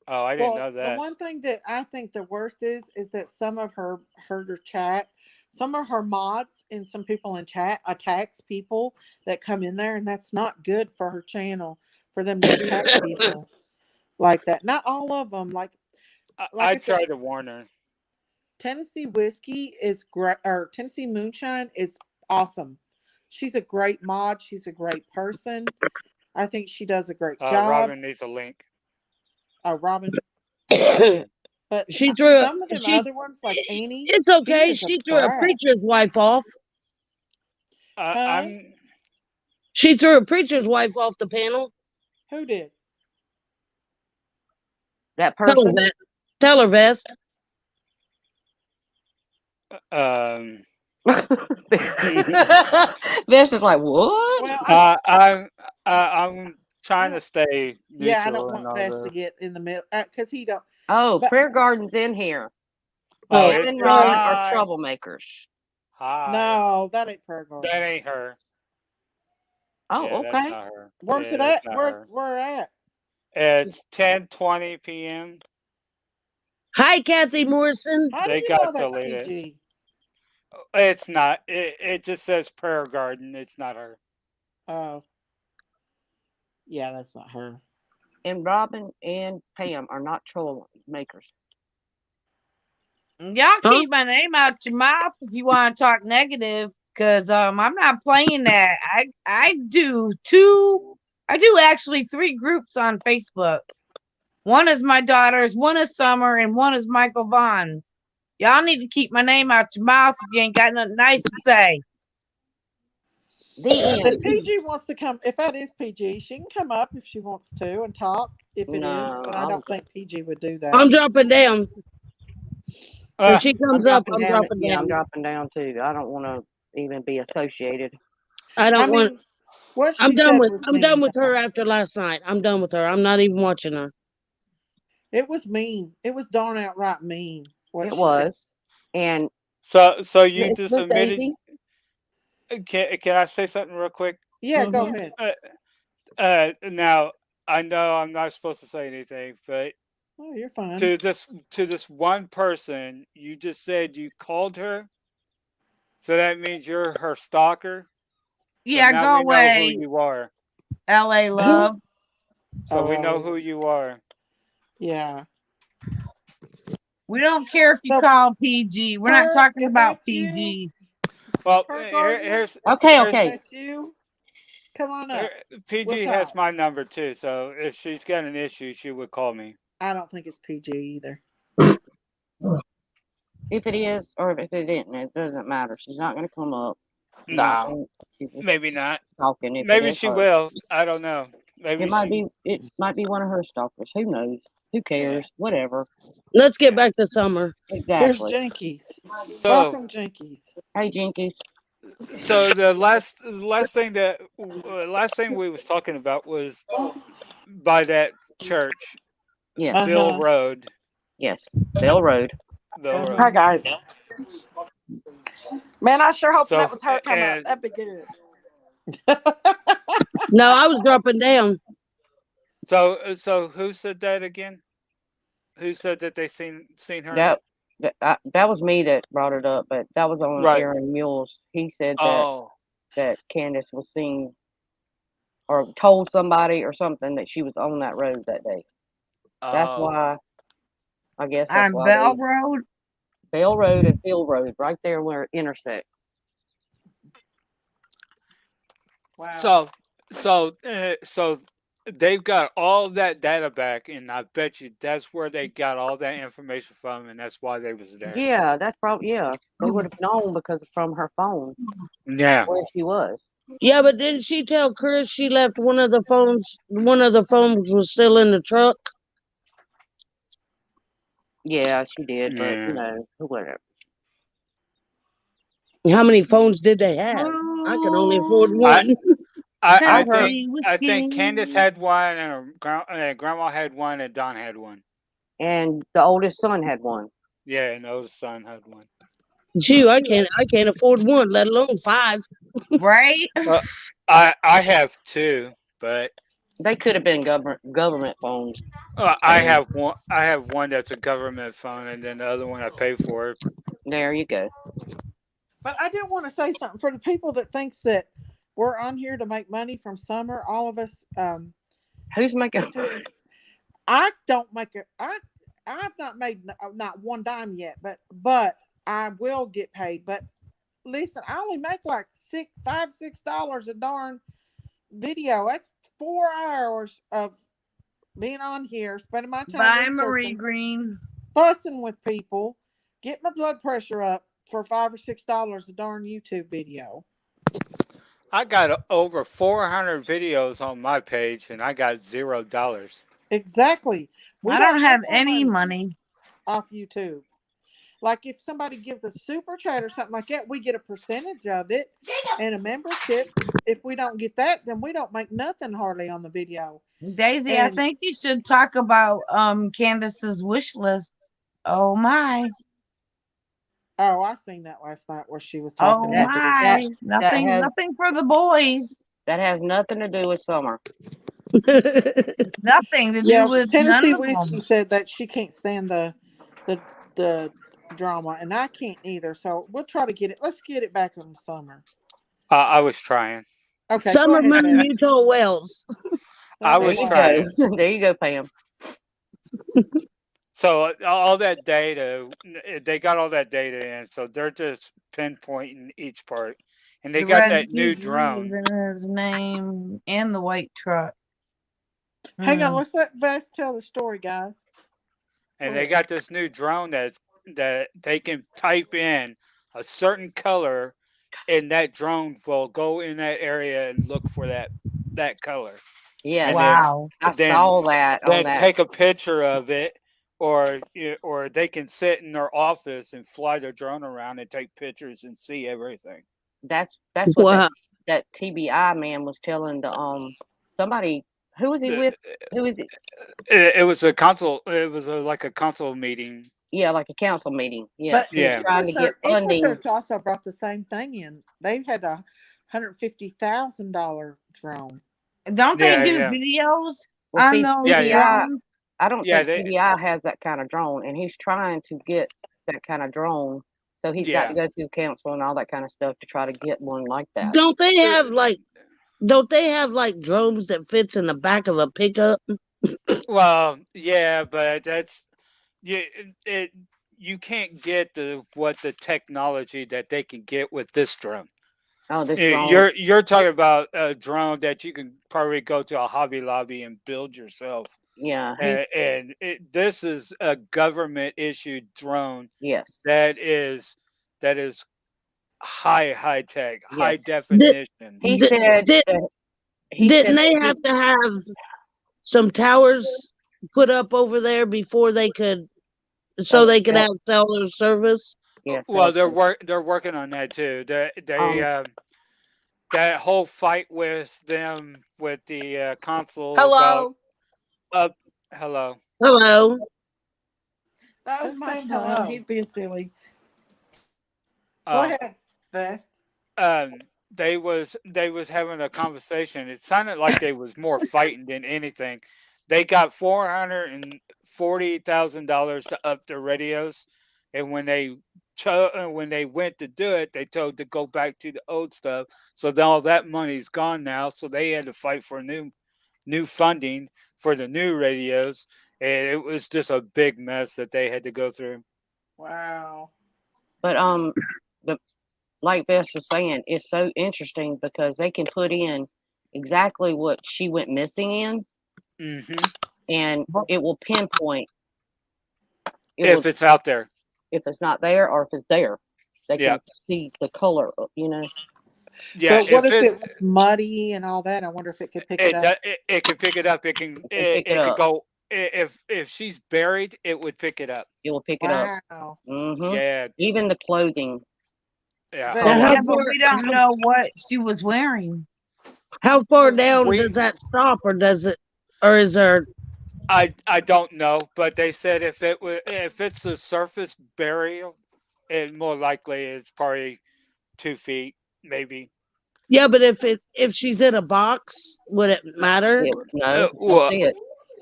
Oh, I didn't well, know the that. one thing that I think the worst is that some of her chat, some of her mods and some people in chat attacks people that come in there, and that's not good for her channel for them to attack people like that. Not all of them. Like I I said, tried to warn her. Tennessee whiskey is great, or Tennessee moonshine is awesome. She's a great mod. She's a great person. I think she does a great job. Robin needs a link. Robin, she but threw a, some of them she. other ones, like Annie, It's she okay. is a She threw a brat. preacher's wife off. Huh? I'm. She threw a preacher's wife off the panel. Who did? That Tell her person. that. Tell her, Vest. Um. This is like what? Well, I'm I trying to don't. stay Yeah, I don't neutral and want all Vest to that. get in the middle because he don't. Oh, But Prayer Garden's in here. Oh, Oh, Pam it's and good. Robin are Hi. troublemakers. Hi. no, that ain't prayer garden. That ain't her. Yeah, Oh, that's okay. not her. Where's Yeah, it that's at? not Where her. where at? It's 10:20 p.m. hi, Kathy Morrison. How do They you know got that's deleted. PG? It's not. It just says prayer garden. It's not her. Oh, yeah, that's not her. And Robin and Pam are not troublemakers. Y'all Huh? keep my name out your mouth if you want to talk negative, cause I'm not playing that. I do actually 3 groups on Facebook. One is my daughter's, one is Summer, and one is Michael Vaughn's. Y'all need to keep my name out your mouth if you ain't got nothing nice to say. The If end. PG wants to come, if that is PG, she can come up if she wants to and talk. If it is, No, but I don't think PG would do that. I'm dropping down. Uh, If she I'm comes up, dropping I'm down. dropping Yeah, I'm down. dropping down too. I don't want to even be associated. I I don't want. mean, what I'm she done said with. was I'm done mean, with her though. after last night. I'm done with her. I'm not even watching her. It was mean. It was darn outright mean what It she said. was. And so you it's just Miss admitted. Daisy. Can I say something real quick? Yeah, go Mm-hmm. ahead. Now I know I'm not supposed to say anything, but Oh, you're fine. to this one person, you just said you called her, so that means you're her stalker. So Yeah, now go we know who away, you are. LA Who? love. So we know Oh, who you are. yeah. We don't care if you So, call PG. We're not per, talking if about that's you, PG. Well, per gardener, Okay, here's if okay. that's you, come on here, up. We'll PG has talk. my number too. So if she's got an issue, she would call me. I don't think it's PG either. If it is or if it isn't, it doesn't matter. She's not going to come up. She's not No, going. She's just maybe not. talking. If it Maybe is she her, will. I don't know. it Maybe might she. be. It might be one of her stalkers. Who knows? Who Yeah. cares? Whatever. Let's get back to summer. Here's Exactly. Jinkies. So Welcome, Jinkies. Hey, Jinkies. the last thing we was talking about was by that church, Yes. Uh Bill huh. Road. Yes. Bell Road. Bill Uh Hi Road. huh. guys. Man, I sure hoping So that was her come up. and That'd be good. No, I was dropping down. so who said that again? Who said that they seen her? That that was me that brought it up, but that was on Right. Aaron Mules. He said Oh. that Candace was seen or told somebody or something that she was on that road that day. That's Oh. why I guess that's On why Bell they Road. Bell Road and Field Road right there where it intersect. Wow. So they've got all that data back, and I bet you that's where they got all that information from, and that's why they was there. Yeah, that's probably They would have known because from her phone Yeah. where she was. Yeah, but didn't she tell Chris she left one of the phones? One of the phones was still in the truck. Yeah, she did, but Yeah. whatever. How many phones did they have? I can only afford I one. I I heard think Country I think Candace whiskey. had one, and grandma had one, and Don had one. and the oldest son had one. Yeah, and the oldest son had one. Gee, I can't afford one, let alone five. Right? Well, I have two, but They could have been government phones. I So have one. I have one that's a government phone, and then the other one I pay for. there you go. But I do want to say something for the people that thinks that we're on here to make money from summer. All of us, Who's making? YouTube. I don't make it. I've not made not one dime yet, but I will get paid. But listen, I only make like $6 a darn video. That's 4 hours of being on here, spending my time Bye, Marie researching, Green. fussing with people, get my blood pressure up for $5 or $6 a darn YouTube video. I got over 400 videos on my page, and I got $0. Exactly. We I don't don't make have our any money money. off YouTube. Like if somebody gives a super chat or something like that, we get a percentage of it and a membership. If we don't get that, then we don't make nothing hardly on the video. Daisy, I And think you should talk about Candace's wish list. Oh my. oh, I seen that last night where she was talking Oh That about it. that my. that Nothing has nothing for the boys. that has nothing to do with summer. Nothing to do Yeah, because with none Tennessee of Whiskey them. said that she can't stand the the drama, and I can't either. So we'll try to get it. Let's get it back in the summer. I was trying. Okay, go Summer ahead, Moon Beth. Utah Wells. I That's There was you right. trying. go. There you go, Pam. So all that data, they got all that data in. So they're just pinpointing each part, and they The got red that new Subaru drone, in his name and the white truck. Hang on, Hmm. let's let Beth tell the story, guys. and Go they ahead. got this new drone that they can type in a certain color, and that drone will go in that area and look for that color, Yes, and then Wow. I then saw that on then that. take a picture of it, or they can sit in their office and fly their drone around and take pictures and see everything. That's what Wow. that TBI man was telling the somebody. Who was he The- with? Who is it? it was a console. It was like a console meeting. Yeah, like a council meeting. Yes, But he was Yeah, trying to get funding. Equisearch also brought the same thing in. They had $150,000 drone. Don't they yeah, do yeah, videos Well, on see, those yeah, yeah, TBI. drones? I don't yeah. think They, TBI has that kind of drone, and he's trying to get that kind of drone. So he's got to yeah. go through council and all that kind of stuff to try to get one like that. Don't they Uh, have like don't they have like drones that fits in the back of a pickup? Well, yeah, but that's you. You can't get what the technology that they can get with this drone. Oh, this drone. You're talking about a drone that you can probably go to a Hobby Lobby and build yourself. Yeah, This is a government issued drone yes, that is high tech, high yes. Did, definition. He did, said did that he didn't said that they he have to have some towers put up over there before they could uh, so they could cell, have cellular service? yeah, Well, cell service. they're working on that too. Um, That whole fight with them with the console about Hello. uh hello. Hello. That was Who's my saying son. hello? He's being silly. Go Um ahead, Vest. they was having a conversation. It sounded like they was more fighting than anything. They got $440,000 to up their radios, and when they went to do it, they told to go back to the old stuff. So then all that money's gone now. So they had to fight for new funding for the new radios, and it was just a big mess that they had to go through. Wow. But the like Bess was saying, it's so interesting because they can put in exactly what she went missing in, Hmm. and Well, it will pinpoint. It will If it's out there, if it's not there or if it's there. They yeah, can see the color. You know. yeah. but what If if it's it was muddy and all that? I wonder if it could pick it up. it can pick it up. It can pick it It could up. go if she's buried, it would pick it up. It will pick it up. Wow. Yeah, Even the clothing. yeah. But Oh, it, Now, wow. how Yeah, but far we don't how, know what she was wearing. how far down We does that stop, or does it, or is there? I don't know, but they said if it's a surface burial, it more likely it's probably 2 feet, maybe. Yeah, but if she's in a box, would it matter? No, they'll Well, see it.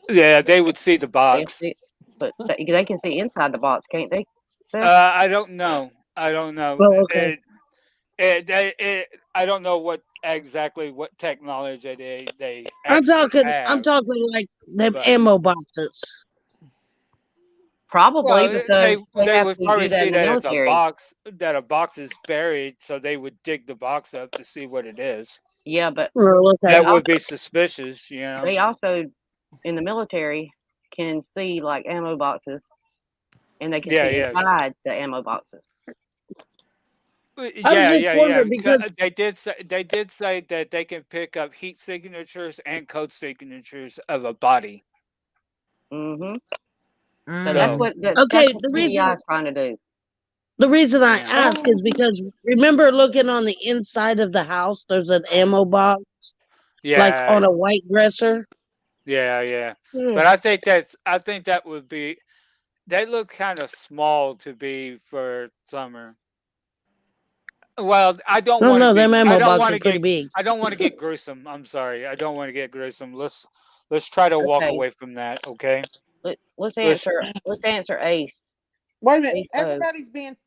yeah, they would see the They'll box. see it. But they can see inside the box, can't they? Beth? I don't know. I don't know. Well, okay. I don't know what technology they I'm actually talking. I'm have, talking like them but ammo boxes. Probably well, because they they have would to do probably that see in the that it's a military. box that a box is buried, so they would dig the box up to see what it is. Yeah, but Oh, they okay. That would also be suspicious, you know. they also in the military can see like ammo boxes, and they can Yeah, see yeah, inside the ammo boxes. I was yeah, just yeah, yeah. wondering Because because they did say that they can pick up heat signatures and code signatures of a body. Hmm So that's So mm, what that's okay, what TDI is trying to do. the reason I yeah, ask is because remember looking on the inside of the house, there's an ammo box like yeah, on a white dresser. yeah, yeah. Hmm. But I think that would be they look kind of small to be for summer. Well, No, no, them I ammo don't boxes want are to pretty get big. I don't want to get gruesome. I'm sorry. I don't want to get gruesome. Let's try to walk Okay, away from that, okay? let's Let's answer Ace. wait a minute. Ace O.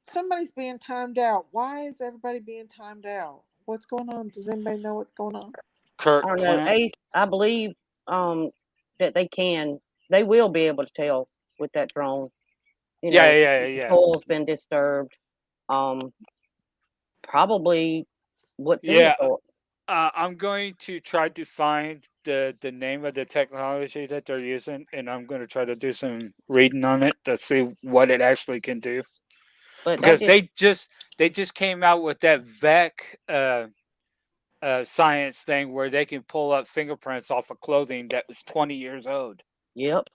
Somebody's being timed out. Why is everybody being timed out? What's going on? Does anybody know what's going on? I Kirk don't know. Plant. Ace, I believe um that they will be able to tell with that drone. You Yeah, know, yeah, yeah, the yeah. coil's been disturbed. Um, probably what's in the Yeah, soil. I'm going to try to find the name of the technology that they're using, and I'm going to try to do some reading on it to see what it actually can do. But that Because just they just came out with that science thing where they can pull up fingerprints off of clothing that was 20 years old. yep.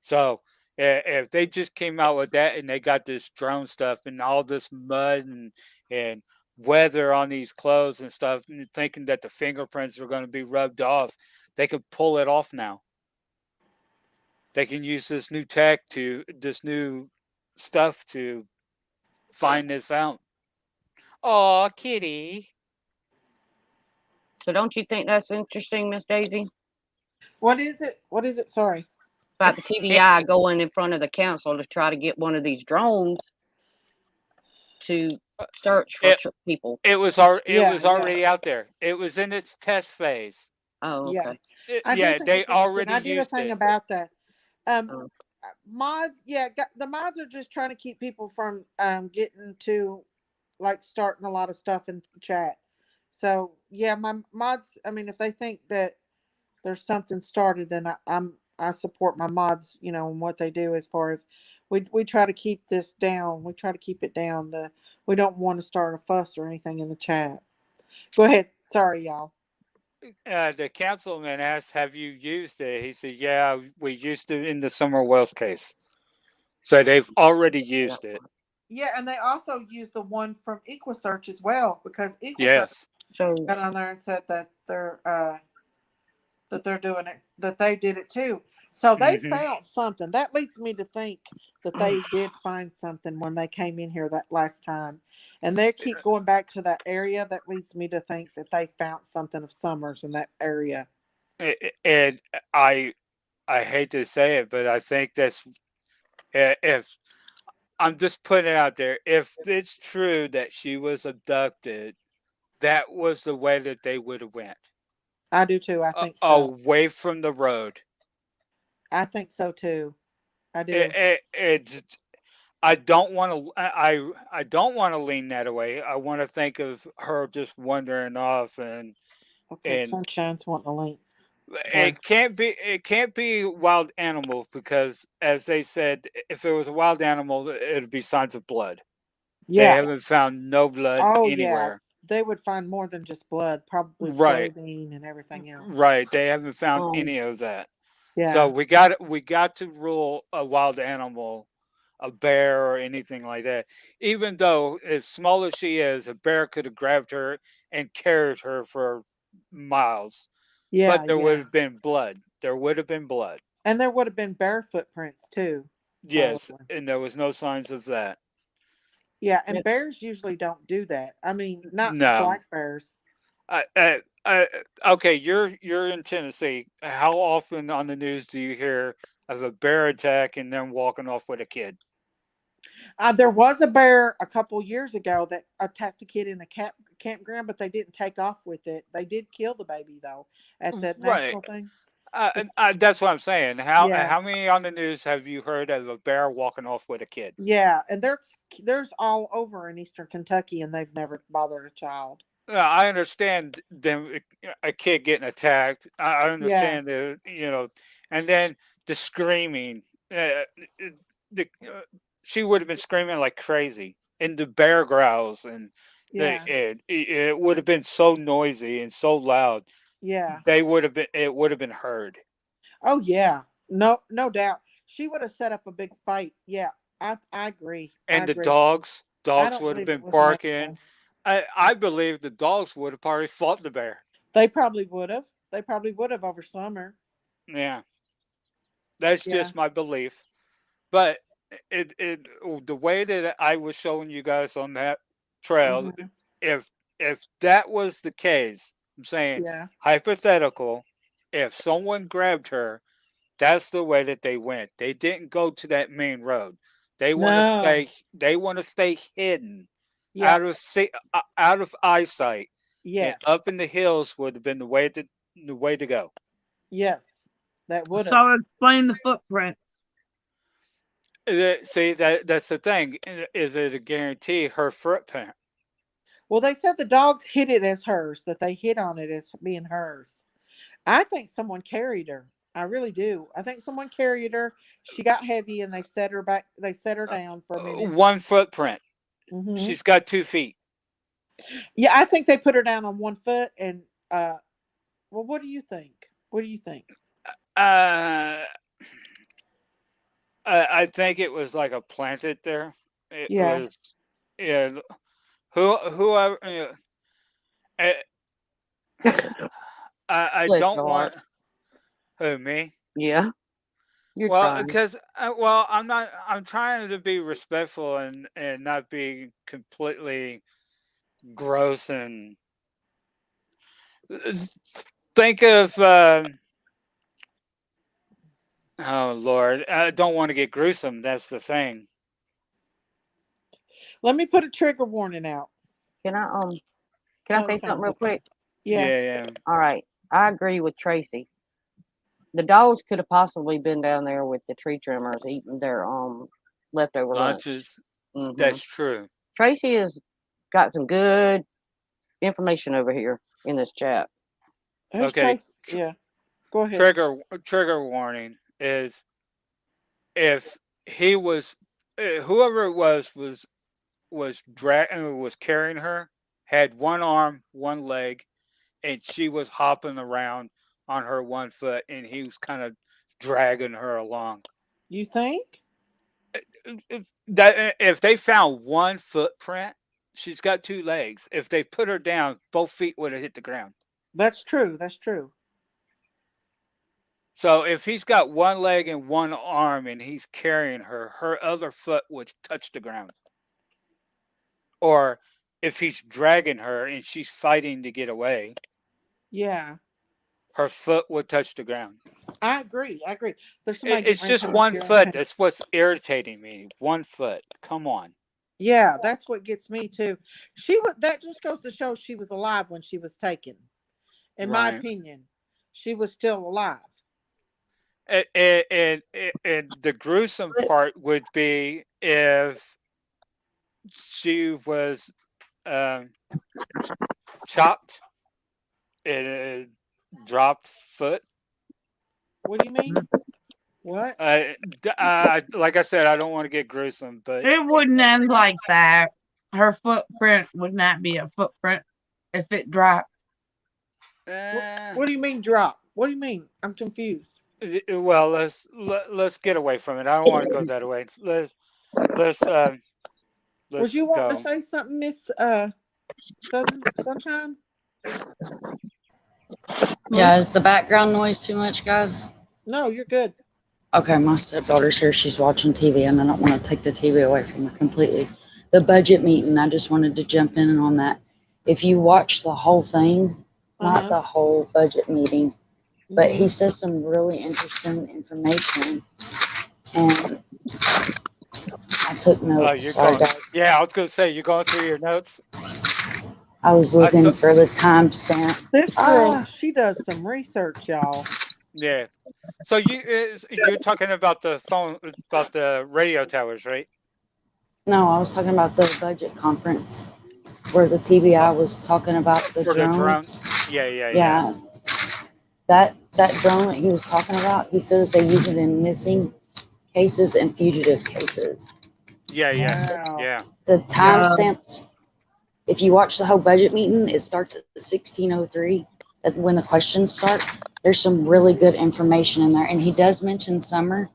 So if they just came out with that and they got this drone stuff and all this mud and weather on these clothes and stuff, and thinking that the fingerprints are going to be rubbed off, they could pull it off now. They can use this new stuff to find this out. Oh, kitty. So don't you think that's interesting, Miss Daisy? What is it? What is it? Sorry. About the TDI going in front of the council to try to get one of these drones to search for It people. it Yeah, was yeah, already out there. It was in its test phase. Oh, yeah. okay. I do Yeah, think they it's interesting. already I did a used thing it. about that. Um, Oh, mods, yeah, the mods are just trying to keep people from getting to like starting a lot of stuff in the chat. So yeah, my mods. I mean, if they think that there's something started, then I support my mods. You know, and what they do as far as we try to keep this down. We try to keep it down. We don't want to start a fuss or anything in the chat. Go ahead. Sorry, y'all. The councilman asked, "Have you used it?" He said, "Yeah, we used it in the Summer Wells case." So they've already yeah. used it. Yeah, and they also use the one from EquaSearch as well because EquaSearch Yes. So got on there and said that they're doing it, that they did it too. So they Hmm. found something. That leads me to think that they did find something when they came in here that last time. And they keep going back to that area. That leads me to think that they found something of Summers in that area. And I hate to say it, but I think that's if I'm just putting it out there. If it's true that she was abducted, that was the way that they would have went. I do too. I think so. Away from the road. I think so too. I It, do. it, it's I don't want to. I don't want to lean that way. I want to think of her just wandering off, Okay, and Sunshine's wanting a link. Sorry. it can't be wild animals because, as they said, if it was a wild animal, it'd be signs of blood. They Yeah. haven't found no blood Oh yeah. anywhere. They would find more than just blood, probably Right, clothing and everything else. right. They haven't found Um, any of that. So Yeah. we got to rule a wild animal, a bear or anything like that. Even though as small as she is, a bear could have grabbed her and carried her for miles. Yeah, But there would yeah. have been blood. There would have been blood. And there would have been bear footprints too, Yes, probably. and there was no signs of that. Yeah, and it, bears usually don't do that. I mean, not No. black bears. I, I, I, okay, you're in Tennessee. How often on the news do you hear of a bear attack and then walking off with a kid? There was a bear a couple years ago that attacked a kid in a campground, but they didn't take off with it. They did kill the baby though at the Right. national thing. That's what I'm saying. How Yeah, how many on the news have you heard of a bear walking off with a kid? yeah, and there's all over in eastern Kentucky, and they've never bothered a child. I understand them, a kid getting attacked. I Yeah, understand and then the screaming. The she would have been screaming like crazy, and the bear growls, and yeah, it would have been so noisy and so loud. yeah. It would have been heard, Oh yeah, no, no doubt. She would have set up a big fight. Yeah, I agree. I and the agree. I dogs don't would have believe it been was barking. natural. I believe the dogs would have probably fought the bear. They probably would have. They probably would have over summer. Yeah, that's Yeah. just my belief. But the way that I was showing you guys on that trail, Hmm. if if that was the case, I'm saying Yeah. hypothetical, if someone grabbed her, that's the way that they went. They didn't go to that main road. No. They want to stay hidden, Yeah. out of eyesight, and Yes. up in the hills would have been the way to go. Yes. That would have. So explain the footprint. See, that's the thing. Is it a guarantee her footprint? Well, they said the dogs hid it as hers, that they hit on it as being hers. I think someone carried her. I really do. I think someone carried her. She got heavy and they set her back. They set her down for a minute. One footprint. Hmm. She's got 2 feet. Yeah, I think they put her down on one foot. And, well, what do you think? What do you think? Uh, I think it was like a planted there. It Yeah. was, yeah. Whoever. I, I bless don't your heart. want who me. Yeah, you're Well, trying. because well, I'm not. I'm trying to be respectful and not be completely gross and think of. Oh Lord, I don't want to get gruesome. That's the thing. Let me put a trigger warning out. Can I can I say something Sunshine's real up there. quick? Yeah. Yeah, yeah. All right, I agree with Tracy. The dogs could have possibly been down there with the tree trimmers eating their leftover lunch. Lunches. Hmm. That's true. Tracy has got some good information over here in this chat. Who's Okay. Trace? Yeah. Go ahead. Trigger warning is if he was whoever it was carrying her, had one arm, one leg, and she was hopping around on her one foot, and he was kind of dragging her along. You think? If they found one footprint, she's got 2 legs. If they put her down, both feet would have hit the ground. That's true. That's true. So if he's got one leg and one arm and he's carrying her, her other foot would touch the ground. Or if he's dragging her and she's fighting to get away, Yeah. her foot would touch the ground. I agree. I agree. There's somebody getting It's ready to just come up one here. I'm foot. gonna. That's what's irritating me. 1 foot. Come on. Yeah, that's what gets me too. She was. That just goes to show she was alive when she was taken. In my Right. opinion, she was still alive. And the gruesome part would be if she was um, chopped and dropped foot. What do you mean? What? Like I said, I don't want to get gruesome, but It wouldn't end like that. Her footprint would not be a footprint if it dropped. What, uh, what do you mean drop? What do you mean? I'm confused. well, let's get away from it. I don't want to go that way. Let's Was let's you wanting to go. say something, Miss Southern Sunshine? Yeah, is the background noise too much, guys? No, you're good. Okay, my stepdaughter's here. She's watching TV, and I don't want to take the TV away from her completely. The budget meeting, I just wanted to jump in on that. If you watch the whole thing, not Uh-huh. the whole budget meeting, but Mm-hmm. he says some really interesting information, and I took Oh, notes. you're Sorry, going. guys. Yeah, I was going to say you're going through your notes. I was I looking saw. for the timestamp. This girl, Ah, she does some research, y'all. Yeah. So you're talking about the phone about the radio towers, right? no, I was talking about the budget conference where the TBI was talking about the For the drone. drone. Yeah, yeah, yeah, Yeah, that drone that he was talking about, he said that they use it in missing cases and fugitive cases. yeah, yeah, Wow. yeah. The Yeah. timestamps, if you watch the whole budget meeting, it starts at 1603. When the questions start, there's some really good information in there, and he does mention summer,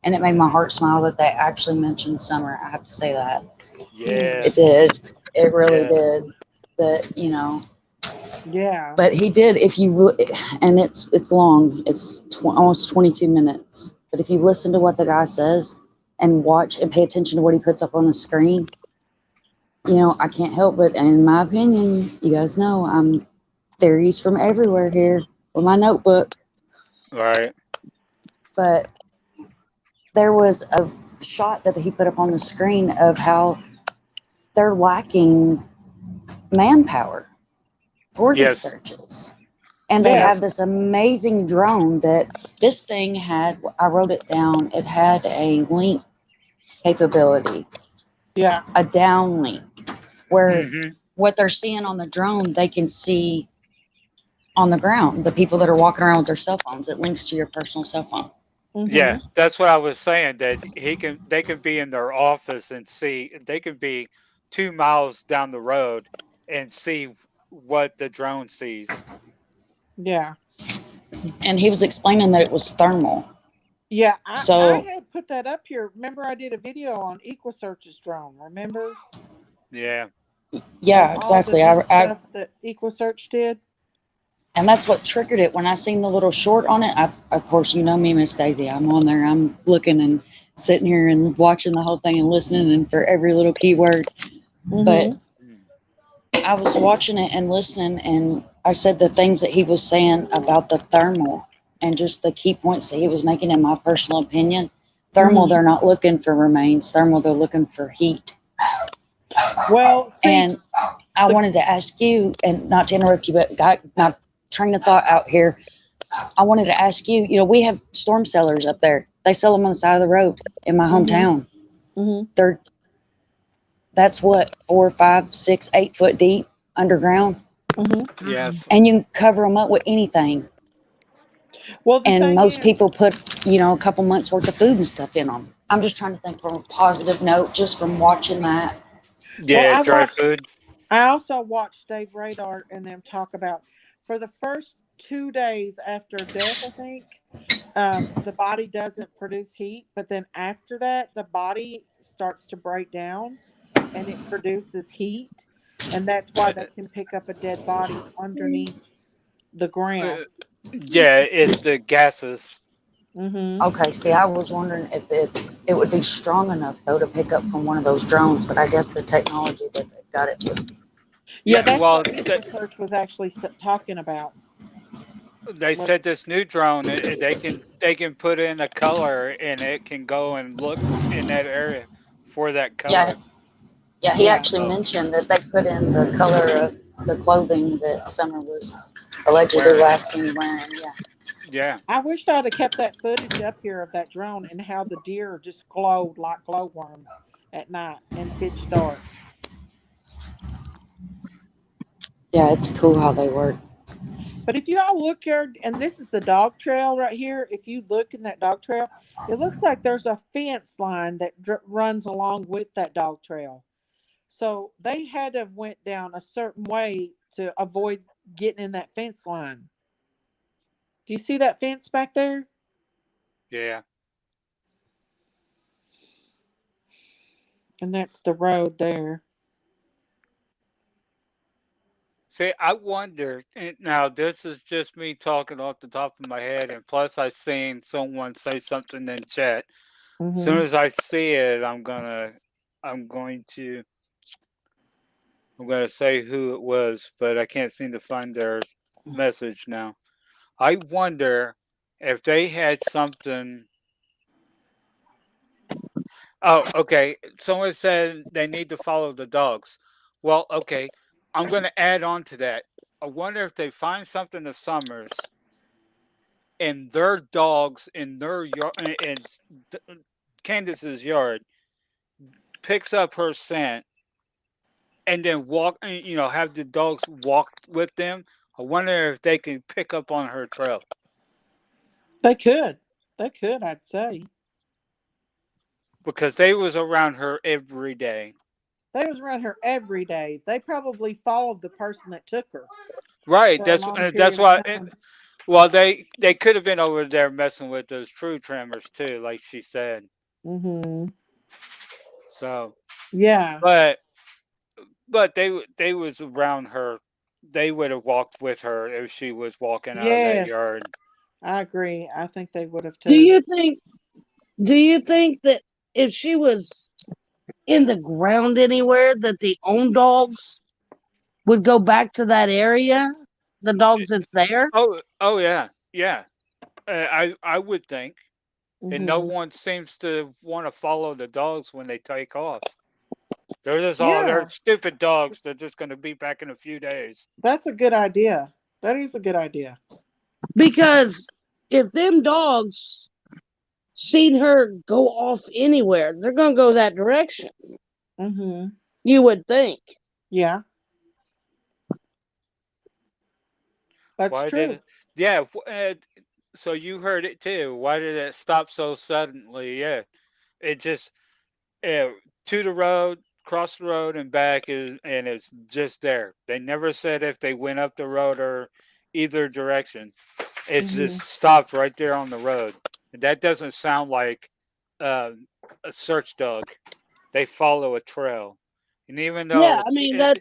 and it made my heart smile that they actually mentioned summer. I have to say that it Yes. did. It really Yeah. did. That. Yeah. But he did. If you and it's long. It's almost 22 minutes. But if you listen to what the guy says and watch and pay attention to what he puts up on the screen, I can't help but, and in my opinion, you guys know I'm theories from everywhere here with my notebook. Right. But there was a shot that he put up on the screen of how they're lacking manpower for these Yes. searches. And they Yeah. have this amazing drone that this thing had, I wrote it down, it had a link capability, Yeah. a downlink, where Mm-hmm. what they're seeing on the drone, they can see on the ground. The people that are walking around with their cell phones, it links to your personal cell phone. Yeah, Mm-hmm. that's what I was saying. That they can be in their office and see. They can be 2 miles down the road and see what the drone sees. Yeah. And he was explaining that it was thermal. Yeah. I So, had put that up here. Remember, I did a video on EquaSearch's drone. Remember? Yeah. And yeah, all the exactly. neat stuff that EquaSearch did. And that's what triggered it. When I seen the little short on it, of course, you know me, Miss Daisy. I'm on there. I'm looking and sitting here and watching the whole thing and listening and for every little keyword. But Mm-hmm. I was watching it and listening, and I said the things that he was saying about the thermal and just the key points that he was making, in my personal opinion. Thermal, Mm-hmm. they're not looking for remains. Thermal, they're looking for heat. Well, see, And I the wanted to ask you, and not to interrupt you, but got my train of thought out here. I wanted to ask you, we have storm cellars up there. They sell them on the side of the road in my mm-hmm. hometown. Mm-hmm. That's what, 4, 5, 6, 8 foot deep underground. Mm-hmm. Yes. And you can cover them up with anything. Well, the And thing most is, people put, a couple months worth of food and stuff in them. I'm just trying to think from a positive note, just from watching that. well, Yeah. Dry food. I also watched Dave Radar and them talk about for the first 2 days after death, I think, the body doesn't produce heat, but then after that, the body starts to break down and it produces heat, and that's why they Uh, can pick up a dead body underneath the uh, ground. yeah. It's the gases. Mm-hmm. Okay, see, I was wondering if it would be strong enough, though, to pick up from one of those drones, but I guess the technology that they've got it with. Yeah, Yeah. that's Well. what EquaSearch was actually talking about. they What? said this new drone, they can put in a color and it can go and look in that area for that Yeah, color. yeah. He Yeah. actually So mentioned that they put in the color of the clothing that Summer was allegedly wearing, last seen wearing. Yeah, yeah, I wished I'd have kept that footage up here of that drone and how the deer just glowed like glowworms at night in pitch dark. yeah. It's cool how they work. But if you all look here, and this is the dog trail right here, if you look in that dog trail, it looks like there's a fence line that runs along with that dog trail. So they had to have went down a certain way to avoid getting in that fence line. Do you see that fence back there? yeah. And that's the road there. See, I wonder. Now, this is just me talking off the top of my head, and plus, I seen someone say something in chat. As soon Mm-hmm. as I see it, I'm going to say who it was, but I can't seem to find their message now. I wonder if they had something. Oh, okay. Someone said they need to follow the dogs. Well, okay. I'm going to add on to that. I wonder if they find something this Summers and their dogs in their yard, in Candace's yard, picks up her scent and then have the dogs walk with them. I wonder if they can pick up on her trail They could. They could, I'd say. because they was around her every day. They was around her every day. They probably followed the person that took her Right. for a long That's period why. of time. Well, they could have been over there messing with those true trimmers too, like she said. Mm-hmm. So, Yeah. but they was around her. They would have walked with her if she was walking out of that Yes. yard. I agree. I think they would have Do too. you think? Do you think that if she was in the ground anywhere, that the own dogs would go back to that area? The dogs that's there. Oh yeah, yeah. I would think, and no Mm-hmm. one seems to want to follow the dogs when they take off. They're just they're Yeah. stupid dogs. They're just going to be back in a few days. That's a good idea. That is a good idea. Because if them dogs seen her go off anywhere, they're gonna go that direction. Mm-hmm. You would think. Yeah, that's Why did true. it? Yeah. So you heard it too. Why did it stop so suddenly? Yeah. It just uh, to the road, cross the road, and back and it's just there. They never said if they went up the road or either direction. It's Mm-hmm. just stopped right there on the road. And that doesn't sound like uh, a search dog. They follow a trail, and Yeah, I mean that's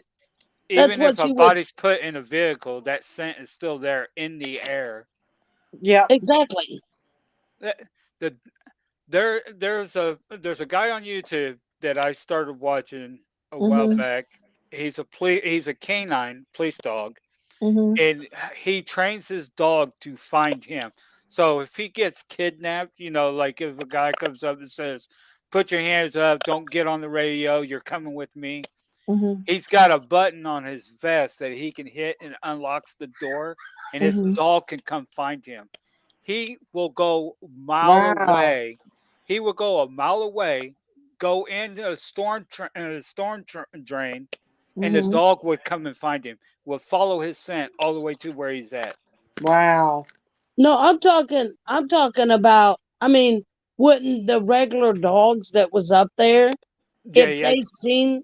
even if what a you would body's put in a vehicle, that scent is still there in the air. Yep. exactly. That- The there's a guy on YouTube that I started watching a while Mm-hmm. back. He's a canine police dog, Mm-hmm. and he trains his dog to find him. So if he gets kidnapped, like if a guy comes up and says, "Put your hands up, don't get on the radio, you're coming with me." Mm-hmm. He's got a button on his vest that he can hit and unlocks the door, and his Mm-hmm. dog can come find him. He will go a mile Wow. away. He will go a mile away, go into a drain, and the Mm-hmm. dog would come and find him. Will follow his scent all the way to where he's at. Wow. No, I'm talking about I mean, wouldn't the regular dogs that was up there, Yeah, if yeah, they seen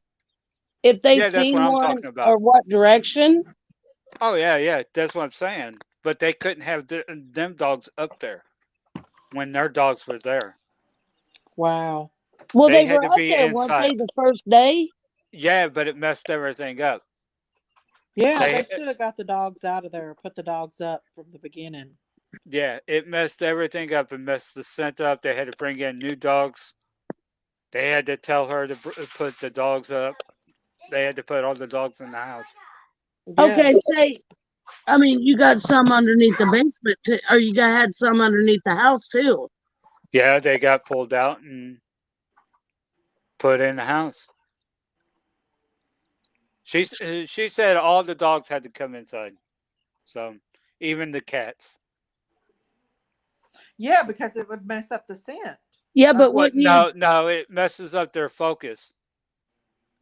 if they yeah. That's what seen I'm one talking or about. what direction? Oh yeah, yeah. That's what I'm saying. But they couldn't have them dogs up there when their dogs were there. Wow. Well, They they had were to up be there, weren't inside. they, the first day? Yeah, but it messed everything up. Yeah, They they should have got the dogs out of there, put the dogs up from the beginning. Yeah, it messed everything up. It messed the scent up. They had to bring in new dogs. They had to tell her to put the dogs up. They had to put all the dogs in the house. Okay, Yes. I mean, you got some underneath the basement, too, or you got had some underneath the house too. Yeah, they got pulled out and put in the house. She said all the dogs had to come inside, so even the cats. Yeah, because it would mess up the scent. Yeah, Of but What? wouldn't you? No, no, it messes up their focus.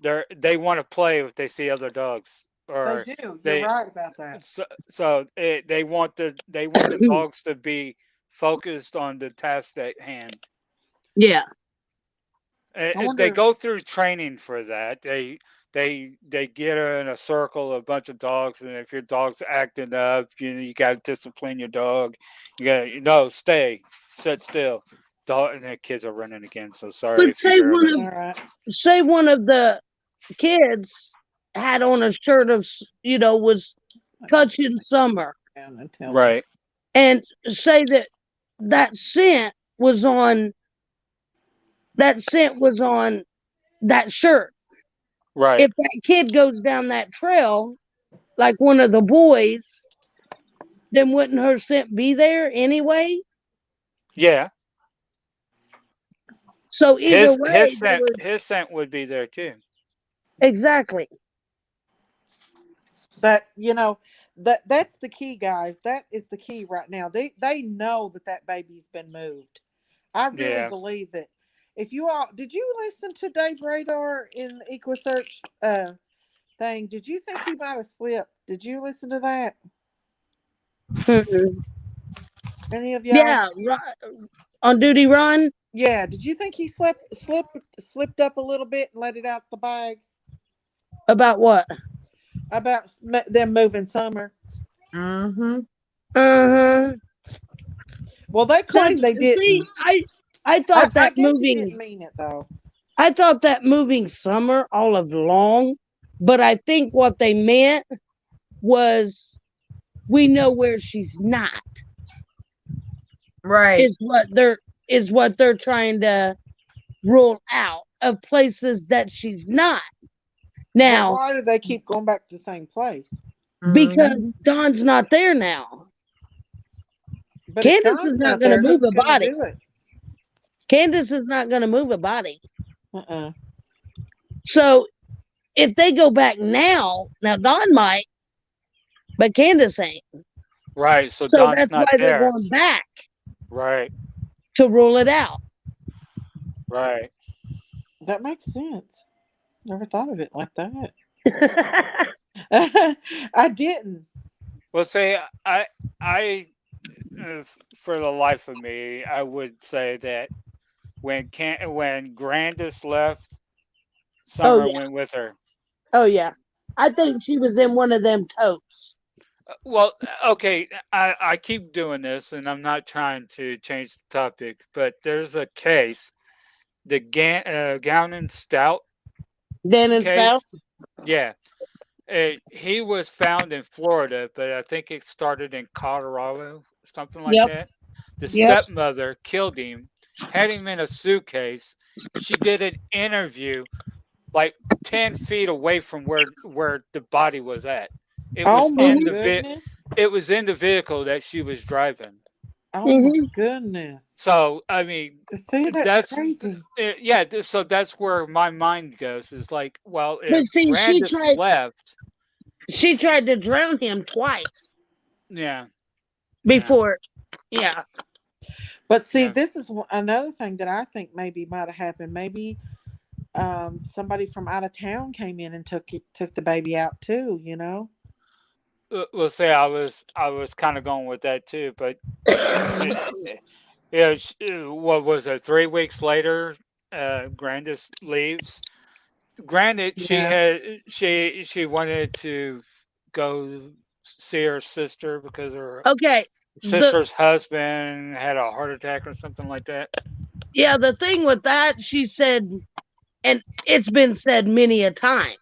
They want to play if they see other dogs, they or do. You're they right about that. they want the dogs to be focused on the task at hand. Yeah. I They wonder. go through training for that. They get in a circle, a bunch of dogs, and if your dog's acting up, you got to discipline your dog. You got to no stay, sit still. Dog and the kids are running again. So sorry But if you heard it. All right. say one of the kids had on a shirt of, was touching summer, Down and tell them. Right, and say that scent was on that scent was on that shirt. right, If that kid goes down that trail, like one of the boys, then wouldn't her scent be there anyway? yeah. So either way, there was His scent would be there too. exactly. That that's the key, guys. That is the key right now. They know that that baby's been moved. I really Yeah. believe it. If you all did you listen to Dave Radar in EquiSearch thing? Did you think he might have slipped? Did you listen to that? Mm-mm. Any of y'all? Yeah, on duty run Yeah. Did you think he slipped up a little bit and let it out the bag about what? about them moving Summer? Mm-hmm. Uh huh. Well, they claim Because they see, didn't. I I, thought I that guess he didn't moving mean it though. I thought that moving summer all of long, but I think what they meant was we know where she's not Right. is what they're trying to rule out of places that she's not. But Now, why do they keep going back to the same place? Mm-hmm. because Dawn's not there now. But if Candace is Don's not not going to there, move who's a going to body. do it? Candace is not going to move a body. Uh-uh. So if they go back now Dawn might, but Candace ain't. Right. So So Don's that's why not they're there. going back Right. to rule it out. Right. That makes sense. Never thought of it like that. I didn't. Well, say I for the life of me, I would say that when Grandis left, Oh Summer yeah. went with her. Oh yeah. I think she was in one of them totes. Well, okay, I keep doing this, and I'm not trying to change the topic, but there's a case, the Gownan Stout Then and case. Stout. Yeah, he was found in Florida, but I think it started in Colorado, something like Yep. that. The Yep. stepmother killed him, had him in a suitcase, and she did an interview like 10 feet away from where the body was at. It Oh was my in Mhm. goodness. it was in the vehicle that she was driving. Oh my Mhm. goodness. So I mean, See, that's that's crazy. yeah. So that's where my mind goes. Is like, well, But if see, Grandis left, she tried to drown him twice yeah, yeah, before. Yeah. But see, yeah. this is another thing that I think maybe might have happened. Maybe somebody from out of town came in and took the baby out too. You know. We'll say I was kind of going with that too, but it, yeah, what was it? 3 weeks later, Grandis leaves. Granted, Yeah. she wanted to go see her sister because her Okay. The sister's husband had a heart attack or something like that. Yeah, the thing with that, she said, and it's been said many a times.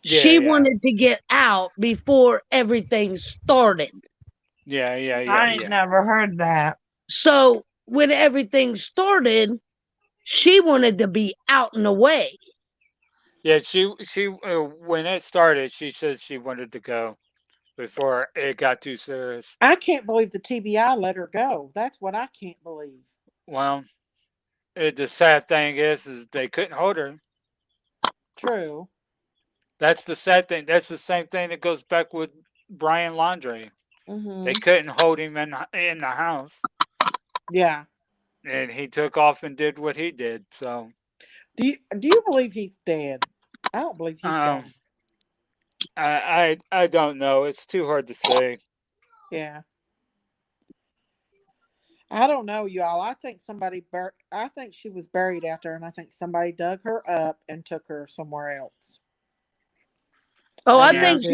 Yeah, She yeah, wanted to get out before everything started. yeah, yeah, yeah, I ain't yeah. never heard that. So when everything started, she wanted to be out and away. Yeah, she when it started, she said she wanted to go. before it got too serious. I can't believe the TBI let her go. That's what I can't believe. Well, the sad thing is they couldn't hold her. True. That's the sad thing. That's the same thing that goes back with Brian Laundrie. They Mhm. couldn't hold him in the house, Yeah. and he took off and did what he did. So, Do you believe he's dead? I don't believe he's um, gone. I don't know. It's too hard to say. Yeah. I don't know, y'all. I think I think she was buried out there, and I think somebody dug her up and took her somewhere else. Oh, I I really Yeah, think do.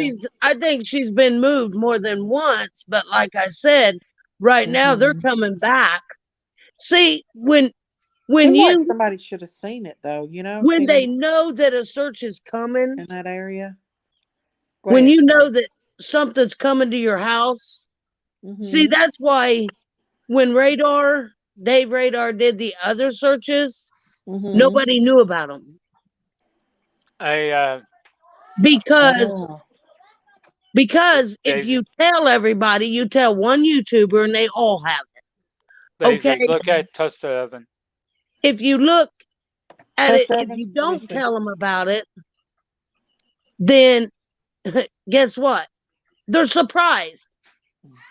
she's been moved more than once, but like I said, right now they're Hmm. coming back. See, when Seemed like you somebody should have seen it, though. when Seen they it know that a search is coming, in that area. Go when ahead, you know Kay. that something's coming to your house, see, Hmm. that's why when Dave Radar did the other searches, Hmm. nobody knew about them I because Oh. if Daisy, you tell everybody, you tell one YouTuber and they all have it. Okay, Daisy, look at Tuster Evan. if you look at it, Test if Evan. you Let me don't see. tell them about it, then guess what? They're surprised.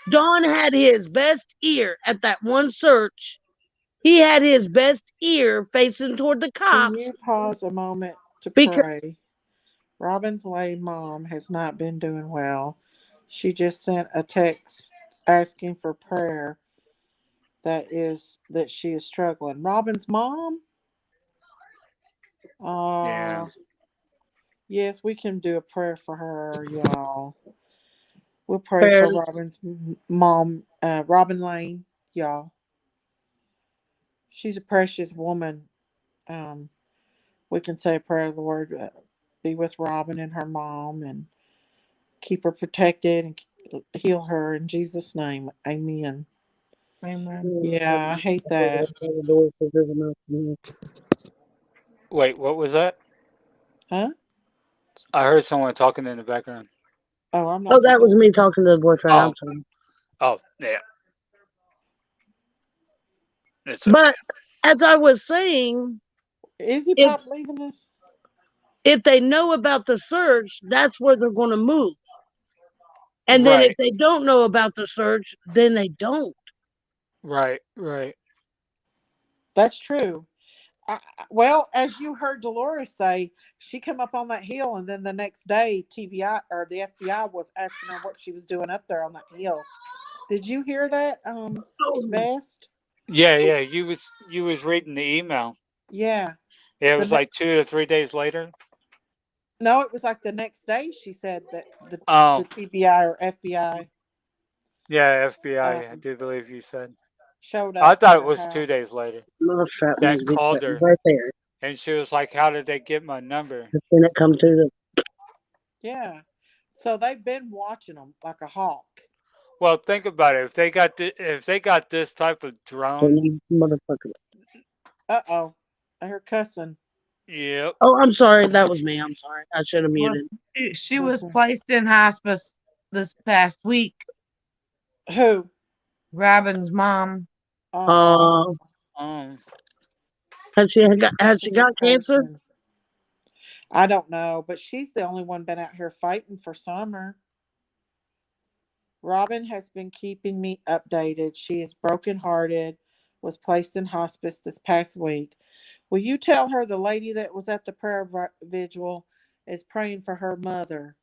Don had his best ear at that one search. He had his best ear facing toward the Can cops you pause a moment to because pray? Robin's lay mom has not been doing well. She just sent a text asking for prayer. That she is struggling. Robin's mom? Yeah. Yes, we can do a prayer for her, y'all. We'll pray for apparently Robin's mom, Robin Lane, y'all. She's a precious woman. Um, we can say a prayer, Lord, be with Robin and her mom and keep her protected and heal her in Jesus' name. Amen. Amen. Yeah, I hate that. Wait, what was that? Huh? I heard someone talking in the background. Oh, I'm oh, not that was forgetting. me talking to the boyfriend. I'm Oh, sorry. oh, yeah. It's okay. But as I was saying, Is he if Pop leaving us? they know about the search, that's where they're going to move. And then if Right, they don't know about the search, then they don't. right. That's true. Well, as you heard Dolores say, she come up on that hill, and then the next day, TBI or the FBI was asking her what she was doing up there on that hill. Did you hear that? Best. Yeah. You was reading the email. Yeah. Yeah, it The was ne- like 2 to 3 days later. no, it was like the next day. She said that the Oh, TBI or FBI yeah, FBI. I um, do believe you said. showed I up to thought it her was two house. days later Mousetrap needs that to be called sitting her, right there. and she was like, "How did they get my number?" I've seen it come to the Yeah. So they've been watching them like a hawk. Well, think about it. If they got this type of drone, motherfucker. Uh oh. I hear cussing. yep. Oh, I'm sorry. That was me. I'm sorry. I should have Well, muted. she was Okay. placed in hospice this past week. Who? Robin's mom. Oh, Uh, Um, she's has such a she good got cancer? person. I don't know, but she's the only one been out here fighting for Summer. Robin has been keeping me updated. She is brokenhearted, was placed in hospice this past week. Will you tell her the lady that was at the vigil is praying for her mother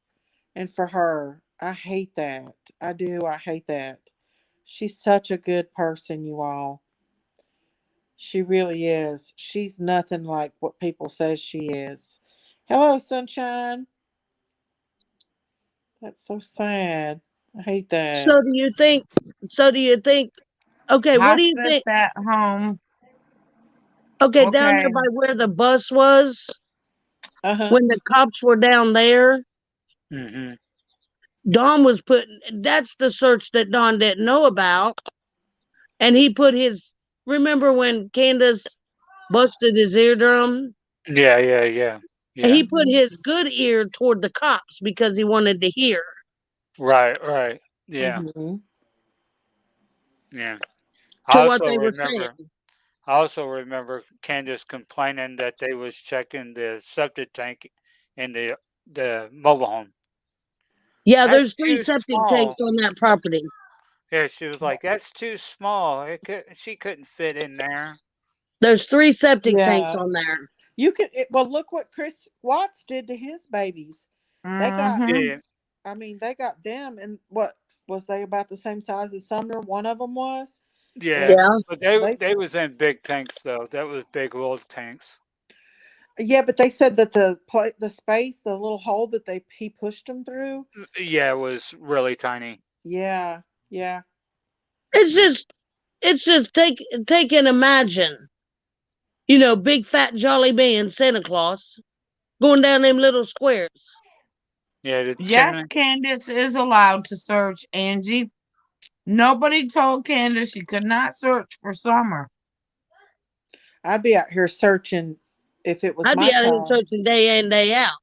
and for her? I hate that. I do. I hate that. She's such a good person, you all. She really is. She's nothing like what people say she is. Hello, sunshine. That's so sad. I hate that. So do you think? So do you think? Okay, what do you Hospice think? at home. Okay, down there Okay. by where the bus was, Uh huh. when the cops were down there, hmm Don was putting. That's the search that Don didn't know about, and he put his. Remember when Candace busted his eardrum? yeah. And Yeah. he put Hmm. his good ear toward the cops because he wanted to hear. Right, right. Yeah, Hmm. yeah. to I what also they were remember saying. I also remember Candace complaining that they was checking the septic tank in the mobile home. Yeah, That's there's three too septic tanks small. on that property. Yeah, she was like, "That's too small. She couldn't fit in there." There's three septic tanks Yeah. on there. You can. Well, look what Chris Watts did to his babies. They got. Mm-hmm. Yeah, I mean, they got them, and what was they about the same size as Sumner? One of them was, yeah. and Yeah. But they. they was in big tanks though. That was big old tanks. Yeah, but they said that the space, the little hole that he pushed them through. Yeah, it was really tiny. Yeah, yeah. It's just take and imagine, big fat jolly man Santa Claus going down them little squares. Yeah, the Yes, chimney. Candace is allowed to search, Angie. Nobody told Candace she could not search for Summer. I'd be out here searching if it was I'd be my out here child. searching day in, day out.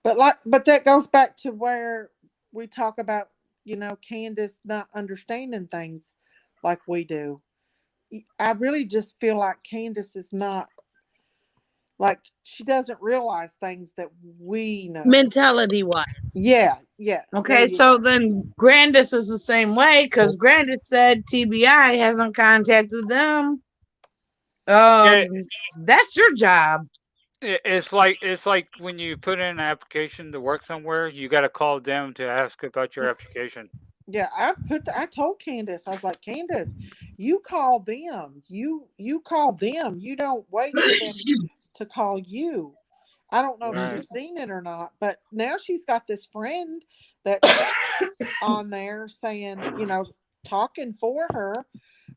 But that goes back to where we talk about, Candace not understanding things like we do. I really just feel like Candace is not, like, she doesn't realize things that we know. Mentality wise. Yeah, yeah. There Okay, you so go. then Grandis is the same way because Grandis said TBI hasn't contacted them. Yeah, That's your job. it's like when you put in an application to work somewhere, you got to call them to ask about your application. Yeah, I told Candace, I was like, Candace, you call them. You call them. You don't wait for them to call you. I don't know if Right. she's seen it or not, but now she's got this friend that's on there saying, talking for her.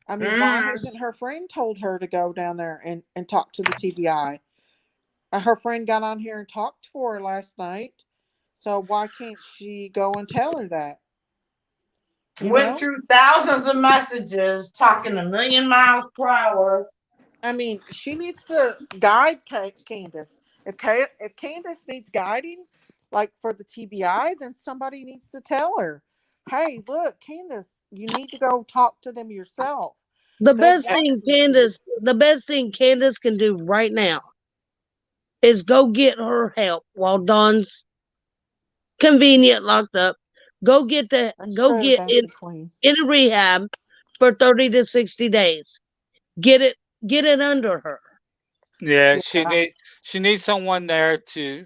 I mean, why Mm. hasn't her friend told her to go down there and talk to the TBI? Her friend got on here and talked for her last night. So why can't she go and tell her that? You Went know? through thousands of messages, talking a million miles per hour. I mean, she needs to guide Candace. If Candace needs guiding, like for the TBI, then somebody needs to tell her, "Hey, look, Candace, you need to go talk to them yourself. The They best want thing you to." Candace can do right now is go get her help while Dawn's convenient locked up. That's Go true, get Nancy Queen. in a rehab for 30 to 60 days. Get it get it under her. Yeah, Yeah, she needs someone there to.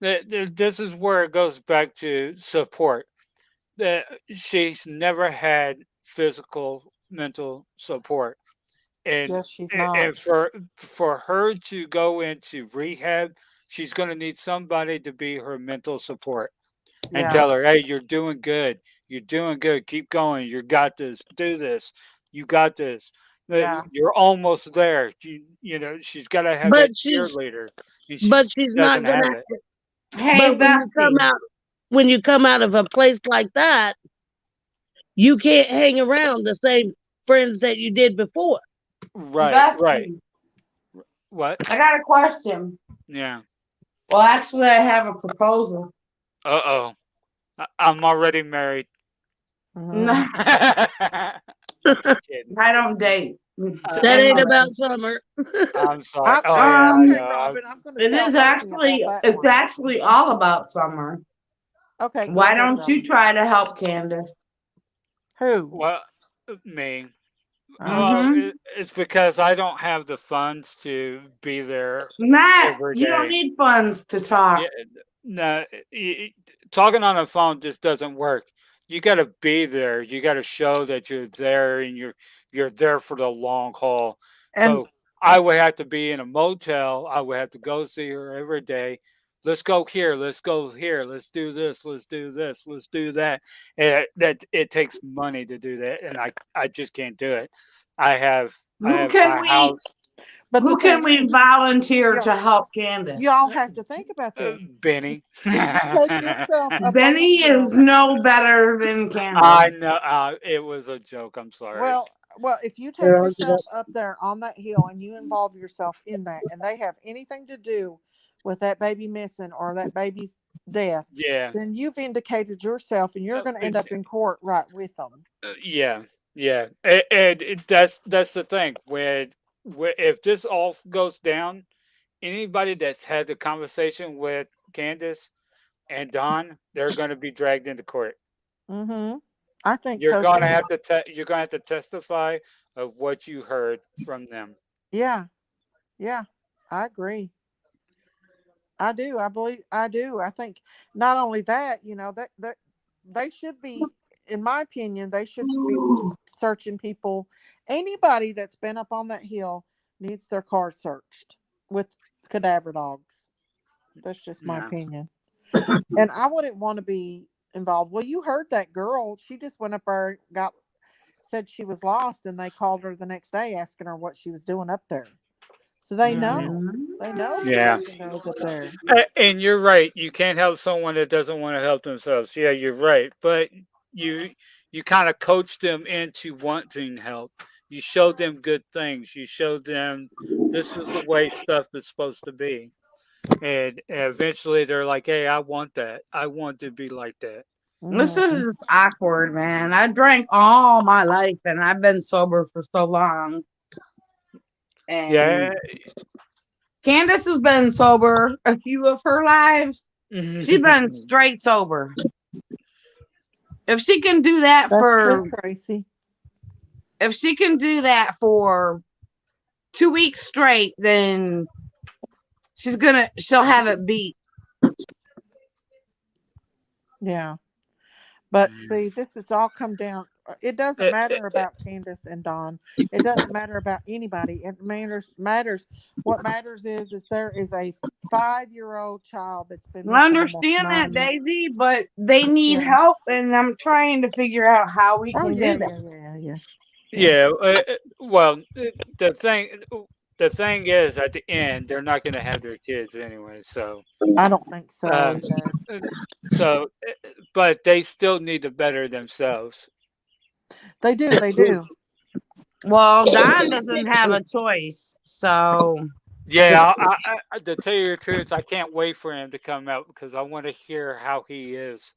This is where it goes back to support. That she's never had physical, mental support, and yes, she's not. and for her to go into rehab, she's going to need somebody to be her mental support and Yeah, tell her, "Hey, you're doing good. You're doing good. Keep going. You got this. Do this. You got this. yeah, You're almost there." She's got to have But that she's cheerleader, and she but she's doesn't not have gonna it. Hey, but Bestie. when you come out of a place like that, you can't hang around the same friends that you did before. Right, right. Bestie. What? I got a question. Yeah. Well, actually, I have a proposal. Uh-oh. I'm already married. No, hmm Just kidding. I don't date. That ain't I'm, about summer. I'm sorry. Oh yeah, I Okay, know. Robin, I'm going to It tell is Bernie about actually that it's one. actually all about summer. Okay, go Why ahead, don't you Robin. try to help Candace? Who? Well, me. Well, Uh-huh. Mm-hmm. it's because I don't have the funds to be there Matt, every you don't day. need funds to Yeah, talk. no, talking on the phone just doesn't work. You got to be there. You got to show that you're there and you're there for the long haul. And So I would have to be in a motel. I would have to go see her every day. Let's go here. Let's go here. Let's do this. Let's do this. Let's do that. And that it takes money to do that, and I just can't do it. I Who have can my we house, but the who can thing we is, volunteer y'all, to help Candace? y'all have to think about this. Benny. Take yourself up on that Benny is hill. no better than I Candace. know, it was a joke, I'm sorry. Well, if you take Girl, get yourself up there on that hill and you involve yourself in that, and they have anything to do with that baby missing or that baby's death, Yeah. then you've indicated yourself, and you're going to end up in court right with them. Yeah, yeah, and that's the thing. When if this all goes down, anybody that's had the conversation with Candace and Don, they're going to be dragged into court. Mm-hmm. I think You're so going to too. have to you're going to have to testify of what you heard from them. Yeah, yeah, I agree. I do. I believe I do. I think not only that, that they should be, in my opinion, they should be searching people. Anybody that's been up on that hill needs their car searched with cadaver dogs. That's just my Yeah. opinion. And I wouldn't want to be involved. Well, you heard that girl. She just went up there, got said she was lost, and they called her the next day asking her what she was doing up there. So they Hmm. know. They know the Yeah. person goes up there. And you're right. You can't help someone that doesn't want to help themselves. Yeah, you're right. But you you kind of coach them into wanting help. You show them good things. You show them this is the way stuff is supposed to be. And eventually they're like, "Hey, I want that. I want to be like that." This Hmm. is awkward, man. I drank all my life and I've been sober for so long. Yeah. And Candace has been sober a few of her lives. She's been straight sober. If she can do that That's true, for Tracy. if she can do that for 2 weeks straight, then she'll have it beat. Yeah. But see, this has all come down. It doesn't Eh, matter eh, about Candace and Don. It doesn't matter about anybody. It matters. What matters is there is a 5-year-old child that's been I missing almost understand that, 9 months. Daisy, but they need Yeah. help, and I'm trying to figure out how we Oh can yeah, do that. yeah, yeah, yeah, yeah. yeah. Well, the thing is, at the end, they're not going to have their kids anyway. So, I don't think so um, either. uh, but they still need to better themselves. They do. They do. Well, Don doesn't have a choice, so Yeah, to tell you the truth, I can't wait for him to come out because I want to hear how he is.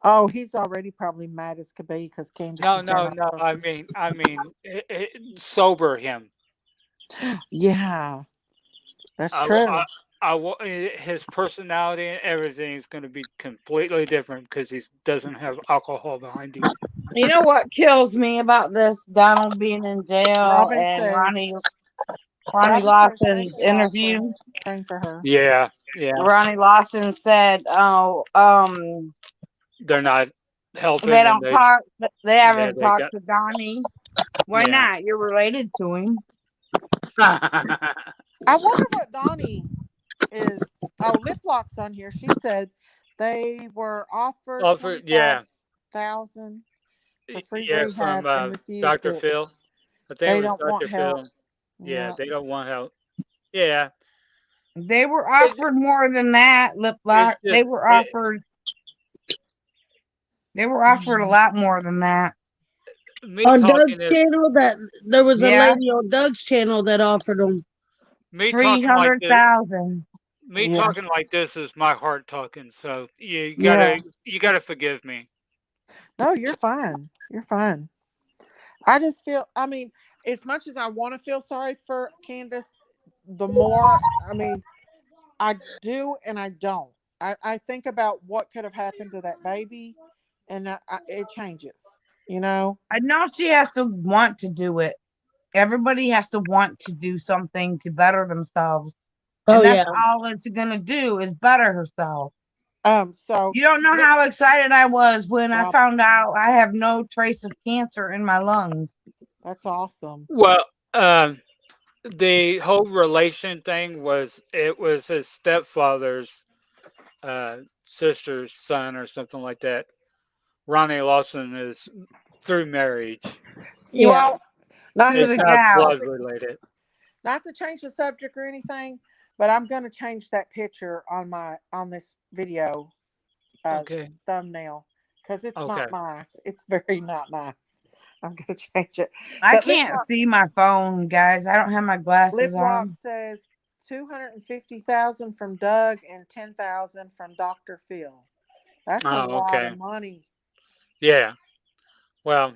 Oh, he's already probably mad as could be because Candace No, has been no, on no. her. Sober him. Yeah, that's I, w- true. his personality and everything is going to be completely different because he doesn't have alcohol behind him. you know what kills me about this Donald being in jail Robin and says. Ronnie Robin says thank Lawson's you all for interview. praying for her. Yeah, yeah. Ronnie Lawson said, "Oh, They're not they helping, and don't talk. They yeah, haven't they talked got to Donnie. Why yeah. not? You're related to him." I wonder what Donnie is. Oh, Liplock's on here. She said they were offered Offer, 25,000 for free yeah, from rehab and refused Dr. it. Phil. I think it They was don't want Dr. help. Phil. Yeah, Yeah, they don't want help. Yeah, They were it, offered more than that, Liplock. it's just They were offered a lot more than that. me On Doug's talking this, channel, that there was a Yeah, lady on Doug's channel that offered them. me three talking like hundred this. thousand. Me yeah, talking like this is my heart talking. So yeah. you gotta forgive me. No, you're fine. You're fine. I just feel. I mean, as much as I want to feel sorry for Candace, the more. I mean, I do and I don't. I think about what could have happened to that baby, and it changes. You know. I know she has to want to do it. Everybody has to want to do something to better themselves. Oh And that's yeah. all it's going to do is better herself. So You don't know this how excited I was when I Rob, found out I have no trace of cancer in my lungs. that's awesome. Well, the whole relation thing was it was his stepfather's sister's son or something like that. Ronnie Lawson is through marriage. Yeah. Well, not Through to It's the change not the gal. blood subject, related. not to change the subject or anything, but I'm going to change that picture on this video Okay. thumbnail because it's Okay. not nice. It's very not nice. I'm going to change it. I But can't see my phone, guys. I don't have my glasses Lip Lock on. says 250,000 from Doug and 10,000 from Dr. Phil. That's a Oh, lot of okay. money. Yeah. Well,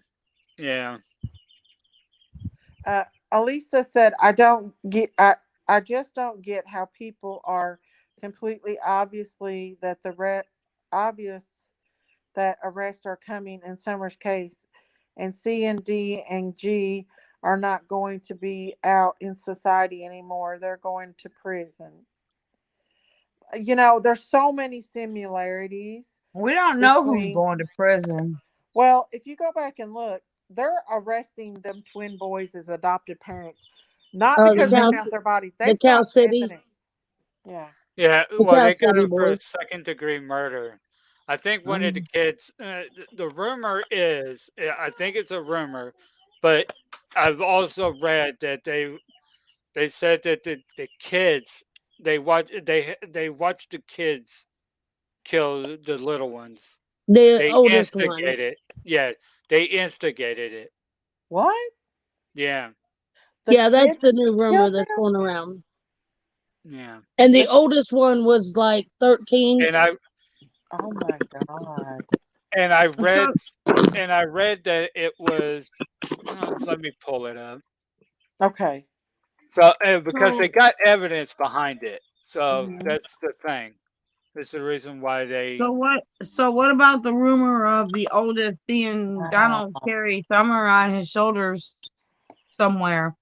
yeah. Elisa said, I just don't get how people are completely obvious that arrests are coming in Summer's case, and C and D and G are not going to be out in society anymore. They're going to prison. There's so many similarities We don't know who's between. going to prison. Well, if you go back and look, they're arresting them twin boys as adopted parents, not The because they Cal found their body. the They've Cal got City evidence. Yeah. Yeah. the Well, Cal they got City him for boys. second degree murder. I think one of the Mm. kids. The rumor is, I think it's a rumor, but I've also read that they said that the kids they watched the kids kill the little ones. The They oldest one. instigated. Yeah, they instigated it. What? Yeah, The Yeah, that's kids the new rumor killed that's them? going around. yeah. And the The oldest one was like 13. And I Oh my god. and I So, read I read that it was. Let me pull it up. Okay. So because they so, got evidence behind it, so Mhm. that's the thing. That's the reason why so they. what? So what about the rumor of the oldest seeing Donald Wow. carry Summer on his shoulders somewhere?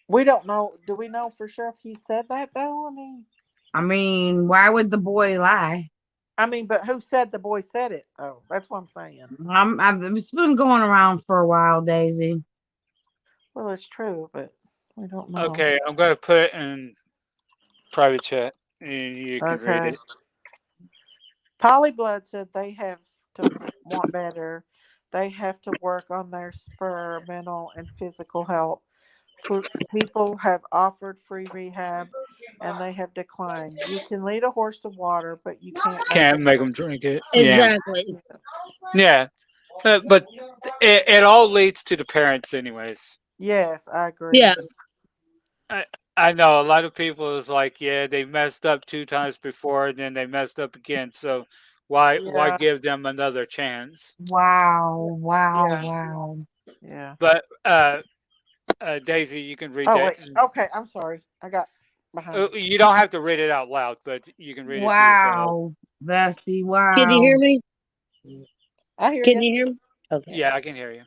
We don't know. Do we know for sure if he said that though? I mean, why would the boy lie? But who said the boy said it? Oh, that's what I'm saying. It's been going around for a while, Daisy. Well, it's true, but we don't know. Okay, I'm gonna put it in private chat, and you can read Okay. it. Polyblood said they have to want better. They have to work on their spur, mental, and physical health. People have offered free rehab and they have declined. You can lead a horse to water, but you can't make Can't it make drink. them drink it. Yeah, Exactly. Yeah. yeah. But it all leads to the parents, anyways. Yes, I agree. Yeah. I I know a lot of people is like, yeah, they messed up two times before, and then they messed up again. So why Yeah, give them another chance? Wow, wow, yeah, wow. yeah. But Daisy, you can read Oh that. wait. Okay, I'm sorry. I got behind. You don't have to read it out loud, but you can read it to yourself. Wow, Bestie, Can you hear wow. me? I hear Can you. you hear me? Okay. Yeah, I can hear you.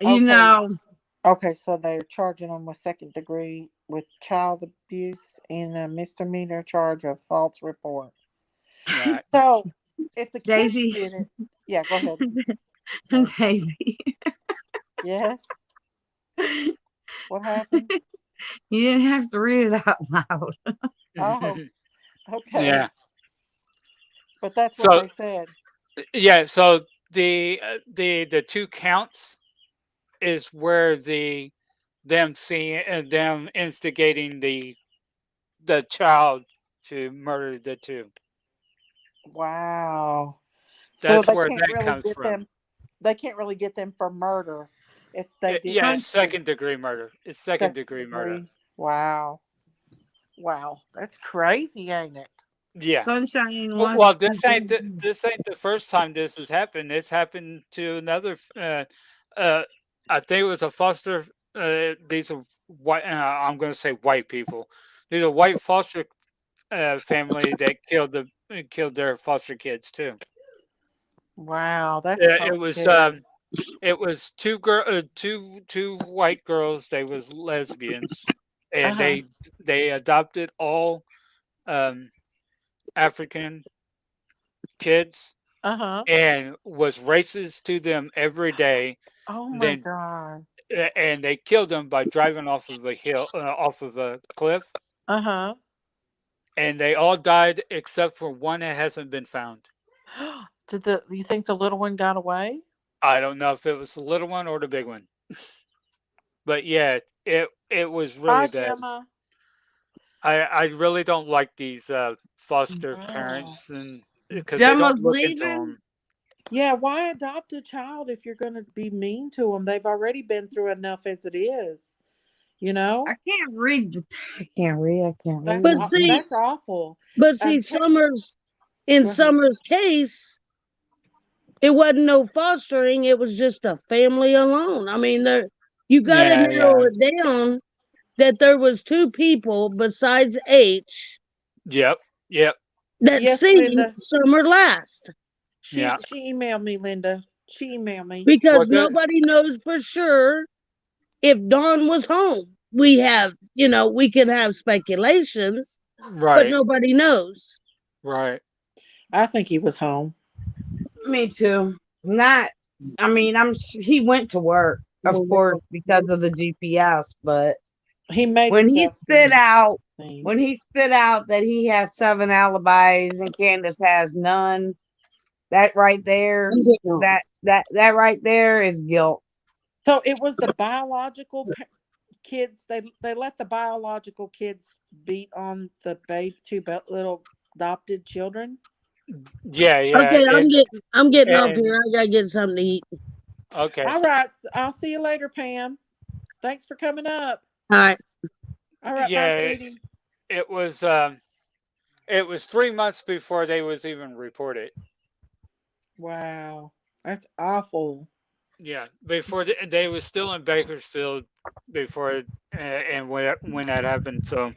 You Okay. know, Okay, so they're charging them with second degree with child abuse and a misdemeanor charge of false report. Right. So, if the kids Daisy, did it, yeah, go ahead. Sorry. Daisy, Yes. you What happened? didn't have to read it out loud. Oh, okay. Yeah. But that's what So they said. yeah, so the two counts is where them seeing and them instigating the child to murder the two. Wow. So That's they where can't that really comes get from. them. They can't really get them for murder if they did Yeah, first it's Sun, degree. second degree murder. It's second Second degree murder. degree. Wow. Wow. That's crazy, ain't it? Yeah. Sunshine Well, wants to this ain't the first time this has happened. This happened to another. Uh, I think it was a foster. These are white. I'm going to say white people. These are white foster family that killed their foster kids too. Wow. That's so It was scary. two white girls. They was lesbians, Uh and huh. they adopted all um, African kids Uh huh. and was racist to them every day. Oh my Then God. and they killed them by driving off of a off of a cliff, Uh and they all died except for one that hasn't been found. huh. Did the you think the little one got away? I don't know if it was the little one or the big one, but yeah, it was really Hi, bad. Gemma. I really don't like these foster Wow. parents and because they don't Gemma's look into leaving. them. Yeah, why adopt a child if you're going to be mean to them? They've already been through enough as it is, you I know? can't read. I can't read. I can't That's read. But I can't. see, that's awful. but see, Texas, in go ahead. Summer's case, it wasn't no fostering. It was just a family alone. I mean, there you got to Yeah, narrow yeah, it down that there was two people besides H yep, yep, that Yes, seen Linda. Summer last, yeah. She emailed me, Linda. She emailed me. Well, because nobody knows for sure if Dawn was home. We have, we can have speculations, but right, nobody knows. right. I think he was home. Me too. Not. I mean, he went to work, of course, because of the GPS. But He made when he himself spit out, seen. when he spit out that he has 7 alibis and Candace has none, that right there, I'm getting off. that right there is guilt. So it was the biological kids. They let the biological kids beat on the little adopted children. Yeah, yeah. Okay, I'm getting off And here. I gotta get something to eat. okay. All right. I'll see you later, Pam. Thanks for coming up. All right. All right. Bye, Yeah, sweetie. it was. It was 3 months before they was even reported. Wow. That's awful. Yeah, before they was still in Bakersfield before, and when that happened. So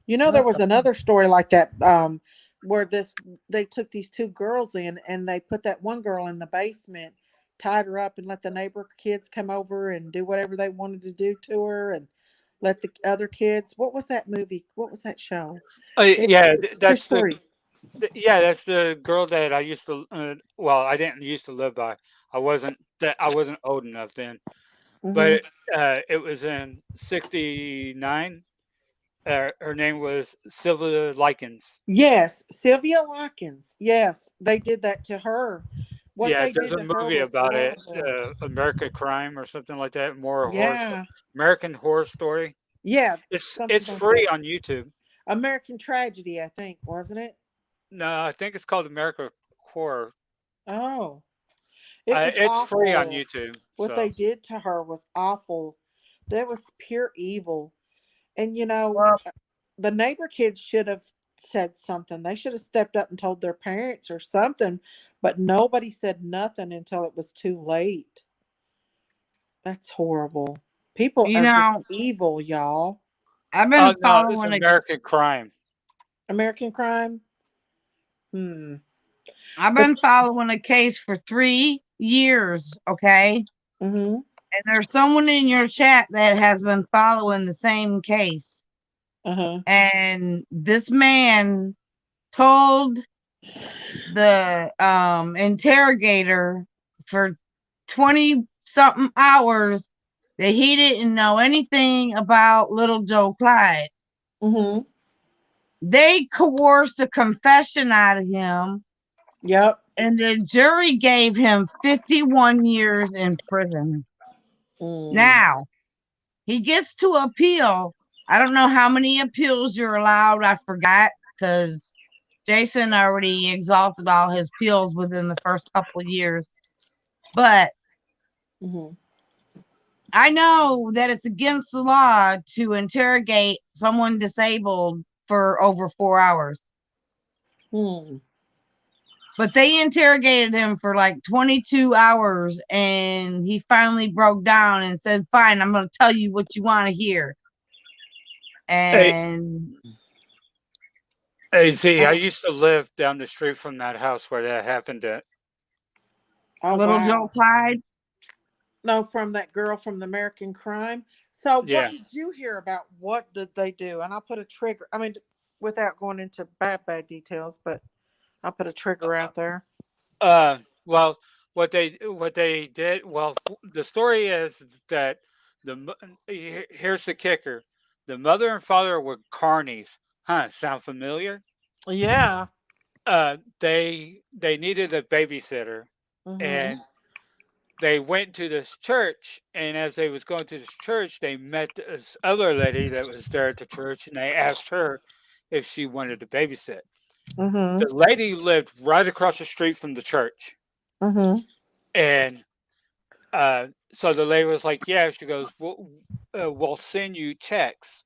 You know, there What was the another story like that, where they took these two girls in and they put that one girl in the basement, tied her up, and let the neighbor kids come over and do whatever they wanted to do to her, and let the other kids. What was that movie? What was that show? yeah, It's true that's story. yeah, that's the girl that I used to. Well, I didn't used to live by. I wasn't old enough then, Hmm. but it was in '69. Her name was Sylvia Likens. Yes, Sylvia Likens. Yes, they did that to her. What Yeah, they there's did a to her movie was about it, horrible. America Crime or something like that. More horror, Yeah, American Horror Story. yeah, It's something like free that. on YouTube. American Tragedy, I think, wasn't it? No, I think it's called America Horror. Oh, it was It's free on awful. YouTube. What they So did to her was awful. That was pure evil. And well, the neighbor kids should have said something. They should have stepped up and told their parents or something, but nobody said nothing until it was too late. That's horrible. People you are just know, evil, y'all. I've oh been no, it's following a American Crime. American Crime? Hmm. I've But been following a case for 3 years, okay? mm-hmm. And there's someone in your chat that has been following the same case. Uh-huh. And this man told the interrogator for 20 something hours that he didn't know anything about little Joe Clyde. Mm-hmm. They coerced a confession out of him, Yep. and the jury gave him 51 years in prison. Mm. Now, he gets to appeal. I don't know how many appeals you're allowed. I forgot because Jason already exalted all his appeals within the first couple of years. But Mm-hmm. I know that it's against the law to interrogate someone disabled for over 4 hours. Hmm. But they interrogated him for like 22 hours and he finally broke down and said, "Fine, I'm going to tell you what you want to hear." Hey, And hey, Z, I Oh, used to live down the street from that house where that happened at. oh little Joe wow. Clyde, No, from that girl from the American Crime. So, what Yeah. did you hear about? What did they do? And I'll put a trigger. I mean, without going into bad details, but I'll put a trigger out there. Well, what they did. Well, the story is that here's the kicker: the mother and father were carnies. Huh? Sound familiar? Yeah. They needed a babysitter, Mm-hmm. and they went to this church. And as they was going to this church, they met this other lady that was there at the church, and they asked her if she wanted to babysit. Mhm. The lady lived right across the street from the church, Mhm. and so the lady was like, "Yeah." She goes, we'll send you checks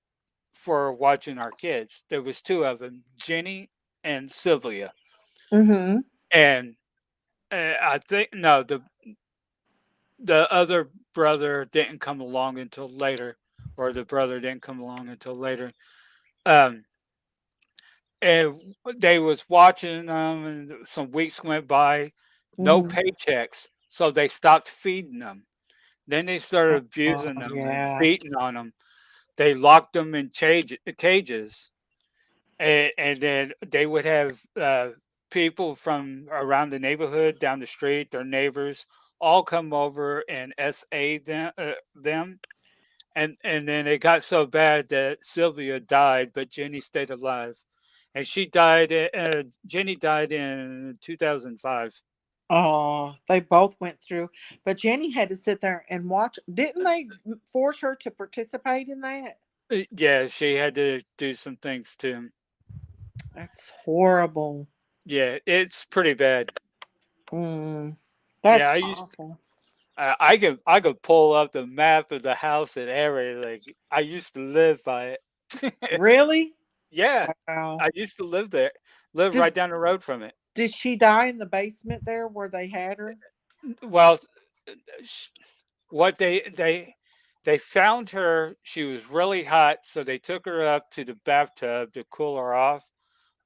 for watching our kids." There was two of them, Jenny and Sylvia, Mhm. and I think no, the other brother didn't come along until later, or the brother didn't come along until later. Um, and they was watching them, and some weeks went by, no Mhm. paychecks, so they stopped feeding them. Then they started Oh abusing them and yeah. beating on them. They locked them in cages, and then they would have people from around the neighborhood, down the street, their neighbors, all come over and SA them. And then it got so bad that Sylvia died, but Jenny stayed alive, and she died. Jenny died in 2005. Oh, they both went through, but Jenny had to sit there and watch. Didn't they force her to participate in that? Yeah, she had to do some things too. That's horrible. Yeah, it's pretty bad. Mm, Yeah, that's I used awful. I could pull up the map of the house and everything. I used to live by it. Really? Yeah, Wow. I used to live there, live Did right down the road from it. did she die in the basement there where they had her? Well, sh- what they found her. She was really hot, so they took her up to the bathtub to cool her off.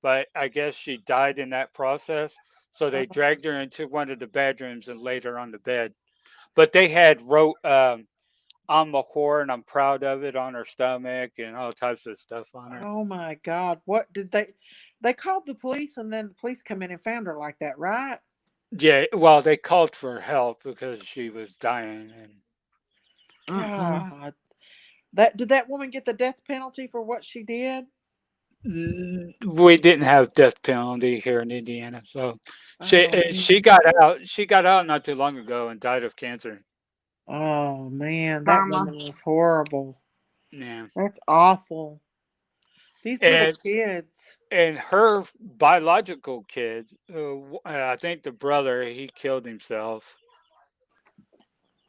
But I guess she died in that process, so they Oh, dragged her into one of the bedrooms and laid her on the bed. But they had wrote "I'm a whore and I'm proud of it" on her stomach and all types of stuff on her. oh my God. What did they? They called the police and then the police come in and found her like that, right? Yeah, well, they called for help because she was dying, and Mm-mm. God. That did that woman get the death penalty for what she did? we didn't have death penalty here in Indiana, so Oh, she got out. She got out not too long ago and died of cancer. oh man, that Karma. woman was horrible. Yeah, That's awful. These little and kids. her biological kid, I think the brother, he killed himself.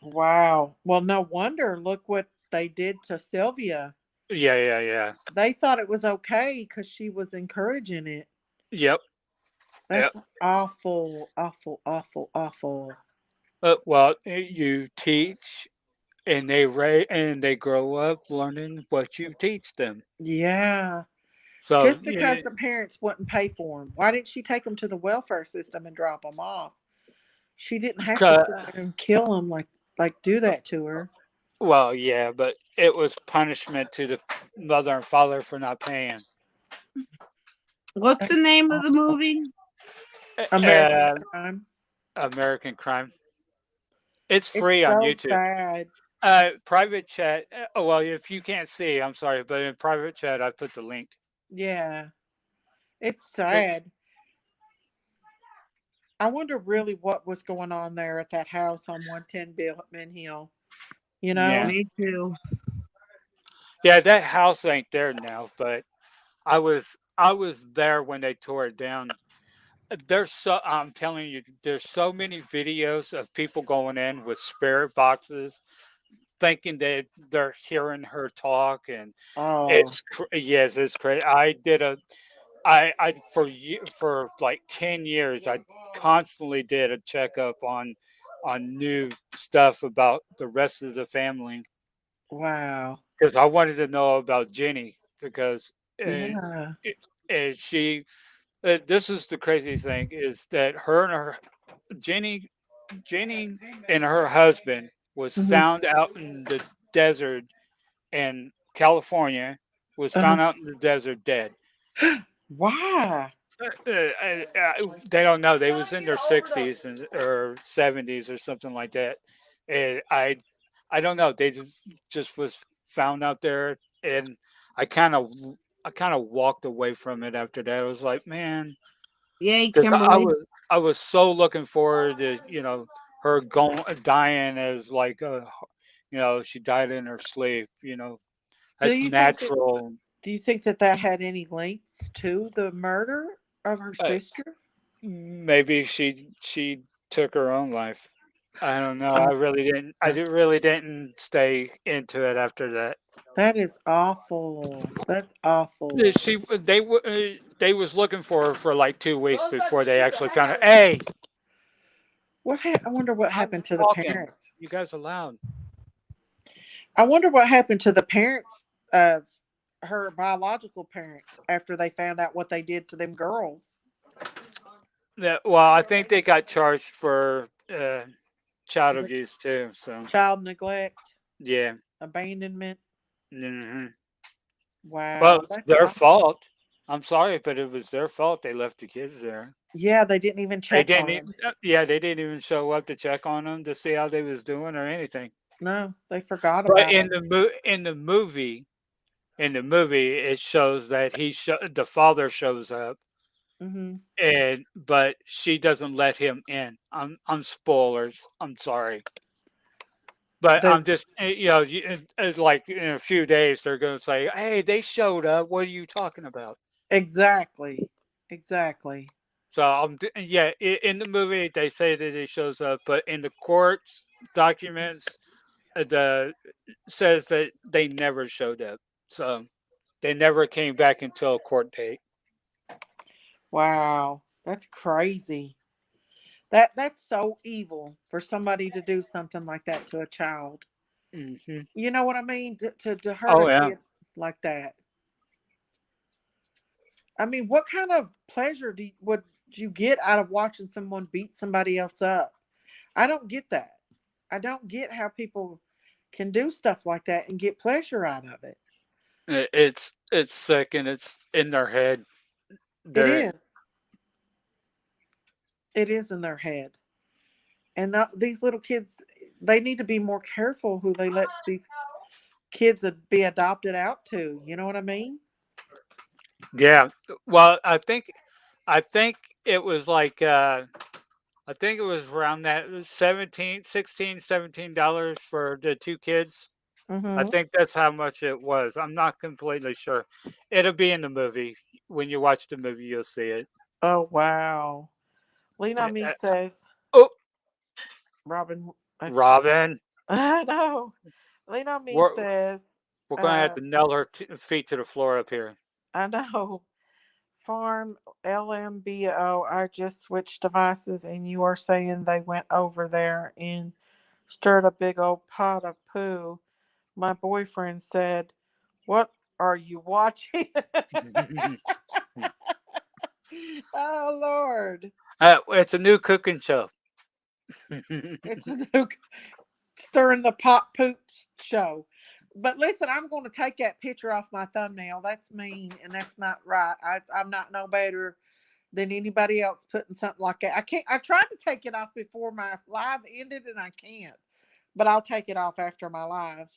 Wow. Well, no wonder. Look what they did to Sylvia. Yeah, yeah, yeah. They thought it was okay because she was encouraging it. Yep, yep. That's awful, awful, awful, awful. Well, you teach, and they grow up learning what you teach them. Yeah. So Just yeah, because the parents wouldn't pay for them. Why didn't she take them to the welfare system and drop them off? She didn't have to 'cause- sit there and kill them like do that to her. well, yeah, but it was punishment to the mother and father for not paying. What's That's the name of the awful. movie? American Uh, Crime. American Crime. It's It's free on so YouTube. sad. Private chat. Oh, well, if you can't see, I'm sorry, but in private chat, I put the link. Yeah. It's It's sad. I wonder really what was going on there at that house on 110 Billman Hill. You yeah, know? Me too. yeah. That house ain't there now, but I was there when they tore it down. I'm telling you, there's so many videos of people going in with spirit boxes, thinking that they're hearing her talk, and Oh, yes, it's crazy. I for like 10 years, I constantly did a checkup on new stuff about the rest of the family wow. because I wanted to know about Jenny because uh, Yeah. it, she. This is the crazy thing is that her and her Jenny Jenny and her husband was Hmm. found out in the desert in California, was Uh-huh. found out in the desert dead. Why? They don't know. They was in their 60s or 70s or something like that. And I don't know. They just was found out there, and I kind of I kind of walked away from it after that. I was like, man, Yay, because Kimberly. I was so looking forward to her going dying as like she died in her sleep. Do That's you think that natural. do you think that that had any links to the murder? of her Uh, sister? maybe she took her own life. I don't know. Oh, I really didn't. I really didn't stay into it after that. that is awful. That's awful. They was looking for her for like 2 weeks before they actually found her. Hey, I wonder what I'm happened to the talking. parents. You guys are loud. I wonder what happened to the parents of her biological parents after they found out what they did to them girls. Yeah, well, I think they got charged for child The abuse too. So child neglect, yeah. abandonment. Hmm. Well, Wow, it's that's their awful. fault. I'm sorry, but it was their fault. They left the kids there. Yeah, they didn't even They check didn't. on them. Yeah, they didn't even show up to check on them to see how they was doing or anything. No, they forgot But about them. in the movie, it shows that the father shows up, Hmm. and but she doesn't let him in. I'm spoilers. I'm sorry, but The I'm just like in a few days they're gonna say, "Hey, they showed up. What are you talking about?" exactly, exactly. So yeah, in the movie they say that he shows up, but in the courts documents, the says that they never showed up. So they never came back until a court date. Wow, that's crazy. That's so evil for somebody to do something like that to a child. Hmm. You know what I mean? To hurt a Oh yeah, kid like that. I mean, what kind of pleasure would you get out of watching someone beat somebody else up? I don't get that. I don't get how people can do stuff like that and get pleasure out of it. it's sick and it's in their head. It They're is. It is in their head. And these little kids, they need to be more careful who they let these kids be adopted out to. You know what I mean? yeah. Well, I think it was like I think it was around that 17, 16, $17 for the two kids. I Mm-hmm. think that's how much it was. I'm not completely sure. It'll be in the movie. When you watch the movie, you'll see it. Oh, wow. Lean Uh, on me uh, says, oh, Robin, Robin, I know. Lean on me we're says, we're gonna have uh, to nail her feet to the floor up here. I know. Farm LMBO, I just switched devices and you are saying they went over there and stirred a big old pot of poo. My boyfriend said, "What are you watching?" Oh, Lord. It's a new cooking show. It's a new stirring the pot poop show. But listen, I'm going to take that picture off my thumbnail. That's mean and that's not right. I'm not no better than anybody else putting something like that. I can't. I tried to take it off before my live ended, and I can't. But I'll take it off after my live.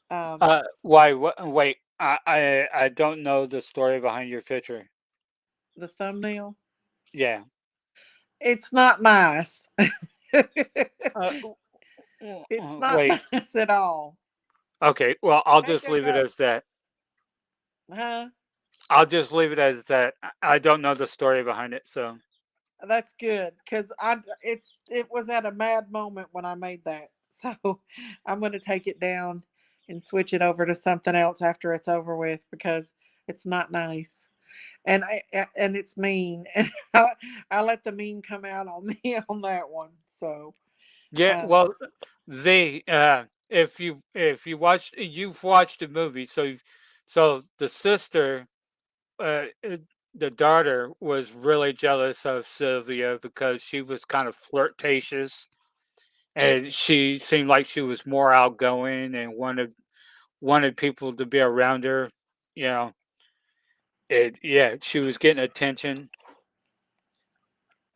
Um, Why? What? Wait. I don't know the story behind your picture. the thumbnail. Yeah. It's not nice. Uh, It's not wait. nice at all. Okay. Well, I'll Hey, just leave it Jojo. as that. Huh? I'll just leave it as that. I don't know the story behind it, so That's good because it was at a mad moment when I made that. So I'm going to take it down and switch it over to something else after it's over with because it's not nice. And and it's mean, and I let the mean come out on me on that one. So, yeah. um, Well, if you've watched the movie, so the sister, the daughter was really jealous of Sylvia because she was kind of flirtatious and she seemed like she was more outgoing and wanted people to be around her. You know, yeah, she was getting attention.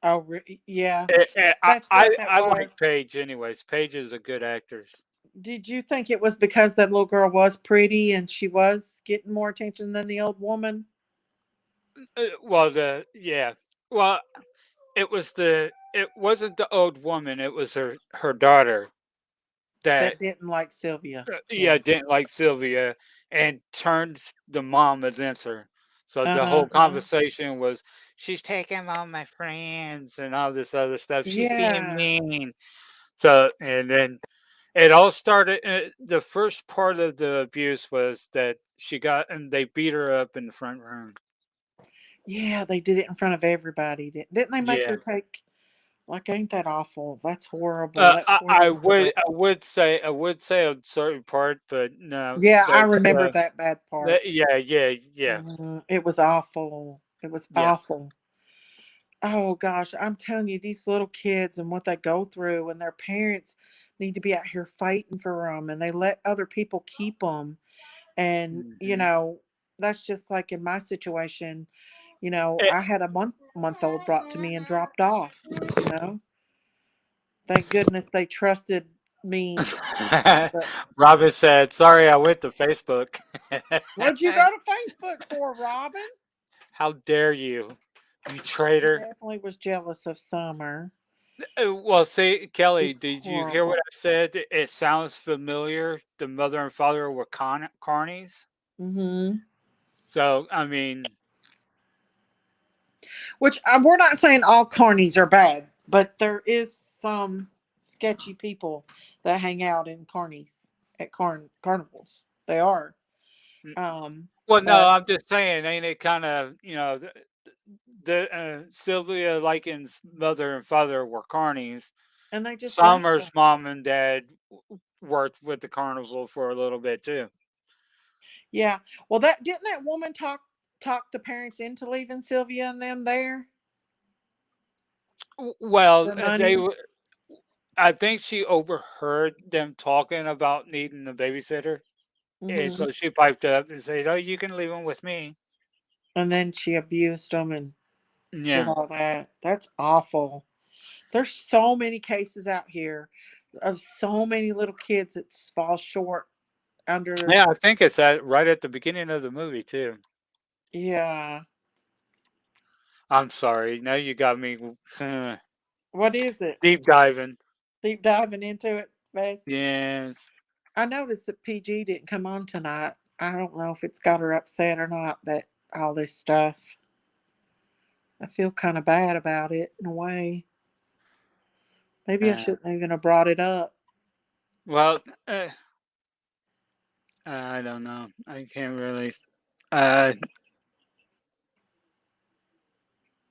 oh yeah, that's what that I like was. Paige anyways. Paige is a good actress. Did you think it was because that little girl was pretty and she was getting more attention than the old woman Well, the yeah, well, it wasn't the old woman. It was her daughter that that didn't like Sylvia? yeah Yeah. didn't like Sylvia and turned the mom against her. So Uh the huh. whole conversation was she's taking all my friends and all this other stuff. She's being Yeah. mean. So, and then it all started. The first part of the abuse was that she got, and they beat her up in the front room. Yeah, they did it in front of everybody. Didn't they make Yeah. her take, like, ain't that awful? That's horrible. That's horrible for her. I would say a certain part, but no, Yeah, I remember that bad part. yeah, It was awful. It was yeah. awful. Oh gosh, I'm telling you, these little kids and what they go through, and their parents need to be out here fighting for them, and they let other people keep them. And Hmm. that's just like in my situation. Eh, I had a month old brought to me and dropped off. You know, thank goodness they trusted me. But Robin said, "Sorry, I went to Facebook." what'd you go to Facebook for, Robin? How dare you, you He traitor! definitely was jealous of Summer. Well, see, Kelly, It's did you hear what horrible. I said? It sounds familiar. The mother and father were carnies. Hmm. So, I mean, Which we're not saying all carnies are bad, but there is some sketchy people that hang out in carnies at carnivals. They are. mm, well, no, But I'm just saying, ain't it kind of, Sylvia Likens' mother and father were carnies. and they just left Summer's them. mom and dad worked with the carnival for a little bit too. Yeah. Well, that didn't that woman talk the parents into leaving Sylvia and them there Well, for money. I think she overheard them talking about needing a babysitter, and Hmm. so she piped up and said, "Oh, you can leave them with me." And then she abused them and did Yeah, all that. That's awful. There's so many cases out here of so many little kids that fall short under. yeah, I think it's right at the beginning of the movie too. Yeah. I'm sorry, now you got me What is it? deep diving. Deep diving into it, Bess. Yes. I noticed that PG didn't come on tonight. I don't know if it's got her upset or not that all this stuff. I feel kind of bad about it in a way. Maybe I Uh, shouldn't even have brought it up. well, I don't know. I can't really. Uh,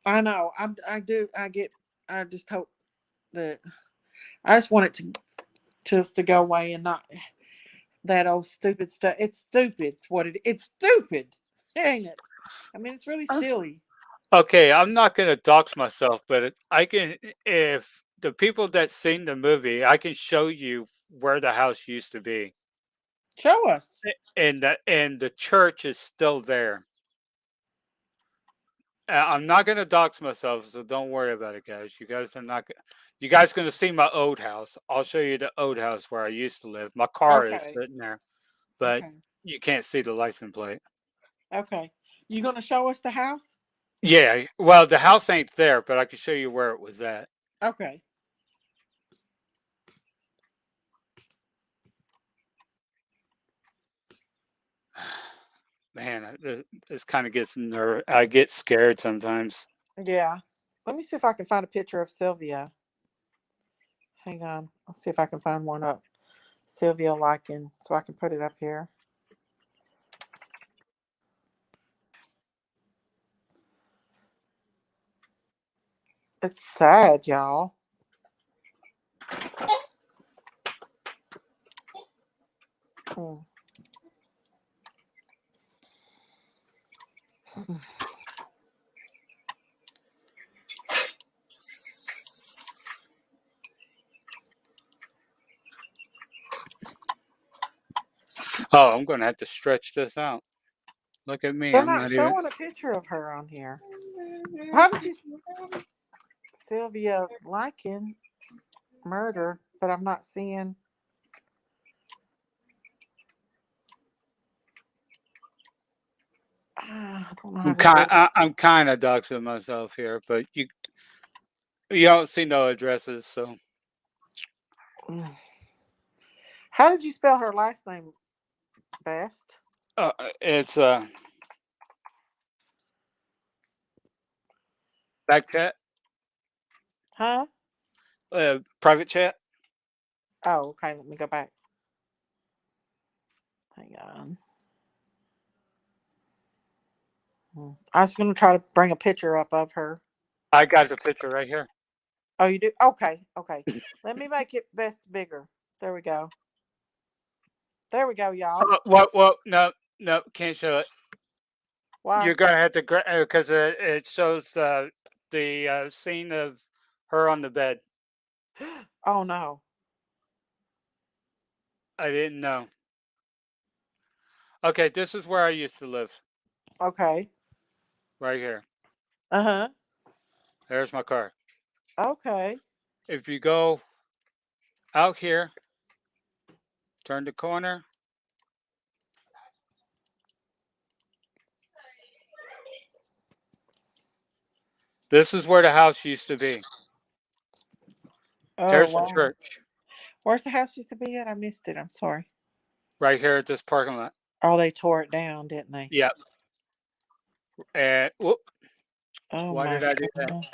I know. I do. I get. I just hope that. I just want it to just to go away and not that old stupid stuff. It's stupid. It's what it. It's stupid, ain't it? I mean, it's really silly. okay, I'm not gonna dox myself, but I can. If the people that seen the movie, I can show you where the house used to be, Show us. and the church is still there. I'm not gonna dox myself, so don't worry about it, guys. You guys are not. You guys gonna see my old house. I'll show you the old house where I used to live. My car is Okay. sitting there, but Okay. you can't see the license plate. Okay. You gonna show us the house? Yeah, well, the house ain't there, but I can show you where it was at. Okay. Man, this kind of gets I get scared sometimes. Yeah. Let me see if I can find a picture of Sylvia. Hang on. I'll see if I can find one up. Sylvia Lycan, so I can put it up here. It's sad, y'all. Mm. Oh, I'm gonna have to stretch this out. Look at me. They're I'm not not even. showing a picture of her on here. How did you Sylvia Lycan murder? But I'm not seeing. I don't know how to do this. I'm kind of doxing myself here, but you don't see no addresses, so Mm. How did you spell her last name? Best. it's Back chat, Huh? private chat. Oh, okay. Let me go back. Hang on. I was going to try to bring a picture up of her. I got the picture right here. Oh, you do? Okay. Okay. Let me make it best bigger. There we go. There we go, y'all. What? What? No, no, can't show it. Why? You're gonna have to because it shows the scene of her on the bed. Oh, no. I didn't know. Okay, this is where I used to live. Okay. Right here. Uh huh. There's my car. Okay. If you go out here, turn the corner. This is where the house used to be. Oh, There's the wow. church Where's the house used to be at? I missed it. I'm sorry. right here at this parking lot. Oh, they tore it down, didn't they? Yep. And whoop, Oh, why my did I do that? goodness.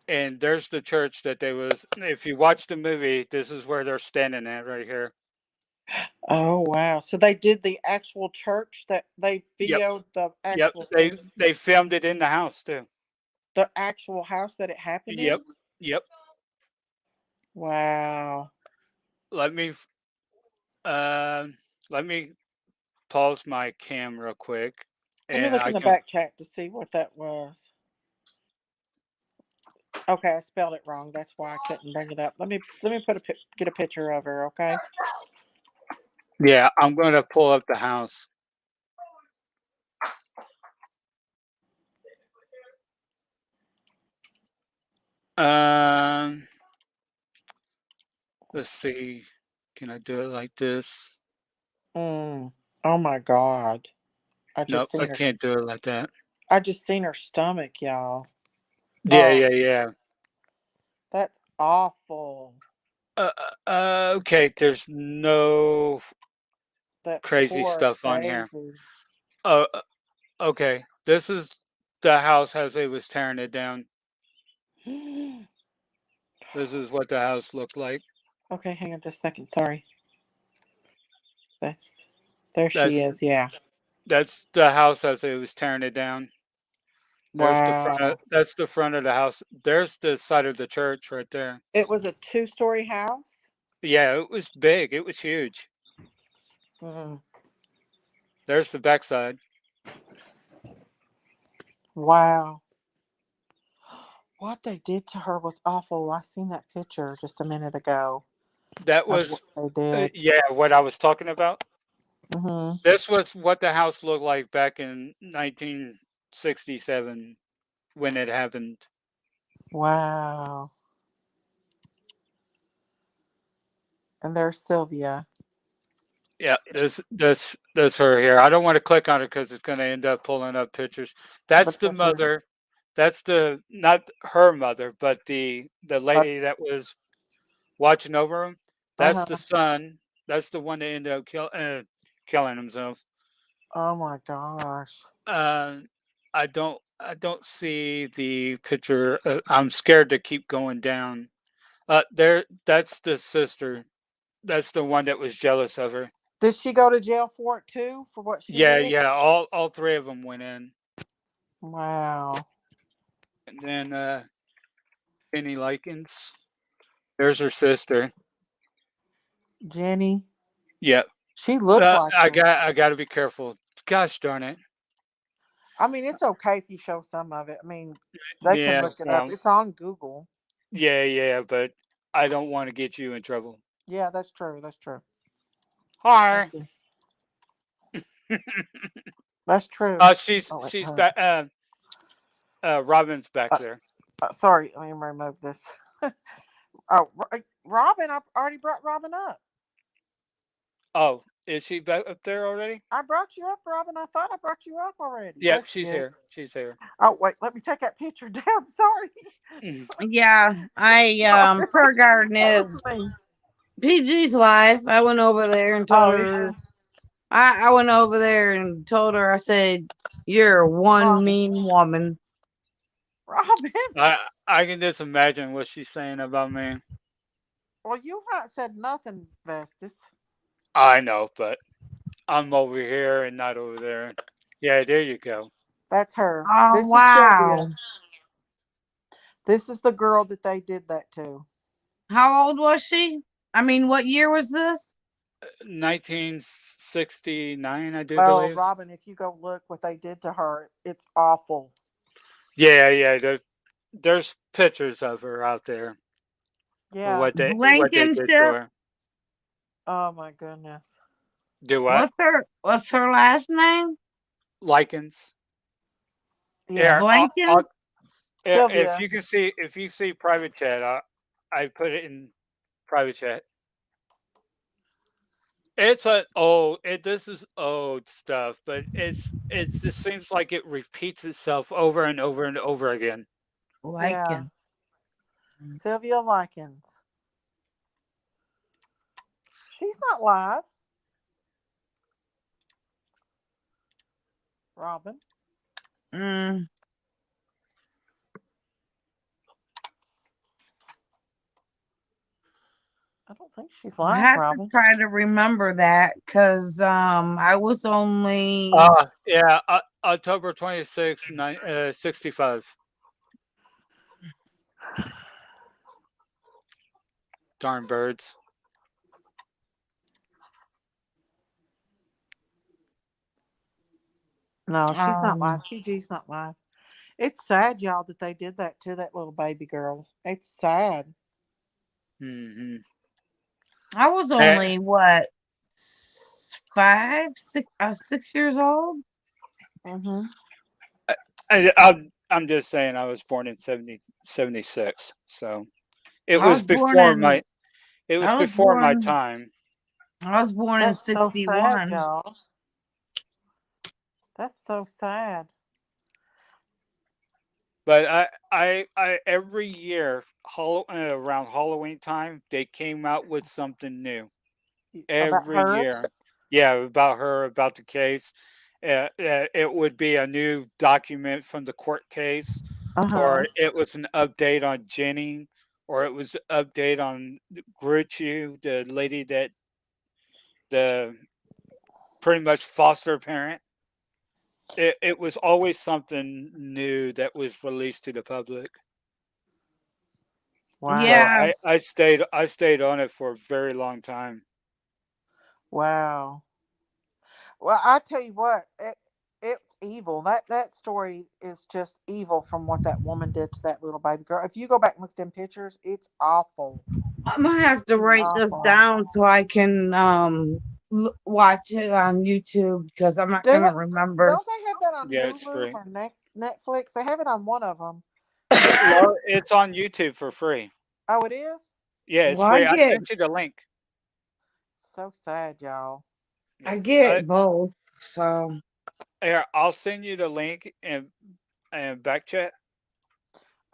And there's the church that they was. If you watch the movie, this is where they're standing at right here. Oh, wow. So they did the actual church that they Yep. videoed the Yep. actual They thing? they filmed it in the house too. The actual house that it happened Yep. in? Yep. Wow. Let me uh, let me pause my cam real quick, Let me and look I in the can. back chat to see what that was. Okay, I spelled it wrong. That's why I couldn't bring it up. Let me get a picture of her. Okay. Yeah, I'm gonna pull up the house. Um, let's see. Can I do it like this? Mm. Oh my God. I Nope, just I seen her. can't do it like that. I just seen her stomach, y'all. Yeah, Oh, yeah, yeah. that's awful. Okay. There's no That crazy poor stuff on here. baby. Uh, uh, okay. This is the house as they was tearing it down. This is what the house looked like. Okay, hang on just a second. Sorry. That's there she That's is. Yeah. that's the house as they was tearing it down. There's the front. Wow. That's the front of the house. There's the side of the church right there. It was a two-story house. Yeah, it was big. It was huge. Mm. There's the backside. Wow. What they did to her was awful. I seen that picture just a minute ago That of what was, they did. yeah, what I was talking about. Hmm. This was what the house looked like back in 1967 when it happened. Wow. And there's Sylvia. Yeah, this her here. I don't want to click on it because it's going to end up pulling up pictures. That's But the here's mother. That's the not her mother, but the lady that was watching over him. That's the uh-huh. son. That's the one that ended up killing himself. Oh my gosh. Uh, I don't see the picture. I'm scared to keep going down. There. That's the sister. That's the one that was jealous of her. Did she go to jail for it too? For what she Yeah, did? yeah. All three of them went in, Wow. and then Jenny Likens. There's her sister. Jenny. Yeah. She looked like I her. got to be careful. Gosh darn it. I mean, it's okay if you show some of it. I mean, they can Yeah. look it up. Well. It's on Google. Yeah, yeah. But I don't want to get you in trouble. Yeah, that's true. That's true. Let's Hi. see. That's true. She's Oh wait, she's back. Robin's back there. sorry. Let me remove this. Oh, Robin! I already brought Robin up. Oh, is she back up there already? I brought you up, Robin. I thought I brought you up already. There Yep, she she's is. here. She's here. Oh wait, let me take that picture down. Sorry. Mhm. Yeah, I Sorry. Prayer Garden That was is me. PG's life. I went over there and Oh, told is her. she? I went over there and told her. I said, "You're one Robin. mean woman." Robin. I can just imagine what she's saying about me. Well, you've not said nothing, Vestus. I know, but I'm over here and not over there. Yeah, there you go. That's her. Oh This is Sylvia. wow. This is the girl that they did that to. How old was she? I mean, what year was this? 1969, I do Oh, believe. Robin, if you go look what they did to her, it's awful. Yeah, yeah. There's pictures of her out there. Yeah. What they did to Blankenship. her. Oh my goodness. Do what? What's her last name? Lichens. Yeah. Yeah, Blanken? if Sylvia. you see private chat, I put it in private chat. It's a old. This is old stuff, but it just seems like it repeats itself over and over and over again. Yeah. Blanken. Sylvia Likens. She's not live, Robin. Mm. I don't think she's I live, have to Robin. try to remember that because I was only Yeah, October 26, 65. Darn birds. No, she's not um live. PG's not live. It's sad, y'all, that they did that to that little baby girl. It's sad. Hmm. I was only what 6 years old. Mm-hmm. I'm just saying I was born in 76, so it I was was born before in my it was I was before my born time. I was born in That's so sad, 61. y'all. That's so sad. But I every year around Halloween time they came out with something new About every her? year. Yeah, about her, about the case. It would be a new document from the court case, Uh-huh. or it was an update on Jenny, or it was an update on Gruchu, the lady that the pretty much foster parent. It was always something new that was released to the public. So Wow. Yeah, I stayed on it for a very long time. Wow. Well, I tell you what, it's evil. That story is just evil from what that woman did to that little baby girl. If you go back and look at them pictures, it's awful. I'm gonna have to It's write this awful. down so I can watch it on YouTube because I'm not Do gonna it, remember. don't they have that on Yeah, it's Hulu free. or Netflix? They have it on one of them. Well, it's on YouTube for free. Oh, it is? Yeah, it's Well, I free. I get sent you the link. So sad, y'all. Yeah. I get both. So Here, I'll send you the link and back chat.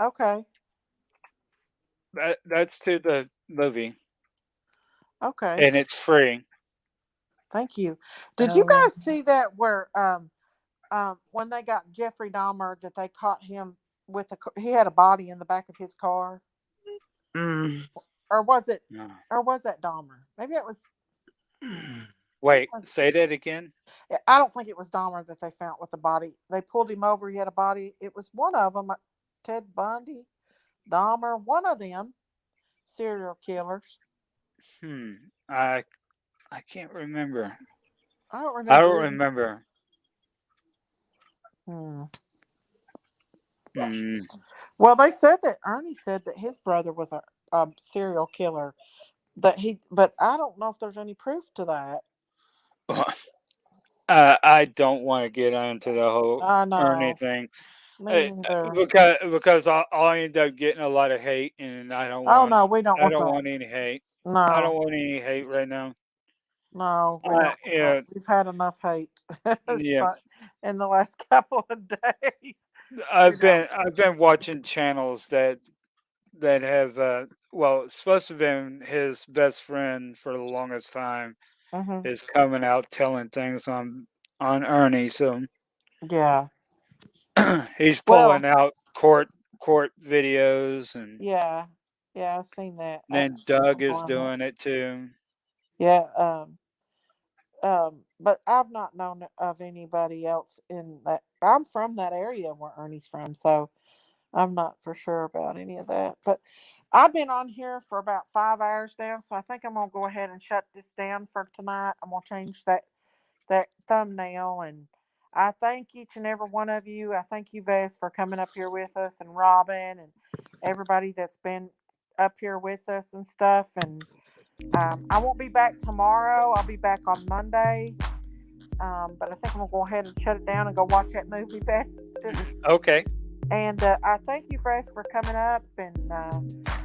Okay. That's to the movie, Okay. and it's free. Thank you. Did you uh, guys see that where when they got Jeffrey Dahmer that they caught him with he had a body in the back of his car, mm, or was it, No. or was that Dahmer? Maybe it was. Who Wait, was say that again. it? I don't think it was Dahmer that they found with the body. They pulled him over. He had a body. It was one of them. Ted Bundy, Dahmer, one of them serial killers. Hmm. I can't remember. I don't I remember don't either. remember. Hmm. Hmm. Well, they said that Ernie said that his brother was a serial killer. But I don't know if there's any proof to that. I don't want to get into the whole I Ernie know. thing, Me neither. because I'll end up getting a lot of hate, and Oh no, we don't I want don't that. want any hate. I don't No, want any hate right now. no, we don't want that. Yeah, We've had enough hate yeah. in the last couple of days. We don't. I've been watching channels that have well, it's supposed to have been his best friend for the longest time Hmm. is coming out telling things on Ernie. So Yeah. he's Well, pulling out court court videos, and Yeah, yeah, I've seen that. then Doug is On that. doing it too. Yeah, but I've not known of anybody else in that. I'm from that area where Ernie's from, so I'm not for sure about any of that. But I've been on here for about 5 hours now, so I think I'm gonna go ahead and shut this down for tonight. I'm gonna change that thumbnail, and I thank each and every one of you. I thank you, Vess, for coming up here with us, and Robin, and everybody that's been up here with us and stuff. And I won't be back tomorrow. I'll be back on Monday. But I think I'm gonna go ahead and shut it down and go watch that movie, Vess. Okay. And I thank you, Fresh, for coming up, and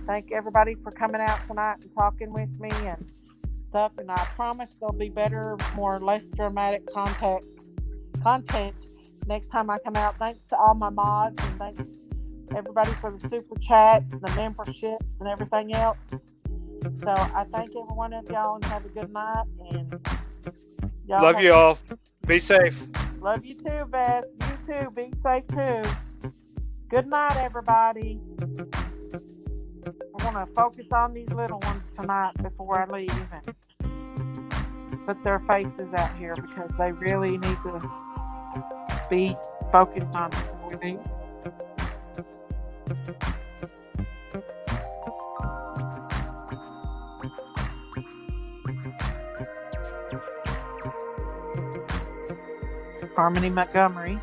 thank everybody for coming out tonight and talking with me and stuff. And I promise there'll be better, less dramatic content next time I come out. Thanks to all my mods, and thanks everybody for the super chats, the memberships, and everything else. So I thank every one of y'all, and have a good night. And y'all love you all. Be safe. Love you too, Vess. You too. Be safe too. Good night, everybody. I want to focus on these little ones tonight before I leave and put their faces out here, because they really need to be focused on before we leave. Harmony Montgomery.